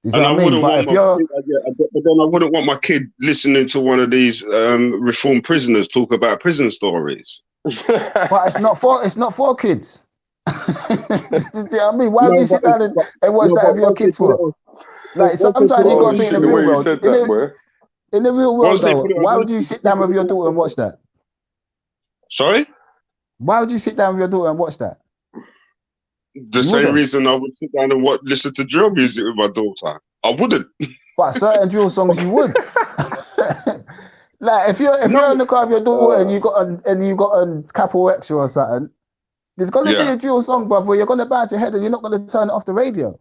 [SPEAKER 2] You see what I mean? But
[SPEAKER 5] then I wouldn't want my kid listening to one of these reformed prisoners talk about prison stories.
[SPEAKER 2] But it's not for kids. Do you see what I mean? Why would you sit down and watch that with your kids for? Like sometimes you gotta be in the real world. In the real world, though, why would you sit down with your daughter and watch that?
[SPEAKER 5] Sorry?
[SPEAKER 2] Why would you sit down with your daughter and watch that?
[SPEAKER 5] The same reason I would sit down and listen to drill music with my daughter. I wouldn't.
[SPEAKER 2] But certain drill songs you would. Like if you're in the car with your daughter and you got a Capital Extra or something, there's gonna be a drill song, brother, where you're gonna bounce your head and you're not gonna turn it off the radio.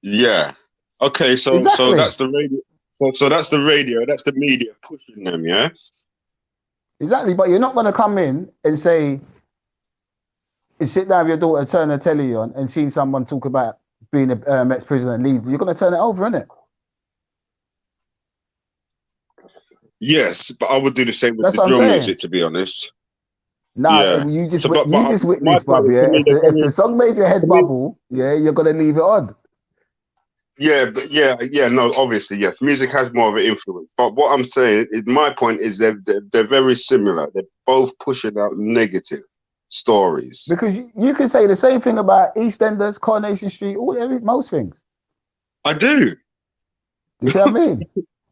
[SPEAKER 5] Yeah. Okay, so that's the radio. So that's the radio, that's the media pushing them, yeah?
[SPEAKER 2] Exactly, but you're not gonna come in and say, sit down with your daughter, turn the telly on and see someone talk about being a ex-prisoner and leave. You're gonna turn it over, innit?
[SPEAKER 5] Yes, but I would do the same with the drill music, to be honest.
[SPEAKER 2] Nah, you just witnessed, Bob, yeah? If the song made your head bubble, you're gonna leave it on.
[SPEAKER 5] No, obviously, yes. Music has more of an influence. But what I'm saying, my point is they're very similar. They're both pushing out negative stories.
[SPEAKER 2] Because you can say the same thing about EastEnders, Coronation Street, most things.
[SPEAKER 5] I do.
[SPEAKER 2] You see what I mean?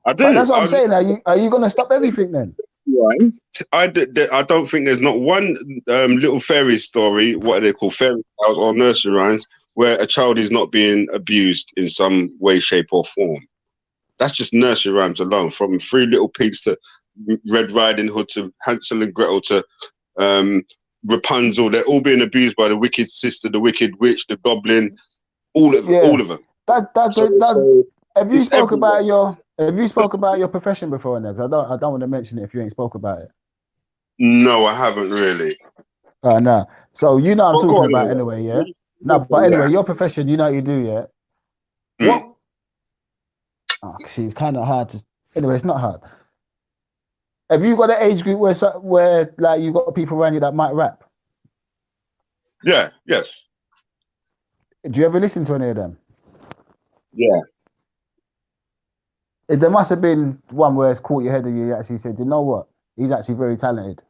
[SPEAKER 5] I do.
[SPEAKER 2] But that's what I'm saying. Are you going to stop everything then?
[SPEAKER 5] Right. I don't think there's not one little fairy story, what are they called, fairy tales or nursery rhymes, where a child is not being abused in some way, shape or form. That's just nursery rhymes alone, from Three Little Pigs to Red Riding Hood to Hansel and Gretel to Rapunzel, they're all being abused by the wicked sister, the wicked witch, the goblin, all of them.
[SPEAKER 2] Have you spoke about your profession before, Negs? I don't want to mention it if you ain't spoke about it.
[SPEAKER 5] No, I haven't really.
[SPEAKER 2] No. So you know I'm talking about
[SPEAKER 5] anyway.
[SPEAKER 2] yeah. No, but anyway, your profession, you know what you do, yeah. What? Oh, see, it's kind of hard to. Anyway, it's not hard. Have you got an age group where like you got people around you that might rap?
[SPEAKER 5] Yeah. Yes.
[SPEAKER 2] Do you ever listen to any of them?
[SPEAKER 5] Yeah.
[SPEAKER 2] There must have been one where it's caught your head and you actually said, you know what? He's actually very talented.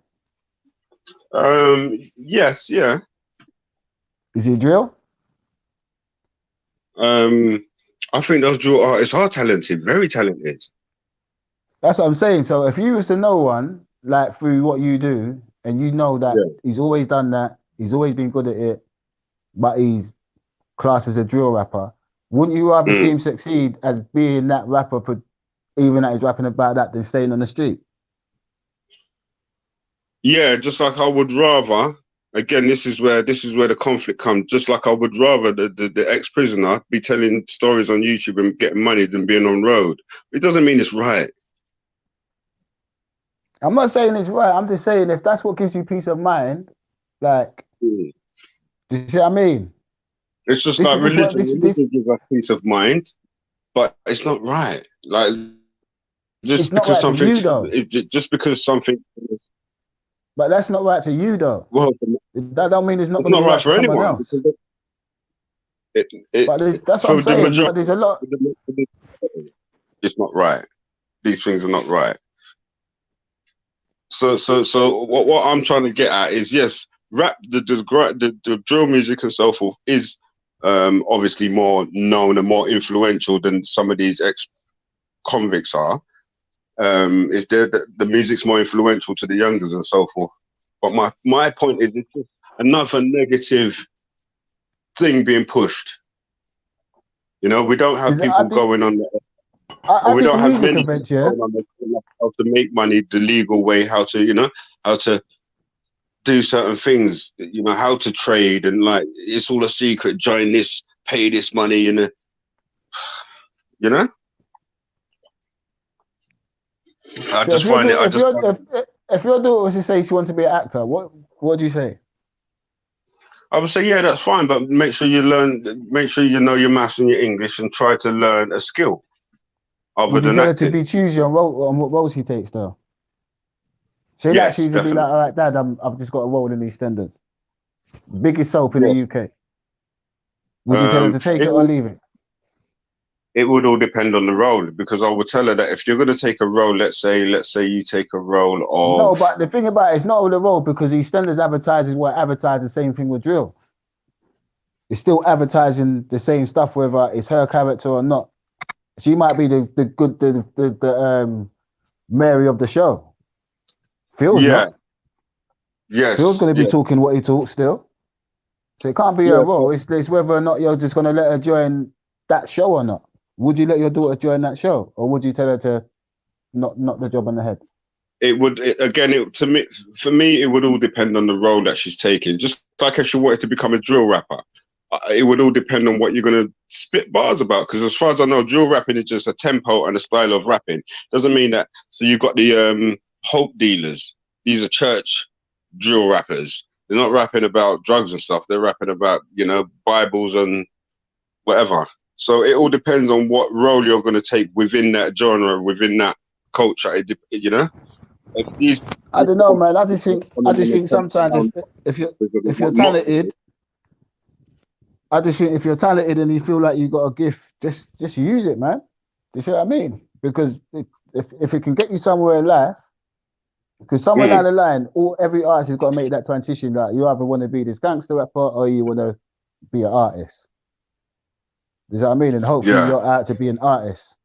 [SPEAKER 5] Yes, yeah.
[SPEAKER 2] Is he drill?
[SPEAKER 5] I think those drill artists are talented, very talented.
[SPEAKER 2] That's what I'm saying. So if you was to know one, like through what you do, and you know that he's always done that, he's always been good at it, but he's classed as a drill rapper, wouldn't you rather see him succeed as being that rapper, for even that he's rapping about that, than staying on the street?
[SPEAKER 5] Yeah, just like I would rather. Again, this is where the conflict comes. Just like I would rather the ex-prisoner be telling stories on YouTube and getting money than being on road. It doesn't mean it's right.
[SPEAKER 2] I'm not saying it's right. I'm just saying if that's what gives you peace of mind, like, do you see what I mean?
[SPEAKER 5] It's just like religion. Religion gives us peace of mind, but it's not right. Like, just because something, just because something.
[SPEAKER 2] But that's not right to you, though.
[SPEAKER 5] Well,
[SPEAKER 2] that don't mean it's not
[SPEAKER 5] right for anyone.
[SPEAKER 2] Else.
[SPEAKER 5] But
[SPEAKER 2] that's what I'm saying. But there's a lot.
[SPEAKER 5] It's not right. These things are not right. So what I'm trying to get at is, yes, rap, the drill music and so forth is obviously more known and more influential than some of these ex-convicts are. Is there the music's more influential to the youngers and so forth. But my point is, it's just another negative thing being pushed. You know, we don't have people going on we don't have many people going on how to make money the legal way, how to do certain things, how to trade, and like it's all a secret. Join this, pay this money, and I just find it.
[SPEAKER 2] If your daughter was to say she wants to be an actor, what do you say?
[SPEAKER 5] I would say, yeah, that's fine, but make sure you know your maths and your English, and try to learn a skill. Other than that,
[SPEAKER 2] to be choosy on what roles he takes, though. She'll actually be like, all right, Dad, I've just got a role in EastEnders, biggest soap in the UK. Would you tell her to take it or leave it?
[SPEAKER 5] It would all depend on the role, because I would tell her that if you're going to take a role, let's say you take a role of...
[SPEAKER 2] No, but the thing about it's not all the role, because EastEnders advertises the same thing with drill. It's still advertising the same stuff, whether it's her character or not. She might be the Mary of the show. Phil's not.
[SPEAKER 5] Yes.
[SPEAKER 2] Phil's going to be talking what he talks still. So it can't be her role. It's whether or not you're just going to let her join that show or not. Would you let your daughter join that show, or would you tell her to knock the job on the head?
[SPEAKER 5] It would, for me, it would all depend on the role that she's taking. Just like if she wanted to become a drill rapper, it would all depend on what you're going to spit bars about. Because as far as I know, drill rapping is just a tempo and a style of rapping. Doesn't mean that. So you've got the hope dealers. These are church drill rappers. They're not rapping about drugs and stuff. They're rapping about, Bibles and whatever. So it all depends on what role you're going to take within that genre, within that culture. I
[SPEAKER 2] don't know, man. I just think sometimes if you're talented, I just think if you're talented and you feel like you got a gift, just use it, man. Do you see what I mean? Because if it can get you somewhere in life, because somewhere down the line, every artist has got to make that transition. Like you either want to be this gangster rapper or you want to be an artist. You know what I mean? And hopefully you're out to be an artist.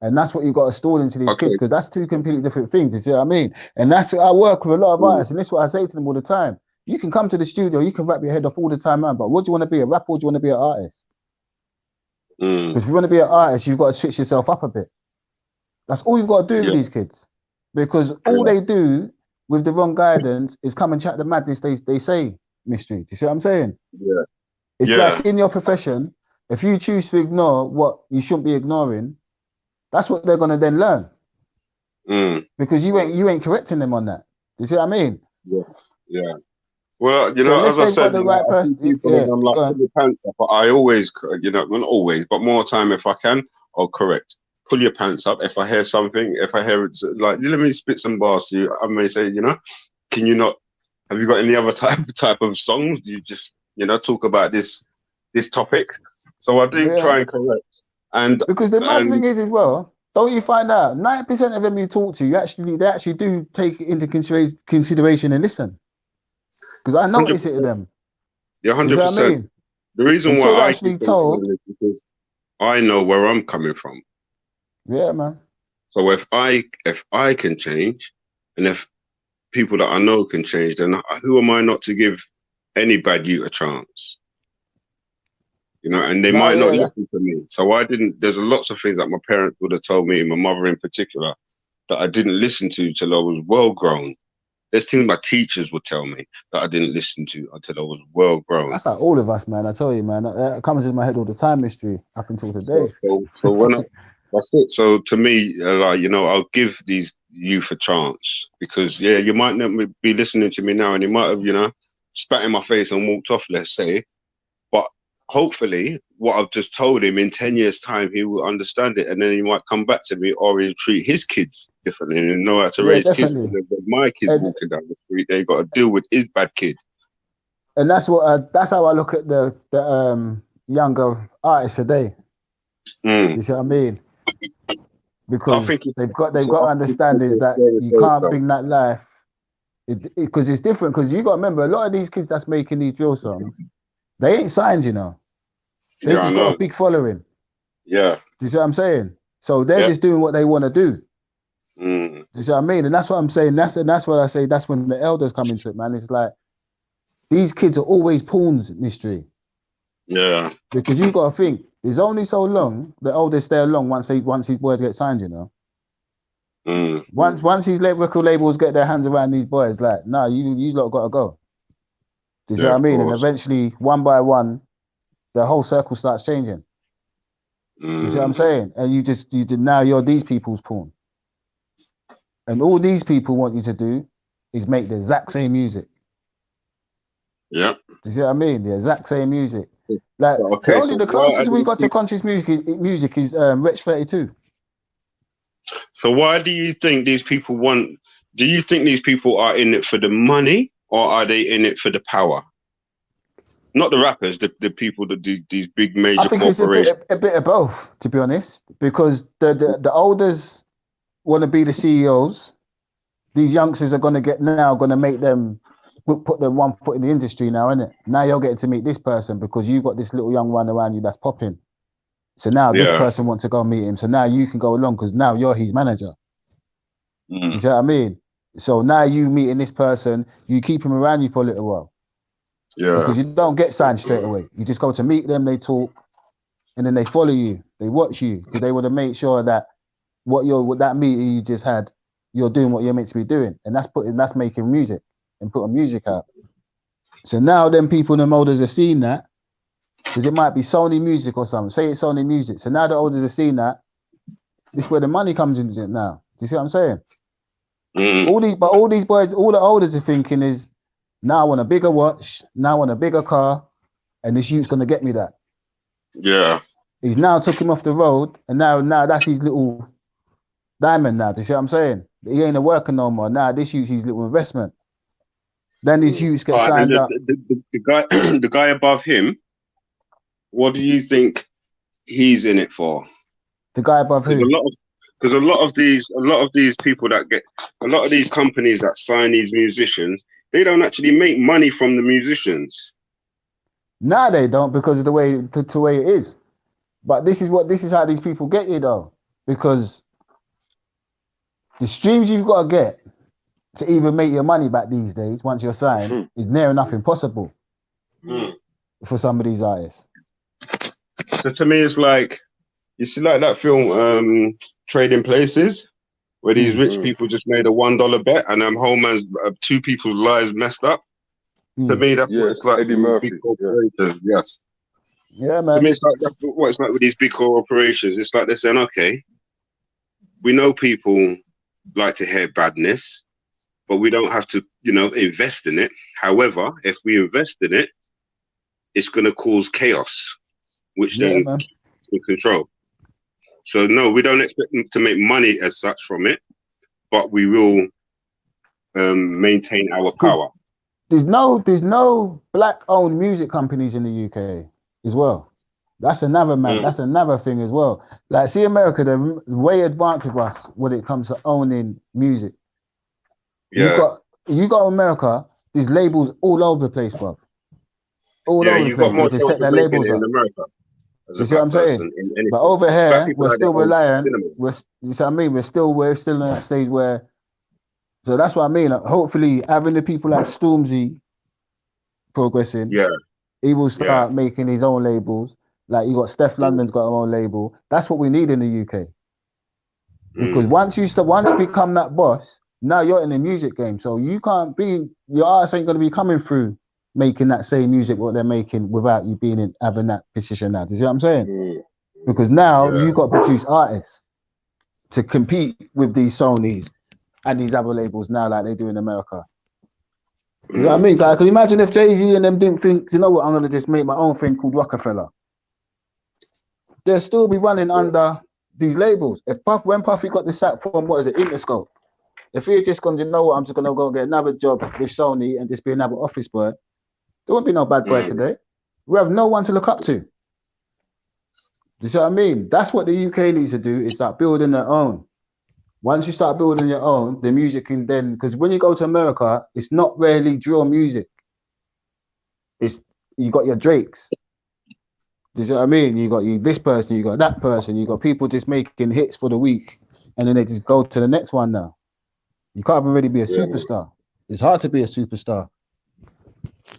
[SPEAKER 2] And that's what you got to install into these kids, because that's two completely different things. You see what I mean? And I work with a lot of artists, and this is what I say to them all the time. You can come to the studio, you can rap your head off all the time, man, but what do you want to be, a rapper, or do you want to be an artist? Because if you want to be an artist, you've got to switch yourself up a bit. That's all you've got to do with these kids. Because all they do with the wrong guidance, is come and chat the madness they say, Mystery. Do you see what I'm saying?
[SPEAKER 5] Yeah.
[SPEAKER 2] It's like in your profession, if you choose to ignore what you shouldn't be ignoring, that's what they're gonna then learn. Because you ain't correcting them on that. You see what I mean?
[SPEAKER 5] Yeah. Well, you
[SPEAKER 2] So
[SPEAKER 5] know, as I said,
[SPEAKER 2] the right
[SPEAKER 5] I see people and I'm like, pull your pants up. But I always, you know, not always, but more time if I can, I'll correct. Pull your pants up. If I hear something, if I hear it's like, let me spit some bars to you, I may say, you know, can you not, have you got any other type of songs? Do you just, you know, talk about this topic? So I do try and correct. And
[SPEAKER 2] because the mad thing is as well, don't you find out 90% of them you talk to, they actually do take it into consideration and listen. Because I notice it in them.
[SPEAKER 5] Yeah, 100%.
[SPEAKER 2] You know what I mean?
[SPEAKER 5] The reason why I
[SPEAKER 2] actually told
[SPEAKER 5] is because I know where I'm coming from.
[SPEAKER 2] Yeah, man.
[SPEAKER 5] So if I can change, and if people that I know can change, then who am I not to give any bad youth a chance? You know, and they might not listen to me. So there's lots of things that my parents would have told me, my mother in particular, that I didn't listen to till I was well grown. There's things my teachers would tell me that I didn't listen to until I was well grown.
[SPEAKER 2] That's like all of us, man. I tell you, man. It comes in my head all the time, Mystery, up until today.
[SPEAKER 5] So when that's it. So to me, like, you know, I'll give these youth a chance because, yeah, you might not be listening to me now and you might have, you know, spat in my face and walked off, let's say. But hopefully what I've just told him in 10 years' time, he will understand it. And then he might come back to me or he'll treat his kids differently and know how to raise kids. My kids walking down the street, they got to deal with his bad kid.
[SPEAKER 2] And that's how I look at the younger artists today. You see what I mean? Because they've got to understand is that you can't bring that life because it's different. Because you got to remember, a lot of these kids that's making these drill songs, they ain't signed, you know. They just got a big following.
[SPEAKER 5] Yeah.
[SPEAKER 2] Do you see what I'm saying? So they're just doing what they want to do. Do you see what I mean? And that's what I'm saying. That's what I say. That's when the elders come into it, man. It's like these kids are always pawns, Mystery.
[SPEAKER 5] Yeah.
[SPEAKER 2] Because you got to think, there's only so long the elders stay along once these boys get signed, you know. Once these record labels get their hands around these boys, like, nah, you lot got to go. Do you see what I mean? And eventually, one by one, the whole circle starts changing. You see what I'm saying? And now you're these people's pawn. And all these people want you to do is make the exact same music.
[SPEAKER 5] Yeah.
[SPEAKER 2] You see what I mean? The exact same music. Like the closest we got to conscious music is Rich 32.
[SPEAKER 5] So why do you think these people do you think these people are in it for the money or are they in it for the power? Not the rappers, the people that do these big major corporations.
[SPEAKER 2] It's a bit of both, to be honest, because the elders want to be the CEOs. These youngsters are going to make them put them one foot in the industry now, isn't it? Now you're getting to meet this person because you've got this little young one around you that's popping. So now this person wants to go meet him. So now you can go along because now you're his manager. You see what I mean? So now you meeting this person, you keep him around you for a little while.
[SPEAKER 5] Yeah.
[SPEAKER 2] Because you don't get signed straight away. You just go to meet them, they talk, and then they follow you. They watch you because they want to make sure that what that meeting you just had, you're doing what you're meant to be doing. And that's making music and putting music out. So now them people, them elders are seeing that. Because it might be Sony Music or something. Say it's Sony Music. So now the elders are seeing that. This is where the money comes into it now. Do you see what I'm saying? All these boys, all the elders are thinking is, now I want a bigger watch, now I want a bigger car, and this youth's gonna get me that.
[SPEAKER 5] Yeah.
[SPEAKER 2] He's now took him off the road, and now that's his little diamond now. Do you see what I'm saying? He ain't a worker no more. Now this youth's his little investment. Then these youths get signed up.
[SPEAKER 5] The guy above him, what do you think he's in it for?
[SPEAKER 2] The guy above who?
[SPEAKER 5] Because a lot of these people that get a lot of these companies that sign these musicians, they don't actually make money from the musicians.
[SPEAKER 2] Nah, they don't because of the way it is. But this is how these people get you though, because the streams you've got to get to even make your money back these days once you're signed is near enough impossible for some of these artists.
[SPEAKER 5] So to me, it's like, you see, like that film, Trading Places, where these rich people just made a $1 bet and whole man's two people's lives messed up. To me, that's what it's like.
[SPEAKER 1] Eddie Murphy.
[SPEAKER 5] Big corporations, yes.
[SPEAKER 2] Yeah, man.
[SPEAKER 5] To me, it's like that's what it's like with these big corporations. It's like they're saying, okay, we know people like to hear badness, but we don't have to, invest in it. However, if we invest in it, it's going to cause chaos, which then we control. So no, we don't expect them to make money as such from it, but we will maintain our power.
[SPEAKER 2] There's no black-owned music companies in the UK as well. That's another That's another thing as well. Like, see, America, they're way advanced of us when it comes to owning music.
[SPEAKER 5] Yeah.
[SPEAKER 2] You got America. There's labels all over the place, bro. All over the place.
[SPEAKER 5] Got more
[SPEAKER 2] they set their labels
[SPEAKER 5] in
[SPEAKER 2] up.
[SPEAKER 5] America.
[SPEAKER 2] You see what I'm saying? But over here, we're still relying. You see what I mean? We're still in that stage where. So that's what I mean. Hopefully, having the people like Stormzy progressing, he will start making his own labels. Like, you got Steph London's got her own label. That's what we need in the UK. Because once you become that boss, now you're in the music game. So you can't be, your artists ain't going to be coming through making that same music what they're making without you having that position now. Do you see what I'm saying? Because now you got to produce artists to compete with these Sonys and these other labels now, like they do in America. You know what I mean, guys? Can you imagine if Jay-Z and them didn't think, you know what, I'm going to just make my own thing called Rockefeller? They'll still be running under these labels. When Puffy got the sack from, what is it, Interscope? If he had just gone, you know what, I'm just going to go get another job with Sony and just be another office boy, there won't be no bad boy today. We have no one to look up to. You see what I mean? That's what the UK needs to do, is start building their own. Once you start building your own, the music can then, because when you go to America, it's not really drill music. You got your Drakes. You see what I mean? You got this person, you got that person, you got people just making hits for the week, and then they just go to the next one now. You can't even really be a superstar. It's hard to be a superstar.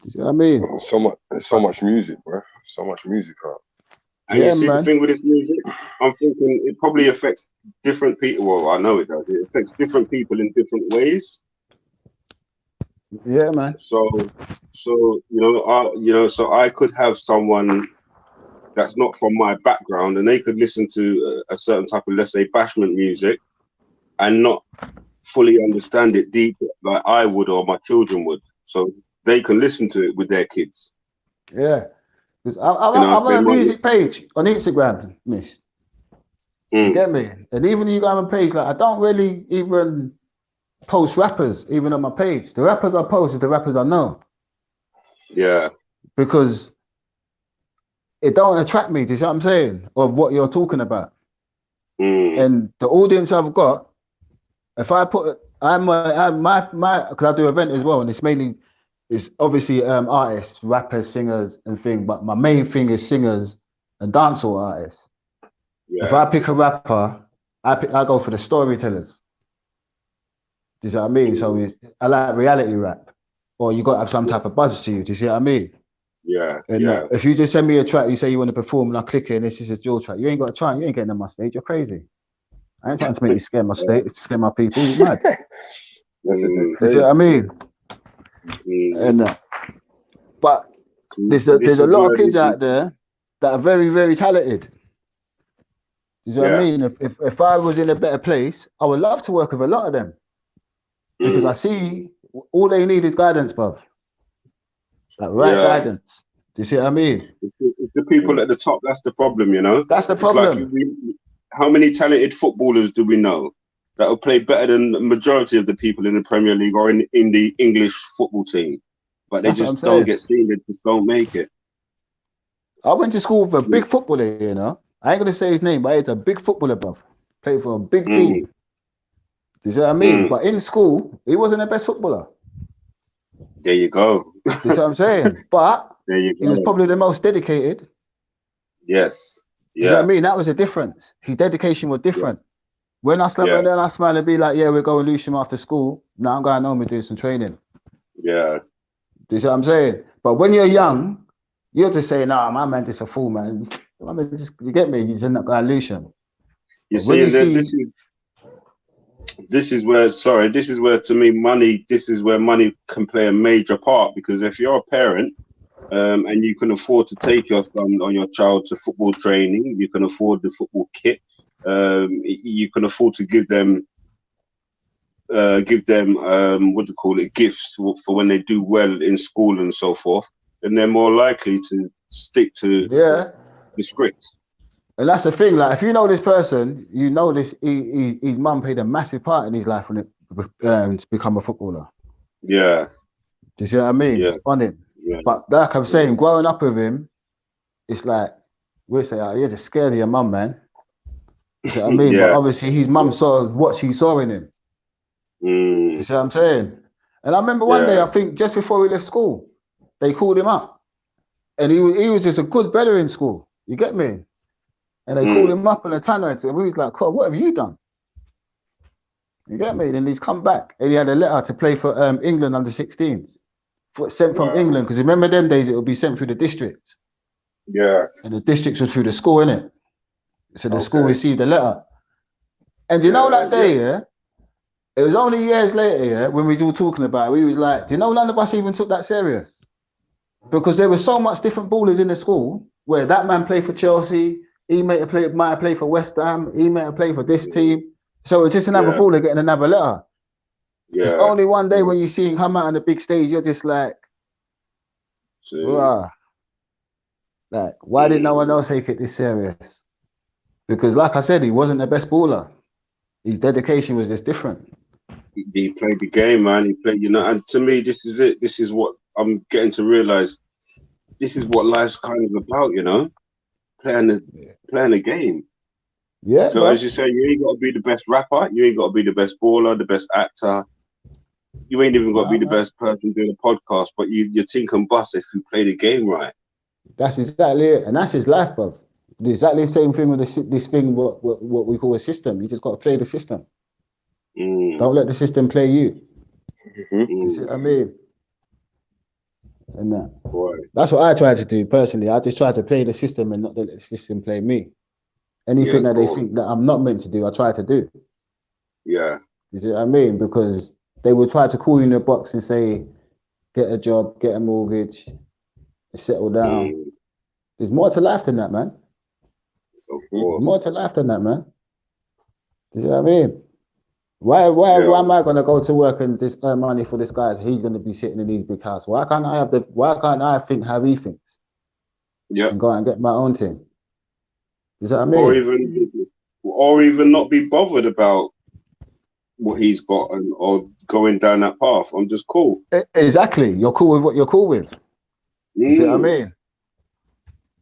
[SPEAKER 2] You see what I mean?
[SPEAKER 1] So much music, bro. So much music out.
[SPEAKER 5] And you see, the thing with this music, I'm thinking it probably affects different people. Well, I know it does. It affects different people in different ways.
[SPEAKER 2] Yeah, man.
[SPEAKER 5] So so I could have someone that's not from my background, and they could listen to a certain type of, let's say, bashment music, and not fully understand it deep like I would or my children would. So they can listen to it with their kids.
[SPEAKER 2] Yeah. I'm on a music page on Instagram, miss. You get me? And even you got on a page, like, I don't really even post rappers even on my page. The rappers I post is the rappers I know.
[SPEAKER 5] Yeah.
[SPEAKER 2] Because it don't attract me, do you see what I'm saying? Of what you're talking about. And the audience I've got, if I put, because I do event as well, and it's obviously artists, rappers, singers, and thing. But my main thing is singers and dancehall artists. Yeah. If I pick a rapper, I go for the storytellers. Do you see what I mean? So I like reality rap, or you got to have some type of buzz to you. Do you see what I mean?
[SPEAKER 5] Yeah.
[SPEAKER 2] And if you just send me a track, you say you want to perform, and I click it, and this is a dual track. You ain't got a try. You ain't getting on my stage. You're crazy. I ain't trying to make you scare my state, scare my people. You're mad. You see what I mean? And but there's a lot of kids out there that are very, very talented. You see what I mean? If I was in a better place, I would love to work with a lot of them, because I see all they need is guidance, bruv. Like guidance. Do you see what I mean?
[SPEAKER 5] It's the people at the top. That's the problem, you know.
[SPEAKER 2] That's the problem.
[SPEAKER 5] Like how many talented footballers do we know that will play better than the majority of the people in the Premier League or in the English football team? But they just don't get seen. They just don't make it.
[SPEAKER 2] I went to school with a big footballer, you know. I ain't going to say his name, but he's a big footballer, bruv. Played for a big team. Do you see what I mean? But in school, he wasn't the best footballer.
[SPEAKER 5] There you go.
[SPEAKER 2] You see what I'm saying? But he was probably the most dedicated.
[SPEAKER 5] Yes.
[SPEAKER 2] Yeah. You know what I mean? That was a difference. His dedication was different. Yeah. When I smile and be like, yeah, we're going to Lewisham after school. Now I'm going home and doing some training.
[SPEAKER 5] Yeah.
[SPEAKER 2] Do you see what I'm saying? But when you're young, you're just saying, nah, my man just a fool, man. You get me? You're not going to Lewisham.
[SPEAKER 5] You see, this is where to me money. This is where money can play a major part, because if you're a parent, and you can afford to take your son or your child to football training, you can afford the football kit, you can afford to give them what do you call it, gifts for when they do well in school and so forth, then they're more likely to stick to the script.
[SPEAKER 2] And that's the thing. Like, if you know this person, you know this. His mum played a massive part in his life when it to become a footballer.
[SPEAKER 5] Yeah.
[SPEAKER 2] Do you see what I mean?
[SPEAKER 5] Yeah.
[SPEAKER 2] On him.
[SPEAKER 5] Yeah.
[SPEAKER 2] But like I'm saying, growing up with him, it's like we say, oh, you're just scared of your mum, man. You see what I mean? But obviously, his mum saw what she saw in him. You see what I'm saying? And I remember one day, I think just before we left school, they called him up, and he was just a good brother in school. You get me? And they called him up in a tannoy, and we was like, "God, what have you done?" You get me? And he's come back, and he had a letter to play for England under 16s, sent from England, because remember them days it would be sent through the district.
[SPEAKER 5] Yeah.
[SPEAKER 2] And the districts was through the school, innit? So the school received a letter. And you know that day, it was only years later, when we was all talking about it, we was like, do you know none of us even took that serious? Because there was so much different ballers in the school, where that man played for Chelsea, he might have played for West Ham, he might have played for this team. So it's just another baller getting another letter. It's only one day when you see him come out on the big stage, you're just like, wow. Like, why did no one else take it this serious? Because like I said, he wasn't the best baller. His dedication was just different.
[SPEAKER 5] He played the game, man. He played, and to me, this is it. This is what I'm getting to realize. This is what life's kind of about, playing the game.
[SPEAKER 2] Yeah.
[SPEAKER 5] So as you say, you ain't got to be the best rapper. You ain't got to be the best baller, the best actor. You ain't even got to be the best person doing a podcast. But your team can bust if you play the game right.
[SPEAKER 2] That's exactly it, and that's his life, bro. Exactly the same thing with this thing, what we call a system. You just got to play the system. Don't let the system play you. You see what I mean? And that's what I try to do personally. I just try to play the system and not let the system play me. Anything that they think that I'm not meant to do, I try to do.
[SPEAKER 5] Yeah.
[SPEAKER 2] You see what I mean? Because they will try to call you in a box and say, get a job, get a mortgage, settle down. There's more to life than that, man. There's more to life than that, man. You see what I mean? Why am I gonna go to work and just earn money for this guy? He's gonna be sitting in his big house. Why can't I think how he thinks?
[SPEAKER 5] Yeah.
[SPEAKER 2] And go out and get my own thing. You see what I mean?
[SPEAKER 5] Or even not be bothered about what he's got or going down that path. I'm just cool.
[SPEAKER 2] Exactly. You're cool with what you're cool with. You see what I mean?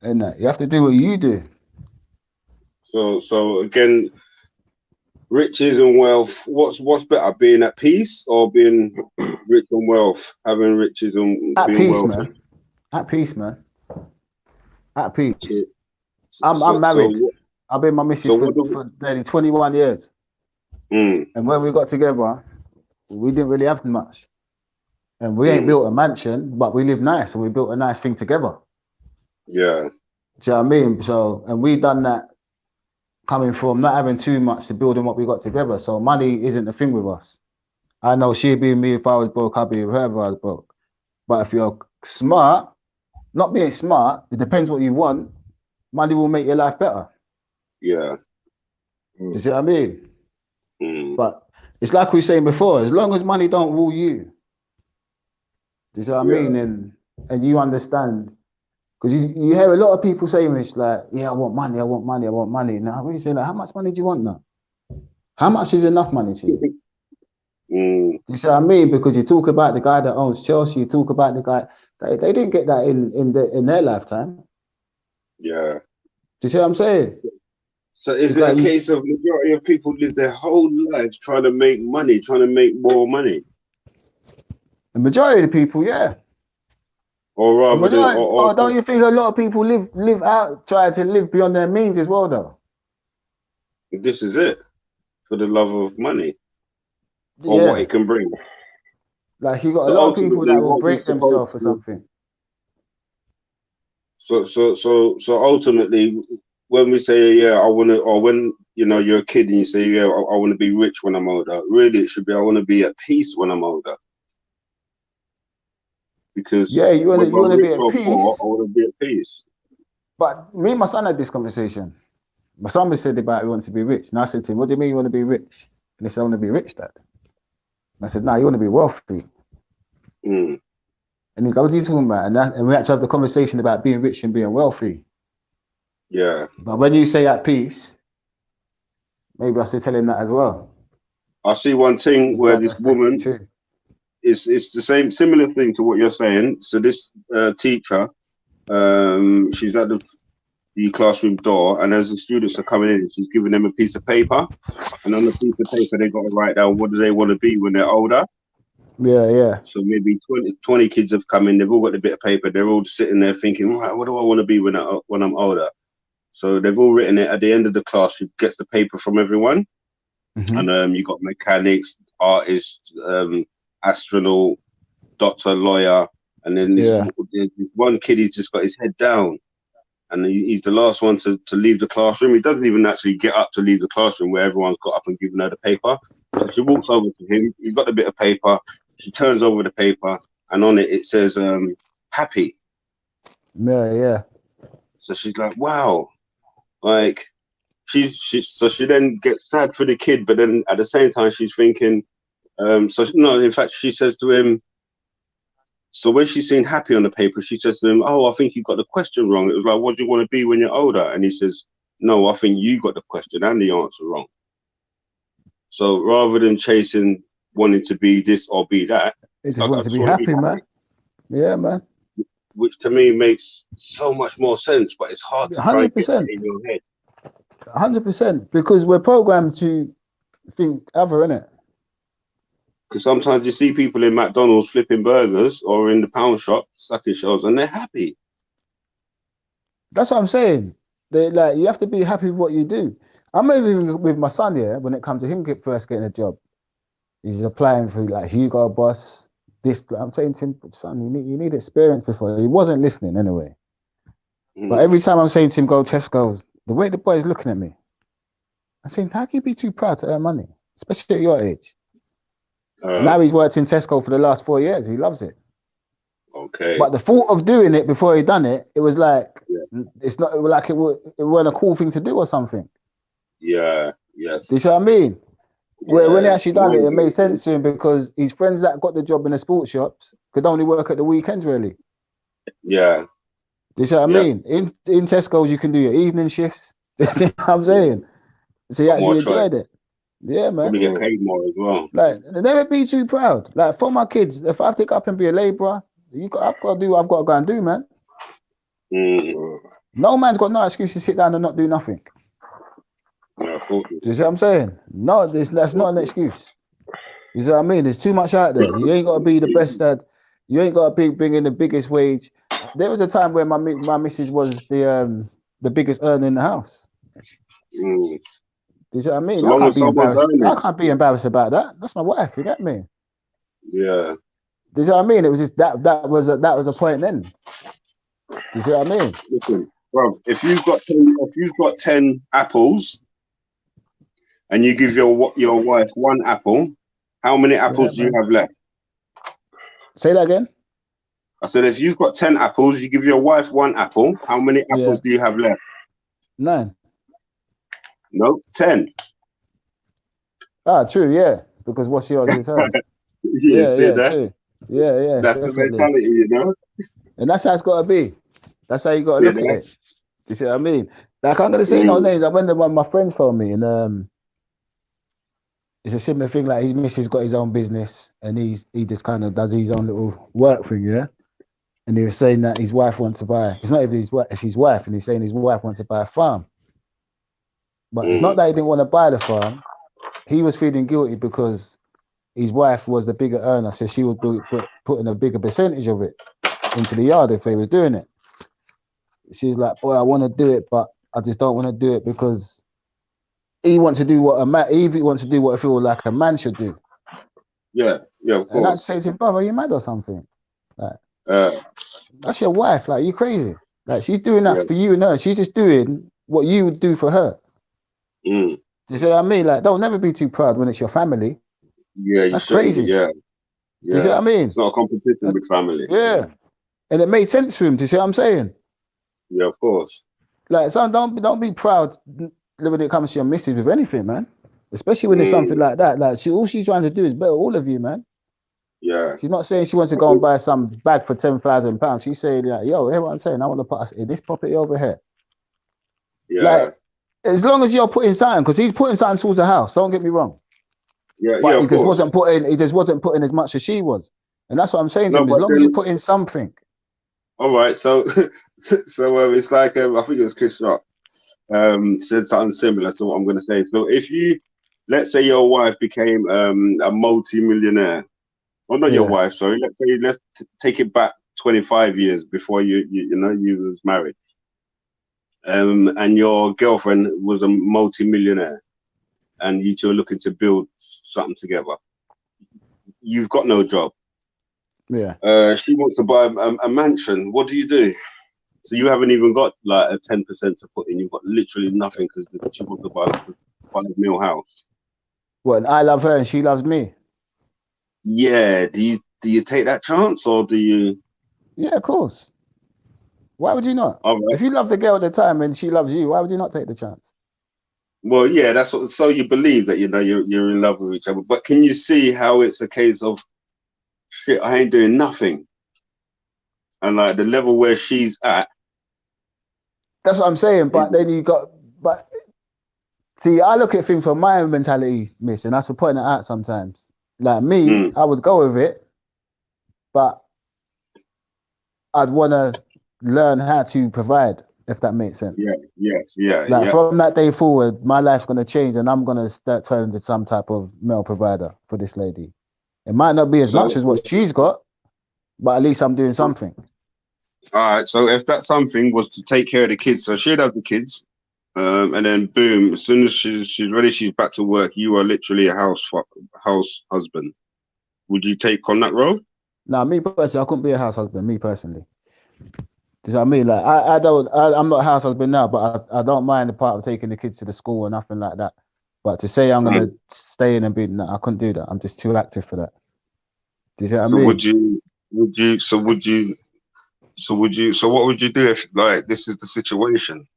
[SPEAKER 2] And you have to do what you do.
[SPEAKER 5] So again, riches and wealth. What's better, being at peace or being rich and wealth? Having riches and
[SPEAKER 2] at
[SPEAKER 5] being
[SPEAKER 2] peace,
[SPEAKER 5] wealthy.
[SPEAKER 2] man. At peace, man. At peace. I'm married. I've been my missus for nearly 21 years. And when we got together, we didn't really have much. And we ain't built a mansion, but we live nice, and we built a nice thing together.
[SPEAKER 5] Yeah.
[SPEAKER 2] Do you know what I mean? So, and we done that coming from not having too much to building what we got together. So money isn't the thing with us. I know she'd be with me if I was broke, I'd be with her if I was broke. But if you're smart, not being smart, it depends what you want, money will make your life better.
[SPEAKER 5] Yeah.
[SPEAKER 2] You see what I mean? But it's like we were saying before, as long as money don't rule you, you see what I mean? And you understand, because you hear a lot of people saying it's like, yeah, I want money, I want money, I want money. Now we say, like, how much money do you want now? How much is enough money to you? You see what I mean? Because you talk about the guy that owns Chelsea, you talk about the guy, they didn't get that in their lifetime.
[SPEAKER 5] Yeah.
[SPEAKER 2] Do you see what I'm saying?
[SPEAKER 5] So is it a case of majority of people live their whole lives trying to make money, trying to make more money?
[SPEAKER 2] The majority of the people, yeah.
[SPEAKER 5] Or rather than,
[SPEAKER 2] don't you think a lot of people live out, try to live beyond their means as well, though?
[SPEAKER 5] This is it, for the love of money, or what it can bring.
[SPEAKER 2] Like, you got a lot of people that will break themselves for something.
[SPEAKER 5] So ultimately, when we say, yeah, I want to, or when, you know, you're a kid and you say, yeah, I want to be rich when I'm older, really it should be, I want to be at peace when I'm older. Because
[SPEAKER 2] yeah, you
[SPEAKER 5] whether
[SPEAKER 2] want
[SPEAKER 5] I'm
[SPEAKER 2] to be
[SPEAKER 5] rich
[SPEAKER 2] at
[SPEAKER 5] or poor,
[SPEAKER 2] peace.
[SPEAKER 5] I want to be at peace.
[SPEAKER 2] But me and my son had this conversation. My son said about he wants to be rich. And I said to him, what do you mean you want to be rich? And he said, I want to be rich, Dad. And I said, no, you want to be wealthy.
[SPEAKER 5] Mm.
[SPEAKER 2] And he's like, what are you talking about? And we had to have the conversation about being rich and being wealthy.
[SPEAKER 5] Yeah.
[SPEAKER 2] But when you say at peace, maybe I should tell him that as well.
[SPEAKER 5] I see one thing where this woman is the same, similar thing to what you're saying. So this teacher, she's at the classroom door, and as the students are coming in, she's giving them a piece of paper, and on the piece of paper they got to write down what do they want to be when they're older.
[SPEAKER 2] Yeah.
[SPEAKER 5] So maybe 20 kids have come in, they've all got a bit of paper, they're all sitting there thinking, right, what do I want to be when I'm older? So they've all written it. At the end of the class, she gets the paper from everyone.
[SPEAKER 2] Mm-hmm.
[SPEAKER 5] And you got mechanics, artists, astronaut, doctor, lawyer, and then this one kid, he's just got his head down, and he's the last one to leave the classroom. He doesn't even actually get up to leave the classroom where everyone's got up and given her the paper. So she walks over to him. He's got a bit of paper. She turns over the paper, and on it says happy.
[SPEAKER 2] Yeah.
[SPEAKER 5] So she's like, wow, like. So she then gets sad for the kid, but then at the same time she's thinking, in fact she says to him, so when she's seen happy on the paper, she says to him, oh, I think you got the question wrong. It was like, what do you want to be when you're older? And he says, no, I think you got the question and the answer wrong. So rather than chasing wanting to be this or be that,
[SPEAKER 2] I just want to be happy, man. Yeah, man.
[SPEAKER 5] Which to me makes so much more sense, but it's hard to try and get that in your head.
[SPEAKER 2] 100%, because we're programmed to think other, innit?
[SPEAKER 5] Because sometimes you see people in McDonald's flipping burgers or in the pound shop sucking shells, and they're happy.
[SPEAKER 2] That's what I'm saying. They like you have to be happy with what you do. I'm even with my son here when it comes to him first getting a job. He's applying for like Hugo Boss. I'm saying to him, son, you need experience before. He wasn't listening anyway. But every time I'm saying to him, go Tesco's, the way the boy's looking at me, I'm saying, how can you be too proud to earn money, especially at your age? Now he's worked in Tesco for the last 4 years. He loves it.
[SPEAKER 5] Okay.
[SPEAKER 2] But the thought of doing it before he done it, it was like, it's not like it wasn't a cool thing to do or something.
[SPEAKER 5] Yeah. Yes.
[SPEAKER 2] Do you see what I mean? Where when he actually done it, it made sense to him because his friends that got the job in the sports shops could only work at the weekends, really.
[SPEAKER 5] Yeah.
[SPEAKER 2] Do you see what I mean? In Tesco's, you can do your evening shifts. You see what I'm saying? So he actually enjoyed it. Yeah, man.
[SPEAKER 5] Probably get paid more as well.
[SPEAKER 2] Like, never be too proud. Like, for my kids, if I have to go up and be a labourer, I've got to do what I've got to go and do, man. No man's got no excuse to sit down and not do nothing.
[SPEAKER 5] Yeah,
[SPEAKER 2] do you see what I'm saying? No, that's not an excuse. You see what I mean? There's too much out there. You ain't got to be the best at. You ain't got to bring in the biggest wage. There was a time where my missus was the biggest earner in the house. Do you see what I mean?
[SPEAKER 5] So
[SPEAKER 2] I can't be embarrassed about that. That's my wife. You get me?
[SPEAKER 5] Yeah.
[SPEAKER 2] Do you see what I mean? It was just that was a point then. Do you see what I mean?
[SPEAKER 5] Listen, bro, if you've got 10 apples and you give your wife 1 apple, how many apples do you have left?
[SPEAKER 2] Say that again.
[SPEAKER 5] I said, if you've got 10 apples, you give your wife 1 apple, how many apples do you have left?
[SPEAKER 2] 9.
[SPEAKER 5] No, 10.
[SPEAKER 2] Ah, true, yeah. Because what's yours is hers.
[SPEAKER 5] True.
[SPEAKER 2] Yeah.
[SPEAKER 5] That's definitely the mentality, you know?
[SPEAKER 2] And that's how it's got to be. That's how you got to look at it. You see what I mean? Like, I'm going to say no names. I went to one of my friends phoned me, and it's a similar thing. Like, his missus got his own business, and he just kind of does his own little work thing, yeah? And he was saying that his wife wants to buy, it's not even his wife, and he's saying his wife wants to buy a farm. But it's not that he didn't want to buy the farm. He was feeling guilty because his wife was the bigger earner, so she would be putting a bigger percentage of it into the yard if they were doing it. She's like, boy, I want to do it, but I just don't want to do it because he wants to do what I feel like a man should do.
[SPEAKER 5] Yeah, of course.
[SPEAKER 2] And I'd say to him, brother, are you mad or something? Like, that's your wife. Like, you crazy. Like, she's doing that for you and her. She's just doing what you would do for her.
[SPEAKER 5] Mm.
[SPEAKER 2] Do you see what I mean? Like, don't never be too proud when it's your family.
[SPEAKER 5] Yeah, you
[SPEAKER 2] That's
[SPEAKER 5] shouldn't.
[SPEAKER 2] crazy.
[SPEAKER 5] Yeah,
[SPEAKER 2] Do you see what I mean?
[SPEAKER 5] It's not a competition with family.
[SPEAKER 2] Yeah. And it made sense for him. Do you see what I'm saying?
[SPEAKER 5] Yeah, of course.
[SPEAKER 2] Like, son, don't be proud when it comes to your missus with anything, man. Especially when it's something like that. Like, all she's trying to do is better all of you, man.
[SPEAKER 5] Yeah.
[SPEAKER 2] She's not saying she wants to go and buy some bag for £10,000. She's saying, like, yo, hear what I'm saying? I want to put us in this property over here.
[SPEAKER 5] Yeah.
[SPEAKER 2] Like, as long as you're putting something, because he's putting something towards the house. Don't get me wrong.
[SPEAKER 5] Yeah,
[SPEAKER 2] but
[SPEAKER 5] of course.
[SPEAKER 2] He just wasn't putting as much as she was, and that's what I'm saying to him. As
[SPEAKER 5] but
[SPEAKER 2] long as you put in something.
[SPEAKER 5] All right, so it's like I think it was Chris Rock said something similar to what I'm going to say. So if you, let's say your wife became a multi-millionaire, or not your wife, sorry. Let's take it back 25 years before you was married, and your girlfriend was a multi-millionaire, and you two are looking to build something together. You've got no job.
[SPEAKER 2] Yeah.
[SPEAKER 5] She wants to buy a mansion. What do you do? So you haven't even got like a 10% to put in. You've got literally nothing because she wants to buy like a $5 million house.
[SPEAKER 2] Well, and I love her and she loves me.
[SPEAKER 5] Yeah. Do you take that chance or do you?
[SPEAKER 2] Yeah, of course. Why would you not?
[SPEAKER 5] All right.
[SPEAKER 2] If you love the girl at the time and she loves you, why would you not take the chance?
[SPEAKER 5] Well, yeah, that's what. So you believe that you're in love with each other, but can you see how it's a case of shit? I ain't doing nothing, and like the level where she's at.
[SPEAKER 2] That's what I'm saying. But then see, I look at things from my mentality, miss, and that's for pointing it out sometimes. Like me, I would go with it, but I'd want to learn how to provide, if that makes sense.
[SPEAKER 5] Yeah.
[SPEAKER 2] Like from that day forward, my life's going to change and I'm going to start turning into some type of male provider for this lady. It might not be as much as what she's got, but at least I'm doing something.
[SPEAKER 5] All right. So if that something was to take care of the kids, so she'd have the kids, and then boom, as soon as she's ready, she's back to work. You are literally a house husband. Would you take on that role?
[SPEAKER 2] Nah, me personally, I couldn't be a house husband. Me personally, do you know what I mean? Like I'm not a house husband now, but I don't mind the part of taking the kids to the school or nothing like that. But to say I'm gonna stay in and be, I couldn't do that. I'm just too active for that. Do you see what I mean?
[SPEAKER 5] So what would you do if like this is the situation?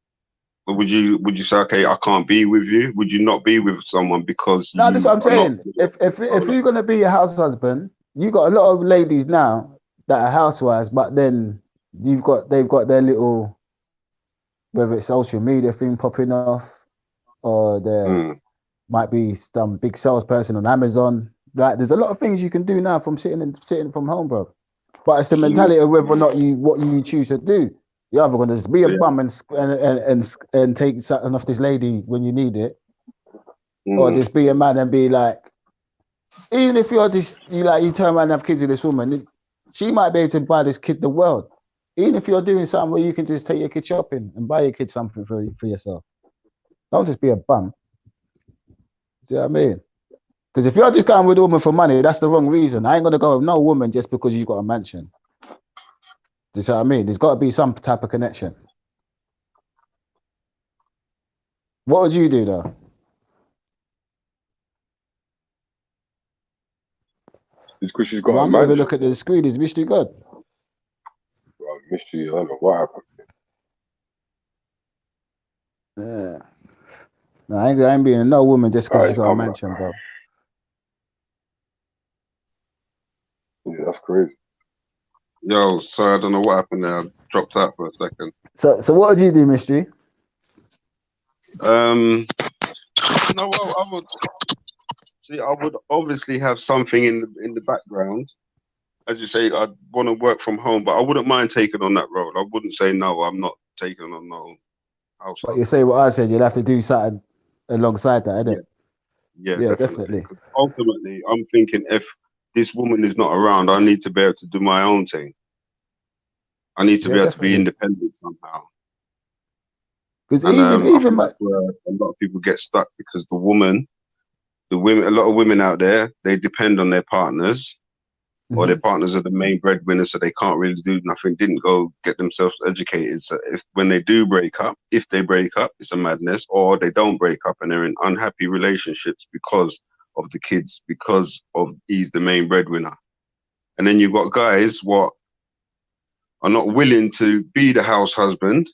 [SPEAKER 5] Or would you say, okay, I can't be with you? Would you not be with someone because
[SPEAKER 2] no, that's what I'm saying. If you're gonna be a house husband, you got a lot of ladies now that are housewives, but then they've got their little, whether it's social media thing popping off, or there might be some big salesperson on Amazon. Like there's a lot of things you can do now from sitting from home, bro. But it's the mentality of whether or not what you choose to do. You're either going to be a bum and take something off this lady when you need it, or just be a man and be like, even if you're just you turn around and have kids with this woman, she might be able to buy this kid the world. Even if you're doing something where you can just take your kid shopping and buy your kid something for yourself. Don't just be a bum. Do you know what I mean? Because if you're just going with a woman for money, that's the wrong reason. I ain't gonna go with no woman just because you've got a mansion. Do you see what I mean? There's got to be some type of connection. What would you do though?
[SPEAKER 1] It's because she's got
[SPEAKER 2] I'm not even looking at the screen. Is Mystery good?
[SPEAKER 1] Well, Mystery, I don't know what happened.
[SPEAKER 2] Yeah. No, I ain't being no woman just because she's got a mansion, bro.
[SPEAKER 1] Yeah, that's crazy.
[SPEAKER 5] Yo, sorry, I don't know what happened there. I dropped out for a second.
[SPEAKER 2] So what would you do, Mystery?
[SPEAKER 5] No, well, I would obviously have something in the background. As you say, I'd want to work from home, but I wouldn't mind taking on that role. I wouldn't say no, I'm not taking on no house.
[SPEAKER 2] But you say what I said, you'd have to do something alongside that, innit?
[SPEAKER 5] Yeah, definitely. Ultimately, I'm thinking if this woman is not around, I need to be able to do my own thing. I need to be able to be independent somehow. Because even that's where a lot of people get stuck, because a lot of women out there, they depend on their partners, or their partners are the main breadwinner, so they can't really do nothing, didn't go get themselves educated. So when they do break up, if they break up, it's a madness, or they don't break up and they're in unhappy relationships because of the kids, because of he's the main breadwinner. And then you've got guys what are not willing to be the house husband,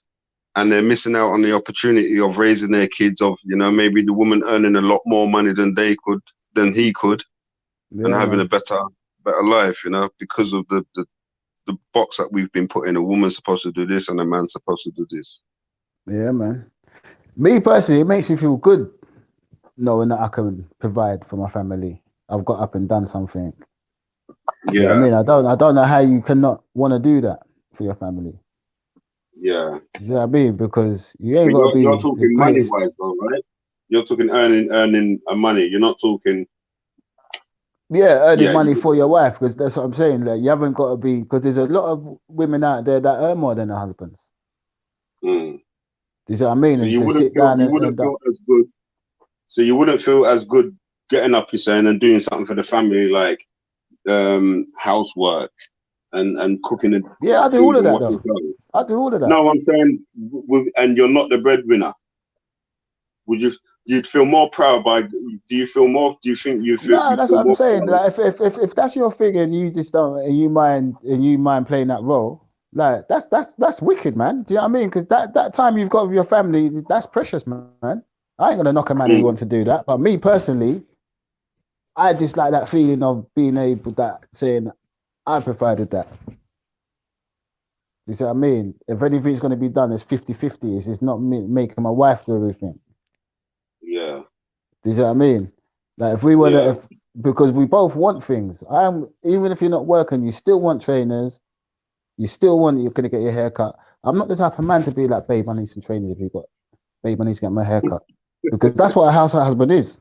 [SPEAKER 5] and they're missing out on the opportunity of raising their kids, of, you know, maybe the woman earning a lot more money than he could, and having a better life, you know, because of the box that we've been put in. A woman's supposed to do this and a man's supposed to do this.
[SPEAKER 2] Yeah, man. Me personally, it makes me feel good knowing that I can provide for my family. I've got up and done something.
[SPEAKER 5] Yeah.
[SPEAKER 2] You know what I mean, I don't know how you cannot want to do that for your family.
[SPEAKER 5] Yeah.
[SPEAKER 2] You know what I mean? Because you ain't got to be.
[SPEAKER 5] You're talking money wise, though, right? You're talking earning money. You're not talking.
[SPEAKER 2] Yeah, earning money for your wife, because that's what I'm saying. Like, you haven't got to be, because there's a lot of women out there that earn more than their husbands.
[SPEAKER 5] Mm.
[SPEAKER 2] You see what I mean?
[SPEAKER 5] So
[SPEAKER 2] and
[SPEAKER 5] you
[SPEAKER 2] to
[SPEAKER 5] wouldn't
[SPEAKER 2] sit
[SPEAKER 5] feel
[SPEAKER 2] down
[SPEAKER 5] you
[SPEAKER 2] and
[SPEAKER 5] wouldn't feel as good. So you wouldn't feel as good getting up, you're saying, and doing something for the family, like housework and cooking and
[SPEAKER 2] I do all of that though. I do all of that.
[SPEAKER 5] No, I'm saying, and you're not the breadwinner. You'd feel more proud by? Do you feel more? Do you think you feel?
[SPEAKER 2] No, that's what I'm saying. Like, if that's your thing and you just don't, and you mind playing that role, like that's wicked, man. Do you know what I mean? Because that time you've got with your family, that's precious, man. I ain't gonna knock a man who wants to do that, but me personally, I just like that feeling of being able saying I provided that. You see what I mean? If anything's going to be done, it's 50-50. It's just not me making my wife do everything.
[SPEAKER 5] Yeah.
[SPEAKER 2] Do you see what I mean? Like, if we were to, because we both want things. Even if you're not working, you still want trainers. You still want, you're going to get your hair cut. I'm not the type of man to be like, babe, I need some trainers if you've got, babe, I need to get my hair cut. Because that's what a house husband is.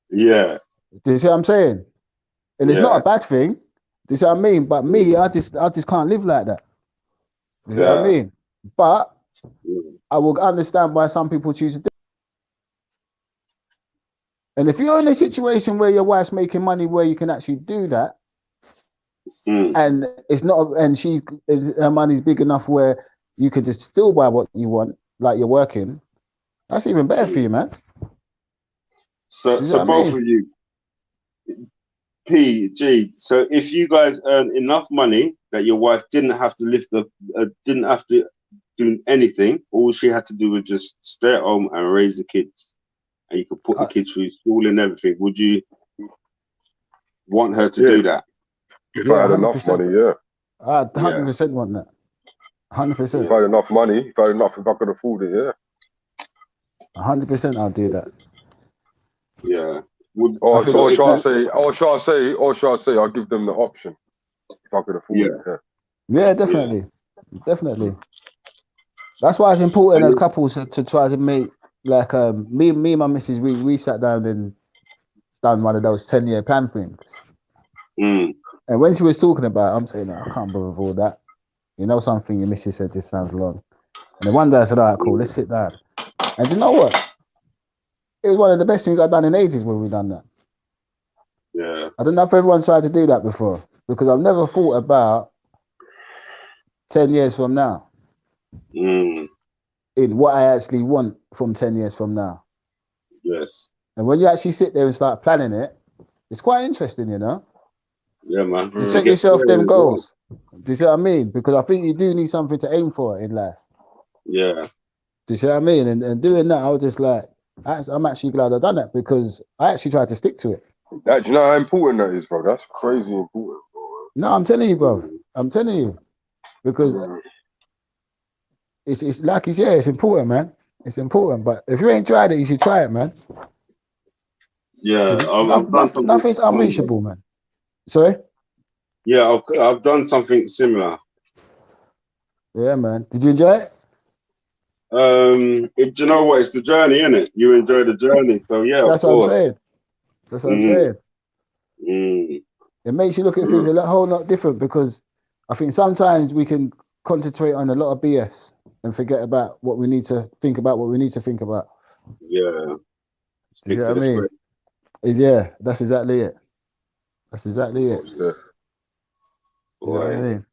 [SPEAKER 5] Yeah.
[SPEAKER 2] Do you see what I'm saying? And it's not a bad thing. Do you see what I mean? But me, I just can't live like that. Do you see what I mean? But I will understand why some people choose to do it. And if you're in a situation where your wife's making money where you can actually do that, and it's not, and her money's big enough where you can just still buy what you want, like you're working, that's even better for you, man.
[SPEAKER 5] So both of you, PG. So if you guys earn enough money that your wife didn't have to didn't have to do anything, all she had to do was just stay at home and raise the kids, and you could put the kids through school and everything, would you want her to do that?
[SPEAKER 1] If I had enough money,
[SPEAKER 2] I 100% want that. 100%.
[SPEAKER 1] If I had enough money, if I could afford it,
[SPEAKER 2] 100% I'll do that.
[SPEAKER 5] Yeah.
[SPEAKER 1] Or shall I say I'll give them the option if I could afford it.
[SPEAKER 2] Yeah, definitely. Definitely. That's why it's important as couples to try to make, like, me and my missus, we sat down and done one of those 10-year plan things. And when she was talking about it, I'm saying, I can't bother with all that. You know something, your missus said this sounds long. And then one day I said, all right, cool, let's sit down. And you know what? It was one of the best things I've done in ages when we've done that.
[SPEAKER 5] Yeah.
[SPEAKER 2] I don't know if everyone's tried to do that before, because I've never thought about 10 years from now. In what I actually want from 10 years from now.
[SPEAKER 5] Yes.
[SPEAKER 2] And when you actually sit there and start planning it, it's quite interesting, you know?
[SPEAKER 5] Yeah, man.
[SPEAKER 2] You set yourself them goals. Do you see what I mean? Because I think you do need something to aim for in life.
[SPEAKER 5] Yeah.
[SPEAKER 2] Do you see what I mean? And doing that, I was just like, I'm actually glad I've done that, because I actually tried to stick to it.
[SPEAKER 1] Do you know how important that is, bro? That's crazy important, bro.
[SPEAKER 2] No, I'm telling you, bro. I'm telling you. Because it's like it's important, man. It's important. But if you ain't tried it, you should try it, man.
[SPEAKER 5] Yeah, I've done something.
[SPEAKER 2] Nothing's unreachable, man. Sorry?
[SPEAKER 5] Yeah, I've done something similar.
[SPEAKER 2] Yeah, man. Did you enjoy it?
[SPEAKER 5] Do you know what? It's the journey, isn't it? You enjoy the journey, so yeah.
[SPEAKER 2] That's what I'm saying. That's what I'm saying. It makes you look at things a whole lot different, because I think sometimes we can concentrate on a lot of BS and forget about what we need to think about.
[SPEAKER 5] Yeah.
[SPEAKER 2] You know what I mean? Yeah, that's exactly it. That's exactly it. You know what I mean?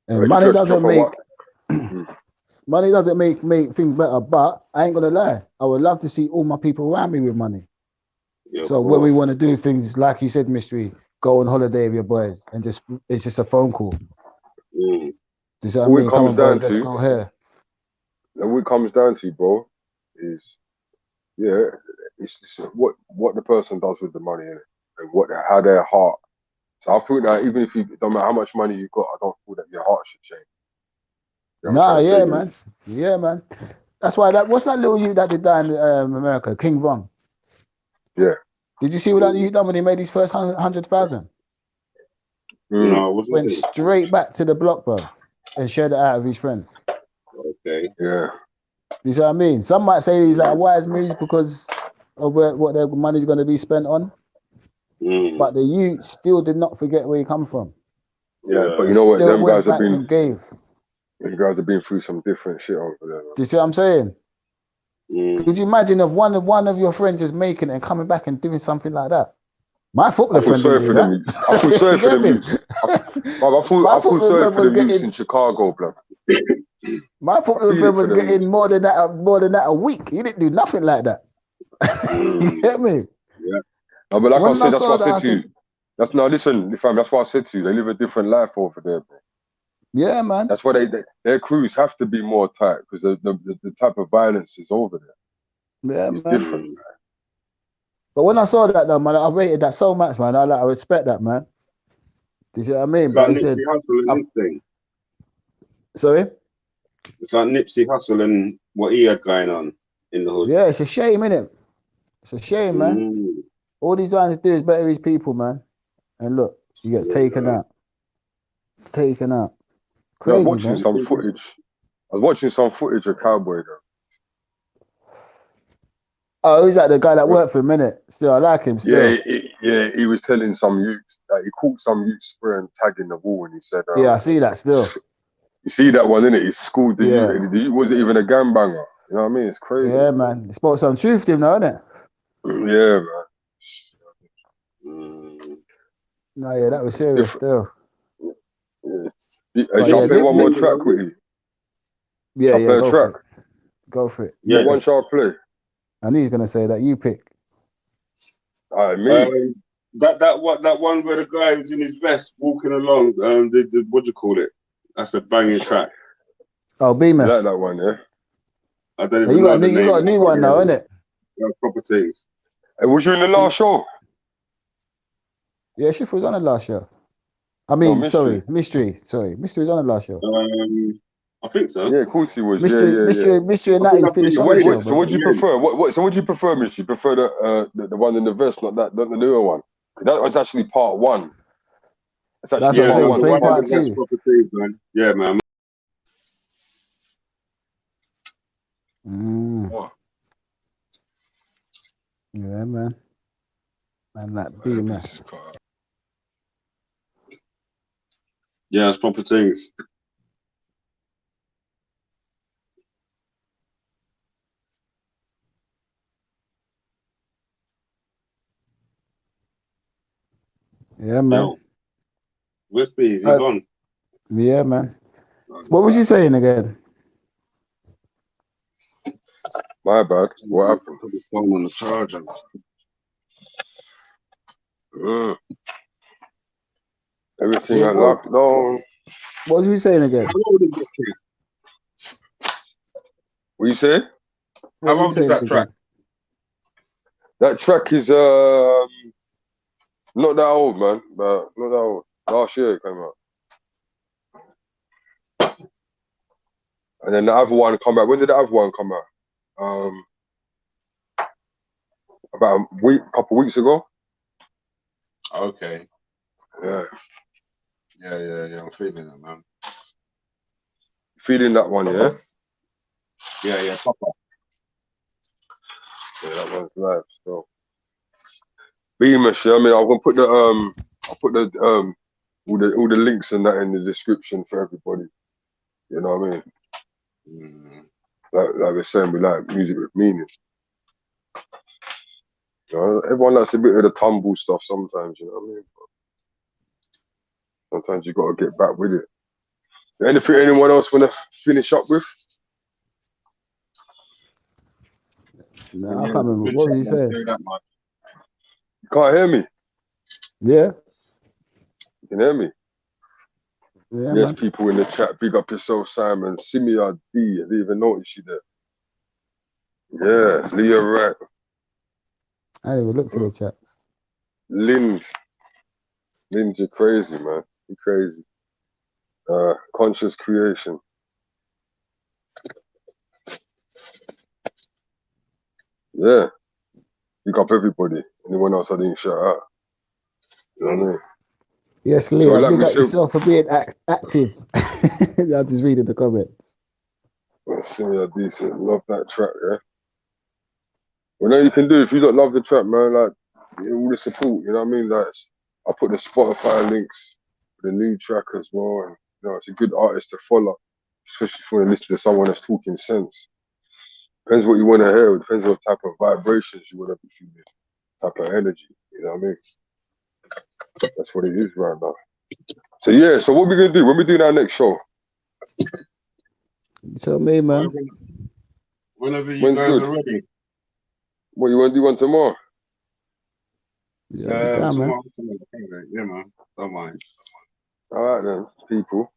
[SPEAKER 2] And
[SPEAKER 1] Like,
[SPEAKER 2] money
[SPEAKER 1] just
[SPEAKER 2] doesn't
[SPEAKER 1] drop
[SPEAKER 2] make money doesn't make things better. But I ain't gonna lie, I would love to see all my people around me with money.
[SPEAKER 5] Yeah,
[SPEAKER 2] So when we want to do things like you said, Mystery, go on holiday with your boys and it's just a phone call.
[SPEAKER 5] Mm.
[SPEAKER 2] You see what I
[SPEAKER 1] All it
[SPEAKER 2] mean? Come
[SPEAKER 1] comes
[SPEAKER 2] on, boys,
[SPEAKER 1] down
[SPEAKER 2] let's
[SPEAKER 1] to,
[SPEAKER 2] go here.
[SPEAKER 1] and what it comes down to, bro, is it's what the person does with the money, innit? And how their heart. So I feel that even if you don't matter how much money you got, I don't feel that your heart should change. You know what
[SPEAKER 2] Nah,
[SPEAKER 1] I'm trying to
[SPEAKER 2] yeah,
[SPEAKER 1] say?
[SPEAKER 2] man. Yeah, man. That's why what's that little youth that did that in America? King Von.
[SPEAKER 1] Yeah.
[SPEAKER 2] Did you see what that youth done when he made his first 100,000?
[SPEAKER 5] No, what's
[SPEAKER 2] Went
[SPEAKER 5] it?
[SPEAKER 2] straight back to the block, bro, and shared it out with his friends.
[SPEAKER 5] Okay.
[SPEAKER 1] Yeah.
[SPEAKER 2] You see what I mean? Some might say he's like a wise move because of what their money's going to be spent on. But the youth still did not forget where he come from.
[SPEAKER 1] Yeah, but you know what?
[SPEAKER 2] Still
[SPEAKER 1] Them
[SPEAKER 2] went
[SPEAKER 1] guys have
[SPEAKER 2] back and gave.
[SPEAKER 1] You guys have been through some different shit over there.
[SPEAKER 2] Do you see what I'm saying? Could you imagine if one of your friends is making it and coming back and doing something like that? My football friend didn't do that.
[SPEAKER 1] I feel sorry for them youths. I feel sorry for them youths in Chicago, blood.
[SPEAKER 2] My football friend was getting more than that a week. He didn't do nothing like that. You get me?
[SPEAKER 5] Yeah.
[SPEAKER 1] No, but like
[SPEAKER 2] When
[SPEAKER 1] I said, that's what I said to
[SPEAKER 2] said,
[SPEAKER 1] you. Listen, fam, that's what I said to you. They live a different life over there, bro.
[SPEAKER 2] Yeah, man.
[SPEAKER 1] That's why their crews have to be more tight because the type of violence is over there.
[SPEAKER 2] Yeah,
[SPEAKER 1] it's
[SPEAKER 2] man.
[SPEAKER 1] different, man.
[SPEAKER 2] But when I saw that, though, man, I rated that so much, man. I respect that, man. Do you see what I mean?
[SPEAKER 5] It's
[SPEAKER 2] But
[SPEAKER 5] like
[SPEAKER 2] he said,
[SPEAKER 5] Nipsey Hussle and thing.
[SPEAKER 2] Sorry?
[SPEAKER 5] It's like Nipsey Hussle and what he had going on in the hood.
[SPEAKER 2] Yeah, it's a shame, innit? It's a shame, man. All he's trying to do is better his people, man. And look, you get taken out. Taken out. Crazy,
[SPEAKER 1] I was watching
[SPEAKER 2] man.
[SPEAKER 1] some footage. I was watching some footage of Cowboy, though.
[SPEAKER 2] Oh, he's like the guy that worked for him, innit? Still, I like him still.
[SPEAKER 1] He was telling some youths that he caught some youths spraying tagging the wall, and he said,
[SPEAKER 2] yeah, I see that still.
[SPEAKER 1] You see that one, innit? He schooled the
[SPEAKER 2] Yeah.
[SPEAKER 1] youth. The youth wasn't even a gangbanger. You know what I mean? It's crazy.
[SPEAKER 2] Yeah, man. He spoke some truth to him, though, innit?
[SPEAKER 1] Yeah, man.
[SPEAKER 2] No, yeah, that was serious still.
[SPEAKER 1] Yeah. Shall I play one more track with you?
[SPEAKER 2] Yeah,
[SPEAKER 1] play
[SPEAKER 2] go
[SPEAKER 1] a track.
[SPEAKER 2] for it. Go for it.
[SPEAKER 1] Yeah. What one shall I play?
[SPEAKER 2] I knew he was gonna say that. You pick.
[SPEAKER 1] All right, me.
[SPEAKER 5] That one where the guy was in his vest walking along. The what do you call it? That's a banging track.
[SPEAKER 2] Oh, Bemis.
[SPEAKER 1] I like that one, yeah.
[SPEAKER 5] I don't even know the name.
[SPEAKER 2] You got a new one now, innit?
[SPEAKER 5] Proper things.
[SPEAKER 1] Hey, was you in the last show?
[SPEAKER 2] Yeah, Shiff was on the last show. I mean, sorry, Mystery. Sorry, Mystery was on the last show.
[SPEAKER 5] I think so.
[SPEAKER 1] Yeah, of course he was.
[SPEAKER 2] Mystery and Natty finished on the show.
[SPEAKER 1] So what do you prefer? So what do you prefer, Mystery? You prefer the one in the verse, not the newer one? That was actually part one. It's actually
[SPEAKER 2] part one.
[SPEAKER 5] Play part
[SPEAKER 2] two.
[SPEAKER 5] Proper things, man. Yeah, man.
[SPEAKER 2] Yeah, man. And that Bemis.
[SPEAKER 5] Yeah, it's proper things.
[SPEAKER 2] Yeah, man.
[SPEAKER 5] Yo. Whispy, is he gone?
[SPEAKER 2] Yeah, man. What was you saying again?
[SPEAKER 1] My bad. What happened?
[SPEAKER 5] Put the phone on the charger.
[SPEAKER 1] Everything I locked down.
[SPEAKER 2] What was you saying again?
[SPEAKER 5] How old is that track?
[SPEAKER 1] What you say?
[SPEAKER 5] How old is that track?
[SPEAKER 1] That track is not that old, man. But not that old. Last year it came out. And then the other one come out. When did the other one come out? About a couple weeks ago.
[SPEAKER 5] Okay.
[SPEAKER 1] Yeah.
[SPEAKER 5] Yeah. I'm feeling it, man.
[SPEAKER 1] Feeling that one, yeah?
[SPEAKER 5] Yeah, proper.
[SPEAKER 1] Yeah, that one's live. So Bemis, yeah. I mean, I'm gonna put all the links and that in the description for everybody. You know what I mean? Like we're saying, we like music with meaning. You know, everyone likes a bit of the tumble stuff sometimes, you know what I mean? Sometimes you got to get back with it. Anything anyone else want to finish up with?
[SPEAKER 2] No, I can't remember. What were you saying?
[SPEAKER 1] You can't hear me?
[SPEAKER 2] Yeah.
[SPEAKER 1] You can hear me?
[SPEAKER 2] Yeah,
[SPEAKER 1] yes,
[SPEAKER 2] man.
[SPEAKER 1] people in the chat, big up yourself, Simon. Simia D, I didn't even notice you there. Yeah, Leah Wright.
[SPEAKER 2] I didn't even look to the chat.
[SPEAKER 1] Lynn's, you're crazy, man. You're crazy. Conscious creation. Yeah. Big up everybody. Anyone else I didn't shout out? You know what I mean?
[SPEAKER 2] Yes, Leah, so big up yourself for being active. I'm just reading the comments.
[SPEAKER 1] Simia decent. Love that track, yeah. Whatever you can do, if you don't love the track, man, like, all the support, you know what I mean? Like, I put the Spotify links for the new track as well. And, you know, it's a good artist to follow, especially if you want to listen to someone that's talking sense. Depends what you want to hear. It depends what type of vibrations you want to be feeling, type of energy, you know what I mean? That's what it is right now. So, yeah, so what we going to do? When we do our next show?
[SPEAKER 2] Tell me, man.
[SPEAKER 5] Whenever you guys are ready.
[SPEAKER 1] What, you want to do one tomorrow?
[SPEAKER 2] Yeah,
[SPEAKER 5] tomorrow. Yeah, man. Don't mind.
[SPEAKER 1] All right, then, people.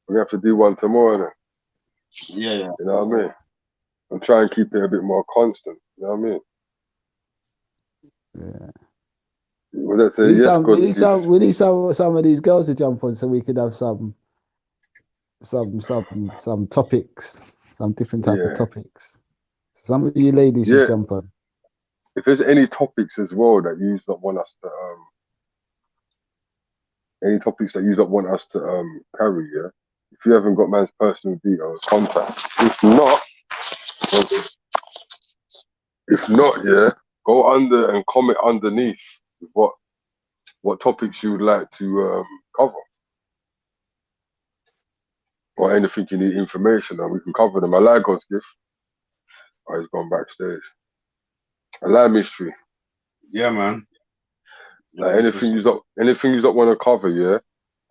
[SPEAKER 1] We have to do one tomorrow, then.
[SPEAKER 5] Yeah.
[SPEAKER 1] You know what I mean? I'm trying to keep it a bit more constant. You know what I mean?
[SPEAKER 2] Yeah.
[SPEAKER 1] Well, let's say,
[SPEAKER 2] we need some of these girls to jump on so we could have some topics, some different type of topics. Some of you ladies should jump on.
[SPEAKER 1] If there's any topics as well that you don't want us to carry, yeah. If you haven't got man's personal details, contact. If not, yeah, go under and comment underneath what topics you would like to cover. Or anything you need information on, we can cover them. I like God's gift. Oh, he's gone backstage. I like mystery.
[SPEAKER 5] Yeah, man.
[SPEAKER 1] Like anything you don't want to cover, yeah.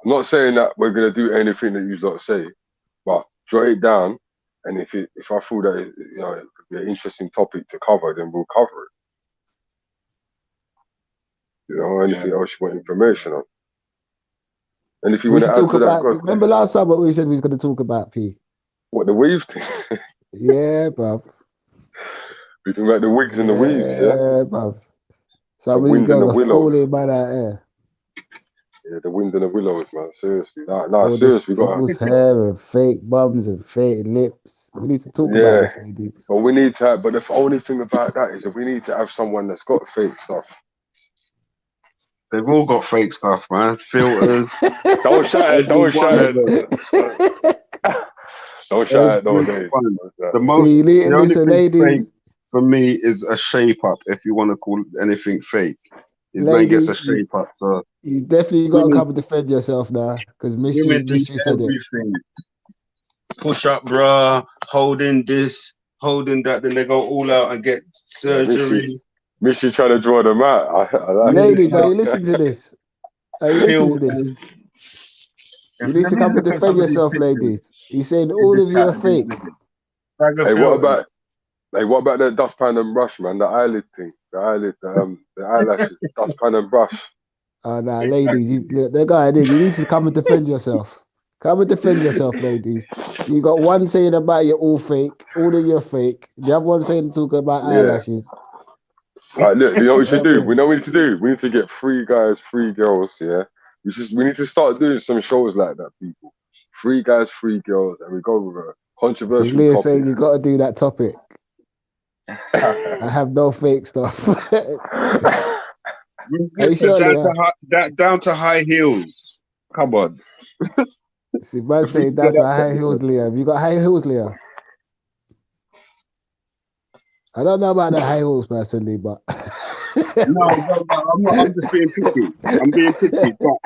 [SPEAKER 1] I'm not saying that we're gonna do anything that you don't say, but jot it down. And if I feel that it could be an interesting topic to cover, then we'll cover it. You know, anything else you want information on. And if you want to add to that,
[SPEAKER 2] remember last time what we said we was going to talk about, P?
[SPEAKER 1] What, the weave thing?
[SPEAKER 2] Yeah, bruv.
[SPEAKER 1] We talking about the wigs and the weaves, yeah?
[SPEAKER 2] Yeah, bruv. Some of these girls are falling by that hair.
[SPEAKER 1] Yeah, the wind and the willows, man. Seriously. Nah, seriously. We got
[SPEAKER 2] false hair and fake bums and fake lips. We need to talk about this, ladies.
[SPEAKER 1] But we need to have, but the only thing about that is that we need to have someone that's got fake stuff.
[SPEAKER 5] They've all got fake stuff, man. Filters.
[SPEAKER 1] Don't shout it. Don't shout it. Don't shout it nowadays.
[SPEAKER 5] The only thing fake for me is a shape up, if you want to call anything fake. His man gets a shape up. So
[SPEAKER 2] you definitely got to come and defend yourself now, because mystery said
[SPEAKER 5] everything. Push up, bruh, holding this, holding that, then they go all out and get surgery.
[SPEAKER 1] Mystery trying to draw them out. I like
[SPEAKER 2] ladies, are you listening to this? You need to come and defend yourself, ladies. He's saying all of you are fake.
[SPEAKER 1] Hey, what about the dustpan and brush, man? The eyelid thing. The eyelashes, dustpan and brush.
[SPEAKER 2] Oh, nah, ladies, the guy did. You need to come and defend yourself. Come and defend yourself, ladies. You got one saying about you're all fake, all of you are fake. The other one saying talk about eyelashes.
[SPEAKER 1] All right, look, you know what we should do? We know what we need to do. We need to get 3 guys, 3 girls, yeah? We need to start doing some shows like that, people. 3 guys, 3 girls, and we go with a controversial topic.
[SPEAKER 2] Leah saying you got to do that topic. I have no fake stuff.
[SPEAKER 5] Down to high heels. Come on.
[SPEAKER 2] See, man saying down to high heels, Leah. Have you got high heels, Leah? I don't know about the high heels personally, but
[SPEAKER 5] no, I'm not. I'm just being picky. I'm being picky, but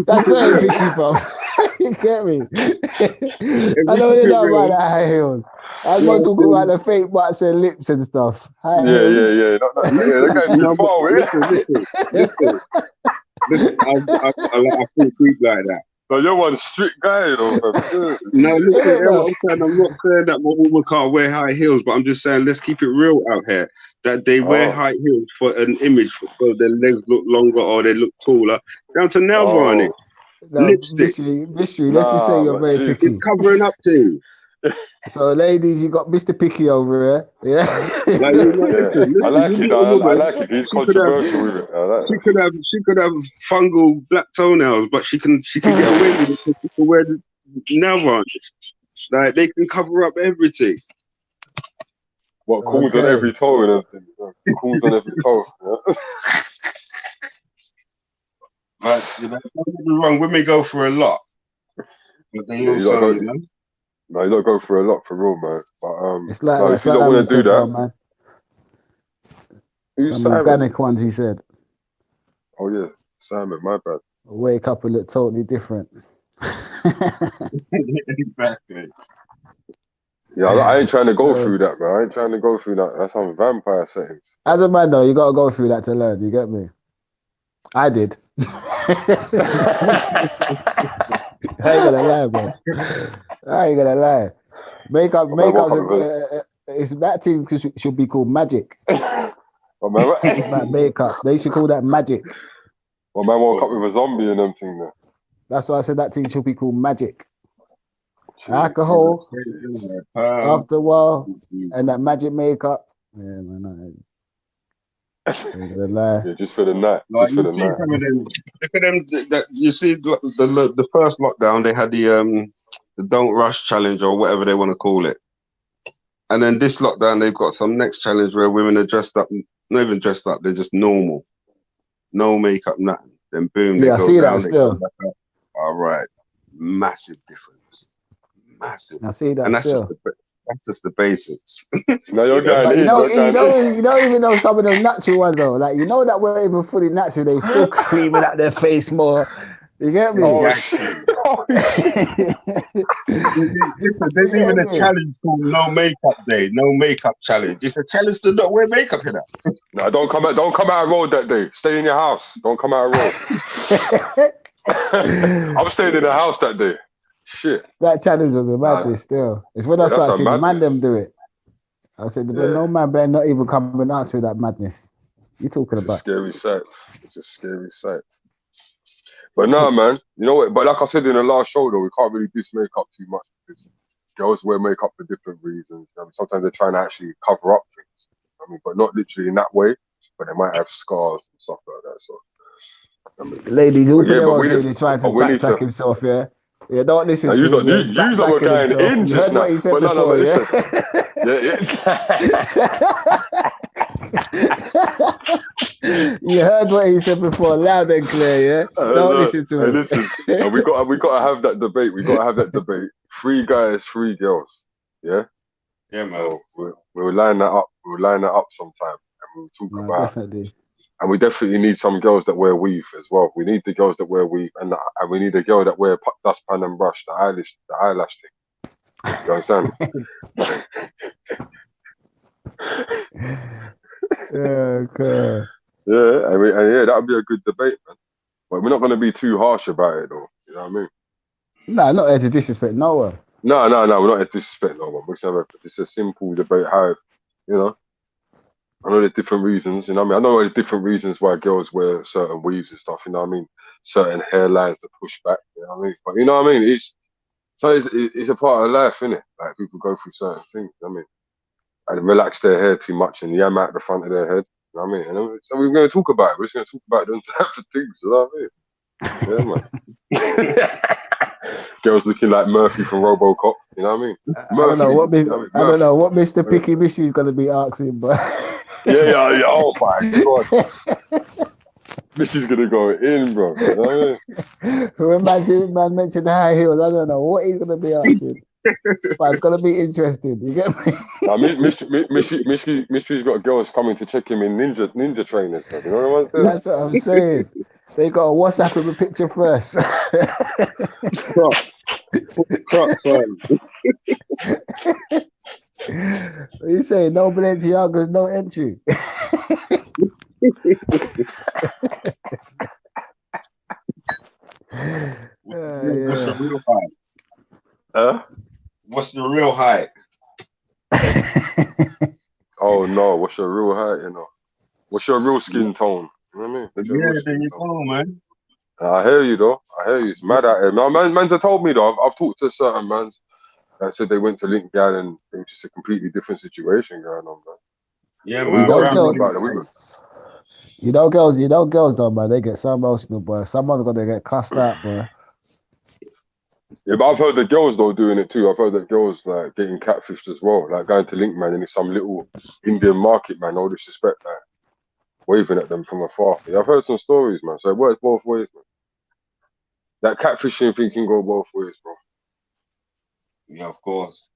[SPEAKER 2] that's very picky, bro. You get me? I don't really know about the high heels. I'm not talking about the fake butts and lips and stuff.
[SPEAKER 1] Yeah. They're going too far with it.
[SPEAKER 5] Listen. Listen, I think deep like that.
[SPEAKER 1] So you're one strict guy, you know.
[SPEAKER 5] No, listen, what I'm saying, I'm not saying that my woman can't wear high heels, but I'm just saying let's keep it real out here. That they wear high heels for an image, so their legs look longer or they look taller, down to nail varnish, lipstick.
[SPEAKER 2] Mystery. Let's just say you're very picky.
[SPEAKER 5] It's covering up things.
[SPEAKER 2] So, ladies, you got Mr. Picky over here. Yeah.
[SPEAKER 5] Like, listen,
[SPEAKER 1] I like it. I like it. He's controversial with it.
[SPEAKER 5] She could have fungal black toenails, but she can get away with it because she can wear the nail varnish. Like, they can cover up everything.
[SPEAKER 1] What calls on every toe and everything? Calls on every toe. Yeah?
[SPEAKER 5] Like, don't get me wrong, women go for a lot, but they also,
[SPEAKER 1] No, you don't go for a lot for real, man. But
[SPEAKER 2] it's like
[SPEAKER 1] if you don't want to do that,
[SPEAKER 2] man.
[SPEAKER 1] Who's
[SPEAKER 2] Some organic ones, he said.
[SPEAKER 1] Oh yeah, Simon, my bad.
[SPEAKER 2] Wake up and look totally different.
[SPEAKER 5] Exactly.
[SPEAKER 1] Yeah, I ain't trying to go through that, man. I ain't trying to go through that. That's some vampire settings.
[SPEAKER 2] As a man, though, you got to go through that to learn. You get me? I did. I ain't gonna lie, bro. I ain't gonna lie. Makeup. It's that thing should be called magic. That makeup. They should call that magic.
[SPEAKER 1] Well, man woke up with a zombie and them thing there.
[SPEAKER 2] That's why I said that thing should be called magic. Alcohol, after a while, and that magic makeup. Yeah, man.
[SPEAKER 1] Yeah, just for the night.
[SPEAKER 5] Like you see some of them. Look at them. That you see the first lockdown, they had the Don't Rush challenge or whatever they want to call it. And then this lockdown, they've got some next challenge where women are dressed up, not even dressed up, they're just normal, no makeup, nothing. Then boom, they go
[SPEAKER 2] I see
[SPEAKER 5] down.
[SPEAKER 2] That still.
[SPEAKER 5] All right, massive difference, massive.
[SPEAKER 2] I see that,
[SPEAKER 5] and that's
[SPEAKER 2] still.
[SPEAKER 5] that's just the basics.
[SPEAKER 1] No, you're going
[SPEAKER 2] you don't even know some of those natural ones though. Like that we're even fully natural, they still creaming at their face more. You get me?
[SPEAKER 5] Listen, there's even a challenge called No Makeup Day, No Makeup Challenge. It's a challenge to not wear makeup, you know.
[SPEAKER 1] No, don't come out road that day. Stay in your house. Don't come out road. I'm staying in the house that day. Shit.
[SPEAKER 2] That challenge was a madness still. It's when I started seeing man them do it. I said, no man better not even come and answer that madness. You talking about?
[SPEAKER 1] Scary sight. It's a scary sight. But no, man, you know what? But like I said in the last show, though, we can't really diss makeup too much because girls wear makeup for different reasons. I mean, sometimes they're trying to actually cover up things. I mean, but not literally in that way. But they might have scars and stuff like that. So, I mean,
[SPEAKER 2] ladies, who is trying to backtrack himself? Yeah. Yeah, don't listen to him.
[SPEAKER 1] You lot were going in just now.
[SPEAKER 2] What he said before, You heard what he said before, loud and clear, yeah? Don't listen to him.
[SPEAKER 1] Listen, we got to have that debate. We got to have that debate. 3 guys, 3 girls, yeah?
[SPEAKER 5] Yeah, man.
[SPEAKER 1] So we'll line that up. We'll line that up sometime, and we'll talk about
[SPEAKER 2] definitely.
[SPEAKER 1] And we definitely need some girls that wear weave as well. We need the girls that wear weave, and we need a girl that wear dustpan and brush, the eyelash thing. You understand?
[SPEAKER 2] Okay.
[SPEAKER 1] Yeah, and that would be a good debate, man. But we're not going to be too harsh about it, though. You know what I mean?
[SPEAKER 2] No, not here to disrespect no one.
[SPEAKER 1] No, we're not here to disrespect no one. It's a simple debate. How, you know. I know there's different reasons, you know what I mean? I know there's different reasons why girls wear certain weaves and stuff, you know what I mean? Certain hairlines to push back, you know what I mean? But you know what I mean? It's a part of life, isn't it? Like people go through certain things, you know what I mean? And relax their hair too much and yam out the front of their head, you know what I mean? So we're going to talk about it. We're just going to talk about them types of things, you know what I mean? Yeah, man. Girls looking like Murphy from RoboCop, you know what I mean?
[SPEAKER 2] I don't know what Mr. Picky Mystery is going to be asking, but...
[SPEAKER 1] Yeah. Oh my God. Missy's gonna go in, bro. You know what I mean?
[SPEAKER 2] When man mentioned the high heels, I don't know what he's gonna be asking. But it's gonna be interesting. You get me?
[SPEAKER 1] Now, Mystery's got girls coming to check him in ninja trainers. You know what I'm saying?
[SPEAKER 2] That's what I'm saying. They got a WhatsApp with a picture first.
[SPEAKER 5] Crocs on.
[SPEAKER 2] You say no Balenciagas, no entry.
[SPEAKER 5] What's the real height?
[SPEAKER 1] Huh?
[SPEAKER 5] What's the real height?
[SPEAKER 1] Oh no, what's your real height, you know? What's your real skin tone? You know what I mean? What's your real
[SPEAKER 5] Yeah, there
[SPEAKER 1] skin
[SPEAKER 5] you
[SPEAKER 1] tone?
[SPEAKER 5] go, man.
[SPEAKER 1] I hear you though. I hear you. It's mad out here. No, man's have told me though. I've talked to certain mans that said they went to link gal and it was just a completely different situation going on, man.
[SPEAKER 5] Yeah,
[SPEAKER 1] But
[SPEAKER 5] man.
[SPEAKER 1] what do you
[SPEAKER 5] Around
[SPEAKER 1] think about the women?
[SPEAKER 2] You know girls though, man. They get so emotional, boy. Someone's gonna get cussed out, boy.
[SPEAKER 1] Yeah, but I've heard the girls though doing it too. I've heard that girls like getting catfished as well, like going to link man and it's some little Indian market man, no disrespect, like waving at them from afar. Yeah, I've heard some stories, man. So it works both ways, man. That catfishing thing can go both ways, bro.
[SPEAKER 5] Yeah, of course.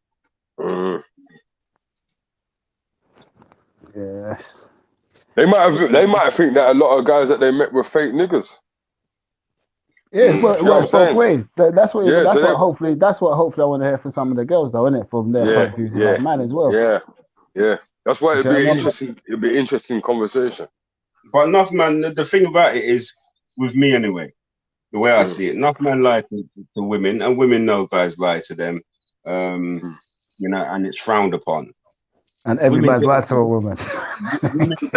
[SPEAKER 2] Yes.
[SPEAKER 1] They might think that a lot of guys that they met were fake niggas.
[SPEAKER 2] Yeah, it works
[SPEAKER 1] what I'm
[SPEAKER 2] both
[SPEAKER 1] saying?
[SPEAKER 2] ways. That's what.
[SPEAKER 1] Yeah,
[SPEAKER 2] That's
[SPEAKER 1] so
[SPEAKER 2] what. Hopefully, that's what. Hopefully, I want to hear from some of the girls, though, innit? From their point of view, like man as well.
[SPEAKER 1] Yeah. That's why
[SPEAKER 2] You
[SPEAKER 1] it'd
[SPEAKER 2] see what I
[SPEAKER 1] be
[SPEAKER 2] mean?
[SPEAKER 1] interesting. It'd be interesting conversation.
[SPEAKER 5] But enough, man. The thing about it is, with me anyway, the way I see it, enough men lie to women, and women know guys lie to them. You know, and it's frowned upon.
[SPEAKER 2] And everybody's lied to a woman.
[SPEAKER 5] Women get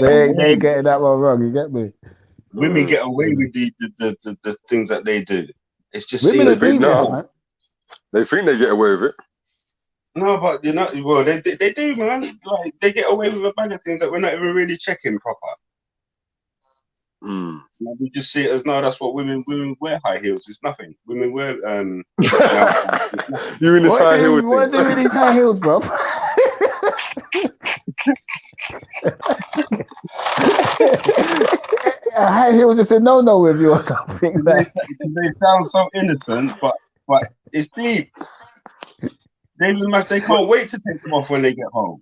[SPEAKER 2] they
[SPEAKER 5] away.
[SPEAKER 2] ain't getting that one wrong. You get me?
[SPEAKER 5] Women get away with the things that they do. It's just
[SPEAKER 2] women
[SPEAKER 5] seen
[SPEAKER 2] are
[SPEAKER 5] as
[SPEAKER 2] devious, man.
[SPEAKER 1] They think they get away with it.
[SPEAKER 5] No, but you know, well, they do, man. Like they get away with a bag of things that we're not even really checking proper. We just see it as no. That's what women wear high heels. It's nothing. Women wear
[SPEAKER 1] You in this high heel thing?
[SPEAKER 2] What's it with these high heels, bro? High heels is a no with you or something.
[SPEAKER 5] They sound so innocent, but it's deep. They can't wait to take them off when they get home.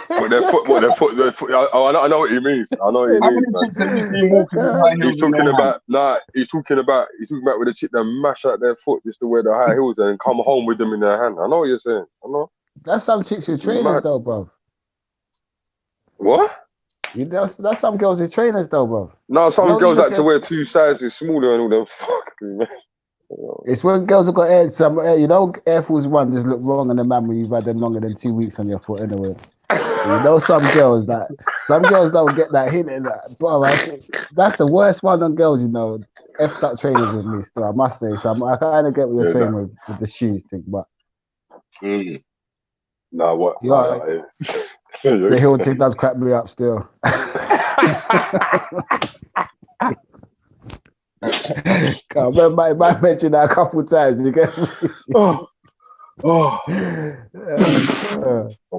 [SPEAKER 1] What their foot. Oh, I know what he means. I know what he
[SPEAKER 5] How
[SPEAKER 1] means.
[SPEAKER 5] many chicks have you seen walking with high heels?
[SPEAKER 1] He's talking about with the chick that mash out their foot just to wear the high heels and come home with them in their hand. I know what you're saying. I know.
[SPEAKER 2] That's some chicks with trainers though, bro.
[SPEAKER 1] What?
[SPEAKER 2] That's some girls with trainers though, bro.
[SPEAKER 1] No, some girls like to wear 2 sizes smaller and all them. Fuck me, man.
[SPEAKER 2] It's when girls have got Air Force One just look wrong on the man when you've had them longer than 2 weeks on your foot anyway. You know, some girls don't get that hint in that. Bro, that's the worst one on girls, you know. Effed up trainers with me still, I must say. So I kind of get what you're saying with the shoes thing, but
[SPEAKER 1] nah, what?
[SPEAKER 2] The heel thing does crap me up still. I remember I mentioned that a couple of times. You get me?
[SPEAKER 1] My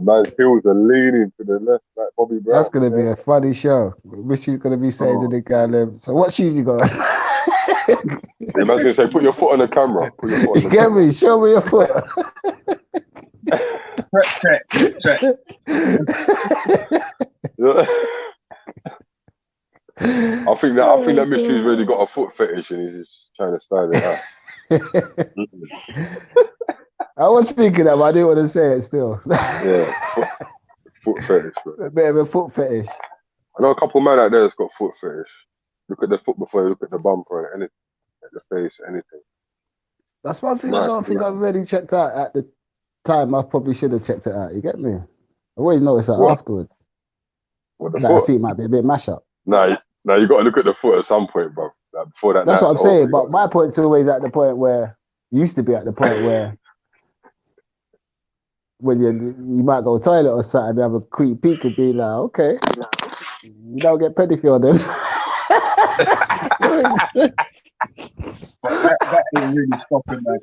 [SPEAKER 1] man's heels are leaning to the left like Bobby Brown.
[SPEAKER 2] That's gonna be a funny show. Wish he's gonna be saying to the guy, so what shoes you got?
[SPEAKER 1] The man's gonna say, put your foot on the camera. Put your foot on the
[SPEAKER 2] Get me, show me your foot.
[SPEAKER 5] Check.
[SPEAKER 1] I think that mystery's really got a foot fetish and he's just trying to style it out.
[SPEAKER 2] I was thinking that, but I didn't want to say it still.
[SPEAKER 1] Yeah, foot fetish. Bro.
[SPEAKER 2] A bit of a foot fetish.
[SPEAKER 1] I know a couple of men out there that's got foot fetish. Look at the foot before you look at the bumper and anything, at the face, anything.
[SPEAKER 2] That's one thing I don't think I've really checked out at the time. I probably should have checked it out. You get me? I always noticed that afterwards. That feet might be a bit mash up.
[SPEAKER 1] Nah, you got to look at the foot at some point, bro. Like before that.
[SPEAKER 2] That's what I'm saying. But my point's always at the point where used to be at the point where when you might go to the toilet or something and have a quick peek and be like, okay, you don't get pedicure then.
[SPEAKER 5] But that ain't really stopping that.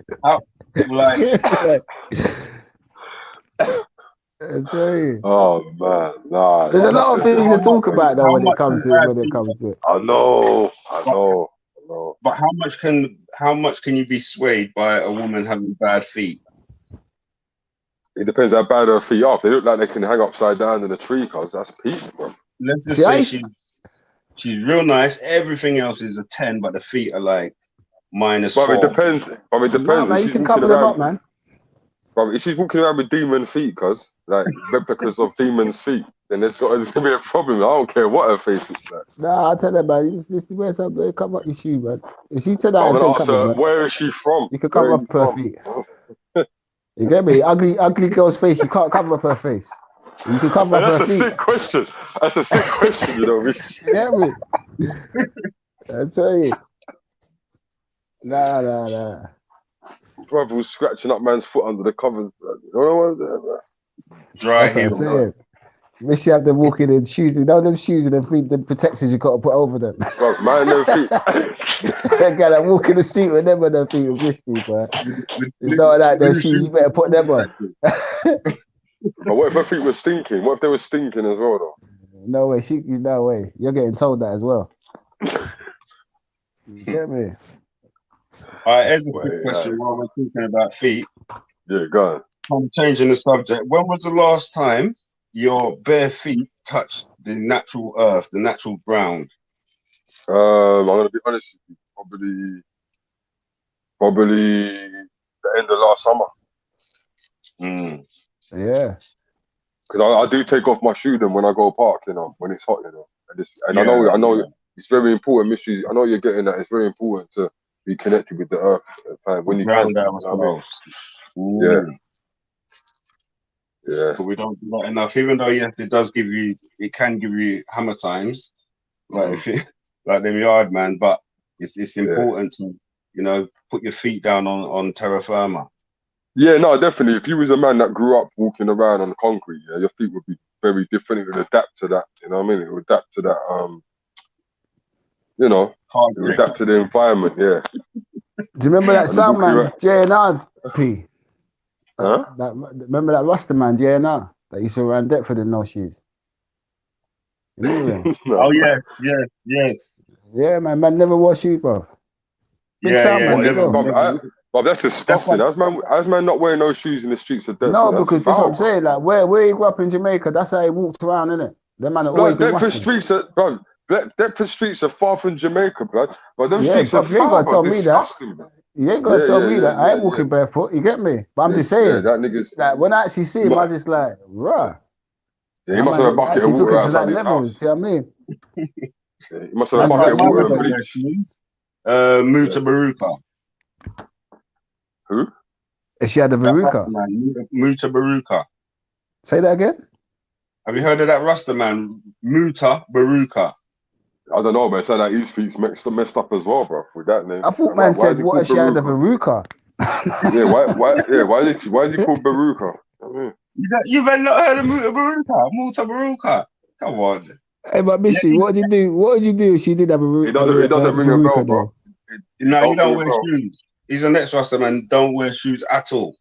[SPEAKER 1] Oh man, nah.
[SPEAKER 2] There's a lot of things to talk about though when it comes to it.
[SPEAKER 1] I know.
[SPEAKER 5] But how much can you be swayed by a woman having bad feet?
[SPEAKER 1] It depends how bad her feet are. If they look like they can hang upside down in a tree, cause that's peak, bro.
[SPEAKER 5] Let's just say she's real nice. Everything else is a 10, but the feet are like -4.
[SPEAKER 1] But it depends.
[SPEAKER 2] No, man, you can cover them up, man.
[SPEAKER 1] Bro, if she's walking around with demon feet, cause like replicas of demons' feet, then there's gonna be a problem. I don't care what her face looks like.
[SPEAKER 2] Nah, I tell her, man, you just wear something, cover up your shoe, man. If she said that,
[SPEAKER 1] I'm
[SPEAKER 2] I
[SPEAKER 1] gonna
[SPEAKER 2] tell
[SPEAKER 1] ask
[SPEAKER 2] cover,
[SPEAKER 1] her,
[SPEAKER 2] man.
[SPEAKER 1] where is she from?
[SPEAKER 2] You can cover up her feet. You get me? Ugly girl's face, you can't cover up her face. You can cover up her feet.
[SPEAKER 1] That's a sick question. That's a sick question, you know, Rich.
[SPEAKER 2] You get me? I tell you. Nah.
[SPEAKER 1] Brother was scratching up man's foot under the covers. You know what I'm saying?
[SPEAKER 5] Dry
[SPEAKER 2] That's what I'm
[SPEAKER 5] him.
[SPEAKER 2] saying. Wish you have them walking in shoes. You know them shoes and them feet, them protectors you got to put over them.
[SPEAKER 1] Bro, man, no feet.
[SPEAKER 2] That guy that walk in the street with them on their feet with whiskey, bro. You know that their shoes, you better put them on.
[SPEAKER 1] But what if her feet were stinking? What if they were stinking as well, though?
[SPEAKER 2] No way, no way. You're getting told that as well. You get me?
[SPEAKER 5] All right, here's a quick question while we're talking about feet.
[SPEAKER 1] Yeah, go on.
[SPEAKER 5] I'm changing the subject. When was the last time your bare feet touched the natural earth, the natural ground?
[SPEAKER 1] I'm gonna be honest with you. Probably the end of last summer.
[SPEAKER 2] Yeah.
[SPEAKER 1] Because I do take off my shoe then when I go park, you know, when it's hot, you know. And
[SPEAKER 5] Yeah,
[SPEAKER 1] I know it's very important, Mystery. I know you're getting that. It's very important to be connected with the earth at the time when you
[SPEAKER 5] ground
[SPEAKER 1] can.
[SPEAKER 5] ourselves.
[SPEAKER 1] Yeah. Yeah.
[SPEAKER 5] But we don't do that enough. Even though yes, it can give you hammer times, like if it, like them yard man. But it's important to, you know, put your feet down on terra firma.
[SPEAKER 1] Yeah, no, definitely. If you was a man that grew up walking around on concrete, yeah, your feet would be very different. It would adapt to that. You know what I mean? It would adapt to that. You know, it would adapt to the environment. Yeah.
[SPEAKER 2] Do you remember that sound man, JNR P?
[SPEAKER 1] Huh?
[SPEAKER 2] Remember that Rasta man, JNR, that used to run Deptford in no shoes? You remember him?
[SPEAKER 5] Oh yes.
[SPEAKER 2] Yeah, man never wore shoes, bro. Big sound man,
[SPEAKER 5] never.
[SPEAKER 1] But that's disgusting. How's man not wearing no shoes in the streets of Deptford?
[SPEAKER 2] No, because that's what I'm saying. Like where he grew up in Jamaica, that's how he walked around, innit? Them man have always been
[SPEAKER 1] Deptford streets are, bro. Deptford streets are far from Jamaica, blood. But them streets are
[SPEAKER 2] you ain't gotta tell me that.
[SPEAKER 1] Bro.
[SPEAKER 2] You ain't gotta tell me that. I ain't walking barefoot. You get me? But I'm just saying.
[SPEAKER 1] That nigga's.
[SPEAKER 2] Like when I actually see him, I just like, rah.
[SPEAKER 1] Yeah, he must have a bucket of water outside his house.
[SPEAKER 2] See what I mean?
[SPEAKER 1] He must have a bucket of water and bleach.
[SPEAKER 5] Muta Baruka.
[SPEAKER 1] Who?
[SPEAKER 2] Is she had the Baruka?
[SPEAKER 5] Muta Baruka.
[SPEAKER 2] Say that again?
[SPEAKER 5] Have you heard of that Rasta man? Muta Baruka.
[SPEAKER 1] I don't know, but it said that his feet's messed up as well, bro, with that name.
[SPEAKER 2] I thought man said, what if she had the Baruka?
[SPEAKER 1] Why is he called Baruka? I mean,
[SPEAKER 5] you've not heard of Muta Baruka? Come on.
[SPEAKER 2] Hey, but Mystery, what did you do? What did you do if she did have a Baruka?
[SPEAKER 1] It doesn't ring a bell, bro.
[SPEAKER 5] No, you don't wear shoes. He's a next Rasta man. Don't wear shoes at all.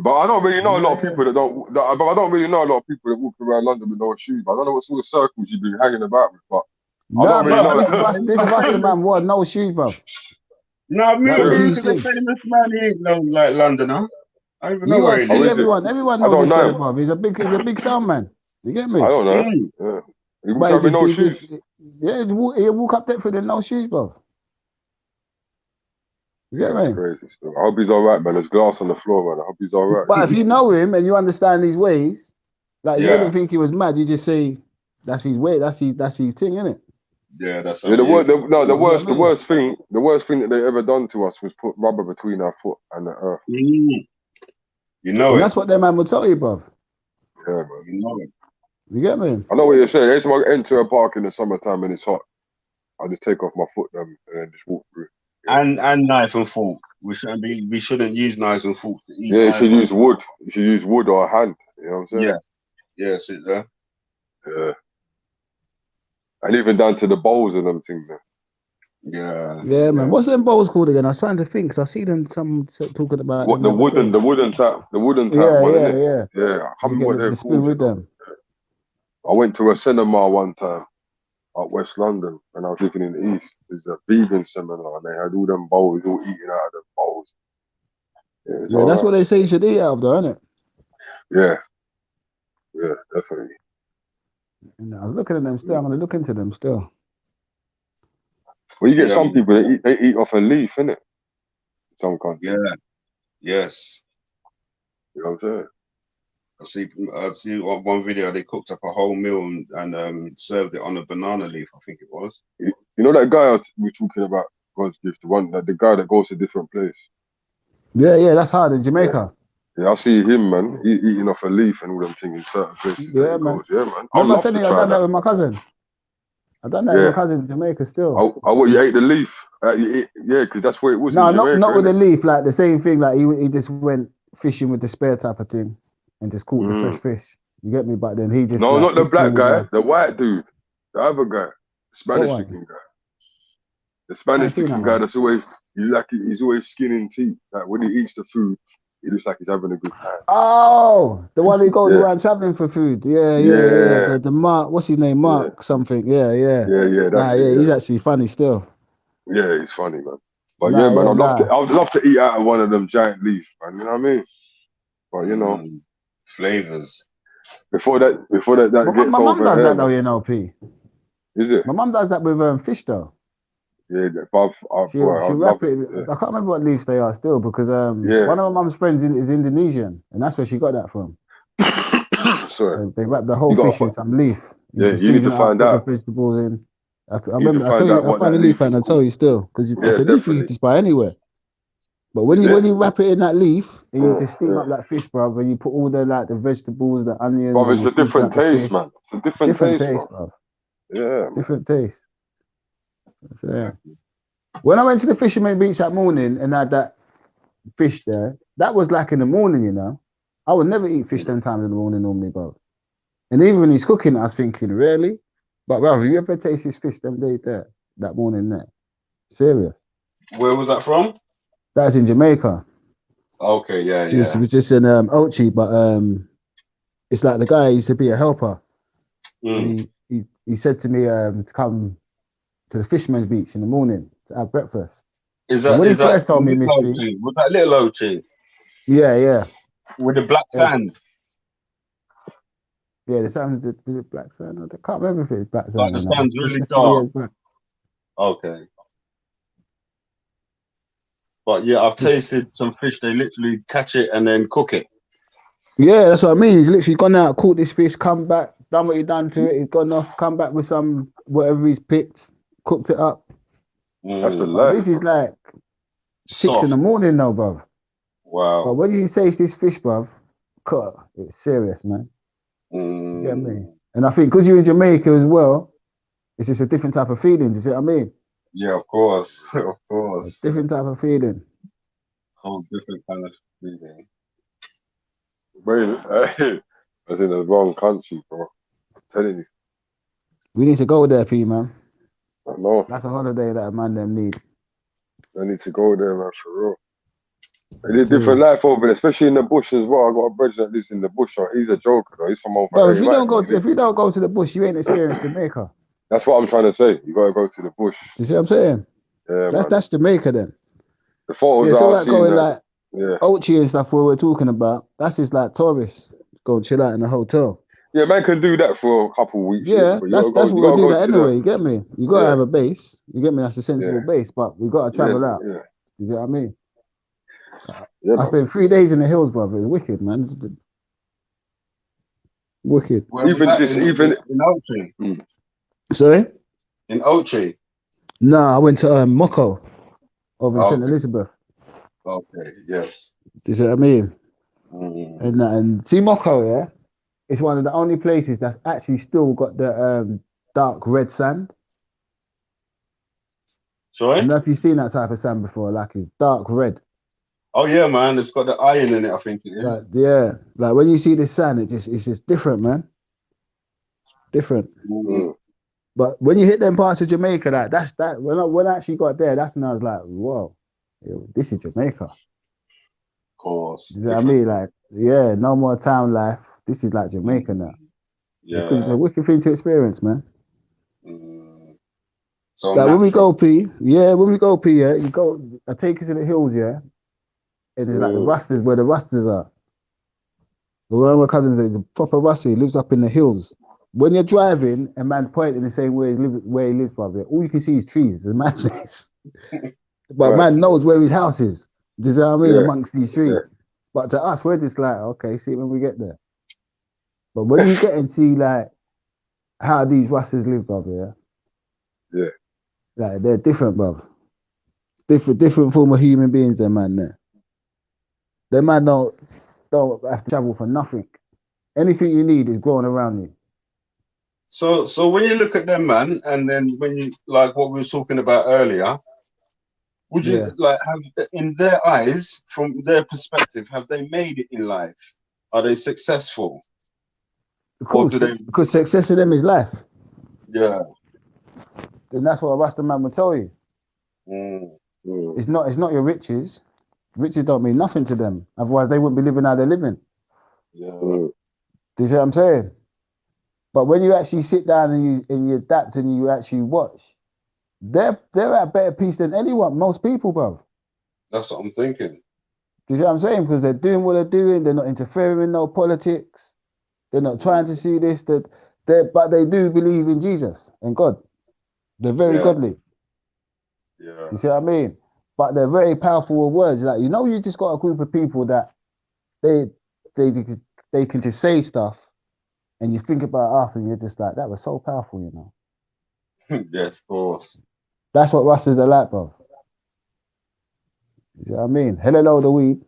[SPEAKER 1] But I don't really know a lot of people but I don't really know a lot of people that walk around London with no shoes. I don't know what sort of circles you've been hanging about with, but I don't really know.
[SPEAKER 2] This Rasta man wore no shoes, bro.
[SPEAKER 5] No, Baruka's a famous man. He ain't no like Londoner. I don't even know where he is.
[SPEAKER 2] Everyone knows this brother, bro. He's a big sound man. You get me?
[SPEAKER 1] I don't know. Yeah. He walks around with no shoes.
[SPEAKER 2] Yeah, he walk up Deptford with no shoes, bro. You get me?
[SPEAKER 1] Crazy stuff. I hope he's all right, man. There's glass on the floor, man. I hope he's all right.
[SPEAKER 2] But if you know him and you understand his ways, like you wouldn't think he was mad. You just say that's his way. That's his thing, isn't it?
[SPEAKER 5] Yeah, that's
[SPEAKER 1] the worst thing that they ever done to us was put rubber between our foot and the earth.
[SPEAKER 5] You know
[SPEAKER 2] that's what that man would tell you, bro.
[SPEAKER 1] Yeah, man.
[SPEAKER 5] You know it.
[SPEAKER 2] You get me?
[SPEAKER 1] I know what you're saying. Every time I enter a park in the summertime and it's hot, I just take off my foot and then just walk through.
[SPEAKER 5] And knife and fork. We shouldn't use knives and forks to eat.
[SPEAKER 1] Yeah, you should use wood. You should use wood or a hand. You know what I'm saying?
[SPEAKER 5] Yeah, sit there.
[SPEAKER 1] Yeah. And even down to the bowls and them things there.
[SPEAKER 2] Yeah, man. What's them bowls called again? I was trying to think because I see them some talking about
[SPEAKER 1] the wooden tap. Yeah. I can't remember what they're called.
[SPEAKER 2] With them.
[SPEAKER 1] I went to a cinema one time at West London and I was living in the East. There's a vegan seminar and they had all them bowls, all eating out of them bowls.
[SPEAKER 2] Yeah, that's what they say you should eat out of, though, isn't it?
[SPEAKER 1] Yeah, definitely.
[SPEAKER 2] And I was looking at them still. I'm going to look into them still.
[SPEAKER 1] Well, you get some people that they eat off a leaf, innit? Some countries.
[SPEAKER 5] Yeah. Yes.
[SPEAKER 1] You know what I'm saying?
[SPEAKER 5] I see one video they cooked up a whole meal and served it on a banana leaf. I think it was.
[SPEAKER 1] You know that guy we're talking about, God's gift, the guy that goes to different place.
[SPEAKER 2] Yeah, that's hard in Jamaica.
[SPEAKER 1] Yeah, I see him, man. Eating off a leaf and all them things in certain places.
[SPEAKER 2] Yeah, man.
[SPEAKER 1] Yeah, man.
[SPEAKER 2] Remember I said I've done that with my cousin. I've done that with my cousin in Jamaica still.
[SPEAKER 1] What, you ate the leaf? Yeah, because that's where it was.
[SPEAKER 2] No,
[SPEAKER 1] in Jamaica,
[SPEAKER 2] not with the leaf. Like the same thing. Like he just went fishing with the spear type of thing, and just caught the fresh fish. You get me? But then he just
[SPEAKER 1] not the black guy, the white dude, the other guy, Spanish looking guy, the Spanish looking guy. That's always he's always skinning teeth. Like when he eats the food, he looks like he's having a good time.
[SPEAKER 2] Oh, the one who goes around traveling for food. Yeah. The Mark, what's his name? Mark something. Yeah. He's actually funny still.
[SPEAKER 1] Yeah, he's funny, man. But man, I'd love to eat out of one of them giant leaves, man. You know what I mean? But you know,
[SPEAKER 5] flavors.
[SPEAKER 1] Before that gets over. My
[SPEAKER 2] mum does that though, you know, P.
[SPEAKER 1] Is it?
[SPEAKER 2] My mum does that with fish though.
[SPEAKER 1] Yeah, but
[SPEAKER 2] she wrap it. I can't remember what leaves they are still because one of my mum's friends is Indonesian and that's where she got that from.
[SPEAKER 1] Sorry.
[SPEAKER 2] They wrap the whole fish in some leaf.
[SPEAKER 1] You need to find out.
[SPEAKER 2] The vegetables in. I remember. I tell you, I find the leaf and I tell you still because it's a leaf you just buy anywhere. But when you wrap it in that leaf and you just steam up that fish, bro, and you put all the vegetables, the onions.
[SPEAKER 1] Bro, it's a different taste, man. It's a different taste, bro. Yeah,
[SPEAKER 2] different taste. Yeah. When I went to the Fisherman Beach that morning and had that fish there, that was like in the morning, you know. I would never eat fish 10 times in the morning normally, bro. And even when he's cooking, I was thinking, really? But bro, have you ever tasted his fish them days there, that morning there? Serious.
[SPEAKER 5] Where was that from?
[SPEAKER 2] That's in Jamaica.
[SPEAKER 5] Okay, yeah.
[SPEAKER 2] It was just in Ochi, but it's like the guy used to be a helper. And he said to me to come to the Fisherman's Beach in the morning to have breakfast.
[SPEAKER 5] Is that
[SPEAKER 2] when he first told me mystery?
[SPEAKER 5] Was that little Ochi?
[SPEAKER 2] Yeah.
[SPEAKER 5] With the black sand.
[SPEAKER 2] Yeah, the sand is black sand. I can't remember if it's black sand.
[SPEAKER 5] Like the sand's really dark. Okay. But yeah, I've tasted some fish. They literally catch it and then cook it.
[SPEAKER 2] Yeah, that's what I mean. He's literally gone out, caught this fish, come back, done what he done to it. He's gone off, come back with some whatever he's picked, cooked it up.
[SPEAKER 1] That's the life.
[SPEAKER 2] This is like 6 in the morning now, bruv.
[SPEAKER 5] Wow.
[SPEAKER 2] But when you taste this fish, bruv, it's serious, man. You get me? And I think because you're in Jamaica as well, it's just a different type of feeling. Do you see what I mean?
[SPEAKER 5] Yeah, of course. Of course.
[SPEAKER 2] Different type of feeling.
[SPEAKER 5] Whole different kind of feeling.
[SPEAKER 1] Wait, I was in the wrong country, bro. I'm telling you.
[SPEAKER 2] We need to go there, P, man.
[SPEAKER 1] I know.
[SPEAKER 2] That's a holiday that a man them need.
[SPEAKER 1] I need to go there, man, for real. It is different life over there, especially in the bush as well. I got a brother that lives in the bush. He's a joker, though. He's from over
[SPEAKER 2] there. If you don't go to the bush, you ain't experienced Jamaica.
[SPEAKER 1] That's what I'm trying to say. You gotta go to the bush.
[SPEAKER 2] You see what I'm saying?
[SPEAKER 1] Yeah,
[SPEAKER 2] that's Jamaica then.
[SPEAKER 1] The photos
[SPEAKER 2] are going like Ochi and stuff where we're talking about. That's just like tourists go chill out in a hotel.
[SPEAKER 1] Yeah, man can do that for a couple of weeks.
[SPEAKER 2] Yeah, that's what we do that anyway. You get me? You gotta have a base. You get me? That's a sensible base, but we gotta travel out. Yeah. You see what I mean? I spent 3 days in the hills, brother. It's wicked, man. It's wicked.
[SPEAKER 5] Even in Ochi.
[SPEAKER 2] Sorry?
[SPEAKER 5] In Ochi?
[SPEAKER 2] No, I went to Moko over in St. Elizabeth.
[SPEAKER 5] Okay, yes.
[SPEAKER 2] Do you see what I mean? And see Moko, yeah? It's one of the only places that's actually still got the dark red sand.
[SPEAKER 5] Sorry?
[SPEAKER 2] I don't know if you've seen that type of sand before, like it's dark red.
[SPEAKER 5] Oh yeah, man, it's got the iron in it, I think it is.
[SPEAKER 2] Like when you see this sand, it's just different, man. Different. But when you hit them parts of Jamaica, that's when I actually got there, that's when I was like, whoa, this is Jamaica.
[SPEAKER 5] Of course.
[SPEAKER 2] You know what I mean? Like, no more town life. This is like Jamaica now.
[SPEAKER 5] Yeah.
[SPEAKER 2] It's a wicked thing to experience, man.
[SPEAKER 5] So
[SPEAKER 2] like when we go P, you go, I take you to the hills, yeah. And it's like the Rastas, where the Rastas are. One of my cousins is a proper Rasta, he lives up in the hills. When you're driving, a man pointing the same way where he lives, brother, all you can see is trees. It's a madness. But man knows where his house is. Do you know what I mean? Amongst these trees. But to us, we're just like, okay, see when we get there. But when you get and see like how these Rastas live, brother,
[SPEAKER 1] Yeah.
[SPEAKER 2] Like they're different, bro. Different form of human beings, them man there. Them man don't have to travel for nothing. Anything you need is growing around you.
[SPEAKER 5] So when you look at them, man, and then when you like what we were talking about earlier, would you like have in their eyes, from their perspective, have they made it in life? Are they successful?
[SPEAKER 2] Of course, because success to them is life.
[SPEAKER 5] Yeah.
[SPEAKER 2] Then that's what a Rasta man will tell you. It's not your riches. Riches don't mean nothing to them. Otherwise, they wouldn't be living how they're living.
[SPEAKER 5] Yeah.
[SPEAKER 2] Do you see what I'm saying? But when you actually sit down and you adapt and you actually watch, they're at better peace than anyone, most people, bro.
[SPEAKER 5] That's what I'm thinking.
[SPEAKER 2] Do you see what I'm saying? Because they're doing what they're doing. They're not interfering in no politics. They're not trying to see this. But they do believe in Jesus and God. They're very godly.
[SPEAKER 5] Yeah.
[SPEAKER 2] You see what I mean? But they're very powerful with words. Like, you just got a group of people that they can just say stuff, and you think about it after, and you're just like, that was so powerful,
[SPEAKER 5] Yes, of course.
[SPEAKER 2] That's what Rastas are like, bro. You see what I mean? Hella load of weed.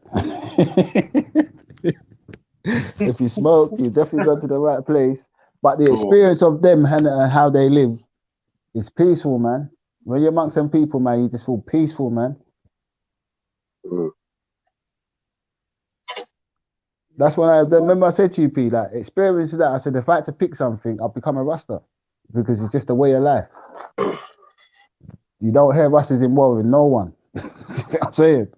[SPEAKER 2] If you smoke, you definitely go to the right place. But the experience of them and how they live is peaceful, man. When you're amongst some people, man, you just feel peaceful, man. That's why I remember I said to you, P, like, experience that. I said, if I had to pick something, I'll become a Rasta because it's just a way of life. You don't hear Rastas involved with no one. You know what I'm saying?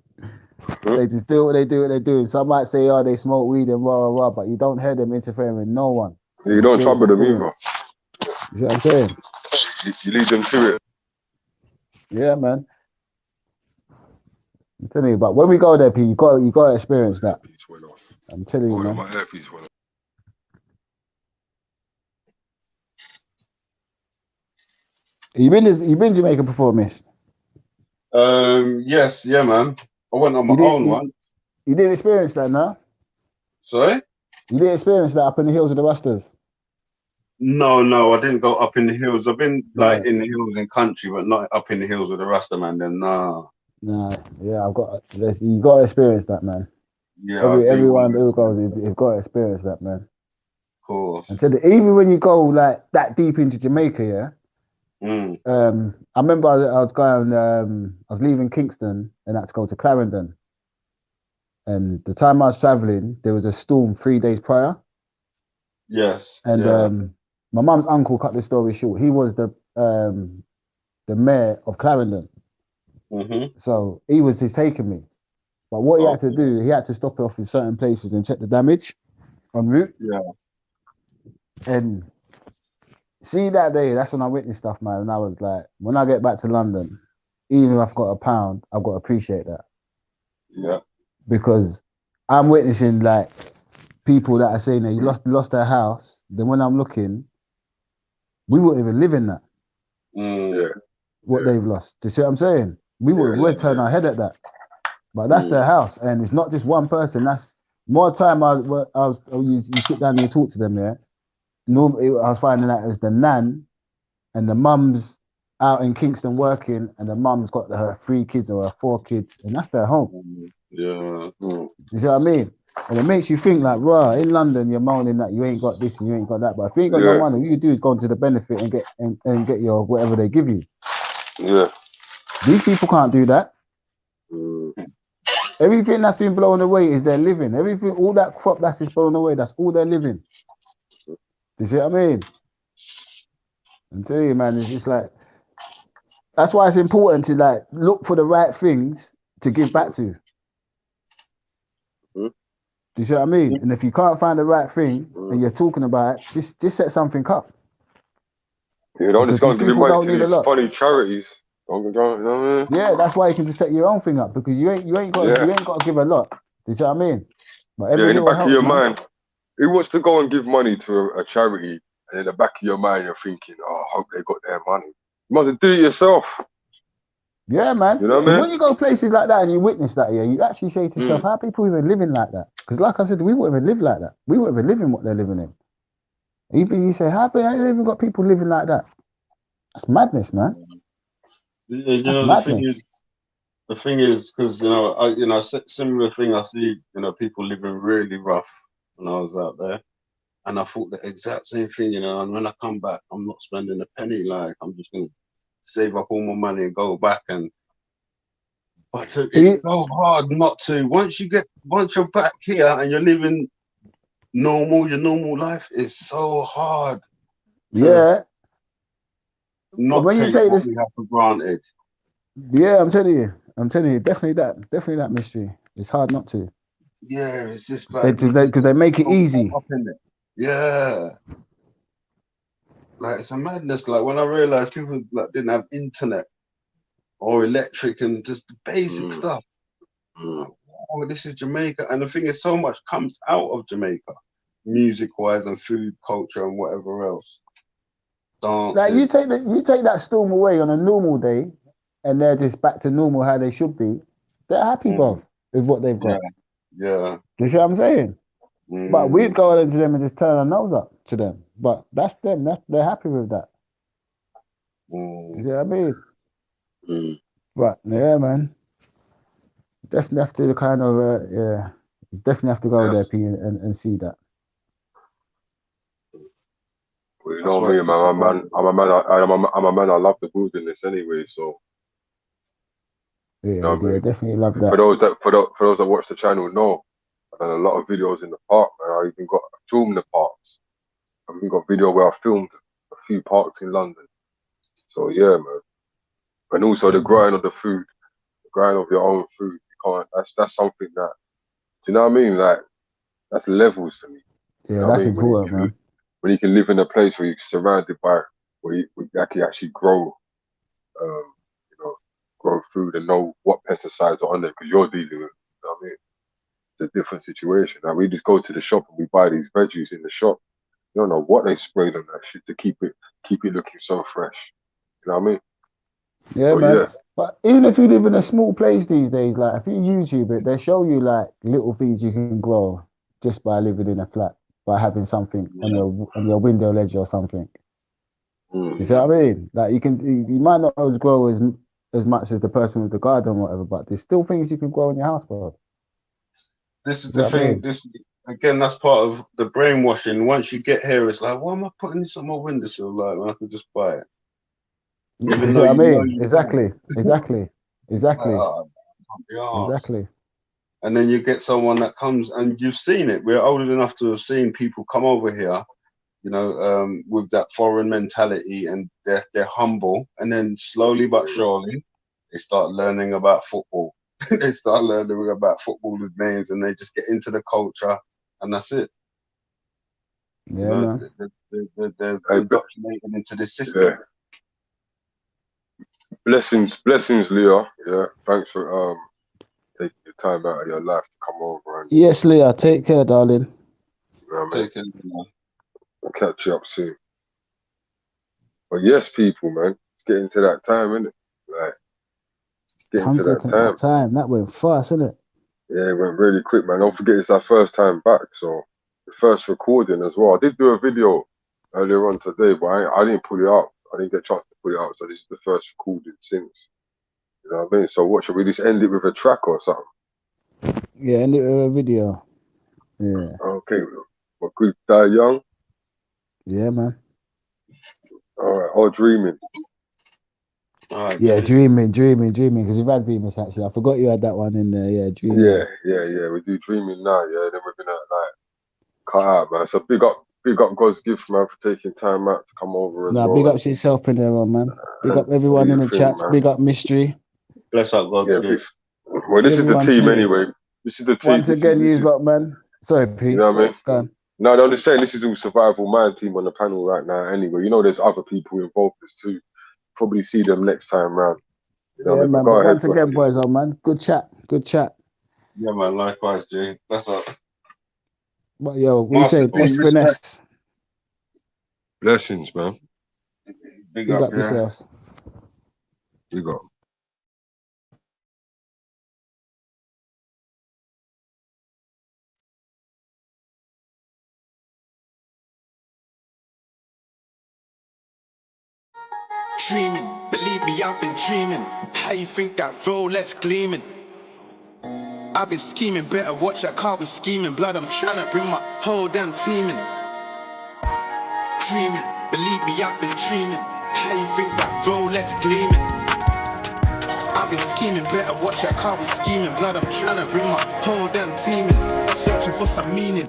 [SPEAKER 2] They just do what they do, what they're doing. Some might say, oh, they smoke weed and rah, rah, rah, but you don't hear them interfering with no one.
[SPEAKER 1] You don't trouble them either.
[SPEAKER 2] You see what I'm saying?
[SPEAKER 1] You lead them to it.
[SPEAKER 2] Yeah, man. I'm telling you, but when we go there, P, you got to experience that. I'm telling you, man.
[SPEAKER 1] My earpiece went off.
[SPEAKER 2] You been Jamaica before, miss?
[SPEAKER 5] Yes, yeah, man. I went on my own one.
[SPEAKER 2] You didn't experience that, no?
[SPEAKER 5] Sorry?
[SPEAKER 2] You didn't experience that up in the hills of the Rastas?
[SPEAKER 5] No, I didn't go up in the hills. I've been like in the hills in country, but not up in the hills with the Rasta man. Then nah.
[SPEAKER 2] Nah, yeah, you got to experience that, man.
[SPEAKER 5] Yeah,
[SPEAKER 2] everyone who goes, you've got to experience that, man.
[SPEAKER 5] Of course.
[SPEAKER 2] And so even when you go like that deep into Jamaica, yeah. I remember I was going, I was leaving Kingston and had to go to Clarendon. And the time I was traveling, there was a storm 3 days prior.
[SPEAKER 5] Yes.
[SPEAKER 2] And my mum's uncle, cut the story short, he was the mayor of Clarendon. So he was just taking me. But what he had to do, he had to stop off in certain places and check the damage en route.
[SPEAKER 5] Yeah.
[SPEAKER 2] And see that day, that's when I witnessed stuff, man. And I was like, when I get back to London, even if I've got £1, I've got to appreciate that.
[SPEAKER 5] Yeah.
[SPEAKER 2] Because I'm witnessing like people that are saying they lost their house. Then when I'm looking, we wouldn't even live in that. What they've lost. Do you see what I'm saying? We'd turn our head at that. But that's their house, and it's not just one person. That's more time. You sit down and you talk to them. Yeah, normally I was finding out it was the nan and the mum's out in Kingston working, and the mum's got her 3 kids or her 4 kids, and that's their home.
[SPEAKER 5] Yeah.
[SPEAKER 2] You see what I mean? And it makes you think like, right, in London you're moaning that you ain't got this and you ain't got that, but if you ain't got no money, all you do is go into the benefit and get your whatever they give you.
[SPEAKER 1] Yeah.
[SPEAKER 2] These people can't do that. Everything that's been blown away is their living. Everything, all that crop that's just blown away, that's all their living. Do you see what I mean? I'm telling you, man, it's just like, that's why it's important to like look for the right things to give back to. Do you see what I mean? And if you can't find the right thing and you're talking about it, just set something up.
[SPEAKER 1] You don't just go and give money to these funny charities.
[SPEAKER 2] Yeah, that's why you can just set your own thing up, because you ain't got to give a lot. Do you see what I mean? But
[SPEAKER 1] in the back of your mind, who wants to go and give money to a charity, and in the back of your mind you're thinking, oh, I hope they got their money. You might as well do it yourself.
[SPEAKER 2] Yeah, man.
[SPEAKER 1] You know what I mean?
[SPEAKER 2] When you go places like that and you witness that, yeah, you actually say to yourself, how are people even living like that? Because like I said, we wouldn't even live like that. We wouldn't even live in what they're living in. Even you say, how you even got people living like that? That's madness, man.
[SPEAKER 5] You
[SPEAKER 2] That's
[SPEAKER 5] know,
[SPEAKER 2] madness.
[SPEAKER 5] the thing is, because similar thing. I see, people living really rough when I was out there, and I thought the exact same thing. And when I come back, I'm not spending a penny. Like, I'm just gonna save up all my money and go back. But it's so hard not to. Once you're back here and you're living your normal life is so hard to not
[SPEAKER 2] when you
[SPEAKER 5] take
[SPEAKER 2] take
[SPEAKER 5] what
[SPEAKER 2] this,
[SPEAKER 5] we have for granted.
[SPEAKER 2] yeah, I'm telling you, definitely that mystery. It's hard not to.
[SPEAKER 5] Yeah, it's just like
[SPEAKER 2] Because they make it
[SPEAKER 5] so
[SPEAKER 2] easy.
[SPEAKER 5] up in it. Yeah, like it's a madness. Like when I realized people like didn't have internet or electric and just the basic stuff. Like, oh, this is Jamaica, and the thing is, so much comes out of Jamaica, music-wise and food, culture, and whatever else. Dancing.
[SPEAKER 2] Like you take that storm away on a normal day, and they're just back to normal how they should be. They're happy, bro, with what they've got.
[SPEAKER 5] Yeah.
[SPEAKER 2] You see what I'm saying? But we'd go into them and just turn our nose up to them. But that's them. They're happy with that. You see what I mean? But yeah, man, definitely have to kind of you definitely have to go there, P, and see that.
[SPEAKER 1] Well, you know me, man. I'm a man. I love the wilderness anyway. So
[SPEAKER 2] Yeah,
[SPEAKER 1] you know what I mean?
[SPEAKER 2] definitely love that.
[SPEAKER 1] For those that watch the channel know, I've done a lot of videos in the park, man. I even got filmed the parks. I've even got video where I filmed a few parks in London. So yeah, man. And also the growing of the food, the growing of your own food. You can't. That's something that. Do you know what I mean? Like that's levels to me.
[SPEAKER 2] Yeah,
[SPEAKER 1] You know what I
[SPEAKER 2] that's
[SPEAKER 1] mean?
[SPEAKER 2] important, man.
[SPEAKER 1] When you can live in a place where you're surrounded by where you can actually grow, you know, grow food and know what pesticides are on there because you're dealing with. You know what I mean? It's a different situation. Now we just go to the shop and we buy these veggies in the shop. You don't know what they sprayed on that shit to keep it looking so fresh. You know what I mean?
[SPEAKER 2] Yeah,
[SPEAKER 1] So
[SPEAKER 2] man.
[SPEAKER 1] yeah,
[SPEAKER 2] But even if you live in a small place these days, like if you YouTube it, they show you like little things you can grow just by living in a flat, by having something on your window ledge or something. You see what I mean? Like you might not always grow as much as the person with the garden or whatever, but there's still things you can grow in your house, bro.
[SPEAKER 5] This is the thing. This again, that's part of the brainwashing. Once you get here, it's like, why am I putting this on my windowsill? Like, when I could just buy it.
[SPEAKER 2] You see what I mean? Exactly.
[SPEAKER 5] And then you get someone that comes and you've seen it. We're old enough to have seen people come over here, with that foreign mentality, and they're humble. And then slowly but surely, they start learning about football. They start learning about footballers' names, and they just get into the culture, and that's it.
[SPEAKER 2] Yeah, man.
[SPEAKER 5] They're indoctrinated into this system.
[SPEAKER 1] Yeah. Blessings, Leah. Yeah, thanks for taking your time out of your life to come over and
[SPEAKER 2] yes, Leah. Take care, darling.
[SPEAKER 1] You know what I mean? I'll catch you up soon. But yes, people, man, it's getting to that time, isn't it? Like, getting to that time.
[SPEAKER 2] That went fast, isn't it?
[SPEAKER 1] Yeah, it went really quick, man. Don't forget, it's our first time back, so the first recording as well. I did do a video earlier on today, but I didn't pull it out. I didn't get a chance to pull it out, so this is the first recording since. You know what I mean? So what, should we just end it with a track or something?
[SPEAKER 2] Yeah, end it with a video. Yeah.
[SPEAKER 1] Okay, well, good die young.
[SPEAKER 2] Yeah, man.
[SPEAKER 1] All right, or dreaming.
[SPEAKER 2] Yeah, dreaming, because you've had Venus actually. I forgot you had that one in there. Yeah, dreaming.
[SPEAKER 1] Yeah. We do dreaming now. Yeah, then we're gonna cut out, man. So big up God's gift, man, for taking time out to come over as well.
[SPEAKER 2] Big up yourself in there, man. Big up everyone in the chat. Big up Mystery.
[SPEAKER 5] Bless up God's gift.
[SPEAKER 1] Well, this is the team anyway. This is the team.
[SPEAKER 2] Once again, you lot, man. Sorry, Pete.
[SPEAKER 1] You know what I mean?
[SPEAKER 2] Go on.
[SPEAKER 1] No, I'm just saying this is all Survivalminds team on the panel right now. Anyway, there's other people involved in this too. Probably see them next time round. You know what I mean?
[SPEAKER 2] Man. But once again, boys, man. Good chat.
[SPEAKER 5] Yeah, man. Likewise, Jay. That's up.
[SPEAKER 2] But yo, we say Espiness.
[SPEAKER 1] Blessings, man.
[SPEAKER 5] Big up
[SPEAKER 2] yourselves.
[SPEAKER 1] Big up.
[SPEAKER 6] Dreaming, believe me, I've been dreaming. How you think that Rolex gleaming? I've been scheming, better watch that car, we scheming. Blood, I'm trying to bring my whole damn team in. Dreaming, believe me, I've been dreaming. How you think that Rolex gleaming? I've been scheming, better watch that car, we scheming. Blood, I'm trying to bring my whole damn team in. Searching for some meaning,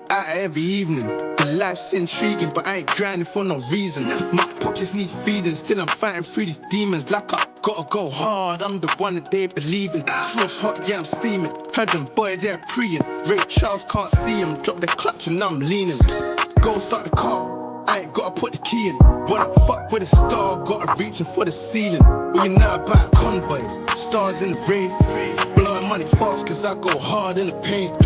[SPEAKER 6] out every evening. The life's intriguing, but I ain't grinding for no reason. My pockets need feeding, still I'm fighting through these demons. Like I gotta go hard, I'm the one that they believe in. Smoke's hot, yeah, I'm steaming. Heard them boy, they're preying. Ray Charles can't see him, drop the clutch and I'm leaning. Go start the car, I ain't gotta put the key in. When I fuck with a star, gotta reaching for the ceiling. Well, you know about convoys, stars in the rain. Blowing money fast, cause I go hard in the paint.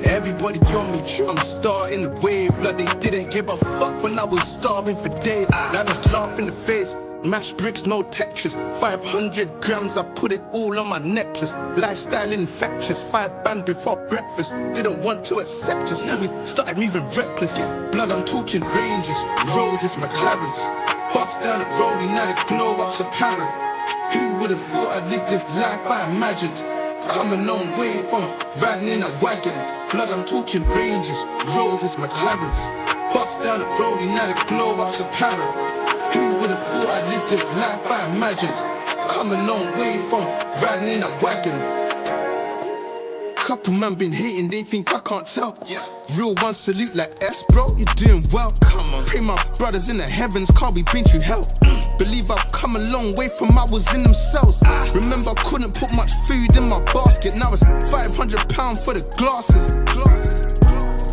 [SPEAKER 6] Everybody on me, I'm a star in the wave. Blood, they didn't give a fuck when I was starving for days. Now just laugh in the face. Mashed bricks, no Tetris. 500 grams, I put it all on my necklace. Lifestyle infectious, 5 bands before breakfast. Didn't want to accept us, now we started moving reckless. Blood, I'm talking ranges, Roses, McLarens. Bust down the road, now the glow up's apparent. Who would've thought I'd live this life I imagined? Come a long way from riding in a wagon. Blood, I'm talking ranges, Roses, McLarens. Bust down the road, now the glow up's apparent. Who would've thought I'd live this life I imagined? Come a long way from riding in a wagon. Couple man been hating, they think I can't tell. Real one salute like S, bro, you're doing well. Come on, pray my brothers in the heavens, can't we been through hell? Believe I've come a long way from I was in them cells. Remember I couldn't put much food in my basket, now it's £500 for the glasses.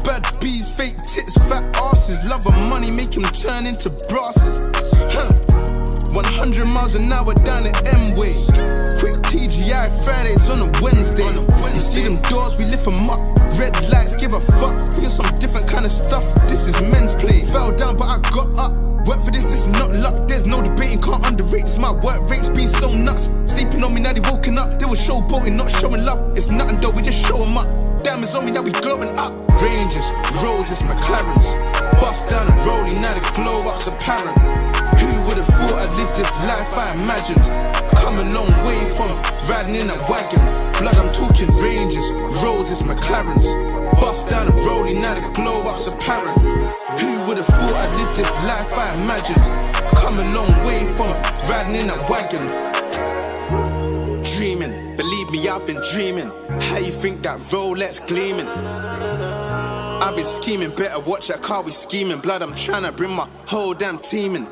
[SPEAKER 6] Bad bees, fake tits, fat asses. Love of money, make him turn into brasses. 100 miles an hour down the M-way. Quick TGI Fridays on a Wednesday. You see them doors, we lift them up. Red lights, give a fuck. We got some different kind of stuff. This is men's play. Fell down, but I got up. Work for this is not luck. There's no debating, can't underrate this. My work rate's been so nuts. Sleeping on me, now they woken up. They were showboating, not showing love. It's nothing though, we just show them up. Diamonds on me, now we glowing up. Ranges, Roses, McLarens. Bust down the rollie, now the glow up's apparent. Who would've thought I'd live this life I imagined? Come a long way from riding in a wagon. Blood, I'm talking ranges, Roses, McLarens. Bust down the rollie, now the glow up's apparent. Who would've thought I'd live this life I imagined? Come a long way from riding in a wagon. Dreaming, believe me, I've been dreaming. How you think that Rolex gleaming? I've been scheming, better watch that car, we scheming. Blood, I'm trying to bring my whole damn team in.